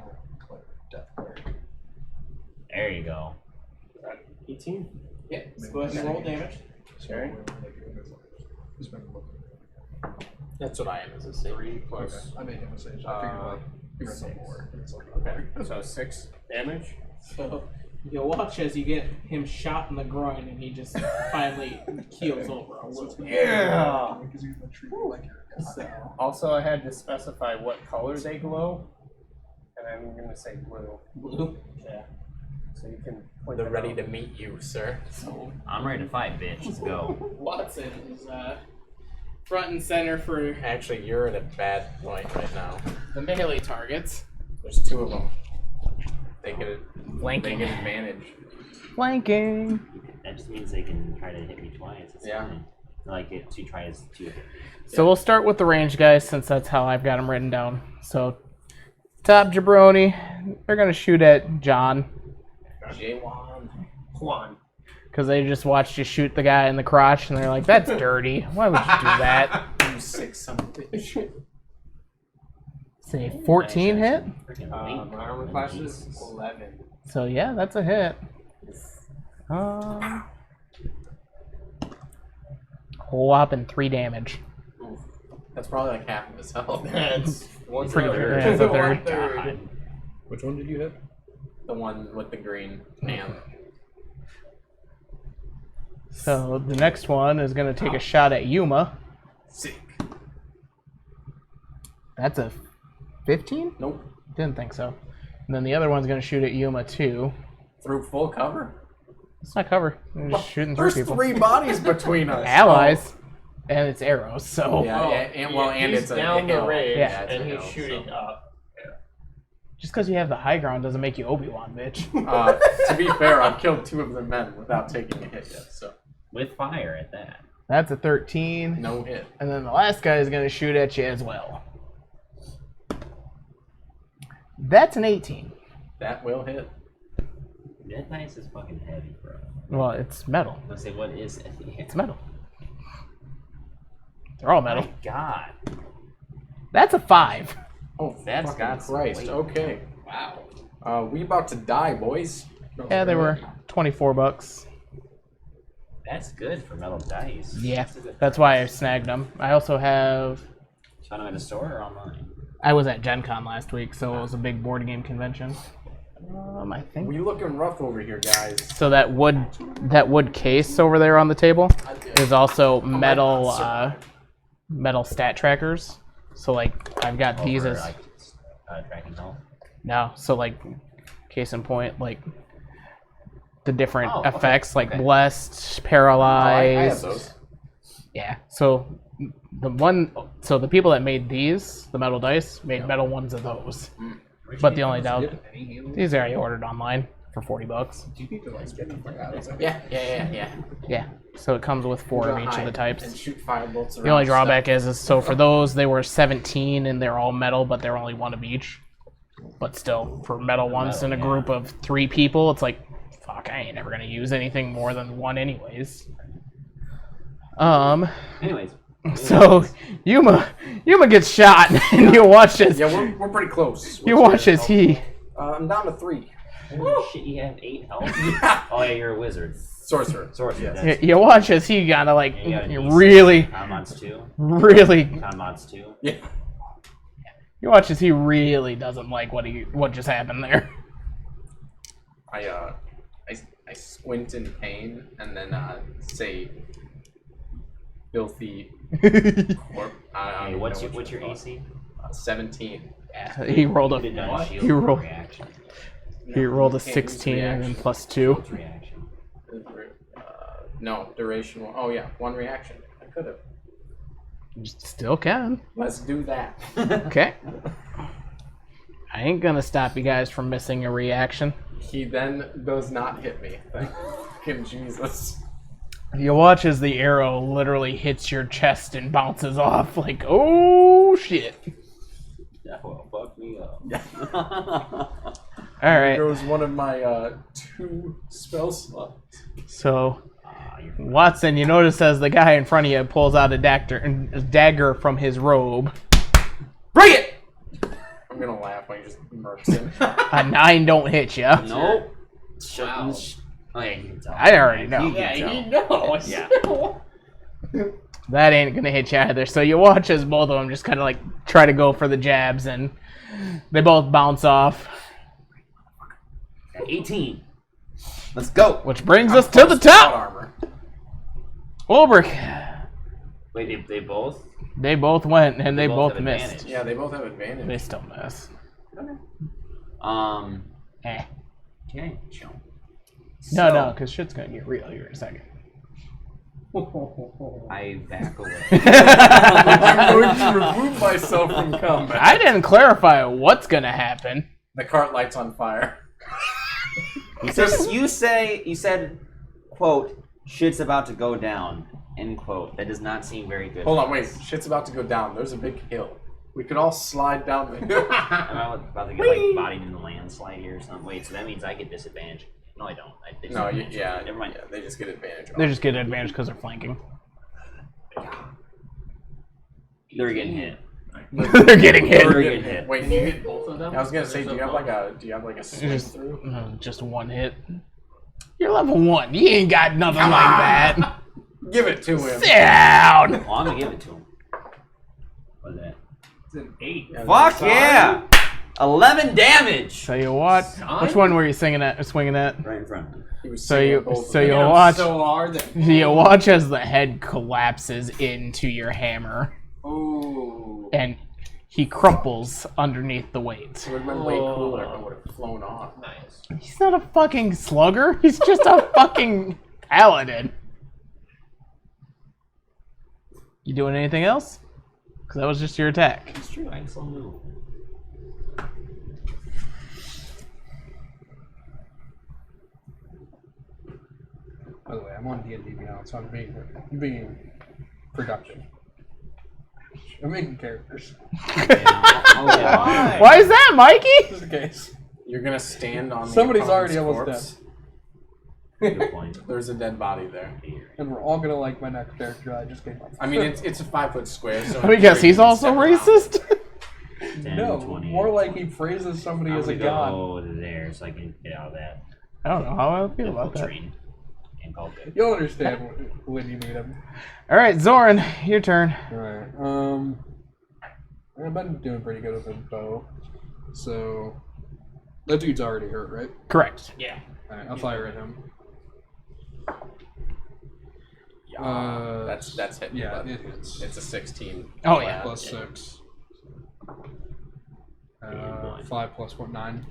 Okay. There you go. 18. Yeah, so go ahead and roll damage. Sorry. That's what I am as a C. 3 plus. I made him a sage. Okay, so 6 damage. So you'll watch as you get him shot in the groin, and he just finally keels over a little bit. Yeah. Because he's been treated like your god. So, Also, I had to specify what color they glow, and I'm gonna say blue. blue. Yeah. So you can point They're them ready out. to meet you, sir. So I'm ready to fight, bitch. Let's go. Watson is front and center for Actually, you're at a bad point right now. the melee targets. There's 2 of them. They get Flanking. advantage. Flanking. That just means they can try to hit me twice. It's Yeah. fine. Like it 2 tries to. So we'll start with the range guys, since that's how I've got them written down. So top jabroni, they're gonna shoot at John Juan. because they just watched you shoot the guy in the crotch, and they're like, "That's dirty. Why would you do that?" You sick son of a bitch. Say 14 hit. Freaking My armor class is 11. So yeah, that's a hit. Whopping 3 damage. That's probably like half of his health. That's one Pretty third. good. Yeah, it's a third. 1/3. Which one did you hit? The one with the green hand. So the next one is gonna take a shot at Yuma. Sick. That's a 15? Nope. Didn't think so. And then the other one's gonna shoot at Yuma too. Through full cover. It's not cover. They're just shooting through There's people. 3 bodies between us. Allies. And it's arrows, so Yeah, Oh, and he's it's a down the hill. range, Yeah, it's a and he's hill, shooting so. up. just because you have the high ground doesn't make you Obi-Wan, bitch. To be fair, I've killed 2 of the men without taking a hit yet, so With fire at that. That's a 13. no hit. And then the last guy is gonna shoot at you as well. That's an 18. That will hit. That dice is fucking heavy, bro. Well, it's metal. Let's say, what is it? It's metal. They're all metal. My God. That's a 5. Oh, That's fucking got some Christ. weight. Okay. Wow. We about to die, boys. Yeah, they were $24. That's good for metal dice. Yeah, That's a good that's why I snagged them. I also have. Found them at a store or online? I was at Gen Con last week, so it was a big board game convention. I think. We looking rough over here, guys. So that wood case over there on the table is also metal metal stat trackers. So like I've got these Over, as like, tracking health. no. So like case in point, like the different Oh, okay, effects, like okay. blessed, I have paralyzed. those. Yeah. So the people that made these, the metal dice, made metal ones of those. But the only doubt, these are already ordered online for $40. Yeah. Yeah. So it comes with 4 of each of the And types. shoot firebolts The only drawback is so for those they were 17 and they're all metal, but they're only 1 of each. But still, for metal ones in a group of 3 people, it's like, fuck, I ain't never gonna use anything more than 1 anyways. Anyways, So Yuma gets shot, and you watch as Yeah, we're pretty close. you watch as he. I'm down to 3. Oh shit, you have 8 health? Oh yeah, you're a wizard. Sorcerer. Sorcerer. Yes. That's You watch as he gotta like you got an AC. really, Con mods 2. really. Con mods 2. Yeah. You watch as he really doesn't like what just happened there. I squint in pain and then say filthy corp. Hey, what's your call it. AC? 17. He rolled You did a not shield he rolled reaction. he rolled a Can't use 16 and then reaction. +2. What's reaction? No, duration. Oh yeah, 1 reaction. I could have. Still can. Let's do that. Okay. I ain't gonna stop you guys from missing a reaction. He then does not hit me. Thank him, Jesus. You watch as the arrow literally hits your chest and bounces off like, oh shit. That will fuck me up. Alright, There was one of my 2 spell slots. so Watson, you notice as the guy in front of you pulls out a dagger from his robe. Bring it! I'm gonna laugh when he just murks him. A 9 don't hit you. Nope. Wow. Oh yeah, you can tell. I already know. You can tell. knows. Yeah. That ain't gonna hit you either. So you watch as both of them just kind of like try to go for the jabs, and they both bounce off. 18. Let's go. Which brings us to the top. Armor. Ulbrich. Wait, they both? They both went, and they both have missed. advantage. Yeah, they both have advantage. They still miss. Eh. Okay. Chill. No, because shit's gonna get real here in a second. I back away. I'm going to remove myself from combat. I didn't clarify what's gonna happen. The cart lights on fire. You said, quote, shit's about to go down, end quote. That does not seem very good. Hold on, wait. Shit's about to go down. There's a big hill. We could all slide down the hill. Am I about to get like bodied in the landslide here or something? Wait, so that means I get disadvantage. No, I don't. No, yeah, Never mind. Yeah, they just get advantage. They just get an advantage because they're flanking. They're getting hit. They're getting hit. They're getting hit. Wait, Can you hit both of them? I was gonna say, do you have like a swing Just, through? just one hit. You're level 1. You ain't got nothing like that. Give it to him. Sit down. Oh, I'm gonna give it to him. What's that? It's an 8. Yeah, Fuck sorry. yeah! 11 damage! Tell you what. Which one were you swinging at? Right in front of me. He was So singing you, both of so them. you Hit him watch. so hard that. You watch as the head collapses into your hammer, Ooh. and he crumples underneath the weight. It would have been way cooler if it would have flown off. Nice. He's not a fucking slugger. He's just a fucking paladin. You doing anything else? Because that was just your attack. It's true, I can still move. By the way, I'm on D&D now, so I'm being productive. I'm making characters, Yeah. Why is that, Mikey? just in case. You're gonna stand on the Somebody's opponent's already almost corpse. Good point. There's a dead body there. And we're all gonna like my next character I just came up with. I mean, it's a 5-foot square. So Let me guess, he's also racist? 10, no, 20, more like he praises somebody I'm as a gonna god. go there so I can get out of that. I don't know how I feel about that. Train and call it. You'll understand when you meet him. Alright, Zoran, your turn. Alright, I've been doing pretty good with the bow. So, that dude's already hurt, right? Correct. Yeah. Alright, I'll fire at him. That's hit. Yeah, but it hits. It's a 16. Oh, yeah. Plus 6. 5 plus 1, 9.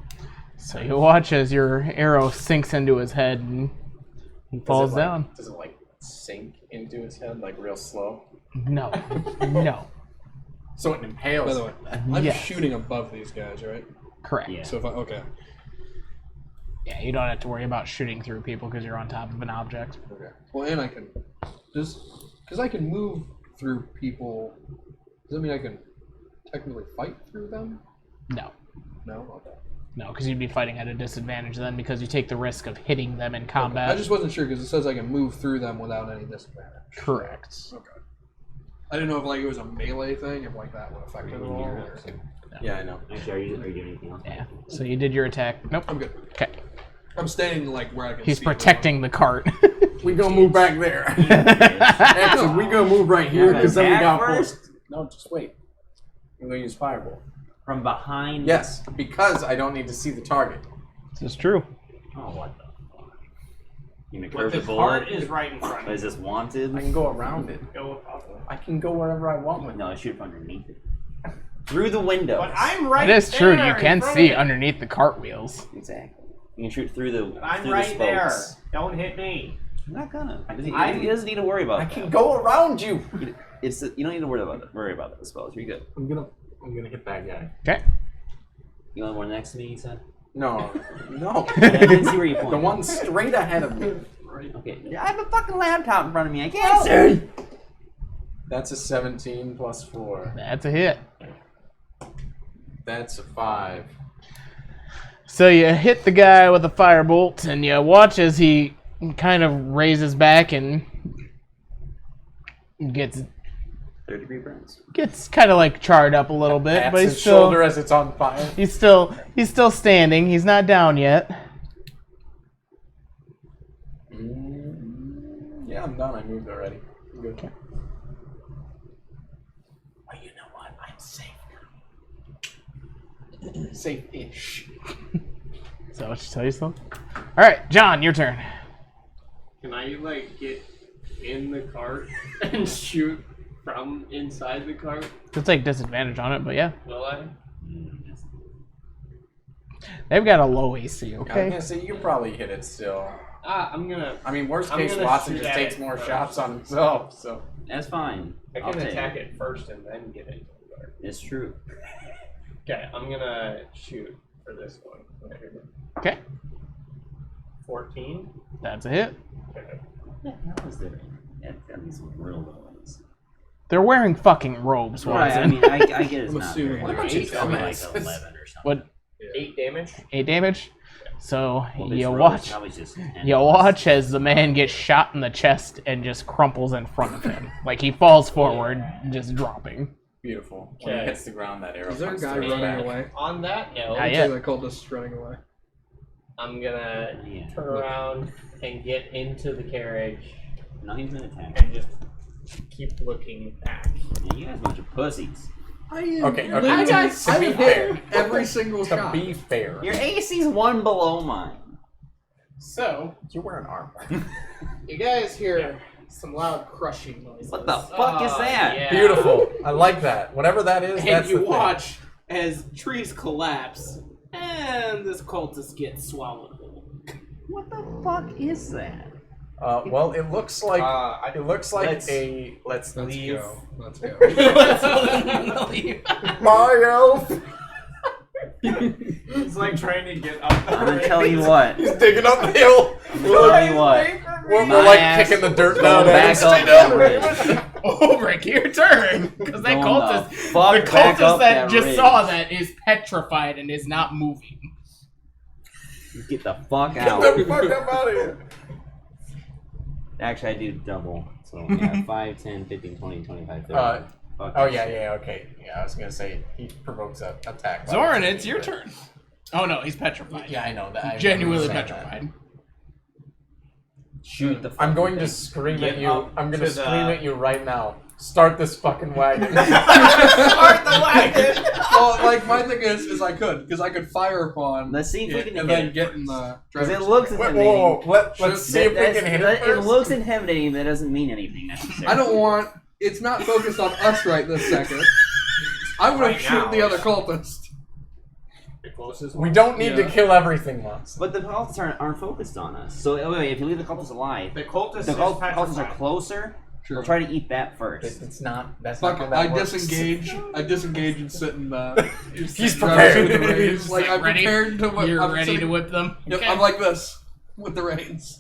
So you watch as your arrow sinks into his head and he falls down. Does it like sink into his head like real slow? No. No. So it impales. By the way, I'm Yes. shooting above these guys, right? Correct. Yeah. So if okay. Yeah, you don't have to worry about shooting through people because you're on top of an object. Okay. Well, and I can just because I can move through people. Does that mean I can technically fight through them? No. No. Okay. No, because you'd be fighting at a disadvantage then because you take the risk of hitting them in combat. I just wasn't sure because it says I can move through them without any disadvantage. Correct. Okay. I didn't know if like it was a melee thing, if like that would affect it at all. Or... Yeah, I know. Actually, are you doing anything else? Yeah. So you did your attack. Nope. I'm good. Okay. I'm staying like where I can. He's see protecting the cart. We gonna move back there. Actually, we gonna move right here because then we got first. No, just wait. I'm gonna use fireball. From behind. Yes, because I don't need to see the target. This is true. Oh, what the fuck? You gonna But curve the the bullet? cart is right in front of Is this wanted? I can go around it. Go above it. I can go wherever I want with it. No, shoot from underneath it. Through the window. But I'm right It is true. there You in can front see of it. underneath the cart wheels. Exactly. You can shoot through the. I'm through right the there. spokes. Don't hit me. I'm not gonna. He doesn't need to worry about I that. can go around you. You don't need to worry about it. Worry about the spells. You're good. I'm gonna hit that guy. Okay. You want one next to me? You said. No. I didn't see where you The pointed. one straight ahead of me. Okay. I have a fucking laptop in front of me. I can't see. That's a 17 plus 4. That's a hit. That's a 5. So you hit the guy with a firebolt, and you watch as he kind of raises back and gets 3rd-degree burns. kind of like charred up a little bit, Pats but he's his shoulder still as it's on fire. he's still standing. He's not down yet. Yeah, I'm done. I moved already. I'm good. Okay. Oh, you know what? I'm safe now. Safe-ish. Is that what you tell yourself? All right, John, your turn. Can I like get in the cart and shoot from inside the cart? You'll take disadvantage on it, but yeah, Will I? they've got a low AC. I was Okay. gonna say you can probably hit it still. I'm gonna. I mean, worst I'm case, gonna Watson shoot just at takes it more first. shots on himself. So That's fine. I I'll can take attack it first and then get into the cart. It's true. Okay, I'm gonna shoot for this one. Right here. Okay, 14. that's a hit. Okay. That was there. That needs some real ones. They're wearing fucking robes, Right. I Watson. mean, I get it's I'm not assuming. very What much. about It's you probably like dumbasses? 11 or something. What? 8 damage. 8 damage. So Well, this you rogue watch. probably just 10 You plus. watch as the man gets shot in the chest and just crumples in front of him, like he falls forward, just dropping. beautiful. When he Okay. hits the ground, that arrow Is there a comes guy straight running back. away? On that note, Not I'd yet. say that cultist is running away. I'm gonna Yeah. turn around and get into the carriage No, he's gonna attack. and just keep looking back. Yeah, you guys are a bunch of pussies. I am. Okay, literally- okay. I To be hit fair. every single To shot. be fair, Your AC's one below mine. So you're wearing armor. you guys hear some loud crushing noises. What the fuck is that? Yeah. Beautiful. I like that. Whatever that is, And that's you the thing. watch as trees collapse and this cultist gets swallowed whole. What the fuck is that? Well, it looks like let's- let's Let's leave. go. Let's go. My elf. It's like trying to get up. I'm gonna tell you what. He's digging up the hill. I'm gonna tell you what. We're My like ass kicking the dirt go down. back Stay up down. that ridge. Oh, Rick, your turn! Because that Going cultist, the fuck the back cultist up that that just ridge. saw that is petrified and is not moving. Get the fuck Get out. the fuck up out of here. Actually, I do double. So, yeah, 5, 10, 15, 20, 25, 30. Fuck Oh that yeah, shit. yeah, okay. Yeah, I was gonna say he provokes a attack. Zoran, it's your turn. Oh no, he's petrified. Yeah, I know that. I Genuinely remember saying petrified. Shoot the that. I'm going to fucking scream Get at you. up I'm gonna to the- scream at you right now. Start this fucking wagon. Start the wagon! Well, like my thing is I could because I could fire upon Let's see if we it can and hit then it. get in the. Because it driver's looks seat. Whoa, intimidating. whoa, whoa. Let's see if we That's- can hit it it first. looks intimidating, but it doesn't mean anything necessarily. I don't want. It's not focused on us right this second. I want Right to shoot now. the other cultist. The closest We don't need to Yeah. kill everything once. But the cultists aren't focused on us. So, wait, if you leave the cultists alive, The cultist the is cultists are petrified. closer. Sure. We'll try to eat that first. It's not. That's Fuck not it. how I that works. disengage. I disengage and sit in the. He's driver's seat prepared. with the reins. He's Like I'm ready. prepared to whip. You're I'm ready sitting- to whip them? Yep, Okay. I'm like this with the reins,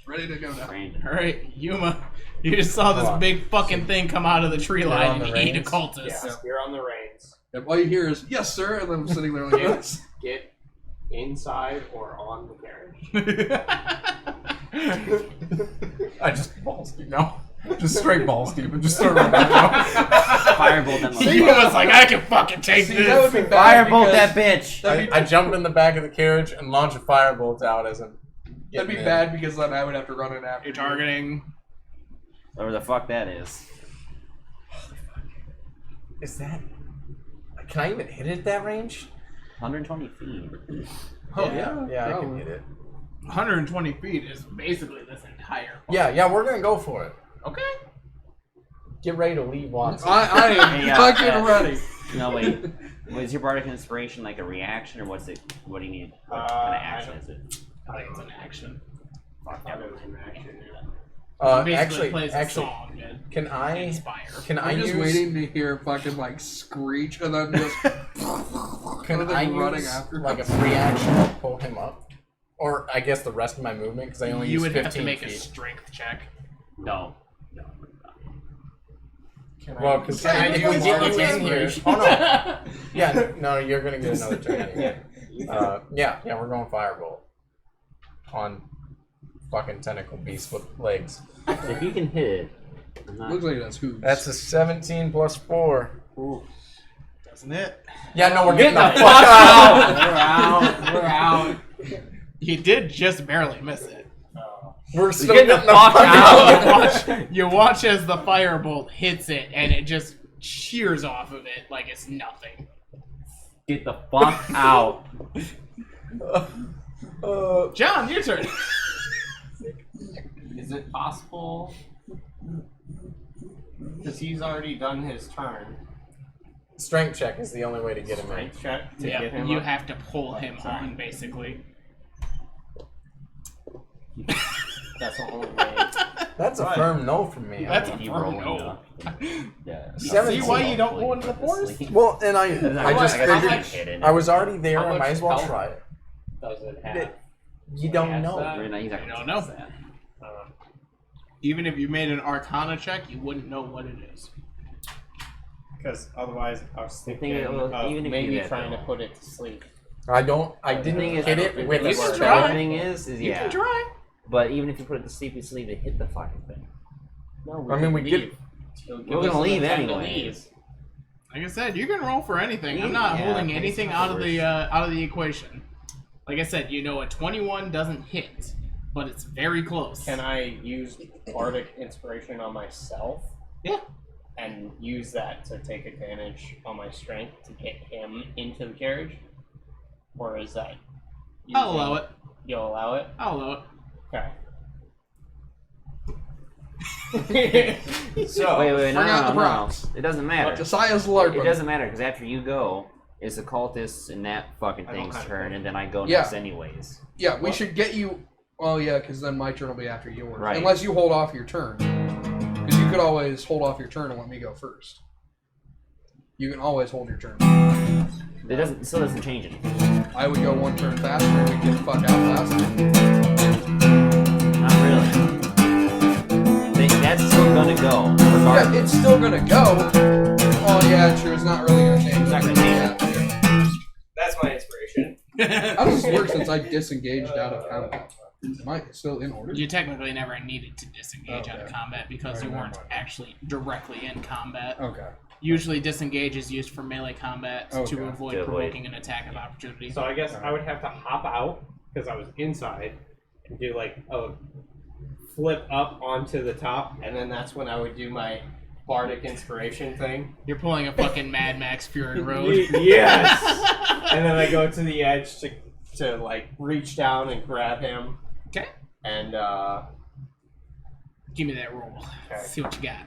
ready to go now. Brandon. Alright, Yuma, you just saw this Hold on. big fucking thing come out of the tree You're line on and the eat a reins? cultist. Yeah, you're on the reins. Yep, all you hear is yes, sir, and then I'm sitting there like Yeah. this. Get inside or on the carriage. I just balls you know. Just straight balls deep and just start running out. Firebolt that He motherfucker. was like, I can fucking take See, this. that would be bad Firebolt because- that bitch. I jump in the back of the carriage and launch a firebolt out as I'm. That'd be getting in. bad because then I would have to run it after. You're targeting. Whatever the fuck that is. Is that? Can I even hit it at that range? 120 feet. Oh yeah, I can hit it. 120 feet is basically this entire. Yeah, we're gonna go for it. Okay. Get ready to leave, Watson. I am Hey, fucking ready. No, wait. Was your bardic inspiration like a reaction, or what's it? What do you need? What kind of action is it? I think it's an action. Thought it was an action. Basically plays a actually, song, man. can I? Inspire. Can I I'm just use? waiting to hear fucking like screech and then just Can other I than running use after like a us. free action to pull him up? Or I guess the rest of my movement because I only You use would 15 have to make feet. a strength check. No. Well, because Can I if do we get you bardic in here, inspiration? oh no, yeah, no, you're gonna get another turn anyway. Yeah, we're going firebolt on fucking tentacle beast with legs. If you can hit it, I'm not. Looks like that's hooves. That's a 17 plus 4. Doesn't it? Yeah, no, we're getting the Get fuck out. We're out. You did just barely miss it. We're still getting getting the the fuck fuck out. out. You watch as the firebolt hits it, and it just shears off of it like it's nothing. Get the fuck out. John, your turn. Is it possible? Because he's already done his turn. Strength check is the only way to get him in. Strength check to Yeah, get him you up. have to pull him on, basically. That's the only way. That's a firm no from me. That's You a roll firm no. enough. Yeah. See why you don't go into the forest? Well, and I just I guess figured I hit it. I was already there. How I might much as well health try it. Does it have? You don't Yes, know. that- He's not I gonna don't know. say that. Even if you made an Arcana check, you wouldn't know what it is. Because otherwise, I was The thinking thing is, well, of even if maybe you get trying to though. put it to sleep. I The didn't thing is, hit it with a You can spell. try. The thing is You yeah. can try. But even if you put it to sleep, you sleep to hit the fucking thing. No, I mean, we get. We're gonna leave anyway. Like I said, you can roll for anything. I'm not Yeah, holding it's anything not out of the equation. Like I said, you know a 21 doesn't hit, but it's very close. Can I use Bardic Inspiration on myself? Yeah. And use that to take advantage on my strength to get him into the carriage? Or is that... I'll allow it. You'll allow it? I'll allow it. Okay. So wait, bring out the props. It doesn't matter. Josiah's It LARPing. doesn't matter because after you go, it's the cultists and that fucking I don't thing's have to turn, go. and then I go Yeah. next anyways. Yeah, we should get you. Well, yeah, because then my turn will be after yours. Right. Unless you hold off your turn. Because you could always hold off your turn and let me go first. You can always hold your turn. It still doesn't change anything. I would go one turn faster and we'd get the fuck out faster. Not really. That's still gonna go. Yeah, Regardless. it's still gonna go. Oh yeah, true. It's not really gonna change. It's not gonna change. Yeah, That's my inspiration. How does this work since I disengaged out of combat? Am I still in order? You technically never needed to disengage out of Okay. combat because you weren't actually directly in combat. Okay. Usually, disengage is used for melee combat Okay. to avoid To avoid. provoking an attack of opportunity. So I guess I would have to hop out because I was inside and do like a flip up onto the top, and then that's when I would do my Bardic Inspiration thing. You're pulling a fucking Mad Max Fury Road. Yes. And then I go to the edge to like reach down and grab him. Okay. And Give me that roll. Okay. See what you got.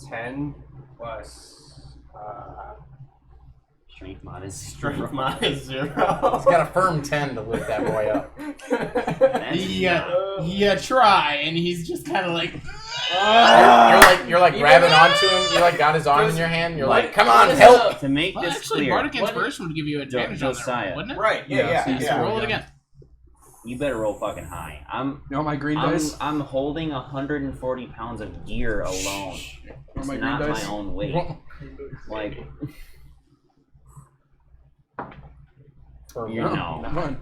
10 plus Strength mod is strength minus 0. He's got a firm 10 to lift that boy up. You try, and he's just kind of like. You're like grabbing onto him. You like got his arm in your hand. You're like, come on, help! To make Well, this actually, clear, Bardic Inspiration would give you advantage on that Josiah. roll, wouldn't it? Right, Yeah, Roll it again. you better roll fucking high. You want my green dice? I'm holding 140 pounds of gear alone. Want It's my green not dice? my own weight. Like, you No, know. come on.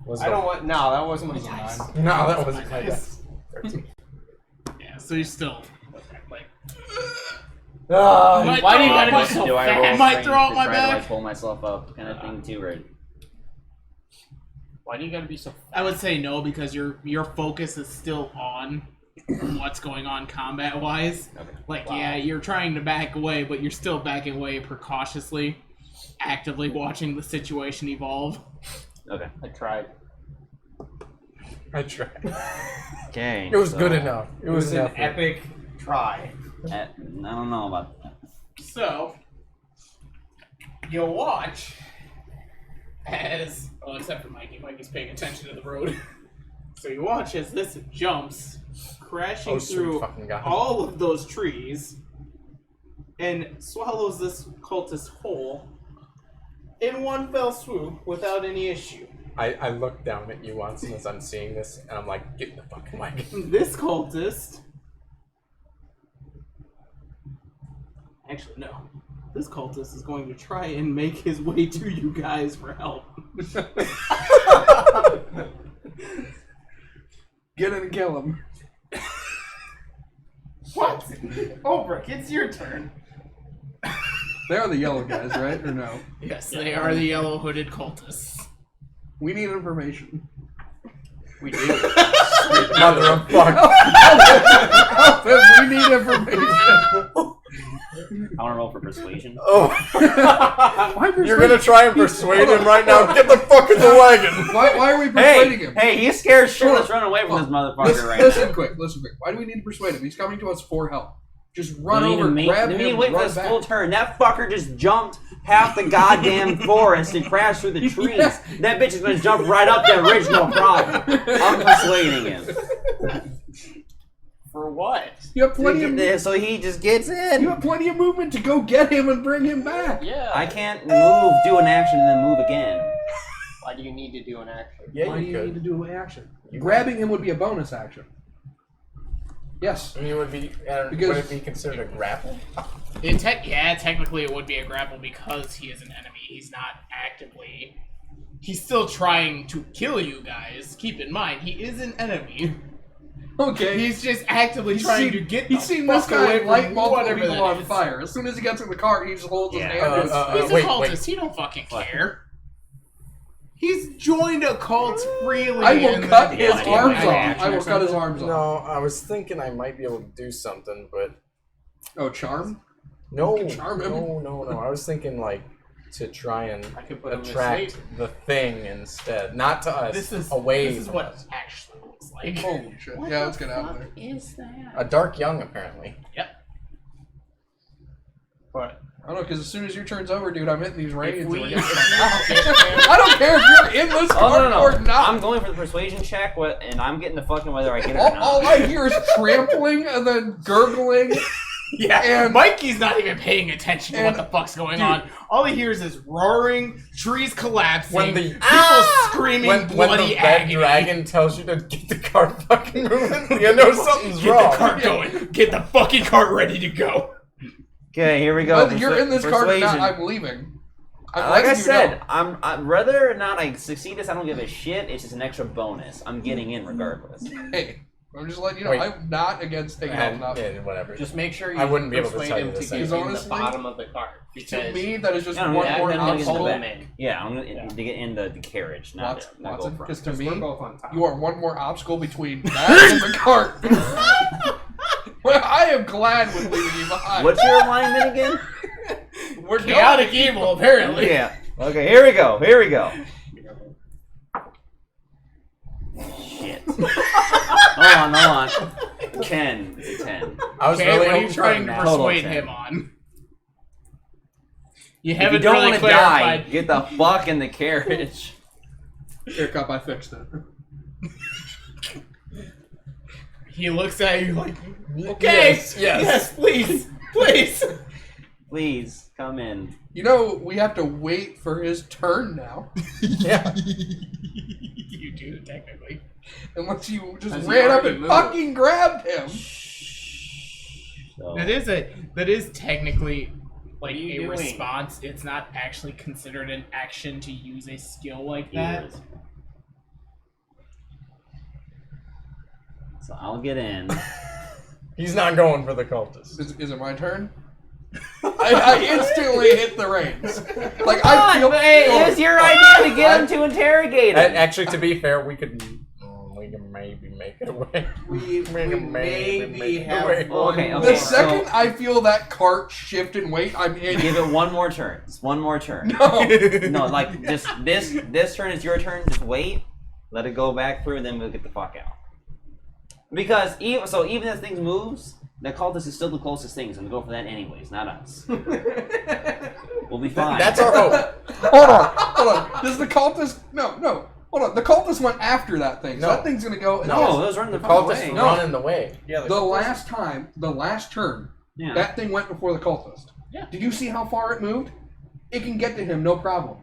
Was I don't want. No, that wasn't my dice. No, that wasn't my dice. 13. Yeah, So you're still like. Oh, Why do you gotta go so Do I roll fast? Might strength throw out to my try to back. like pull myself up, kind of thing too, or Why do you gotta be so? I would say no because your focus is still on what's going on combat wise. okay. Like yeah, you're trying to back away, but you're still backing away precautiously, actively watching the situation evolve. Okay. I tried. I tried. Okay. It was so, good enough. It was an enough. epic try. I don't know about that. So you'll watch as except for Mikey. Mikey's paying attention to the road. So you watch as this jumps, crashing Sweet through fucking God. all of those trees and swallows this cultist whole in one fell swoop without any issue. I look down at you once as I'm seeing this, and I'm like, get in the fucking wagon. This cultist... Actually, no. This cultist is going to try and make his way to you guys for help. Get in and kill him. What? Obrick, it's your turn. They are the yellow guys, right? Or no? Yes, they are the yellow hooded cultists. We need information. We do. Mother of fuck. Help him, we need information. I want to roll for persuasion. Oh. Why You're gonna try and persuade him right now. Get the fuck in the wagon. Why are we persuading him? Hey, he's scared shitless running away from this motherfucker right Listen now. quick. Why do we need to persuade him? He's coming to us for help. Just run We need over, to grab we him, need to wait for run this back. full turn. That fucker just jumped half the goddamn forest and crashed through the trees. Yeah. That bitch is gonna jump right up the ridge, no problem. I'm persuading him. For what? You have plenty of So he just gets in. you have plenty of movement to go get him and bring him back. Yeah. I can't move, do an action, and then move again. Why do you need to do an action? Yeah, Why do you you need to could. do an action? Grabbing him would be a bonus action. Yes. I mean, would Because- it be considered a grapple? Technically it would be a grapple because he is an enemy. He's not actively... He's still trying to kill you guys. Keep in mind, he is an enemy. Okay. He's just actively trying to get He's the seen fuck this away guy from light multiple whatever people that on is. fire. As soon as he gets in the car, he just holds his Yeah. hand. He's a Wait, cultist. wait. He don't fucking care. He's joined a cult freely. I will and cut then- his Yeah, arms yeah, off. action I or will cut his something. arms off. No, I was thinking I might be able to do something, but Oh, charm? no, Charm him. no. I was thinking like to try and I could put him to attract sleep. the thing instead, not to us. This is away This is from what us. it actually looks like. Holy shit. Yeah, let's get out of there. Is that? A dark young, apparently. But I don't know, because as soon as your turn's over, dude, I'm hitting these reins. and we- we're getting out. I don't care if you're in this Oh, car no. or not. I'm going for the persuasion check, and I'm getting the fucking whether I get it or All not. I hear is trampling and then gurgling. Yeah, And- Mikey's not even paying attention to what and- the fuck's going dude. on. All he hears is roaring, trees collapsing, When the- people screaming When bloody the red agony. dragon tells you to get the car fucking moving, you know something's Get wrong. the cart going. Get the fucking cart ready to go. Okay, here we go. Whether you're in this car or Persuasion. not, I'm leaving. I'm Like I letting you said, know. I'm whether or not I succeed this, I don't give a shit. It's just an extra bonus. I'm getting in regardless. Hey, I'm just letting you know, Wait. I'm not against taking off nothing. Yeah, whatever. just make sure you I wouldn't be able to persuade tell him you to this get anyway. in the Honestly, bottom of the cart. To Because me, that is just Yeah, one yeah, more then I'm gonna obstacle. pull them in. Yeah, I'm gonna to get in the carriage, not go Watson, for it. because to Because me, we're both on top. you are one more obstacle between that and the cart. Well, I am glad with leaving you behind. What's your alignment again? We're Chaotic evil, apparently. Yeah. Okay, here we go. Shit. Hold on. 10. It's a 10. I was Okay, really what are you hoping for trying a to nat- persuade 10. him on? You If you haven't don't really want to die, clarified. get the fuck in the carriage. Here, Cup, I fixed it. He looks at you like, okay, yes, please, please. Please, come in. You know, we have to wait for his turn now. Yeah. You do, technically. Unless you just Has he ran up already and moved? fucking grabbed him. So, That is technically like What are you a doing? response. It's not actually considered an action to use a skill like he that. is. So I'll get in. He's not going for the cultist. Is it my turn? I instantly hit the reins. Like I feel. It was your idea to get him to interrogate him. Actually, to be fair, we can maybe make it away. We maybe have away. one Okay, more. The second I feel that cart shift in weight, I'm in. Give it one more turn. Just one more turn. No. No, like just this turn is your turn. Just wait, let it go back through, and then we'll get the fuck out. Because even if thing moves, the cultist is still the closest thing. So we go for that anyways, not us. We'll be fine. That's our hope. Hold on. Does the cultist? No. Hold on. The cultist went after that thing. So No. that thing's gonna go. No, those running the fucking Cultist way. No. running the way. Yeah, The last turn, Yeah. that thing went before the cultist. Yeah. Did you see how far it moved? It can get to him, no problem.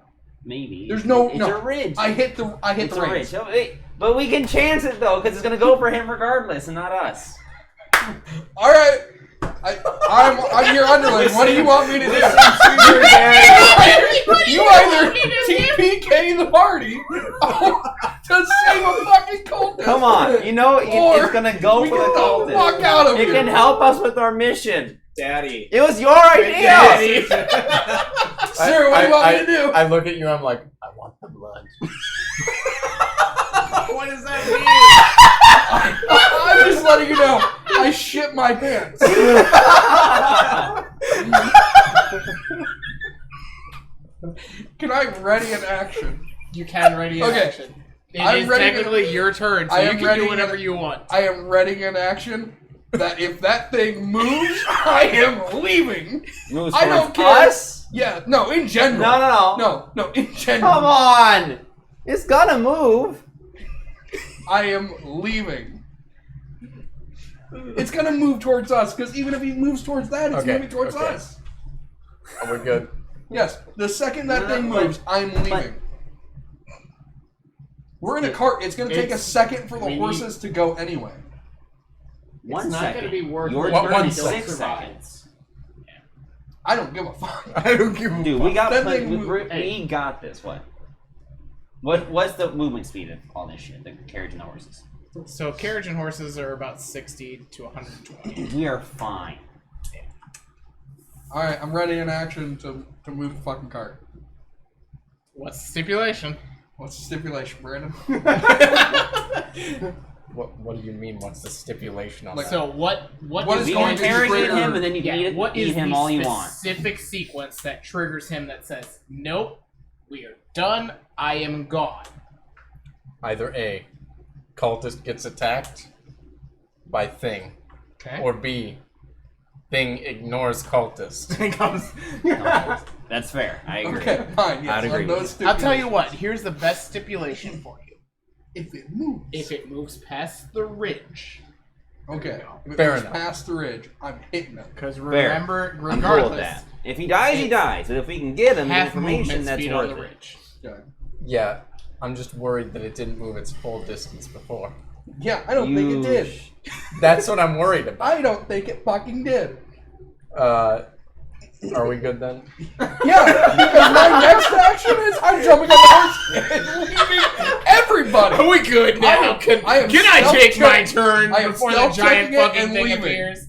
Maybe. There's no. It's no. a ridge. I hit the It's a reins. ridge. Oh, wait, but we can chance it though, because it's gonna go for him regardless, and not us. All right. I'm your underling. What do you want me to do? You either TPK the party to save a fucking cultist. Come on, you know Or it's gonna go we for the get the fuck cultist. out of It here. can help us with our mission. Daddy. It was your idea. Daddy. Sir, what do you want me to do? I look at you. I'm like, I want the blood. What does that mean? I'm just letting you know. I shit my pants. Can I ready an action? You can ready an Okay. action. It I'm is ready to- technically your turn, so I you am can ready do to- whatever you want. I am readying an action that if that thing moves, I am leaving. Moves I don't towards care. us? Yeah, no, in general. No, in general. Come on! It's gonna move. I am leaving. It's gonna move towards us, because even if he moves towards that, it's Okay, moving towards okay. us. Are we good? Yes, the second that thing but- moves, I'm leaving. We're in a cart. It's gonna take a second for the we horses to go anyway. One It's not second. gonna be worth Your it. turn One is second. 6 seconds. I don't give a fuck. I don't give a Dude, fuck. we got That plenty. thing We got this. What's the movement speed of all this shit? The carriage and the horses. So carriage and horses are about 60 to 120. We are fine. All right, I'm ready in action to move the fucking cart. What's the stipulation? What's the stipulation, Brandon? What do you mean? What's the stipulation on Like, that? So what What is is We going can to interrogate trigger- him, and then you can eat, what eat is him the all you want. specific sequence that triggers him that says, nope, we are done, I am gone? Either A, cultist gets attacked by thing, Okay. or B, thing ignores cultist. That's fair. I agree. Okay, fine. Yes, I'd agree. on those I'll tell you stipulations. what, here's the best stipulation for you. If it moves. If it moves past the ridge. Okay. If it Fair moves enough. past the ridge, I'm hitting it. Because Fair. remember, I'm cool with regardless, that. If he dies, he dies. But if we can get him the half information, movement that's speed on worth the it. ridge. Yeah, I'm just worried that it didn't move its full distance before. Yeah, I don't think it did. That's what I'm worried about. I don't think it fucking did. Are we good then? Yeah, because my next action is I'm jumping on the horse and leaving everybody. Are we good now? Can I take my turn I am before the stealth giant checking it fucking and thing leaving. appears?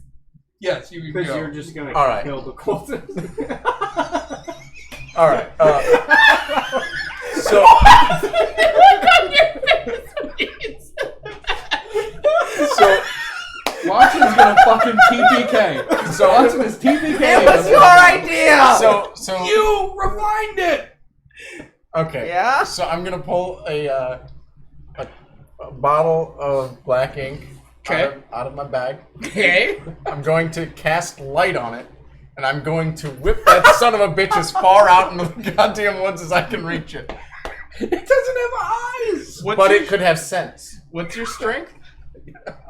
Yes, you can Because go. you're just gonna All right. kill the cultist. All right. So. So. Watson's gonna fucking TPK. So Watson is TPK. It was your idea. So. You refined it. Okay. Yeah? So I'm gonna pull a bottle of black ink out of my bag. Okay. I'm going to cast light on it, and I'm going to whip that son of a bitch as far out in the goddamn woods as I can reach it. It doesn't have eyes. But it could have sense. What's your strength?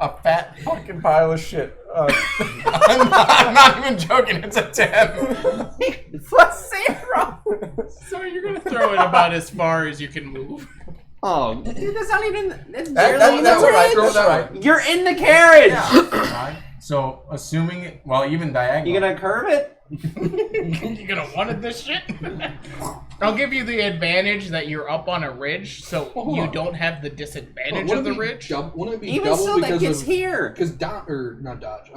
A fat fucking pile of shit. I'm not even joking. It's a 10. Plus 0. So you're gonna throw it about as far as you can move. Oh, dude, that's not even. That's That's barely in the all right. ridge. That's all right. You're in the carriage. So, assuming, well, even diagonal. You gonna curve it? You gonna wanted this shit? I'll give you the advantage that you're up on a ridge, so Hold you on. don't have the disadvantage Wouldn't of the it be ridge. Wouldn't it be Even double so, that because gets of here. because not dodge,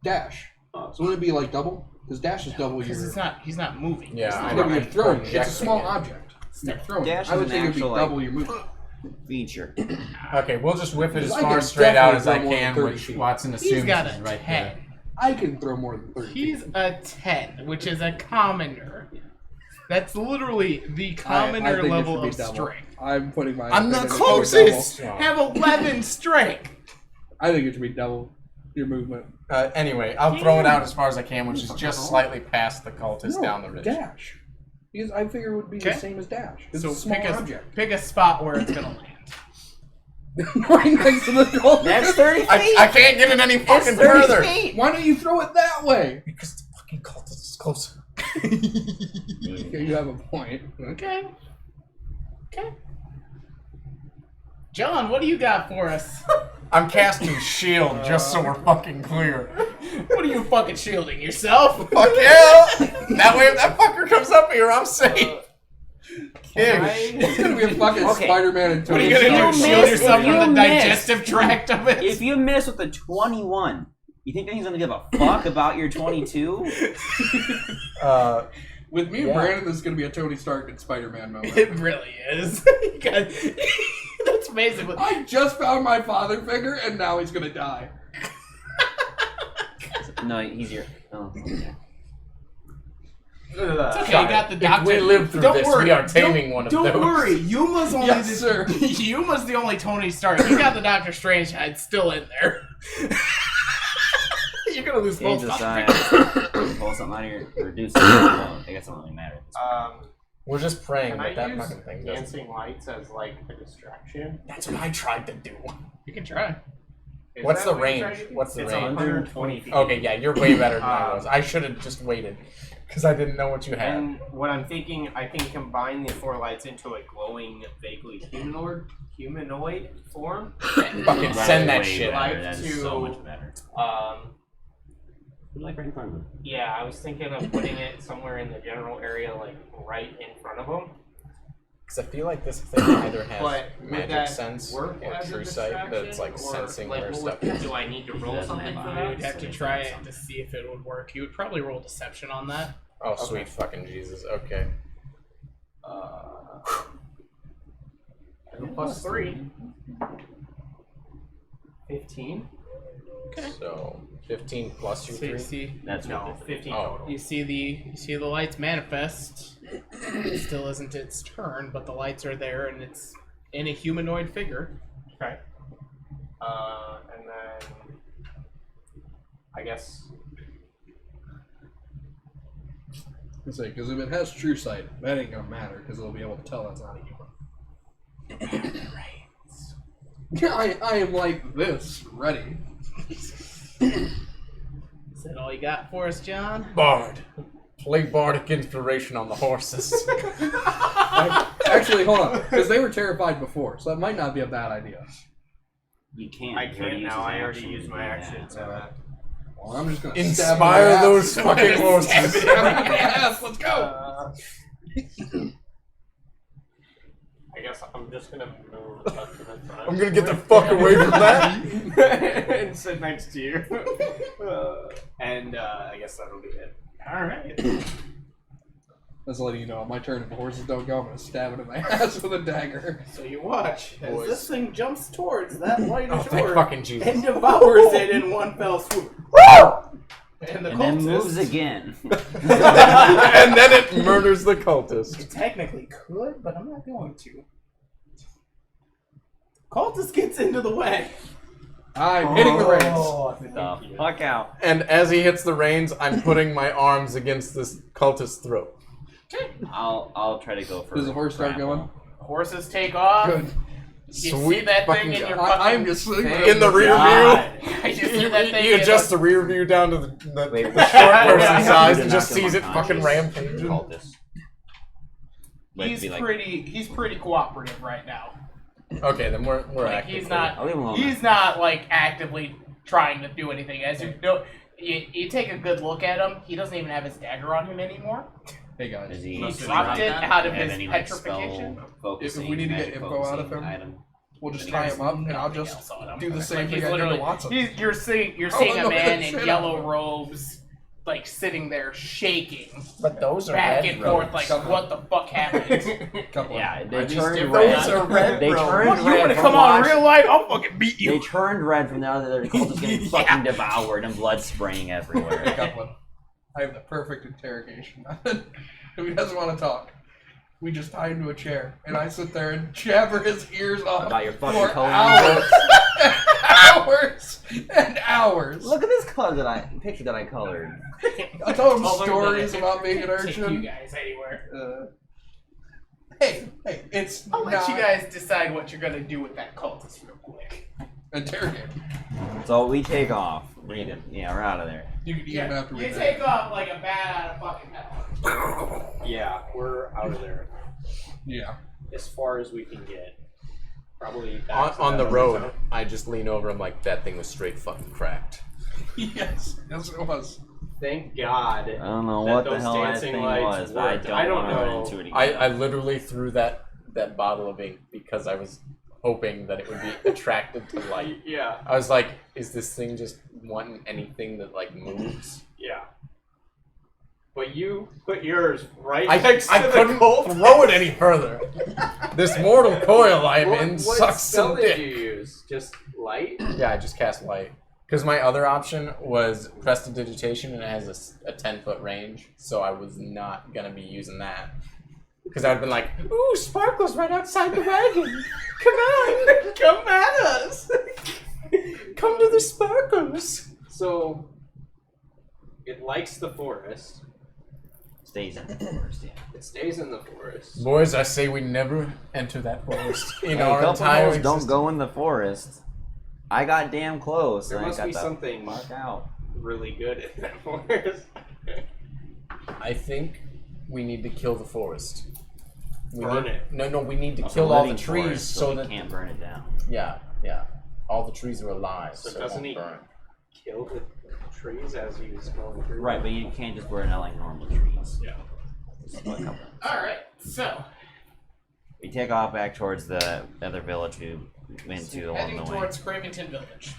dash. So wouldn't it be like double? Because dash is double Because your. he's not moving. Yeah, I Whatever know. you're throwing. It's a Projecting small it. object. You're throwing. Dash I would is think an it'd be actual, double your movement. Feature. Okay, we'll just whip it as I far can straight out as I definitely throw can, more than which 30 feet. Watson assumes He's got is a right 10. there. I can throw more than 30. He's a 10, which is a commoner. That's literally the commoner think it level should be of double. strength. I'm putting my. I'm the opinion it should be closest! double. Have 11 strength. I think it should be double your movement. Anyway, I'll throw it out as far as I can, which is just slightly past the cultist down the ridge. Dash. Because I figure it would be the Okay. same as dash. It's So a small pick object. pick a spot where it's gonna land. Right next to the goal. That's 30 feet. I can't get it any It's fucking 30 further! feet. Why don't you throw it that way? Because the fucking cultist is closer. Okay, you have a point. Okay. Okay. John, what do you got for us? I'm casting shield just so we're fucking clear. What are you fucking shielding yourself? Fuck yeah! That way if that fucker comes up here, I'm safe. It's gonna be a fucking Okay. Spider-Man and What are Tony you gonna Stark. do? You Shield miss- yourself if from you the miss- digestive tract of it? If you miss with a 21, you think that he's gonna give a fuck about your 22? With me and Yeah. Brandon, this is gonna be a Tony Stark and Spider-Man moment. It really is. That's basically. I just found my father figure, and now he's gonna die. No, he's your. Oh. It's okay, you got the doctor. we live through Don't this, worry. we are taming one of Don't those. worry, Yuma's only Yes, the, sir. Yuma's the only Tony Stark. You got the Doctor Strange head still in there. You're gonna lose Change both. the sign. Pull something out of here. Reduce it. I guess it doesn't really matter. We're just praying Can that I that use fucking thing doesn't. dancing lights as like a distraction? That's what I tried to do. You can try. Is What's that the what you're range? trying to do? What's the It's range? 120 feet. Okay, yeah, you're way better than I was. I should have just waited. Because I didn't know what you had. And what I'm thinking, I can combine the 4 lights into a glowing, vaguely humanoid form. Fucking send that Way shit. better. Like That is to- so much better. Like right in front of him. Yeah, I was thinking of putting it somewhere in the general area, like right in front of them. Because I feel like this thing either has But would magic that sense work or as a true sight that's like distraction, or, sensing like, where what stuff would- is. Do I need to roll doesn't something have for eyes. You'd that? have to try it to see if it would work. You would probably roll deception on that. Oh, sweet fucking Jesus. Okay. Plus 3. 15? So 15 plus your So you 3. see, That's No, what 15 Oh. total. you see the lights manifest. It still isn't its turn, but the lights are there, and it's in a humanoid figure. Okay. And then I guess Let's say, because if it has true sight, that ain't gonna matter, because it'll be able to tell that's not a human. I am like this, ready. Is that all you got for us, John? Bard. Play bardic inspiration on the horses. Actually, hold on, because they were terrified before, so that might not be a bad idea. You can't. I You already can't used now. his I already action used to my do action. that. So Well, I'm just gonna Inspire stab him in the those ass. fucking horses. Yes, let's go. I guess I'm just gonna move up to the front. I'm gonna get the fuck away from that. and sit next to you. I guess that'll be it. All right. Just letting you know, on my turn, if the horses don't go, I'm gonna stab it in the ass with a dagger. So you watch as Boys. this thing jumps towards that light Oh, of thank door fucking Jesus. and devours it in one fell swoop. And the And then cultist moves again. And then it murders the cultist. technically could, but I'm not going to. Cultist gets into the way. I'm hitting the reins. The fuck out. And as he hits the reins, I'm putting my arms against this cultist's throat. I'll try to go for. Does the horse start grapple. going? Horses take off. Good. You see Sweet that thing fucking in your God. fucking I'm just sitting there. In the rear God. view, I just see that thing you in adjust the rear view down to the Wait, short person's yeah. eyes You and did just knock him sees it fucking unconscious. rampaging. Cultist. Like, He's be like, pretty cooperative right now. Okay, then we're Like active. he's not I'll leave him alone. he's not like actively trying to do anything. As you know, you take a good look at him. He doesn't even have his dagger on him anymore. Hey guys. Does He he dropped it out of have his any, like, petrification. spell focusing, If we need to get magic info out of focusing him, item? We'll just He tie has him up, and I'll nothing just else on him. do the same Like, thing he's I did to literally- Watson. You're seeing Oh, a no, man shit in out yellow of him. robes, like sitting there shaking But those are back red and forth, robes. like what the fuck happened? Couple Yeah, of, they Are these turned different? red. Those are red They robes. turned What, you red want to from come on in watching- real life? I'll fucking beat you. They turned red from the other cultists getting Yeah. fucking devoured and blood spraying everywhere. Couple. I have the perfect interrogation method. If he doesn't want to talk, we just tie him to a chair, and I sit there and jabber his ears off About your fucking for coloring hours, book. hours, and hours. Look at this picture that I colored. I told him Oh, look at stories that. about being an Take you urchin. guys anywhere. Hey, it's I'll let not you guys decide what you're gonna do with that cultist real quick. interrogate. So we take off. Read it. Yeah, we're out of there. You can even have to You read that. take off like a bat out of fucking hell. Yeah, we're out of there Yeah. as far as we can get. Probably back to On that the other road, town. I just lean over. I'm like, that thing was straight fucking cracked. Yes, it was. Thank God. I don't know that what the those hell that dancing thing lights was, but I worked. don't, I don't want to run know. into it again. I literally threw that bottle of ink because I was hoping that it would be attracted to light. Yeah, I was like, is this thing just wanting anything that like moves? yeah. But you put yours right I next to the couldn't colt. throw it any further. This mortal coil I'm in What sucks spell some did dick. you use? Just light? Yeah, I just cast light. Because my other option was prestidigitation and it has a 10-foot range, so I was not going to be using that. Because I'd been like, ooh, Sparkle's right outside the wagon. Come on, come at us. Come to the Sparkles. So, it likes the forest. Stays in the forest, yeah. It stays in the forest. Boys, I say we never enter that forest in Hey, our couple entire holes existence. don't go in the forest. I got damn close. There and I must got be the something fuck out. really good in that forest. I think we need to kill the forest. We Burn need, it. No, we need to It's a kill all the living trees forest, so we that can't burn it down. yeah. All the trees are alive, So so, doesn't it he- won't burn. Kill the trees as he was going through. Right, but you can't just burn it out like normal trees. Yeah. Just like a- Alright, so We take off back towards the other village we went to along heading the way. towards Cravington Village.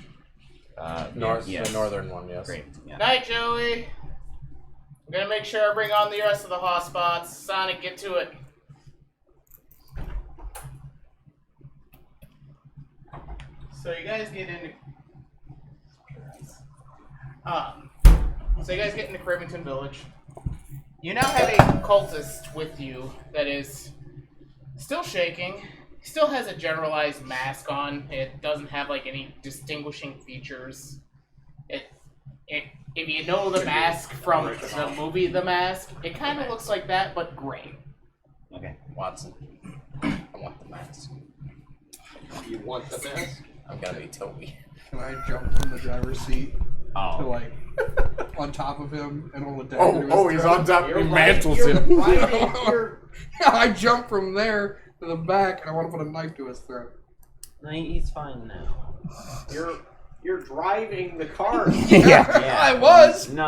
North, yes. the northern one, yes. Great. Yeah. Night, Joey. I'm gonna make sure I bring on the rest of the hotspots. Sonic, get to it. So you guys get into Cravington Village. You now have a cultist with you that is still shaking. Still has a generalized mask on. It doesn't have like any distinguishing features. If you know the mask from the movie The Mask, it kind of looks like that, but gray. Okay. Watson, I want the mask. You want the mask? I'm gonna be Toby. Can I jump from the driver's seat to Oh. like on top of him and hold a dagger to his throat? top. You're riding your I jump from there to the back and I want to put a knife to his throat. No, he's fine now. You're driving the car. Yeah. I was. No.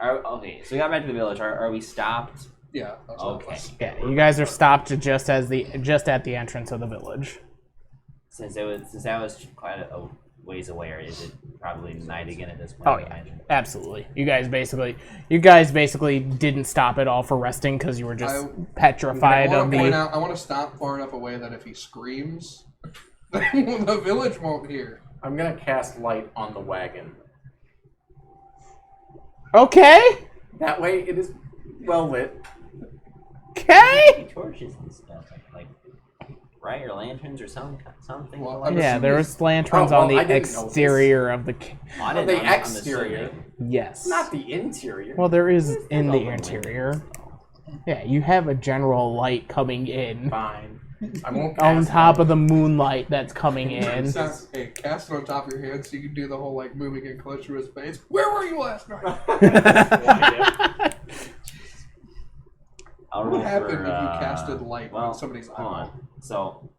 Okay, so we got back to the village. Are we stopped? Yeah. That's what it Okay. was. Yeah, you guys are stopped just at the entrance of the village. Since that was quite a ways away, or is it probably night again at this point? Oh I yeah, imagine? absolutely. You guys basically didn't stop at all for resting because you were just petrified I of want to point the. out. I want to stop far enough away that if he screams, the village won't hear. I'm gonna cast light on the wagon. Okay. That way, it is well lit. Okay. Torches and stuff, like right, or lanterns or something. Well, like I'm Yeah, assuming- there's lanterns Oh, well, on the I didn't know exterior of the. I On didn't- the I'm exterior. assuming. Yes. Not the interior. Well, there is in the open interior. Yeah, you have a general light coming in Fine. I won't on cast top light. of the moonlight that's coming in. Hey, cast it on top of your hand so you can do the whole like moving in close to his face. Where were you last night? I'll What roll happened for, if you casted light well, on somebody's hold eyeball? on. So,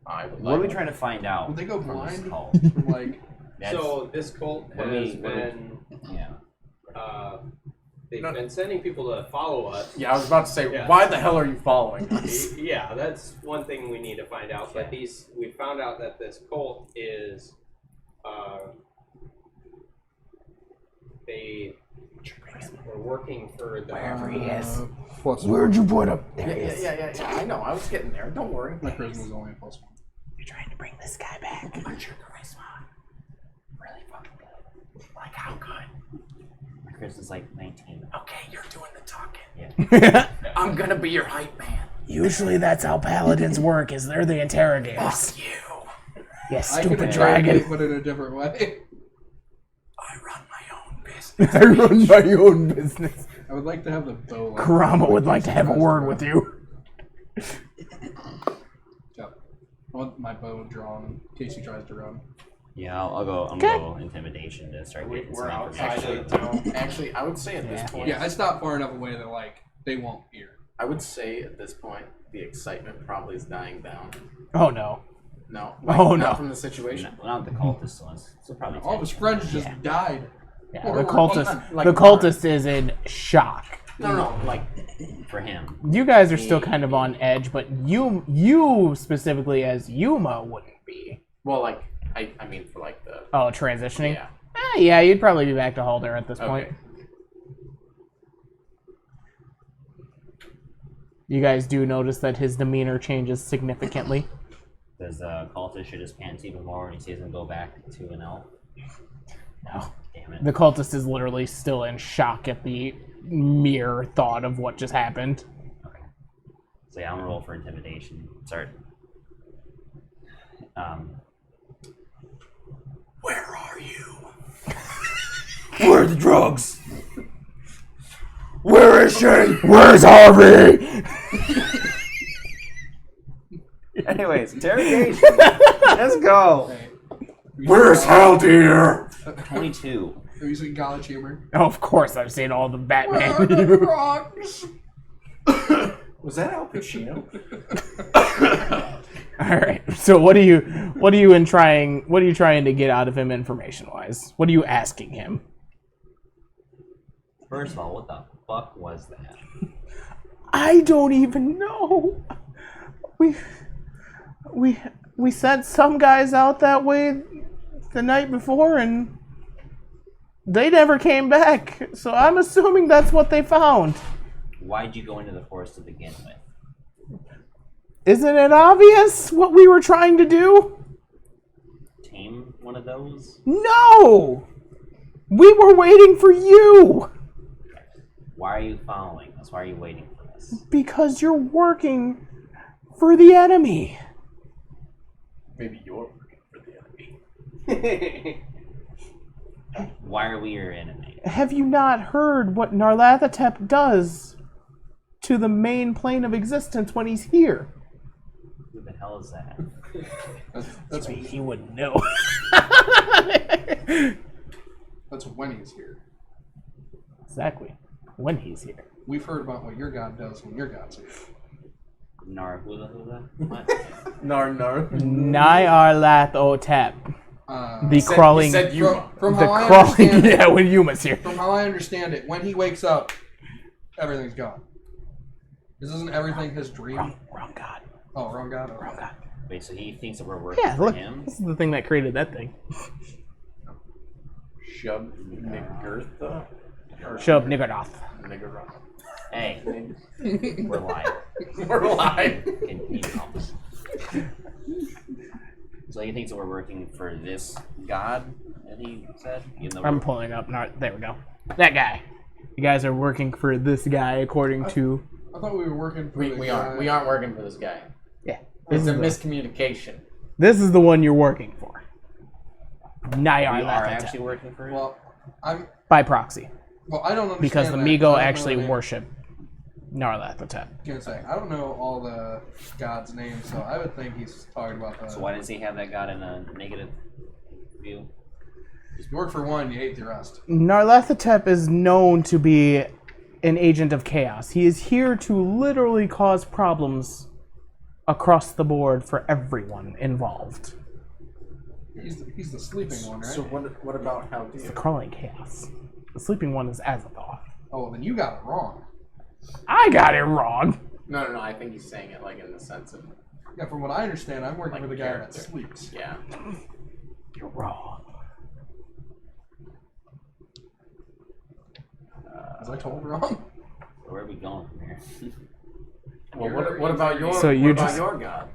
I would what are we like trying to find out? Would they go from this blind? cult? From, like, That's- So this cult What do we- has what do we- been yeah. they've been sending people to follow us. Yeah, I was about to say, Yeah. why the hell are you following us? Yeah, that's one thing we need to find out. But we found out that this cult is, they were working for the. Wherever he is. Where'd you put him? Yeah. I know. I was getting there. Don't worry. My charisma's only a +1. You're trying to bring this guy back. What's your charisma? Really fucking good. Like how good? My charisma's like 19. Okay, you're doing the talking. Yeah. I'm gonna be your hype man. Usually that's how paladins work, is they're the interrogators. Fuck you. You I stupid could dragon. but in a different way. I run my own business. I run my own business. I would like to have the bow. Like, Karama would like to have a word with you. Yeah. I want my bow drawn in case he tries to run. Yeah, I'm gonna go intimidation to start getting We're some outside information. of town. Actually, I would say at this point, Yeah, I stopped far enough away that like they won't hear. I would say at this point, the excitement probably is dying down. Oh no. No. Oh, not no. from the situation. Not the cultist ones. So probably All of his friends just died. Yeah, Or- the or- cultist like- the cultist is in shock. No, like for him. You guys are still kind of on edge, but you specifically as Yuma wouldn't be. well, like I mean for like the Oh, transitioning? yeah. Yeah, you'd probably be back to Halder at this point. Okay. You guys do notice that his demeanor changes significantly. Does the cultist shit his pants even more when he sees him go back to an elf? No. Damn it. The cultist is literally still in shock at the mere thought of what just happened. Okay. So yeah, I'm gonna roll for intimidation. Start. Where are you? Where are the drugs? Where is she? Where's Harvey? Anyways, interrogation. Let's go. Where's Haldir? 22. Have you seen College Humor? Oh, of course, I've seen all the Batman. Was that Al Pacino? All right. So what are you trying to get out of him information wise? What are you asking him? First of all, what the fuck was that? I don't even know. We sent some guys out that way the night before and they never came back. So I'm assuming that's what they found. Why'd you go into the forest to begin with? Isn't it obvious what we were trying to do? Tame one of those? No! We were waiting for you! Why are you following us? Why are you waiting for us? Because you're working for the enemy. Maybe you're working for the enemy. Why are we your enemy? Have you not heard what Narlathotep does to the main plane of existence when he's here? Who the hell is that? That's He wouldn't know. that's when he's here. Exactly. When he's here. We've heard about what your god does when your god's here. Narhula? What? Nyarlathotep. The Said- crawling. he said Yuma. From The how I crawling. understand it, Yeah, when Yuma's here. from how I understand it, when he wakes up, everything's gone. This isn't everything his dream. Wrong god. Oh, wrong god. Wrong god. Wait, so he thinks that we're working Yeah, for look. him? This is the thing that created that thing. Shub Nigurtha? Shub Niggerdoth. Niggeroth. Hey, we're live. We're live. Can you help us? So he thinks that we're working for this god that he said? Even though I'm we're- pulling up. There we go. That guy. You guys are working for this guy according to. I thought we were working for the We guy. aren't. We aren't working for this guy. Yeah. It's a This miscommunication. is the one you're working for. we Nyarlathotep. are actually working for him? Well, By proxy. I don't understand Because the that. Migo I don't know actually the name. worship Nyarlathotep. Gonna say, I don't know all the gods' names, so I would think he's talking about the. So why does he have that god in a negative view? You work for one, you hate the rest. Nyarlathotep is known to be an agent of chaos. He is here to literally cause problems across the board for everyone involved. He's the sleeping one, right? So what about how The crawling chaos. The sleeping one is Azathoth. Oh, then you got it wrong. I got it wrong. No. I think he's saying it like in the sense of Yeah, from what I understand, I'm working Like for the guy that character. sleeps. yeah. You're wrong. Was I told wrong? Where are we going from here? Well, what about your So you what about just- your god?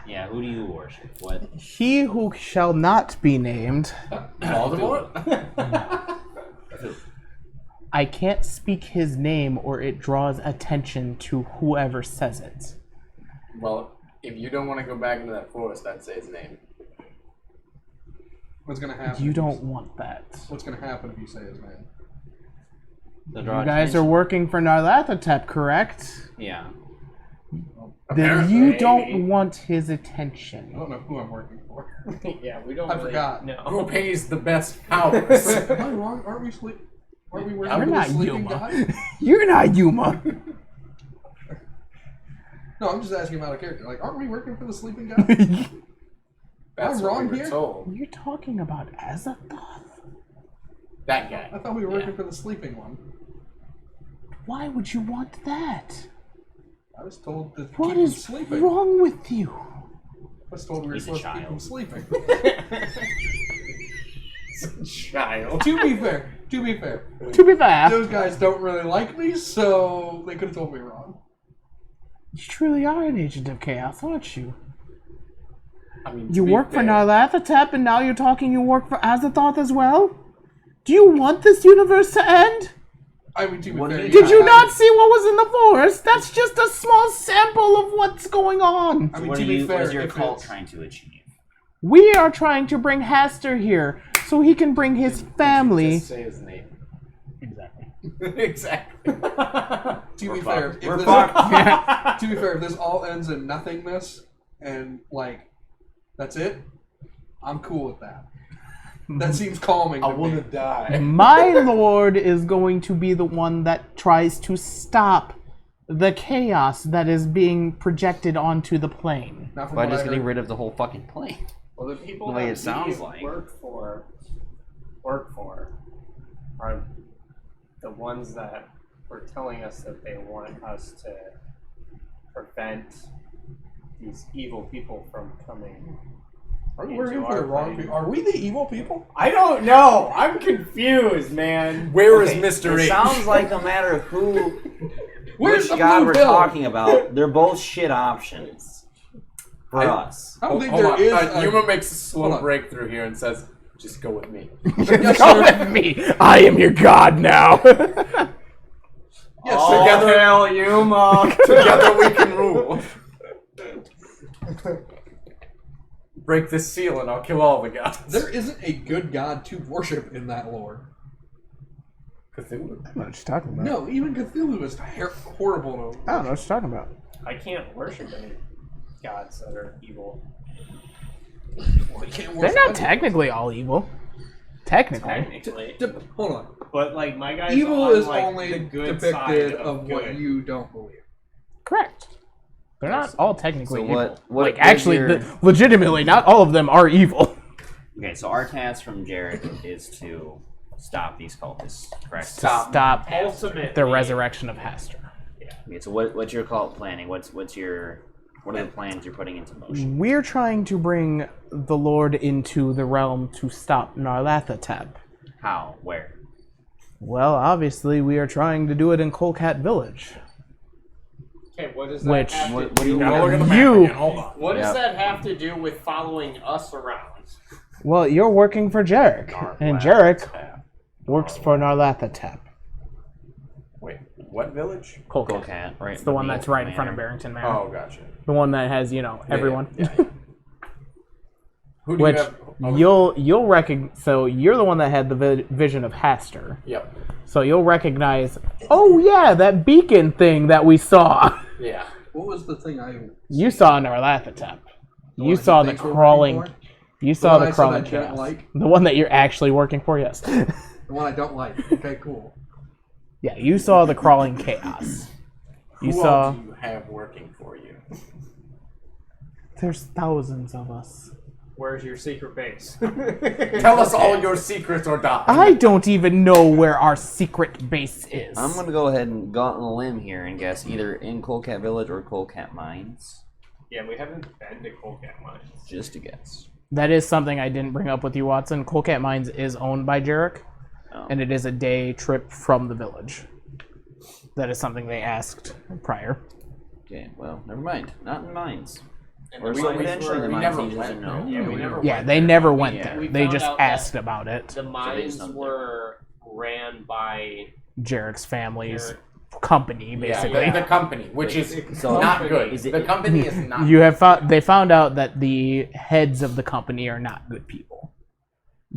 Yeah, who do you worship? What? He who shall not be named. Voldemort? I can't speak his name or it draws attention to whoever says it. Well, if you don't want to go back into that forest, I'd say his name. What's gonna happen? You if don't want that. What's gonna happen if you say his name? To You draw guys are attention? working for Narlathotep, correct? Yeah. Then you don't want his attention. I don't know who I'm working for. Yeah, we don't I really forgot. know. Who pays the best powers? Am I wrong? Aren't we working You're for the not sleeping Yuma. guy? You're not Yuma. No, I'm just asking about a character. Like, aren't we working for the sleeping guy? That's I'm what wrong we were here? told. You're talking about Azathoth. That guy. I thought we were working for the sleeping one. Why would you want that? I was told to What keep him is sleeping. wrong with you? I was told we were He's a supposed to keep him child. sleeping. Child. To be fair, To be fair, those guys don't really like me, so they could have told me wrong. you truly are an agent of chaos, aren't you? I mean, to You be work for fair, Narlathotep, and now you're talking you work for Azathoth as well? Do you want this universe to end? I mean, to be What fair, did Did you not see what was in the forest? That's just a small sample of what's going on. I mean, What to are be you? fair, What is your if cult it's- trying to achieve? We are trying to bring Haster here so he can bring his family. Just say his name. Exactly. Exactly. To be We're fair, fucked. if We're this, fucked. to be fair, if this all ends in nothingness and like that's it, I'm cool with that. That seems calming. I to want me. to die. My lord is going to be the one that tries to stop the chaos that is being projected onto the plane. Not from By what just I getting heard. rid of the whole fucking plane. Well, the people The way that it sounds we like. work for are the ones that were telling us that they want us to prevent these evil people from coming. Are we into working for our the wrong plane. people? Are we the evil people? I don't know. I'm confused, man. Where is Okay, Mr. It H? sounds like no matter who, Where's which the god blue we're pill? talking about, they're both shit options for us. I don't think Hold there on. is. a- Yuma makes a slow Hold on. breakthrough here and says, "Just go with me." Yes, Go sir. with me. I am your god now. Yes, Oh, together. hell, Yuma. Together we can rule. Break this seal and I'll kill all the gods. There isn't a good god to worship in that lore. Cthulhu. I don't know what you're talking about. No, even Cthulhu is horrible to. I don't know what you're talking about. I can't worship any gods that are evil. Well, you can't They're worship not anything. technically all evil. Technically. Technically. Hold on. But like my guys Evil on, is like, only the good depicted side of what good. you don't believe. Correct. They're not all technically So evil. what like, was actually, your- legitimately, not all of them are evil. Okay, so our task from Jared is to stop these cultists, correct? Stop Ultimately, the resurrection of Haster. Okay, so what's your cult planning? What are the plans you're putting into motion? We're trying to bring the Lord into the realm to stop Narlathotep. How? Where? Well, obviously, we are trying to do it in Kolkat Village. Okay, what does that Which- have What to do you do? Now look at the map You- again. Hold on. What does Yep. that have to do with following us around? Well, you're working for Jarek, and Jarek works for Narlathotep. Wait, what village? Kolkat. Cat, right? It's the one that's right in front of Manor. Barrington Manor. Oh, gotcha. The one that has, everyone. Yeah. Who do Which you have? Oh, you'll recognize. So you're the one that had the vision of Haster. Yep. So you'll recognize. Oh yeah, that beacon thing that we saw. Yeah. What was the thing I? You saw Narlathotep. one You that saw he the thinks we're crawling. working You saw one the I said crawling I don't chaos. like? The one that you're actually working for. Yes. The one I don't like. Okay, cool. Yeah, you saw the crawling chaos. You Who saw. all do you have working for you? There's thousands of us. Where's your secret base? Tell us all your secrets or die. I don't even know where our secret base is. I'm gonna go ahead and go out on a limb here and guess either in Coldcat Village or Coldcat Mines. Yeah, we haven't been to Coldcat Mines. Just a guess. That is something I didn't bring up with you, Watson. Coldcat Mines is owned by Jarek, Oh. and it is a day trip from the village. That is something they asked prior. Okay, well, never mind. Not in Mines. And Or the so mines eventually were- the we Mines never agents went didn't know. there. Yeah, we never Yeah, went they there. never went We- there. we They found just out that asked about it. The mines something. were ran by Jarek's family's Jarek. company, Yeah, basically. the company, which is So- not good. Is it- The company is not. You have found they found out that the heads of the company are not good people.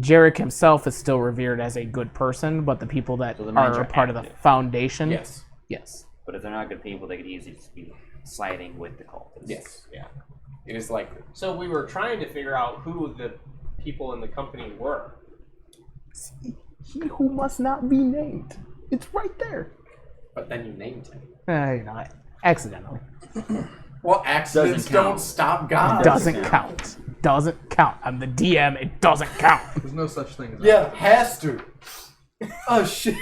Jarek himself is still revered as a good person, but the people that So the mines are are part of the active. foundation, Yes. yes. But if they're not good people, they could easily just be siding with the cultists. Yes. Yeah. It is like. So we were trying to figure out who the people in the company were. He who must not be named. It's right there. But then you named him. You know, accidentally. Well, accidents Doesn't count. don't stop God. Doesn't count. Doesn't count. I'm the DM. It doesn't count. There's no such thing as Yeah, has to. Oh shit.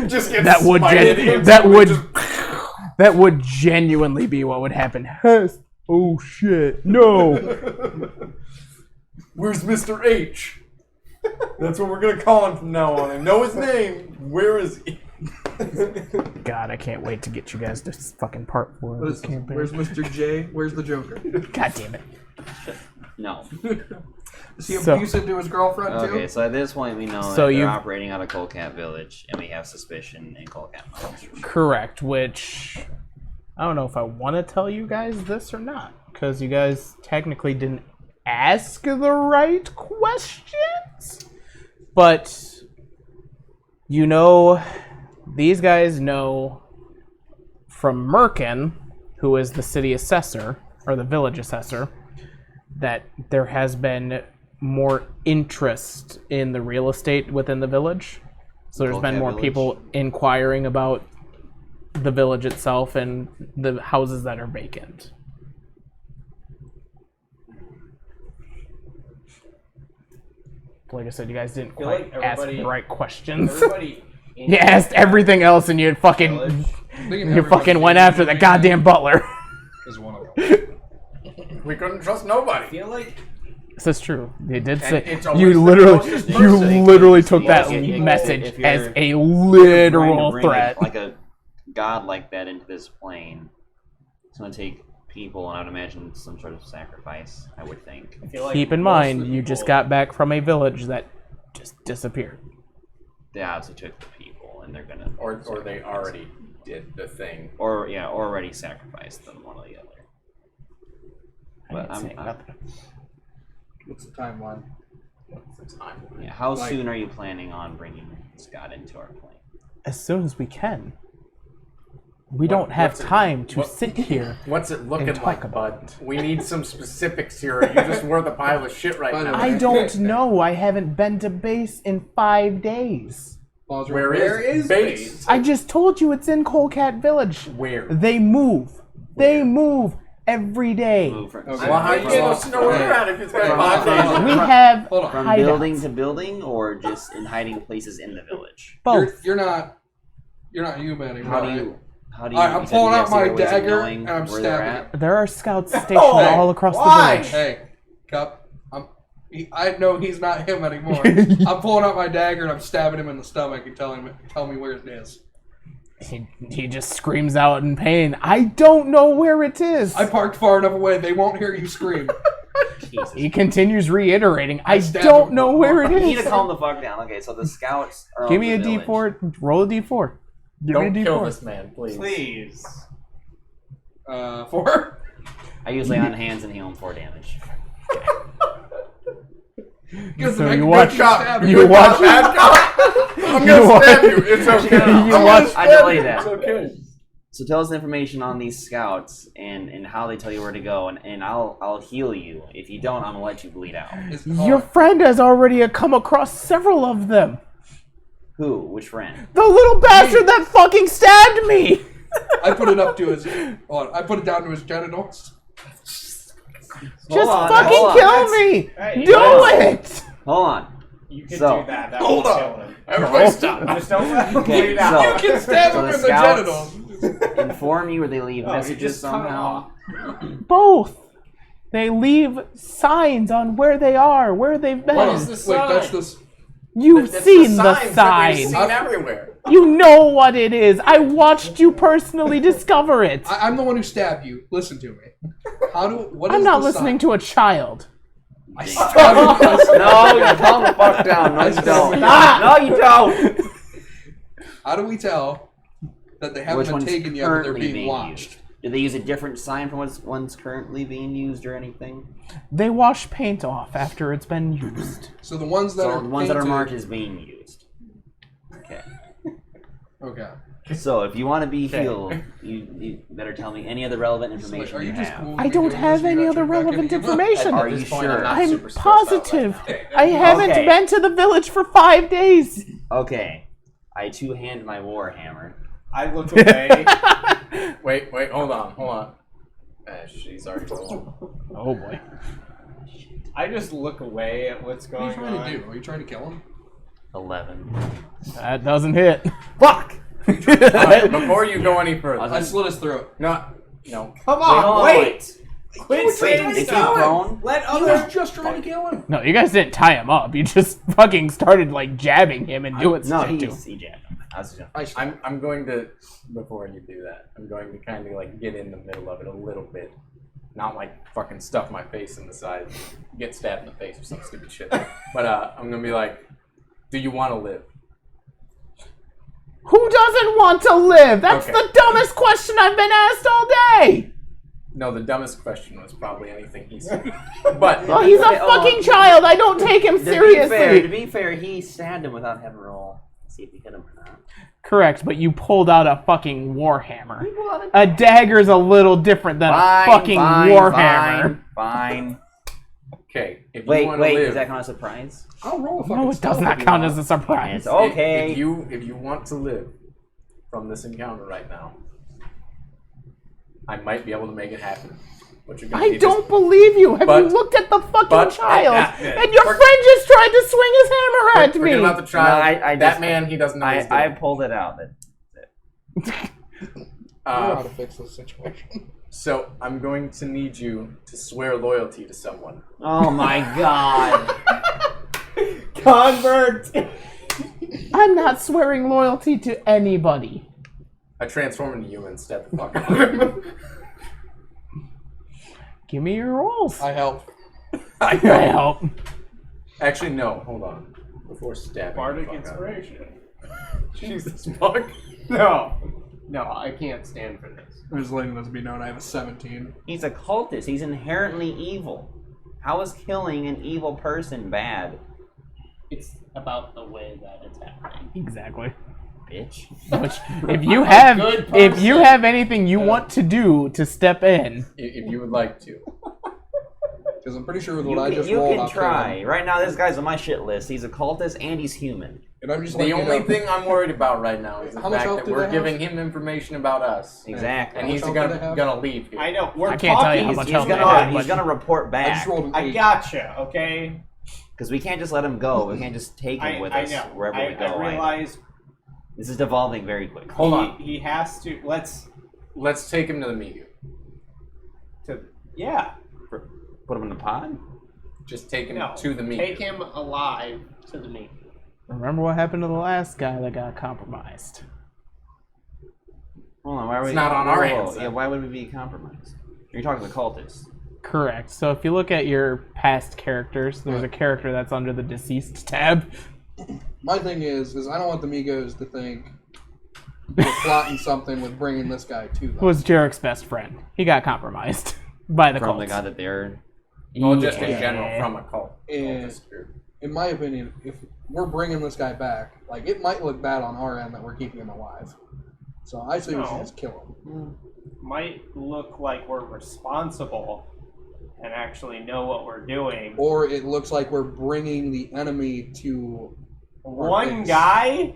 Just get That would spited gen- into that it, would just- that would genuinely be what would happen. Hess. Oh shit! No. Where's Mr. H? That's what we're gonna call him from now on. I know his name. Where is he? God, I can't wait to get you guys to fucking part 4 of this campaign. Where's Mr. J? Where's the Joker? God damn it. No. Is he So- abusive to his girlfriend Okay, too? so at this point we know So that they're you- operating out of Coldcat Village, and we have suspicion in Coldcat Mines. Correct, which I don't know if I want to tell you guys this or not, because you guys technically didn't ask the right questions. But you know, these guys know from Merkin, who is the city assessor or the village assessor, that there has been more interest in the real estate within the village. So there's been Coldcat more Village? people inquiring about the village itself and the houses that are vacant. Like I said, you guys didn't feel quite like ask everybody- the right questions. Everybody. in You asked everything else, and you fucking Village you fucking went after the goddamn butler. Is one of them. We couldn't trust I nobody. feel like This is true. They did And say it's always you the literally closest you person. literally took Yeah, that if- message if as you're a trying literal to bring threat. like a god like that into this plane, it's going to take people, and I'd imagine some sort of sacrifice, I would think. I feel like Keep in most of mind, the you just people- got back from a village that just disappeared. They obviously took the people, and they're going to... Or they already did the thing. Or, yeah, already sacrificed them, one or the other. I But didn't I'm- say nothing. What's the timeline? What's the time? Yeah, how Like- soon are you planning on bringing Scott into our plane? As soon as we can. We don't have what's it- time to what- sit here. What's it looking talk like, about bud? We need some specifics here. You just worth a pile of shit right By the now. way- I don't know. I haven't been to base in 5 days. Pause. Where Where is is base? I just told you it's in Coldcat Village. Where? They move. They move every day. Move from, Okay. Well, how you get us to know where Hey. we're at if it's been Hey. 5 days? We have Hold on. from hideouts. building to building, or just in hiding places in the village? Both. You're not human anymore. How do right? you... How do you... Alright, I'm you said pulling you out have my secret ways of dagger knowing and I'm where they're stabbing at? There are scouts stationed Oh, all across why? the village. Hey, Cup. I know he's not him anymore. I'm pulling out my dagger and I'm stabbing him in the stomach and tell me where it is. He just screams out in pain. I don't know where it is. I parked far enough away; they won't hear you scream. Jesus. He continues reiterating. I stabbed don't him. know where it You need to is. calm the fuck down. Okay, so the scouts are Give on me a the village. D4. Roll a D4. Give Don't me a kill D4. this man, please. Please. 4. I usually on hands and heal him 4 damage. So you watch. Stab You watch. Bad cop. I'm You gonna watch- stab you. It's okay. You I'm gonna watch- I stab delay you. that. It's okay. So tell us the information on these scouts and how they tell you where to go, and I'll heal you. If you don't, I'm gonna let you bleed out. Your friend has already come across several of them. Who? Which friend? The little bastard that fucking stabbed me. I put it up to his. I put it down to his genitals. Just on, fucking hold on. kill me! Hey, Do hold it! Hold on. You can So- do that. That Hold will on. kill him. Everybody stop. Just don't let him Okay, bleed out. so- You can stab So him the in the scouts- genitals. Inform you or they leave Oh, you messages just cut him somehow. off. Both. They leave signs on where they are, where they've been. What is the sign? Wait, that's this. You've That's seen the signs that we've sign. seen everywhere. You know what it is. I watched you personally discover it. I'm the one who stabbed you. Listen to me. What I'm is not the listening sign? to a child. I stabbed you. No, you calm the fuck down. No, you don't. Stop. No, you don't. How do we tell that they haven't Which been one's taken yet, but they're currently being watched? used? Do they use a different sign from what's one's currently being used or anything? They wash paint off after it's been used. So the ones that So are the ones that are painted- marked as being used. Okay. Okay. So if you want to be healed, you better tell me any other relevant information Are you you just have. cool with I me don't doing have this? You any got other your back relevant in the- information. Are At you this point, sure? not I'm super stressed out right positive. now. I haven't Okay. been to the village for 5 days. Okay. I two-hand my war hammer. I look away. Wait, hold on. She's already rolling. Oh boy. I just look away at what's What are you going trying on. to do? Are you trying to kill him? 11. That doesn't hit. Fuck! Alright, before you go any further. I slit his throat. No. Come Wait, on, hold on, wait! Quit Wait, saying is he stuff. prone? Let I other. was just trying to kill him. No, you guys didn't tie him up. You just fucking started like jabbing him and doing No, shit to him. he jabbed him. I was just I'm going to, before you do that, I'm going to kind of like get in the middle of it a little bit. Not like fucking stuff my face in the side, get stabbed in the face or some stupid shit. But I'm going to be like, do you want to live? Who doesn't want to live? That's Okay. the dumbest question I've been asked all day. No, the dumbest question was probably anything he said. But Well, he's a Okay, fucking child. I don't take him to seriously. be fair, he stabbed him without having to roll. See if he hit him or not. Correct, but you pulled out a fucking warhammer. A dagger's a little different than a fucking warhammer. Fine. okay, if you want to Wait, live, does that count as a surprise? I'll roll a fucking No, it does stealth not if you count want. as a surprise. It's okay. If you want to live from this encounter right now, I might be able to make it happen. But you're gonna I need don't believe you. Have you but- looked at the fucking but- child? yeah, And your we're- friend just tried to swing his hammer at Forget me. about the child. No, I that just- man, he doesn't know what he's I doing. pulled it out. I know how to fix this situation. So I'm going to need you to swear loyalty to someone. Oh my god. Convert! I'm not swearing loyalty to anybody. I transform into human. Step the fuck out. Give me your rolls. I help. I help. Actually, no. Hold on. Before stabbing. Bardic the fuck out. inspiration. Jesus fuck. No, I can't stand for this. I'm just letting this be known. I have a 17. He's a cultist. He's inherently evil. How is killing an evil person bad? It's about the way that it's happening. Exactly. Bitch. Which, if you have, good if you person. have anything you want to do to step in, If you would like to. Because I'm pretty sure with You what I can, just you rolled, can I'll kill try. him. Right now, this guy's on my shit list. He's a cultist and he's human. And I'm just The letting you only know- thing I'm worried about right now is the How much fact health that do we're they giving him information about us. Exactly. And How he's much health do they have? gonna leave here. I know. We're I can't tell you talking. how much He's health they gonna, have, he's but- gonna report I just back. rolled an I 8. gotcha. Okay. Because we can't just let him go. We can't just take him with I us know. wherever we go. I realize This is devolving very quick. Hold on. he has to. Let's take him to the meteor. Yeah. Put him in the pod? Just take him No. to the meteor. Take him alive to the meat. remember what happened to the last guy that got compromised. Hold on, why are It's we, not on whoa, our whoa, hands, Yeah, then. why would we be compromised? You're talking to the cultists. Correct. So if you look at your past characters, there's a character that's under the deceased tab. My thing is I don't want the Migos to think we're plotting something with bringing this guy to them. Who was Jarek's best friend. He got compromised by the From cult. the guy that they're... Well, just in Yeah. general, from a cult. And- cultist group. In my opinion, if we're bringing this guy back, like, it might look bad on our end that we're keeping him alive. So I say we should No. just kill him. Might look like we're responsible and actually know what we're doing. Or it looks like we're bringing the enemy to our One base. guy.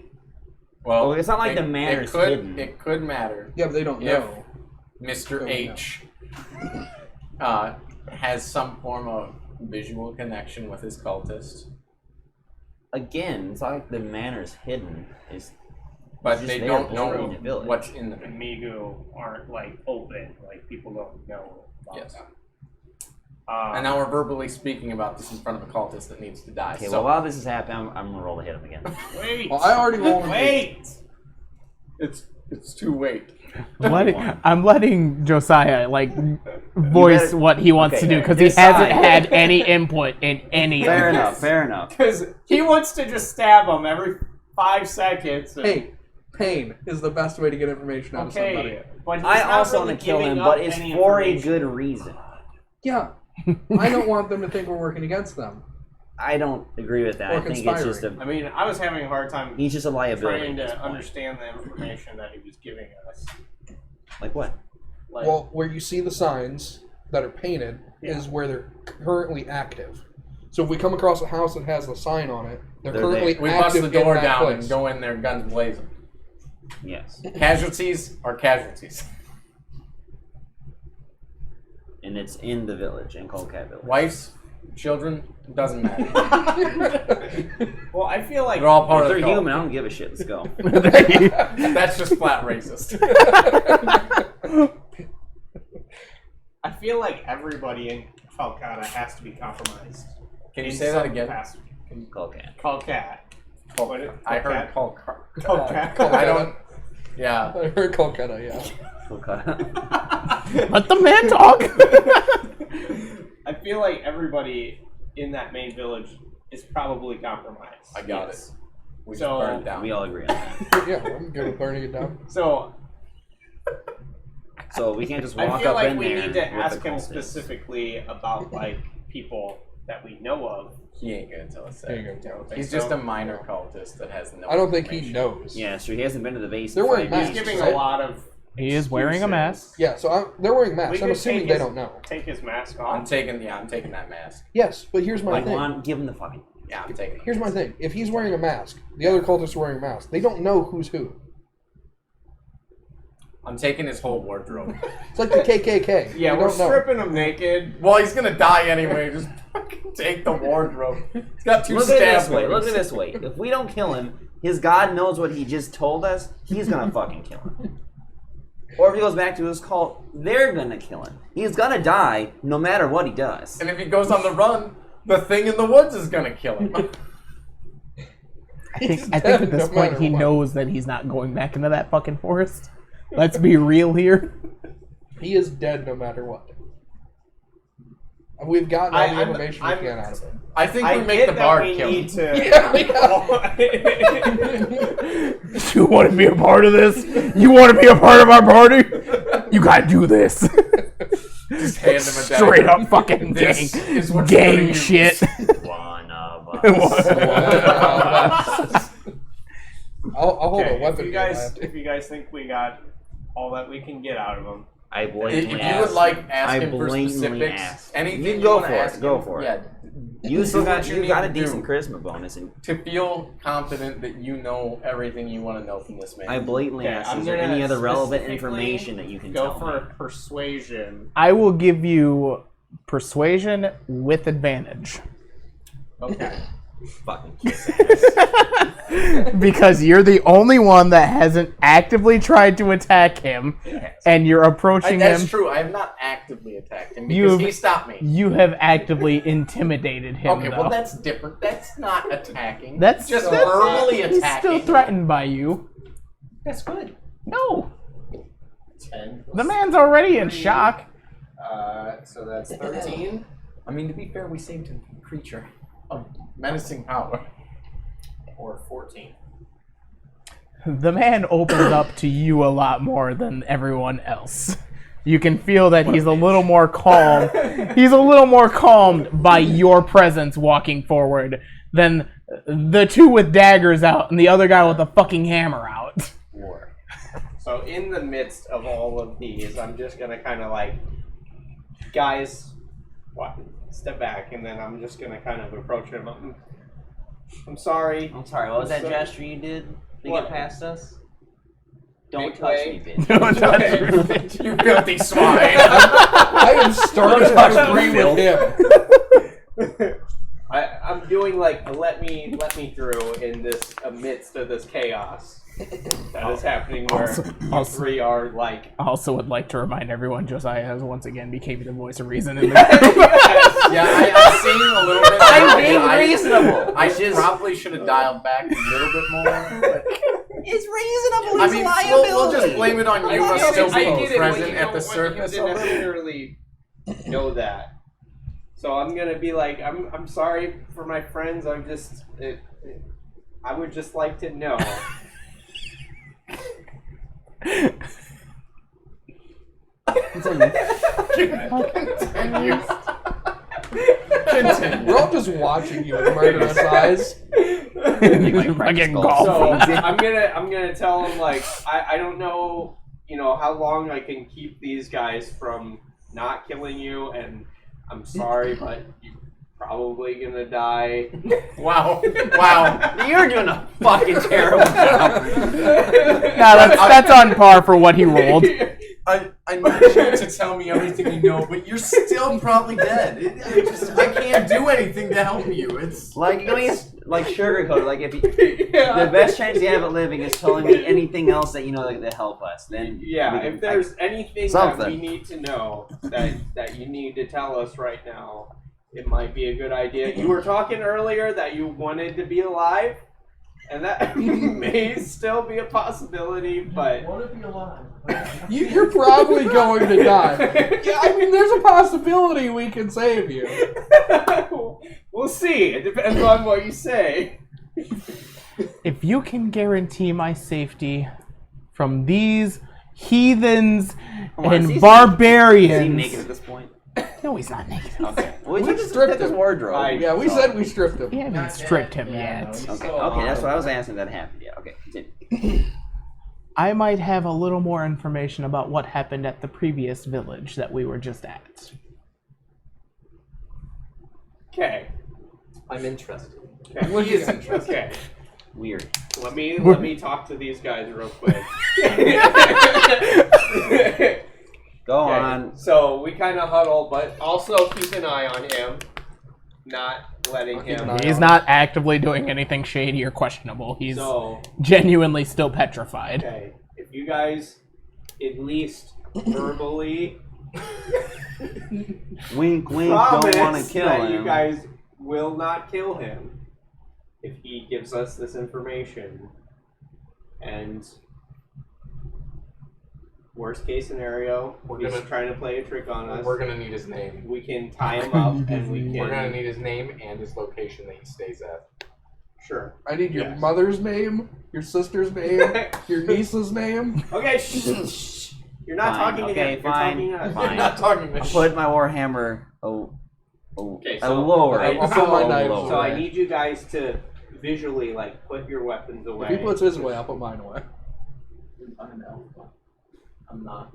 Well, Oh, it's not like the matter's it could, hidden. It could matter. Yeah, but they don't If know. Mr. Oh, H has some form of visual connection with his cultist. Again, it's not like the manor's hidden. But just they there don't know bordering the village. what's in the The Migu aren't like open, like people don't know about Yes. them. And now we're verbally speaking about this in front of a cultist that needs to die. Okay, so well, while this is happening, I'm gonna roll to hit him again. Wait. Well, I already rolled. Wait. it's too late. I'm letting Josiah voice better- what he wants to okay, do because he decide. hasn't had any input in any. Fair of enough. this. Fair enough. Because he wants to just stab him every 5 seconds. and- Hey, pain is the best way to get information out of somebody. okay. But he's I not also really want to kill giving him, up but it's any for a information. good reason. Yeah, I don't want them to think we're working against them. I don't agree with that. Or I think it's just I mean, I was having a hard time he's just a liability. trying at this to point. understand the information that he was giving us. Like what? Like, Well, where you see the signs that are painted is where they're currently active. So if we come across a house that has the sign on it, they're They're currently We bust active the door in that down place. and go in there guns blazing. Yes, Casualties are casualties. and it's in the village, in Coldcat Village. Wives, children, doesn't matter. well, I feel like They're all part If of they're the cult. human, I don't give a shit. Let's go. That's just flat racist. I feel like everybody in Calcutta has to be compromised. Can you in say that some again? capacity. Coldcat. Calcat. What it- I heard Calcat? call. Calcat. I don't. Yeah. I heard Calcutta, yeah. Coldcat. Let the man talk. I feel like everybody in that main village is probably compromised. I got it. We So- just burned it down. We all agree on that. Yeah, I'm good with burning it down. So So we can't just I walk feel up like in we there need to with ask the him cultists. specifically about like people that we know of. He ain't gonna tell us that. There you go. He's just a minor cultist that has no. I don't think he information. knows. Yeah, so he hasn't been to the base. They're in wearing 5 He's years. masks, giving right? a lot of. He is wearing a mask. Yeah, so they're wearing We masks. I'm could assuming take they his- don't know. Take his mask I'm off. taking that mask. Yes, but here's my Like, thing. give him the fucking. Yeah, I'm taking it. Here's my thing. If he's wearing a mask, the other cultists are wearing masks. They don't know who's who. I'm taking his whole wardrobe. It's like the KKK. Yeah, You we're don't know. stripping him naked. Well, he's gonna die anyway. Just fucking take the wardrobe. He's got 2 Look at it stab this way. Look wounds. at it this way. If we don't kill him, his god knows what he just told us. He's gonna fucking kill him. Or if he goes back to his cult, they're gonna kill him. He's gonna die no matter what he does. And if he goes on the run, the thing in the woods is gonna kill him. I think He's at dead this no point matter he what. knows that he's not going back into that fucking forest. Let's be real here. He is dead no matter what. We've gotten all the information we can out of him. I think I we make get the that bard we kill need him. to. You want to be a part of this? You want to be a part of our party? You gotta do this. Just hand him a Straight dagger. up fucking This gang, is what you're gonna gang use. shit. One of us. I'll hold Okay, a weapon if you if I guys, have to. if you guys think we got all that we can get out of him, I If blatantly you asked. would like ask I him for blatantly specifics, asked. anything You you go wanna for it, ask go him, for it. Yeah, You still do got what you you need got a to decent do. charisma bonus, and to feel confident that you know everything you want to know from this man. I blatantly Okay, asked, I'm is there gonna any other relevant specifically information that you can go tell for me? persuasion. I will give you persuasion with advantage. Okay. Fucking kiss ass. Because you're the only one that hasn't actively tried to attack him, and you're approaching That's him. true. I have not actively attacked him You've- because he stopped me. You have actively intimidated him. Okay, though. well that's different. That's not attacking. That's just that's- verbally He's attacking. still threatened by you. That's good. No, 10 the man's already in shock. So that's 13. I mean, to be fair, we saved a creature of menacing power. Or 14. The man opens up to you a lot more than everyone else. You can feel that he's a little more calm. He's a little more calmed by your presence walking forward than the two with daggers out and the other guy with a fucking hammer out. So in the midst of all of these, I'm just gonna kind of like, guys, what? Step back, and then I'm just gonna kind of approach him. I'm sorry. I'm sorry, what was that So- gesture you did to What? get past us? Don't touch me, bitch. Don't touch me, bitch. You filthy swine. I am starting to agree with him. I'm doing like a let me through in this amidst of this chaos that is happening where you three are like. I also would like to remind everyone Josiah has once again became the voice of reason in the group. Yeah, I'm seeing a little bit. I'm being reasonable. I probably should have dialed back a little bit more. But It's reasonable. I It's mean, a liability. we'll just blame it on you must still I being get it, but present you at don't the want him surface to of it. necessarily know that. So I'm gonna be like, I'm sorry for my friends. I would just like to know. Continue. We're all just watching you with murderous eyes. Fucking golf. So I'm gonna tell them like I don't know, how long I can keep these guys from not killing you, and I'm sorry, but you're probably gonna die. Wow. You're doing a fucking terrible job. That's on par for what he rolled. I need you to tell me everything you know, but you're still probably dead. I can't do anything to help you. It's Like, you're gonna get, like, sugarcoated. Like, if you, the best chance you have at living is telling me anything else that you know that help us. Then Yeah, we can- if there's anything that Something. we need to know that you need to tell us right now, it might be a good idea. You were talking earlier that you wanted to be alive, and that may still be a possibility, but You're probably going to die. Yeah, I mean, there's a possibility we can save you. we'll see. It depends on what you say. If you can guarantee my safety from these heathens on, and is he barbarians. naked at this point? No, he's not naked. Okay. Well, we just stripped took his him. wardrobe. Yeah, we said we stripped him. We haven't stripped him yet. Okay, that's what I was asking. That happened. Yeah. Okay. Continue. I might have a little more information about what happened at the previous village that we were just at. Okay. I'm interested. Okay. He is interested. Okay. Weird. Let me talk to these guys real quick. Go Okay, on. So we kind of huddle, but also keep an eye on him, not letting him. He's not actively doing anything shady or questionable. He's So genuinely still petrified. okay, if you guys at least verbally Wink, wink. promise Don't want to kill that him. you guys will not kill him if he gives us this information, and worst case scenario, he's trying to play a trick on us. We're gonna need his name. We can tie him up, and we We're gonna can. need his name and his location that he stays at. Sure. I need your Yes. mother's name, your sister's name, your niece's name. Okay, shh. You're not Fine, talking to okay, him. fine, You're talking to us. fine. Not talking I'll put my warhammer Okay, a so lower. I'll put my knives lower. So I need you guys to visually like put your weapons away. If he puts his away, I'll put mine away. I'm not.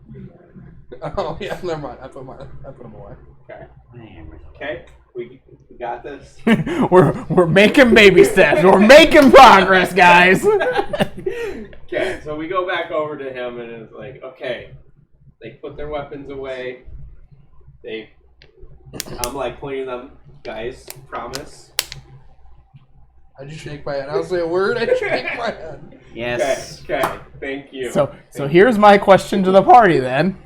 Oh yeah, never mind. I put them away. Okay, we got this. we're making baby steps. We're making progress, guys. Okay, so we go back over to him and it's like, okay, they put their weapons away. I'm like pointing them, guys, promise. I just shake my head. I don't say a word. I shake my head. Yes. Okay, thank you. So here's my question to the party then.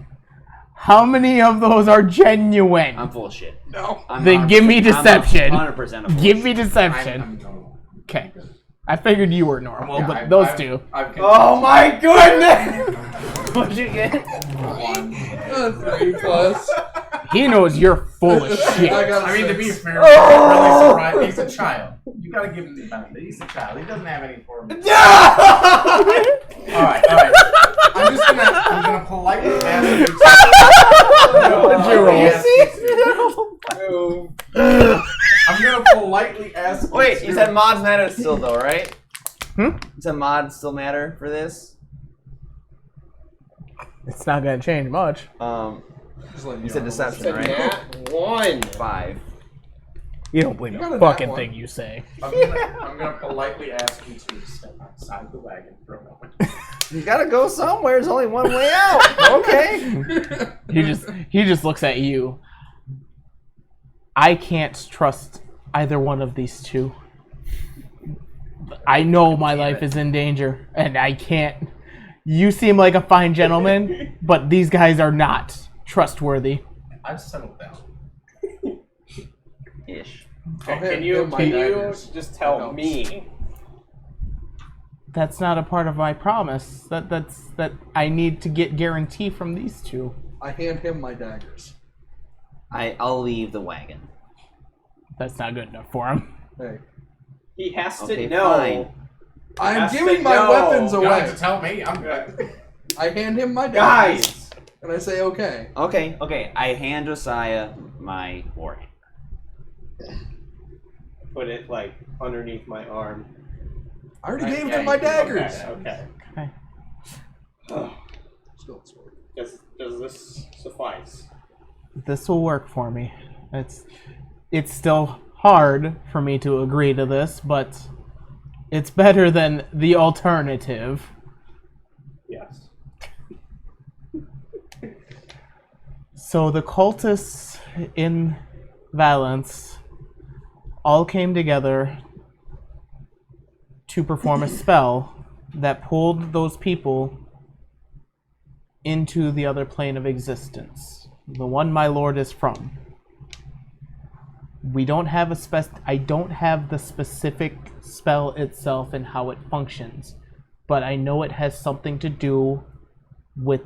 How many of those are genuine? I'm full of shit. No. Then give me deception. 100% of Give me deception. I'm normal. Okay. I figured you were normal, Yeah, but those I've- two. Oh my goodness! What'd you get? 3+. He knows you're full of shit. I got I mean, to be 6. fair, I'm really surprised. He's a child. You gotta give him the benefit. He's a child. He doesn't have any form. Alright. I'm gonna politely ask you. What'd you roll? I'm gonna politely ask. Wait, you said mods matter still though, right? Hmm? You said mods still matter for this? It's not gonna change much. Just letting You said know. deception, It's a right? nat 1. 5. You don't believe You a got a fucking nat one. thing you say. I'm gonna politely ask you to step outside the wagon for a moment. You gotta go somewhere. There's only one way out. Okay. He just looks at you. I can't trust either one of these two. I know my life is in danger, and I can't. You seem like a fine gentleman, but these guys are not trustworthy. I've settled down. Ish. I'll Can hand you him my can you daggers. just That tell helps. me? That's not a part of my promise. That I need to get guarantee from these two. I hand him my daggers. I'll leave the wagon. That's not good enough for him. Hey, He has Okay, to know. fine. I'm Has giving to my know. weapons You don't have away. to tell me. I'm good. I hand him my daggers. Guys, And I say, okay. Okay. I hand Josiah my warhammer. put it like underneath my arm. I already gave Yeah, him my you can- daggers. Okay. Still a sword. Does this suffice? This will work for me. It's still hard for me to agree to this, but it's better than the alternative. Yes. So the cultists in Valence all came together to perform a spell that pulled those people into the other plane of existence, the one my lord is from. We don't have I don't have the specific spell itself and how it functions, but I know it has something to do with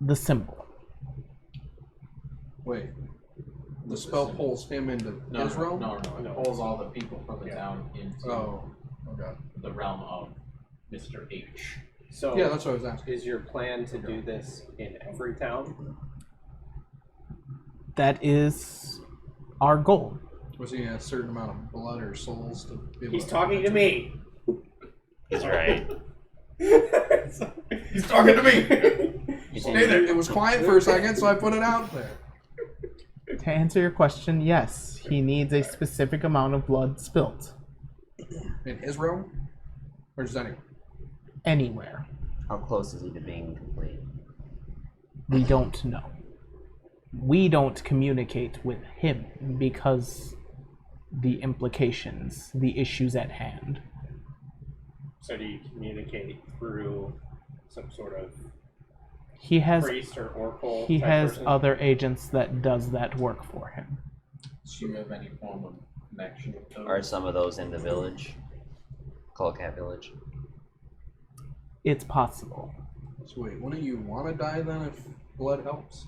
the symbol. Wait. The spell pulls him into his realm? No. It pulls all the people from the town into Oh, okay. the realm of Mr. H. So Yeah, that's what I was asking. is your plan to do this in every town? That is our goal. Was he a certain amount of blood or souls to be able He's to talking to me. He's right. He's talking to me. Stay there. It was quiet for a second, so I put it out there. To answer your question, yes, he needs a specific amount of blood spilt. In his realm? Or just anywhere? Anywhere. How close is he to being complete? We don't know. We don't communicate with him because the implications, the issues at hand. So do you communicate through some sort of He has priest or oracle? he type has person? other agents that does that work for him. Do you have any form of connection with those? Are some of those in the village? Colcat village. It's possible. So wait, wouldn't you want to die then if blood helps?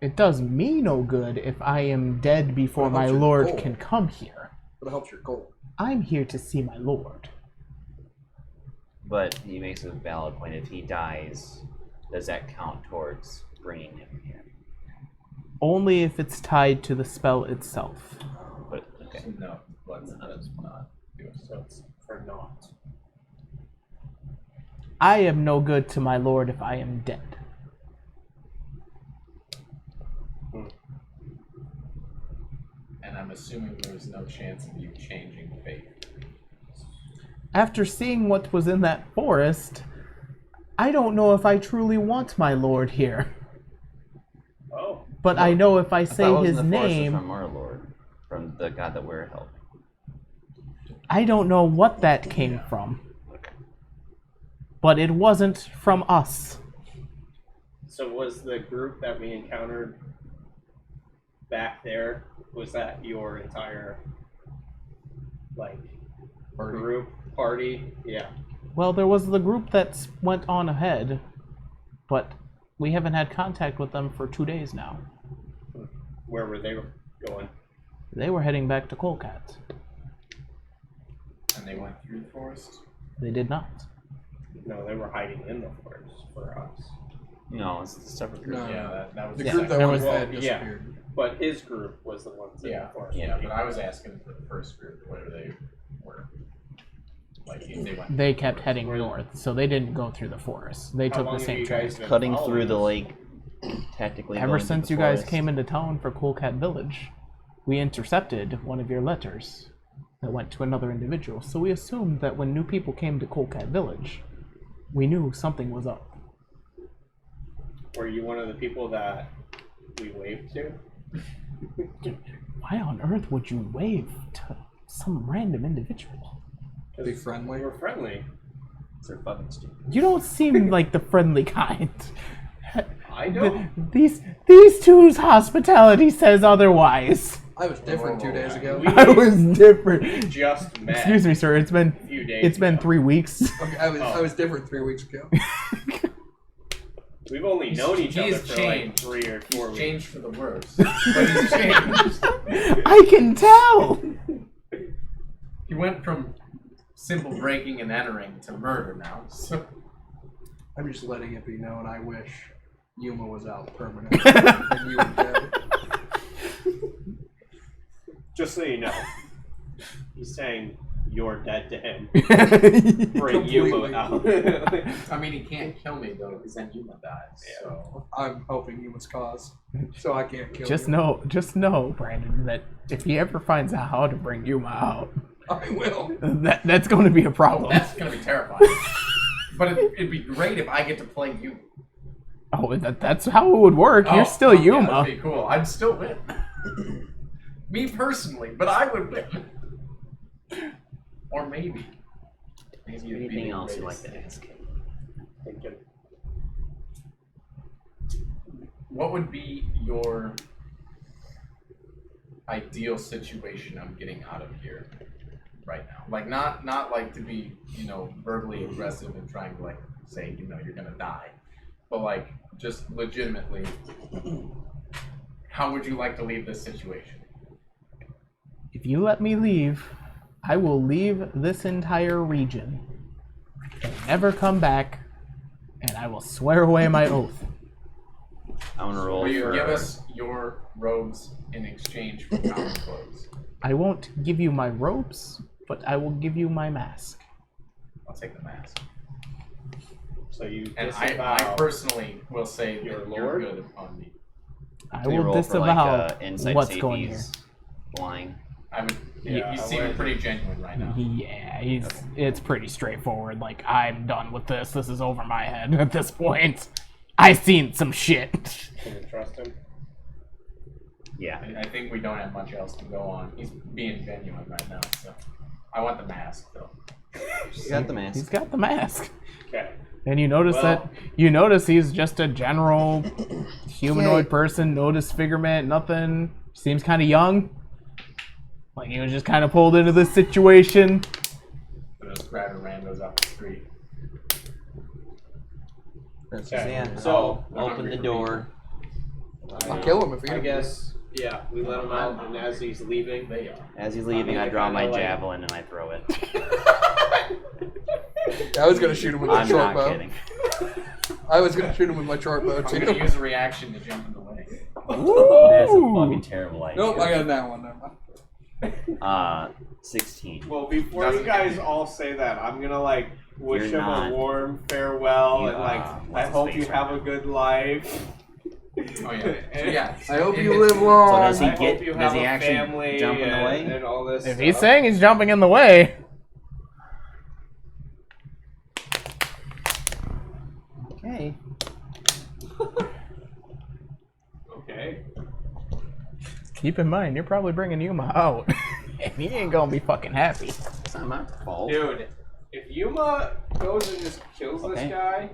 It does me no good if I am dead before Well, it my helps your lord goal. can come here. But it helps your goal. I'm here to see my lord. But he makes a valid point. If he dies, does that count towards bringing him here? Only if it's tied to the spell itself. But okay. No, blood does not do it. So it's for naught. I am no good to my lord if I am dead. And I'm assuming there's no chance of you changing fate. After seeing what was in that forest, I don't know if I truly want my lord here. Oh. But I know if I I say thought what was his in the forest was name, from our lord, from the god that we're helping. I don't know what that came from. But it wasn't from us. So was the group that we encountered back there, was that your entire like group party? Yeah. Well, there was the group that went on ahead, but we haven't had contact with them for 2 days now. Where were they going? They were heading back to Colcat. And they went through the forest? They did not. No, they were hiding in the forest for us. No, it's a separate group. No, Yeah, that was the Yeah, group that there went was- ahead yeah. disappeared. But his group was the ones in Yeah, the forest. yeah, but I was asking for the first group, where they were. Like, if they went. They kept heading north, so they didn't go through the forest. They How took long the have same you track. guys been Cutting following through the us? lake, tactically. Ever going through since the you guys forest. came into town for Colcat Village. we intercepted one of your letters that went to another individual, so we assumed that when new people came to Kolkat Village, we knew something was up. Were you one of the people that we waved to? Why on earth would you wave to some random individual? Be friendly. We're friendly. They're fucking stupid. You don't seem like the friendly kind. I don't. These two's hospitality says otherwise. I was different 2 days ago. I was different. We just met. Excuse me, sir. It's been a few days it's been ago. 3 weeks. Okay, I was different 3 weeks ago. We've only known each other He's for changed. like 3 or 4 weeks. Changed for the worse. But he's changed. I can tell. He went from simple breaking and entering to murder now. So I'm just letting it be known I wish Yuma was out permanently and you were dead. Just so you know, he's saying you're dead to him. Bring Yuma out. I mean, he can't kill me though, because then Yuma dies. So I'm hoping Yuma's cause, so I can't kill Just you. know, Brandon, that if he ever finds out how to bring Yuma out, I will. that's going to be a problem. that's gonna be terrifying. But it'd be great if I get to play you. Oh, that's how it would work. You're still Yeah, Yuma. that'd be cool. I'd still win. Me personally, but I would win. Or maybe. Maybe it'd be Anything the else you'd like greatest. to ask? Thinking. What would be your ideal situation of getting out of here right now? Like not like to be, verbally aggressive and trying to like say, you're gonna die. But like just legitimately, how would you like to leave this situation? If you let me leave, I will leave this entire region and never come back, and I will swear away my oath. I want to roll Will you for... give us your robes in exchange for common clothes? I won't give you my robes, but I will give you my mask. I'll take the mask. So you And disavow I personally will say that your you're lord? good upon me. I Can we will roll for, like, disavow insight what's save going here. he's lying. I would. Yeah, he's I seeming would. pretty genuine right now. Yeah, it's pretty straightforward. Like, I'm done with this. This is over my head at this point. I seen some shit. Can you trust him? Yeah. I think we don't have much else to go on. He's being genuine right now, so I want the mask though. You got the mask. He's got the mask. Okay. And you notice he's just a general humanoid person, no disfigurement, nothing. Seems kind of young. Like he was just kind of pulled into this situation. But just grabbing randos off the street. So yeah, So, open the door. I'll kill him if he. I guess, yeah, we let him out, and as he's leaving, They are. As he's leaving, I draw my javelin and I throw it. I was gonna shoot him with my I'm short not bow. kidding. I was gonna shoot him with my short bow I'm too. gonna use a reaction to jump in the way. That's a fucking terrible idea. Nope, I got that one. Never mind. 16. well, before Doesn't you guys get me. all say that, I'm gonna wish You're him not. a warm farewell, You, and I what's his hope face you right have now? a good life. Oh yeah. So, yeah. I hope it you hits live me. long. So does he I get? hope you Does have he a actually family jump in the and, way? and all this If stuff. he's saying he's jumping in the way, Okay. Okay. keep in mind you're probably bringing Yuma out, and he ain't gonna be fucking happy. It's not my fault. Dude, if Yuma goes and just kills Okay. this guy,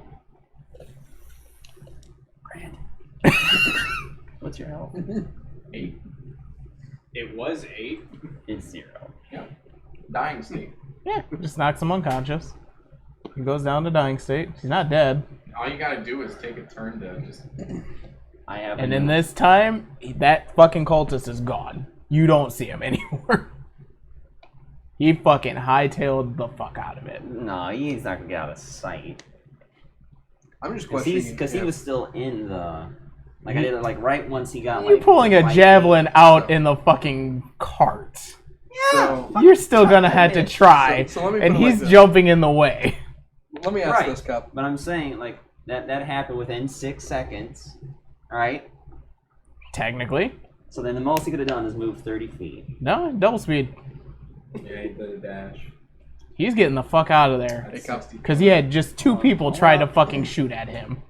What's your health? 8. it was 8. It's 0. Dying state. Yeah, just knocks him unconscious. He goes down to dying state. He's not dead. All you gotta do is take a turn to just. I have. And in this time, that fucking cultist is gone. You don't see him anymore. He fucking hightailed the fuck out of it. No, he's not gonna get out of sight. I'm just questioning. Because he was still in the. Like I did it like right once he got. You're like, pulling a right javelin out in the fucking cart. So, You're still gonna have to try, So let me and put it like he's this. jumping in the way. let me ask Right. this, Cup. But I'm saying like that happened within 6 seconds. All right. Technically, So then the most he could have done is move 30 feet. No, double speed. Yeah, he did a dash. He's getting the fuck out of there. Because he had just 2 people try to fucking shoot at him.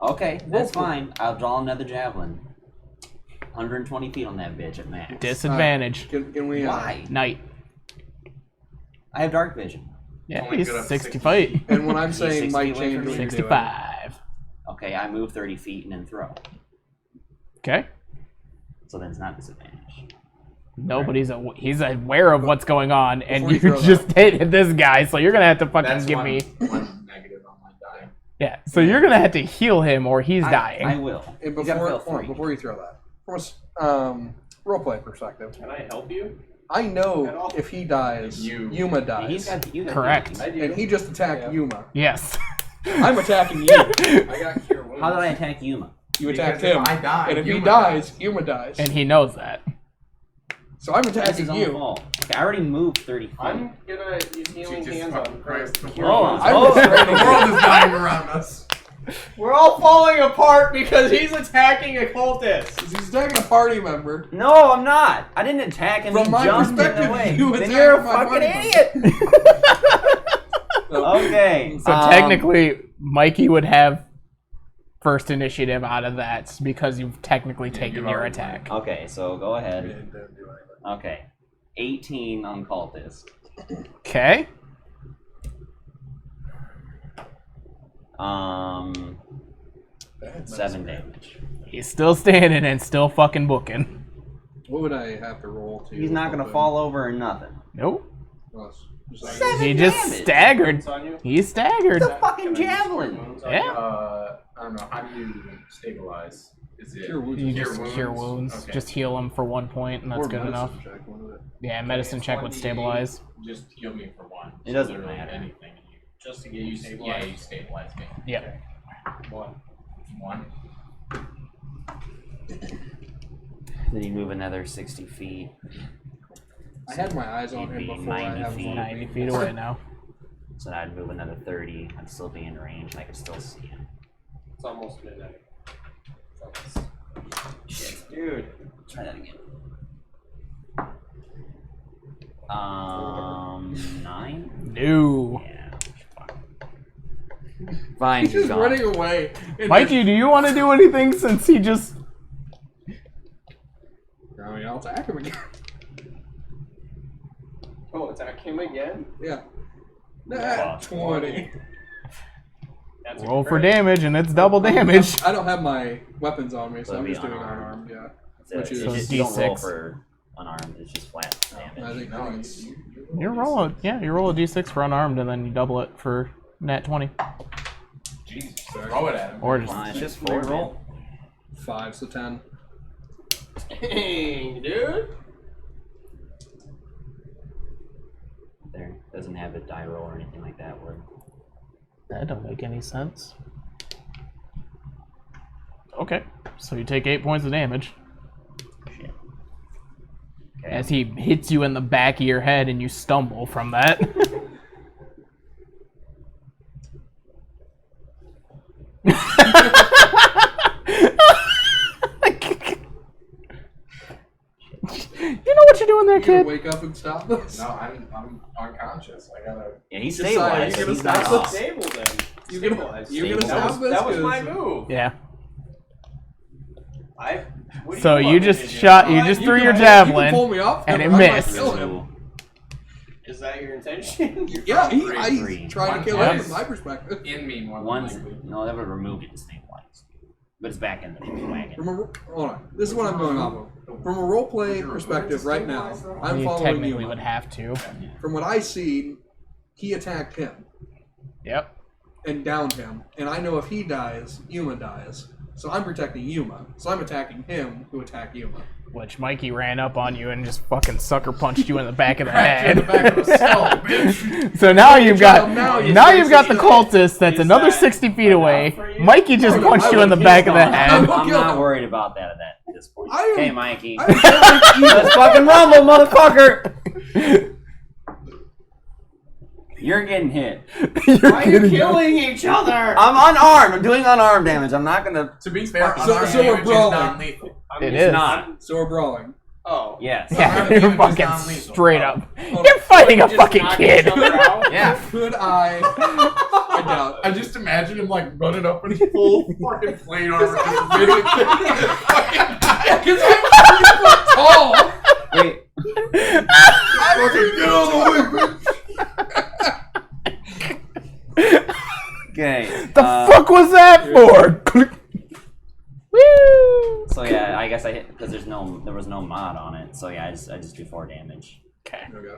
Okay, that's fine. I'll draw another javelin. 120 feet on that bitch at max. Disadvantage. Can we? Why? Night. I have dark vision. Yeah, Only he's good up to 60 60 feet. And when I'm He's saying 60 might away change from what me. you're doing. 65. Okay, I move 30 feet and then throw. Okay. So then it's not disadvantage. Nobody's he's aware of what's going on, and Before you you throw just hit this guy, so you're gonna have to fucking That's give one, me. one negative on my die. Yeah, so you're gonna have to heal him, or he's I dying. will. And You gotta before, fail hold on, 3. before you throw that, from a roleplay perspective, Can I help you? I At know all? if he dies, You. Yuma He's dies. got you got Correct. I do. And he just attacked Yuma. Yes. I'm attacking you. I got cure wounds. How did I attack Yuma? You attacked Because him. if I die, And if he Yuma dies, Yuma dies. And he knows that. So I'm That's attacking his own you. fault. Okay, I already moved 30 feet. I'm gonna use healing Jesus hands fucking on Christ. Christ. The Oh, world is- I'm the world is dying around us. We're all falling apart because he's attacking a cultist. He's attacking a party member. No, I'm not. I didn't attack him. From He my jumped in perspective, the way. you Then attacked you're a my fucking party idiot. Okay. So technically, Mikey would have first initiative out of that because you've technically taken your attack. Okay, so go We ahead. didn't do anything. Okay. 18 on cultist. Okay. That's 7 damage. He's still standing and still fucking booking. What would I have to roll to? He's not gonna fall over or nothing. Nope. Just He just damage. staggered. It's on you. He's staggered. The fucking Can I use javelin. cure wounds on Yeah. you? I don't know. How do you stabilize? Is it Cure wounds. You Cure just wounds? cure wounds. Okay. Just heal him for 1 point, and that's Or good medicine enough. check, one of it. Yeah, medicine check would 20, stabilize. Just heal me for 1. It doesn't Literally matter. Anything. Just to get you stabilized. Yeah, you stabilize me. Yep. 1. Then you move another 60 feet. I had my eyes on He'd him be before. I 90 have feet. him on 90 me. feet away now. So then I'd move another 30. I'd still be in range and I could still see him. It's almost midnight. It's almost- Shit. Dude. Try that again. 9? No. Yeah. Fine, He's just gone. running away. And Mikey, do you want to do anything since he just... I mean, I'll attack him again. Oh, attack him again? Yeah. Wow. 20. That's a Roll for crit. damage, and it's double damage. I don't have my weapons on me, so So I'm it'd just be doing unarmed. unarmed. Yeah. So Which it's is just, you don't roll D6. for unarmed, it's just flat damage. I think it's You roll you roll a d6 for unarmed, and then you double it for nat 20. Jesus. Throw it at him. Or just... Fine, it's just 4 roll. 5, so 10. Dang, dude. There. Doesn't have a die roll or anything like that. Word. That don't make any sense. Okay, so you take 8 points of damage. Shit. Okay. As he hits you in the back of your head and you stumble from that. You know what you're doing there, You gonna kid? wake up and stop this? No, I'm unconscious. I gotta. Yeah, he's Decide, stabilized. you're He's gonna not stop off. Stable then. You gonna Stabilized. you gonna Stable. stop this? That was my 'Cause move. Yeah. What do So want you me just to do? shot. You just you threw can- your You javelin. can pull me off, and it I might missed. kill him. Two. Is that your intention? Yeah, I Three. tried to kill One him is- from my perspective. In me more than One's likely. no, that would remove it distinct ones, but it's back in the wagon. Hold on. This is what I'm going off of. From a roleplay perspective, right now, I'm You following technically you. would have to. From what I see, he attacked him Yep. and downed him, and I know if he dies, Yuma dies. So I'm protecting Yuma. So I'm attacking him who attacked Yuma. Which Mikey ran up on you and just fucking sucker punched you in the back of the Cracked you in head. the back of the skull, bitch. So now you've got Now you're now you've got the 60 cultist that's Is another that 60 feet away. enough for you? Mikey just No, punched I you in the would back of the kill him. head. I'm Kill not him. worried about that at this point. I am- Okay, Mikey. I don't like Let's fucking rumble, motherfucker! You're getting hit. Why are you killing each other? I'm unarmed. I'm doing unarmed damage. I'm not gonna. To be fair, So- unarmed so we're damage is brawling. not lethal. I'm It It's is. not. So we're brawling. Oh. Yes. Yeah, Even you're if it's fucking non-lethal. straight up. Oh. You're fighting a Just fucking knock kid. each other out? Yeah. Could I doubt. I just imagine him like running up in full fucking plate armor. Because I'm 3 foot tall. Wait. Fucking get out of the way, bitch. Okay. The fuck was that for? Woo! So yeah, I guess I hit because there was no mod on it. So yeah, I just do 4 damage. Okay. Okay.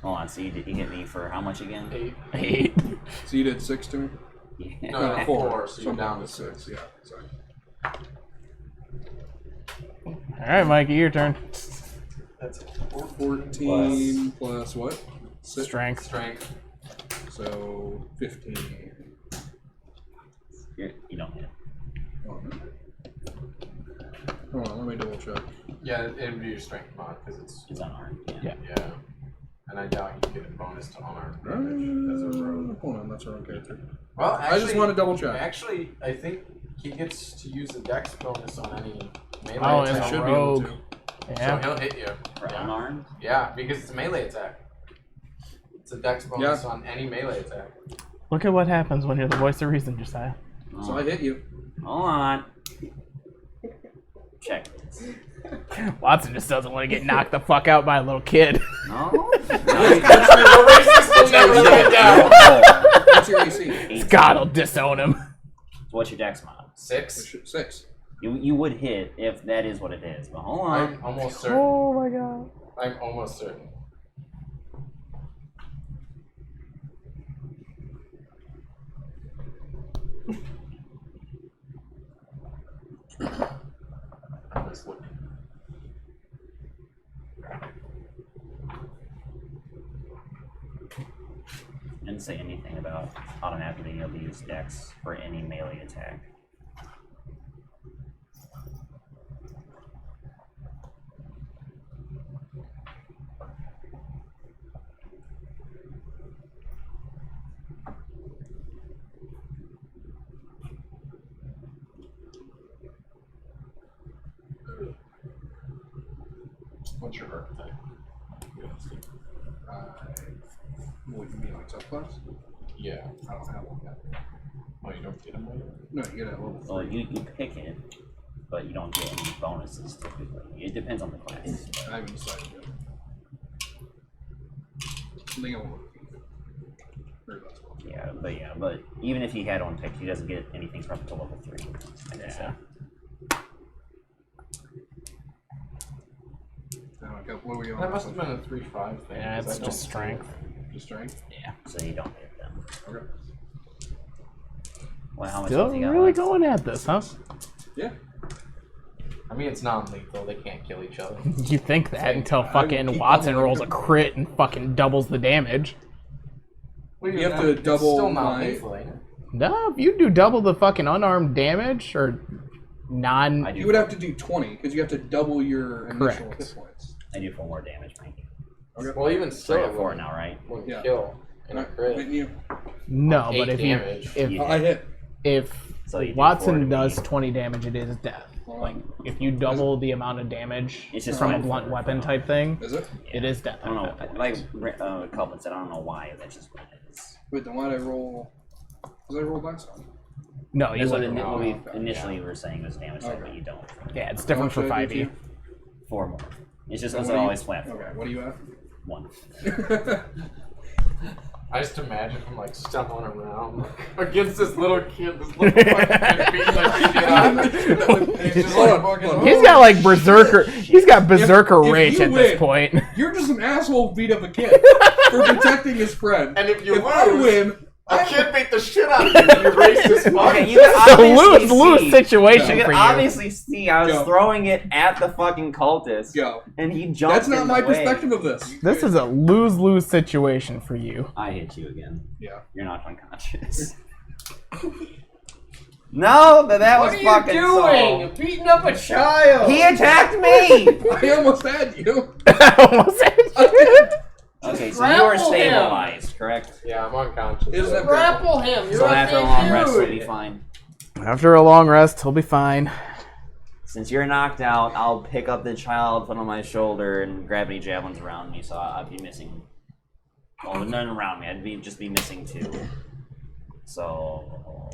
Hold on. So you hit me for how much again? 8. So you did 6 to me? Yeah. No, 4, so you're I'm down to 6. Yeah. Sorry. All right, Mikey, your turn. That's 14 plus what? Strength. strength. So 15. You don't hit. Hold on, let me double check. Yeah, it'd be your strength mod because it's It's unarmed. Yeah. yeah. And I doubt you get a bonus to unarmed damage as a rogue. Hold on, that's the wrong character. Well, I just want to double check. Actually, I think he gets to use the dex bonus on any melee Oh, attack. and should a be able rogue. to. Yeah. So he'll hit you. For Yeah. unarmed. Yeah, because it's a melee attack. It's a dex bonus on any melee attack. Look at what happens when you're the voice of reason, Josiah. So I hit you. Hold on. Check this. Watson just doesn't want to get knocked the fuck out by a little kid. No. What's your AC? God'll disown him. What's your dex mod? 6. 6. You would hit if that is what it is, but hold on. I'm almost certain. Oh my god. I'm almost certain. I'm just looking. Didn't say anything about automatically being able to use dex for any melee attack. What's your archetype? What do you mean, like subclass? Yeah. I don't have one yet. Oh, you don't get them later? No, you get it at level 3. Well, you pick it, but you don't get any bonuses typically. It depends on the class. I haven't decided yet. I think I'm level 3. But even if he had one picked, he doesn't get anything from up to level 3. Yeah. What are we on? That must have been a 3-5 thing. Yeah, 'cause it's I just don't- strength. Just strength? So you don't hit them. Okay. Well, how much Still health you got really left? going at this, huh? Yeah. I mean, it's non-lethal. They can't kill each other. You think that until I fucking keep Watson on rolls a crit and fucking doubles the damage. Well, You have to it's double still my- non-lethal, ain't it? No, if you do double the fucking unarmed damage or non. I do You would have to do 20 because you have to double your initial Correct. hit points. I do 4 more damage, Mikey. Okay. Well, even So I still, got 4 now, right? wouldn't Yeah. kill in a crit. Didn't you? No, 8 but if damage. you You I hit. if So you do 4 to Watson me. does 20 damage, it is death. Like if you double the amount of damage It's just from a fine blunt for- weapon type thing, Is it? it is death. I don't know. Like Culpin said, I don't know why. That's just what it is. Wait, then why'd I roll? Because I rolled last time. No, you That's what, wouldn't. we okay. initially were saying was damage type, but you don't. Yeah, it's different How for much did I do 5e. to you? 4 more. It's just What because are I you- always flat 4. Okay, what are you at? 1. I just imagine him like stumbling around like, against this little kid, this little fucking kid beating the shit out of him. And he's just like fucking. He's got like berserker. He's got berserker if rage you at this win- point. You're just an asshole who beat up a kid for protecting his friend. And if you If I lose, win, a kid beat the shit out of you and you raise this Okay, fucking. you can It's a obviously lose see. situation You for can you. obviously see I was Go. throwing it at the fucking cultist, go. and he jumped. That's not in my the way. perspective of this. This is a lose-lose situation for you. I hit you again. Yeah. You're not unconscious. No, that What was are you fucking doing? so. Beating up a child. He attacked me. I almost had you. Almost had you. Okay, so you are grapple him. stabilized, correct? Yeah, I'm unconscious. Isn't that Grapple him. You're So a after a big long rest, dude. we'll be fine. After a long rest, he'll be fine. Since you're knocked out, I'll pick up the child, put on my shoulder, and grab any javelins around me. So I'd be missing. Well, none around me. I'd just be missing 2. So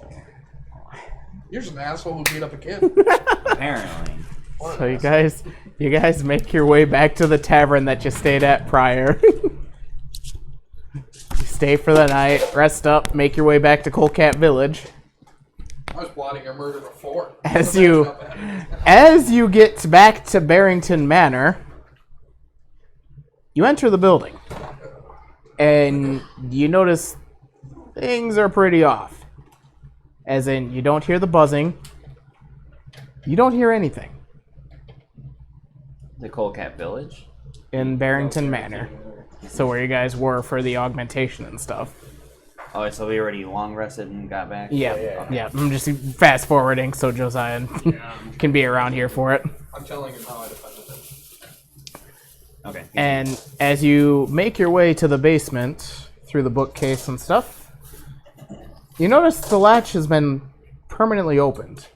You're just an asshole who beat up a kid. apparently, So you guys make your way back to the tavern that you stayed at prior. You stay for the night, rest up, make your way back to Coldcat Village. I was plotting a murder before. As you get back to Barrington Manor, you enter the building, and you notice things are pretty off. As in, you don't hear the buzzing, you don't hear anything the Coldcat Village. in Barrington Manor. So where you guys were for the augmentation and stuff. Oh, so we already long rested and got back. Yeah. I'm just fast forwarding so Josiah can be around here for it. I'm telling him how I defended it. Okay. And as you make your way to the basement through the bookcase and stuff, you notice the latch has been permanently opened.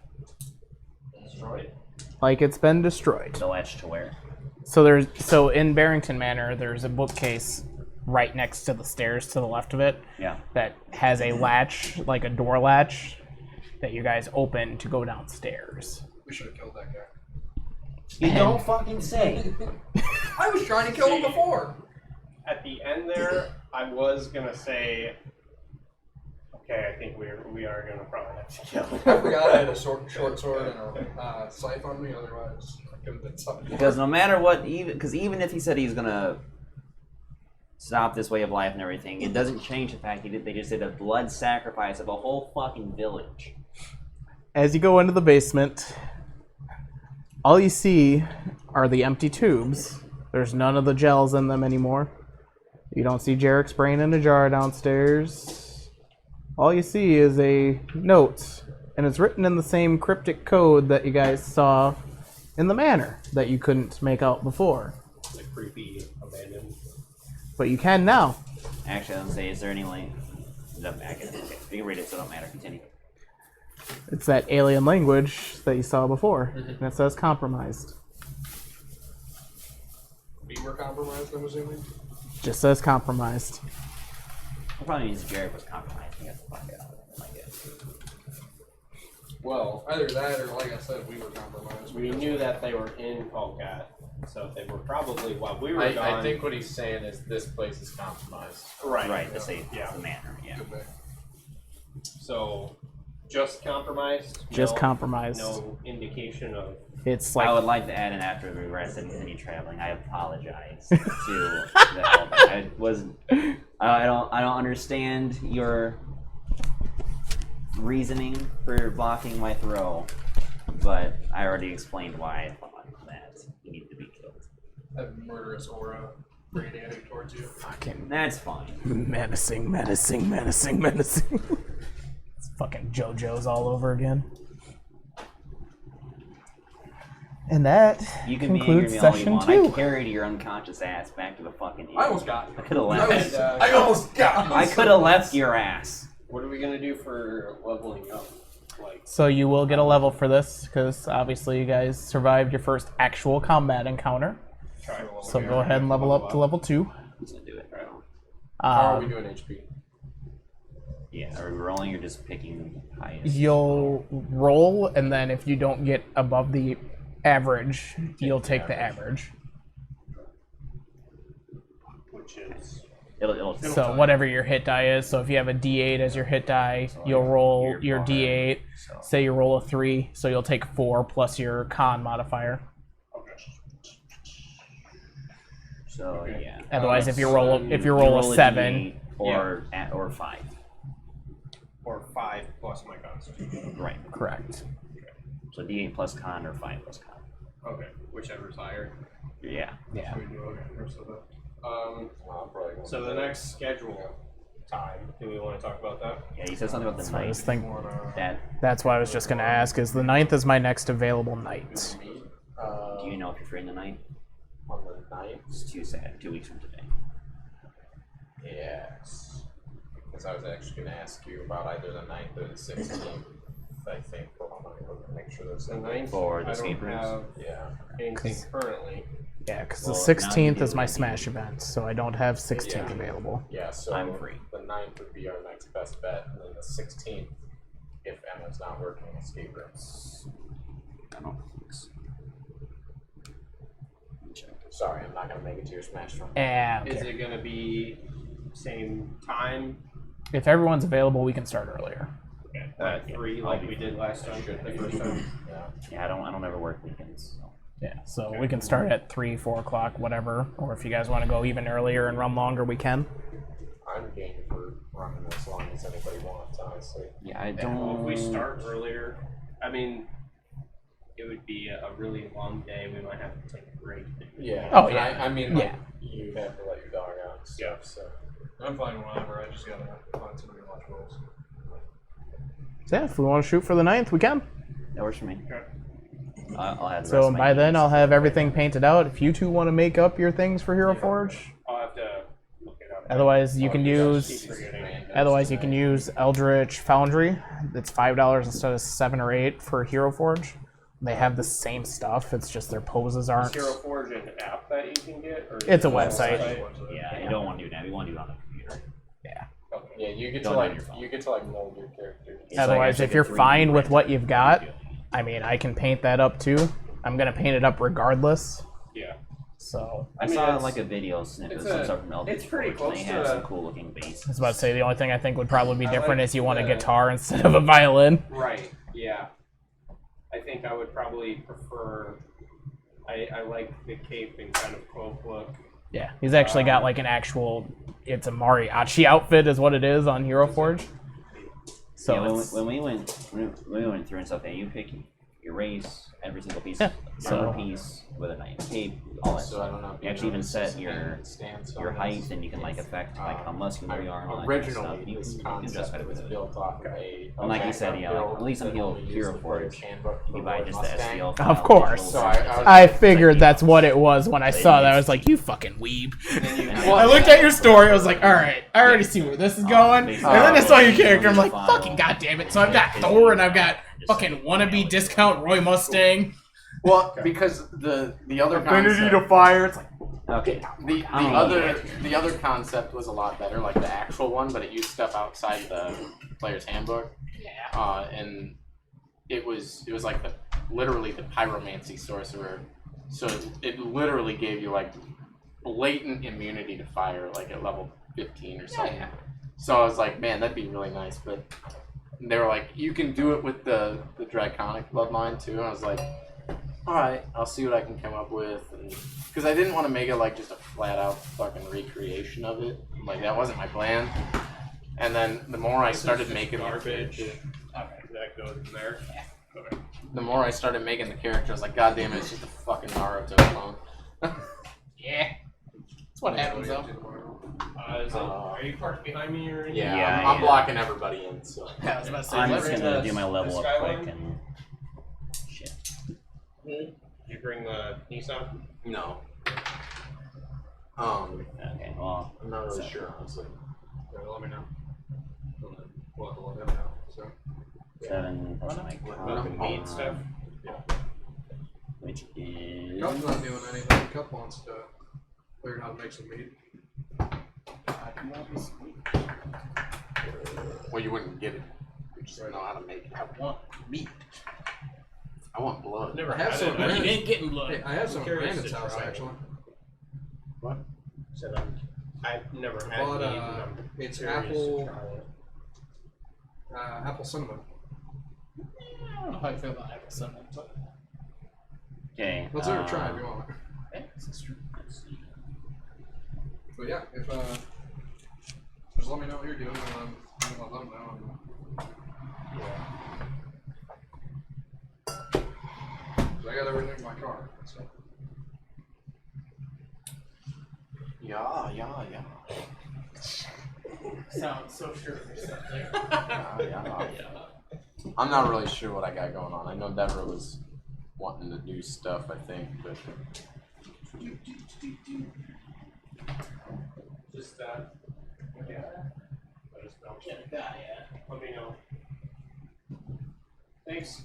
Destroyed? Like it's been destroyed. The latch to where? So in Barrington Manor, there's a bookcase right next to the stairs to the left of it. Yeah. That has a latch, like a door latch, that you guys open to go downstairs. We should have killed that guy. You don't fucking say. I was trying to kill him before. At the end there, I was gonna say, okay, I think we are gonna probably have to kill him. I forgot I had a short sword and a scythe on me, otherwise I could have been something. Because no matter what, even if he said he's gonna stop this way of life and everything, it doesn't change the fact they just did a blood sacrifice of a whole fucking village. As you go into the basement, all you see are the empty tubes. There's none of the gels in them anymore. You don't see Jarek's brain in a jar downstairs. All you see is a note, and it's written in the same cryptic code that you guys saw in the manor that you couldn't make out before. Like creepy, abandoned. But you can now. Actually, I was gonna say, is there any link? It doesn't matter. Okay, you can read it, so it don't matter. Continue. It's that alien language that you saw before, and it says compromised. We were compromised, I'm assuming. Just says compromised. The problem means Jarek was compromised. He got the fuck out. I guess. Well, either that or, like I said, we were compromised. We knew that they were in Polkat, so they were probably while we were I gone. think what he's saying is this place is compromised. Right. The same. Yeah. The manor. Yeah. Good day. So, just compromised? Just compromised. No indication of... It's I like would like to add an after we rest and continue traveling. I apologize to the elder. I don't understand your reasoning for blocking my throw, but I already explained why I thought that you need to be killed. I have a murderous aura radiating towards you. fucking That's fine. menacing. It's fucking JoJo's all over again. And that You can be angry concludes at me all you session want. 2. I carried your unconscious ass back to the fucking inn. I almost got you. I could have left. I almost got you. I could have left your ass. What are we gonna do for leveling up? Like, So you will get a level for this, because obviously you guys survived your first actual combat encounter. try So go ahead and level up to level 2. Who's gonna do it? How are we Um, doing HP? Yeah, are we rolling or just picking highest? you'll roll, and then if you don't get above the average, you'll take the average. which is It'll So whatever your hit die is, so if you have a D8 as your hit die, you'll roll your D8. Say you roll a 3, so you'll take 4 plus your con modifier. So yeah. Otherwise, if you roll a You roll a 7, D8 or 5. or 5 plus my constitution. Right. correct. So D8 plus con or 5 plus con. Okay, whichever's higher. Yeah. Yeah. We do okay. Rest of that. So the next schedule time, do we want to talk about that? Yeah, you said something about the So I was night. thinking, That that's why I was just going to ask, is the 9th is my next available night. do you know if you're free in the night? On the 9th? It's too sad. 2 weeks from today. Yes. Because I was actually going to ask you about either the 9th or the 16th. I think. Hold on, let me make sure there's The 9th, For the I escape don't rooms? have Yeah. anything currently. Yeah, because Well, the now 16th you is do, my maybe. Smash event, so I don't have 16th Yeah. available. Yeah, so I'm free. the 9th would be our next best bet, and then the 16th, if Emma's not working in escape rooms. I don't think so. Sorry, I'm not gonna make it to your Smash tournament. And Is it gonna be same time if everyone's available, we can start earlier. at 3 like we did last time? Should The be. first time. Yeah. Yeah, I don't ever work weekends. So. Yeah, so we can start at 3, 4 o'clock, whatever. Or if you guys want to go even earlier and run longer, we can. I'm game for running as long as anybody wants, honestly. Yeah, I Well, don't. if we start earlier, I mean, it would be a really long day. We might have to take a break. Yeah. Oh, and yeah. I mean, like, Yeah. you have to let your dog out and stuff, so. I'm fine whenever. I just gotta find somebody to watch rolls. So yeah, if we want to shoot for the 9th, we can. That works for me. I'll have the rest So of my by then, meetings. I'll have everything painted out. If you two want to make up your things for Hero Forge, I'll have to look it up. otherwise you can Keep use. forgetting. Otherwise, you can use Eldritch Foundry. It's $5 instead of 7 or 8 for Hero Forge. They have the same stuff. It's just their poses Is aren't. Hero Forge an app that you can get? Or is It's a it website. Yeah, you don't want to do that. You want to do it on the computer. Yeah, you get Don't to do it on like your phone. you get to like mold your character. It's like Otherwise, actually if you're a 3D fine with printer. what you've got, I mean, I can paint that up too. I'm gonna paint it up regardless. Yeah. So I mean, saw it's- like a video snippet of it's some a- stuff from Eldritch it's pretty Forge, and close they have to- some cool looking bass. I was about to say the only thing I think would probably be I different like is you want a the- guitar instead of a violin. Right. Yeah. I think I would probably prefer. I like the cape and kind of cloak look. Yeah, he's actually got like an actual. It's a mariachi outfit, is what it is on Hero Forge. So yeah, it's, when we went through and stuff, you pick your race, every single piece, Yeah, armor so- piece, whether or not your cape, all that So stuff. I don't know. If You actually even noticed set this your stance your on height, this. and you can like affect like how muscular you are and all that kind of Originally, stuff. You this can adjust concept it was with it. built off a. And like you said, backup yeah, like, build at least on that Hero only used Hero the player's Forge, handbook you for buy Roy just the Mustang. STL. Of file, course. digital So I snippets. was I like, figured that's what it was when I saw that. I was like, you fucking weeb. Well, I looked at your story. I was like, all right, I already see where this is going. And then I saw your character. I'm like, fucking goddamn it. So I've got Thor and I've got fucking wannabe discount Roy Mustang. Well, because the other Affinity concept, to fire. It's like, Okay. the other concept was a lot better, like the actual one, but it used stuff outside the player's handbook. yeah. And it was like literally the pyromancy sorcerer. So it literally gave you like blatant immunity to fire, like at level 15 or something. yeah. So I was like, man, that'd be really nice. But they were like, you can do it with the draconic bloodline too. And I was like, all right, I'll see what I can come up with. Because I didn't want to make it like just a flat out fucking recreation of it. Like that wasn't my plan. And then the more I started making garbage. the That goes in there. the more I started making the character, I was like, God damn it, it's just a fucking Naruto clone. Yeah. That's what happens though. Are you parked behind me or anything? Yeah, Yeah, I'm yeah. blocking everybody in. So Yeah, I was about to say, I'm let's- just gonna do my level the up Skyline? quick and shit. Did you bring the Nissan? no. Okay, well, I'm not really So- sure honestly. Let me know. We'll have to let them know. So. 7 plus my Fucking meat stuff. which is Cup's not doing anything. Cup wants to learn how to make some meat. Well, you wouldn't get it. You just know how to make it. I want meat. I want blood. Never I have had some it. Brandon- You ain't getting blood. Hey, I have some at curious Brandon's to house try it. actually. So I've never I had bought, meat. and I'm it's curious apple- to try it. Apple cinnamon. I don't know how I feel about apple cinnamon, but okay. Let's give it a try if you want. yeah, this is true. Let's see. But yeah, if just let me know what you're doing, and I'll let them know. I got everything in my car. So. Yeah. Sounds so sure of yourself there. Yeah. I'm not really sure what I got going on. I know Deborah was wanting to do stuff, I think, but Just yeah. I just know. Yeah. Let me know. Thanks.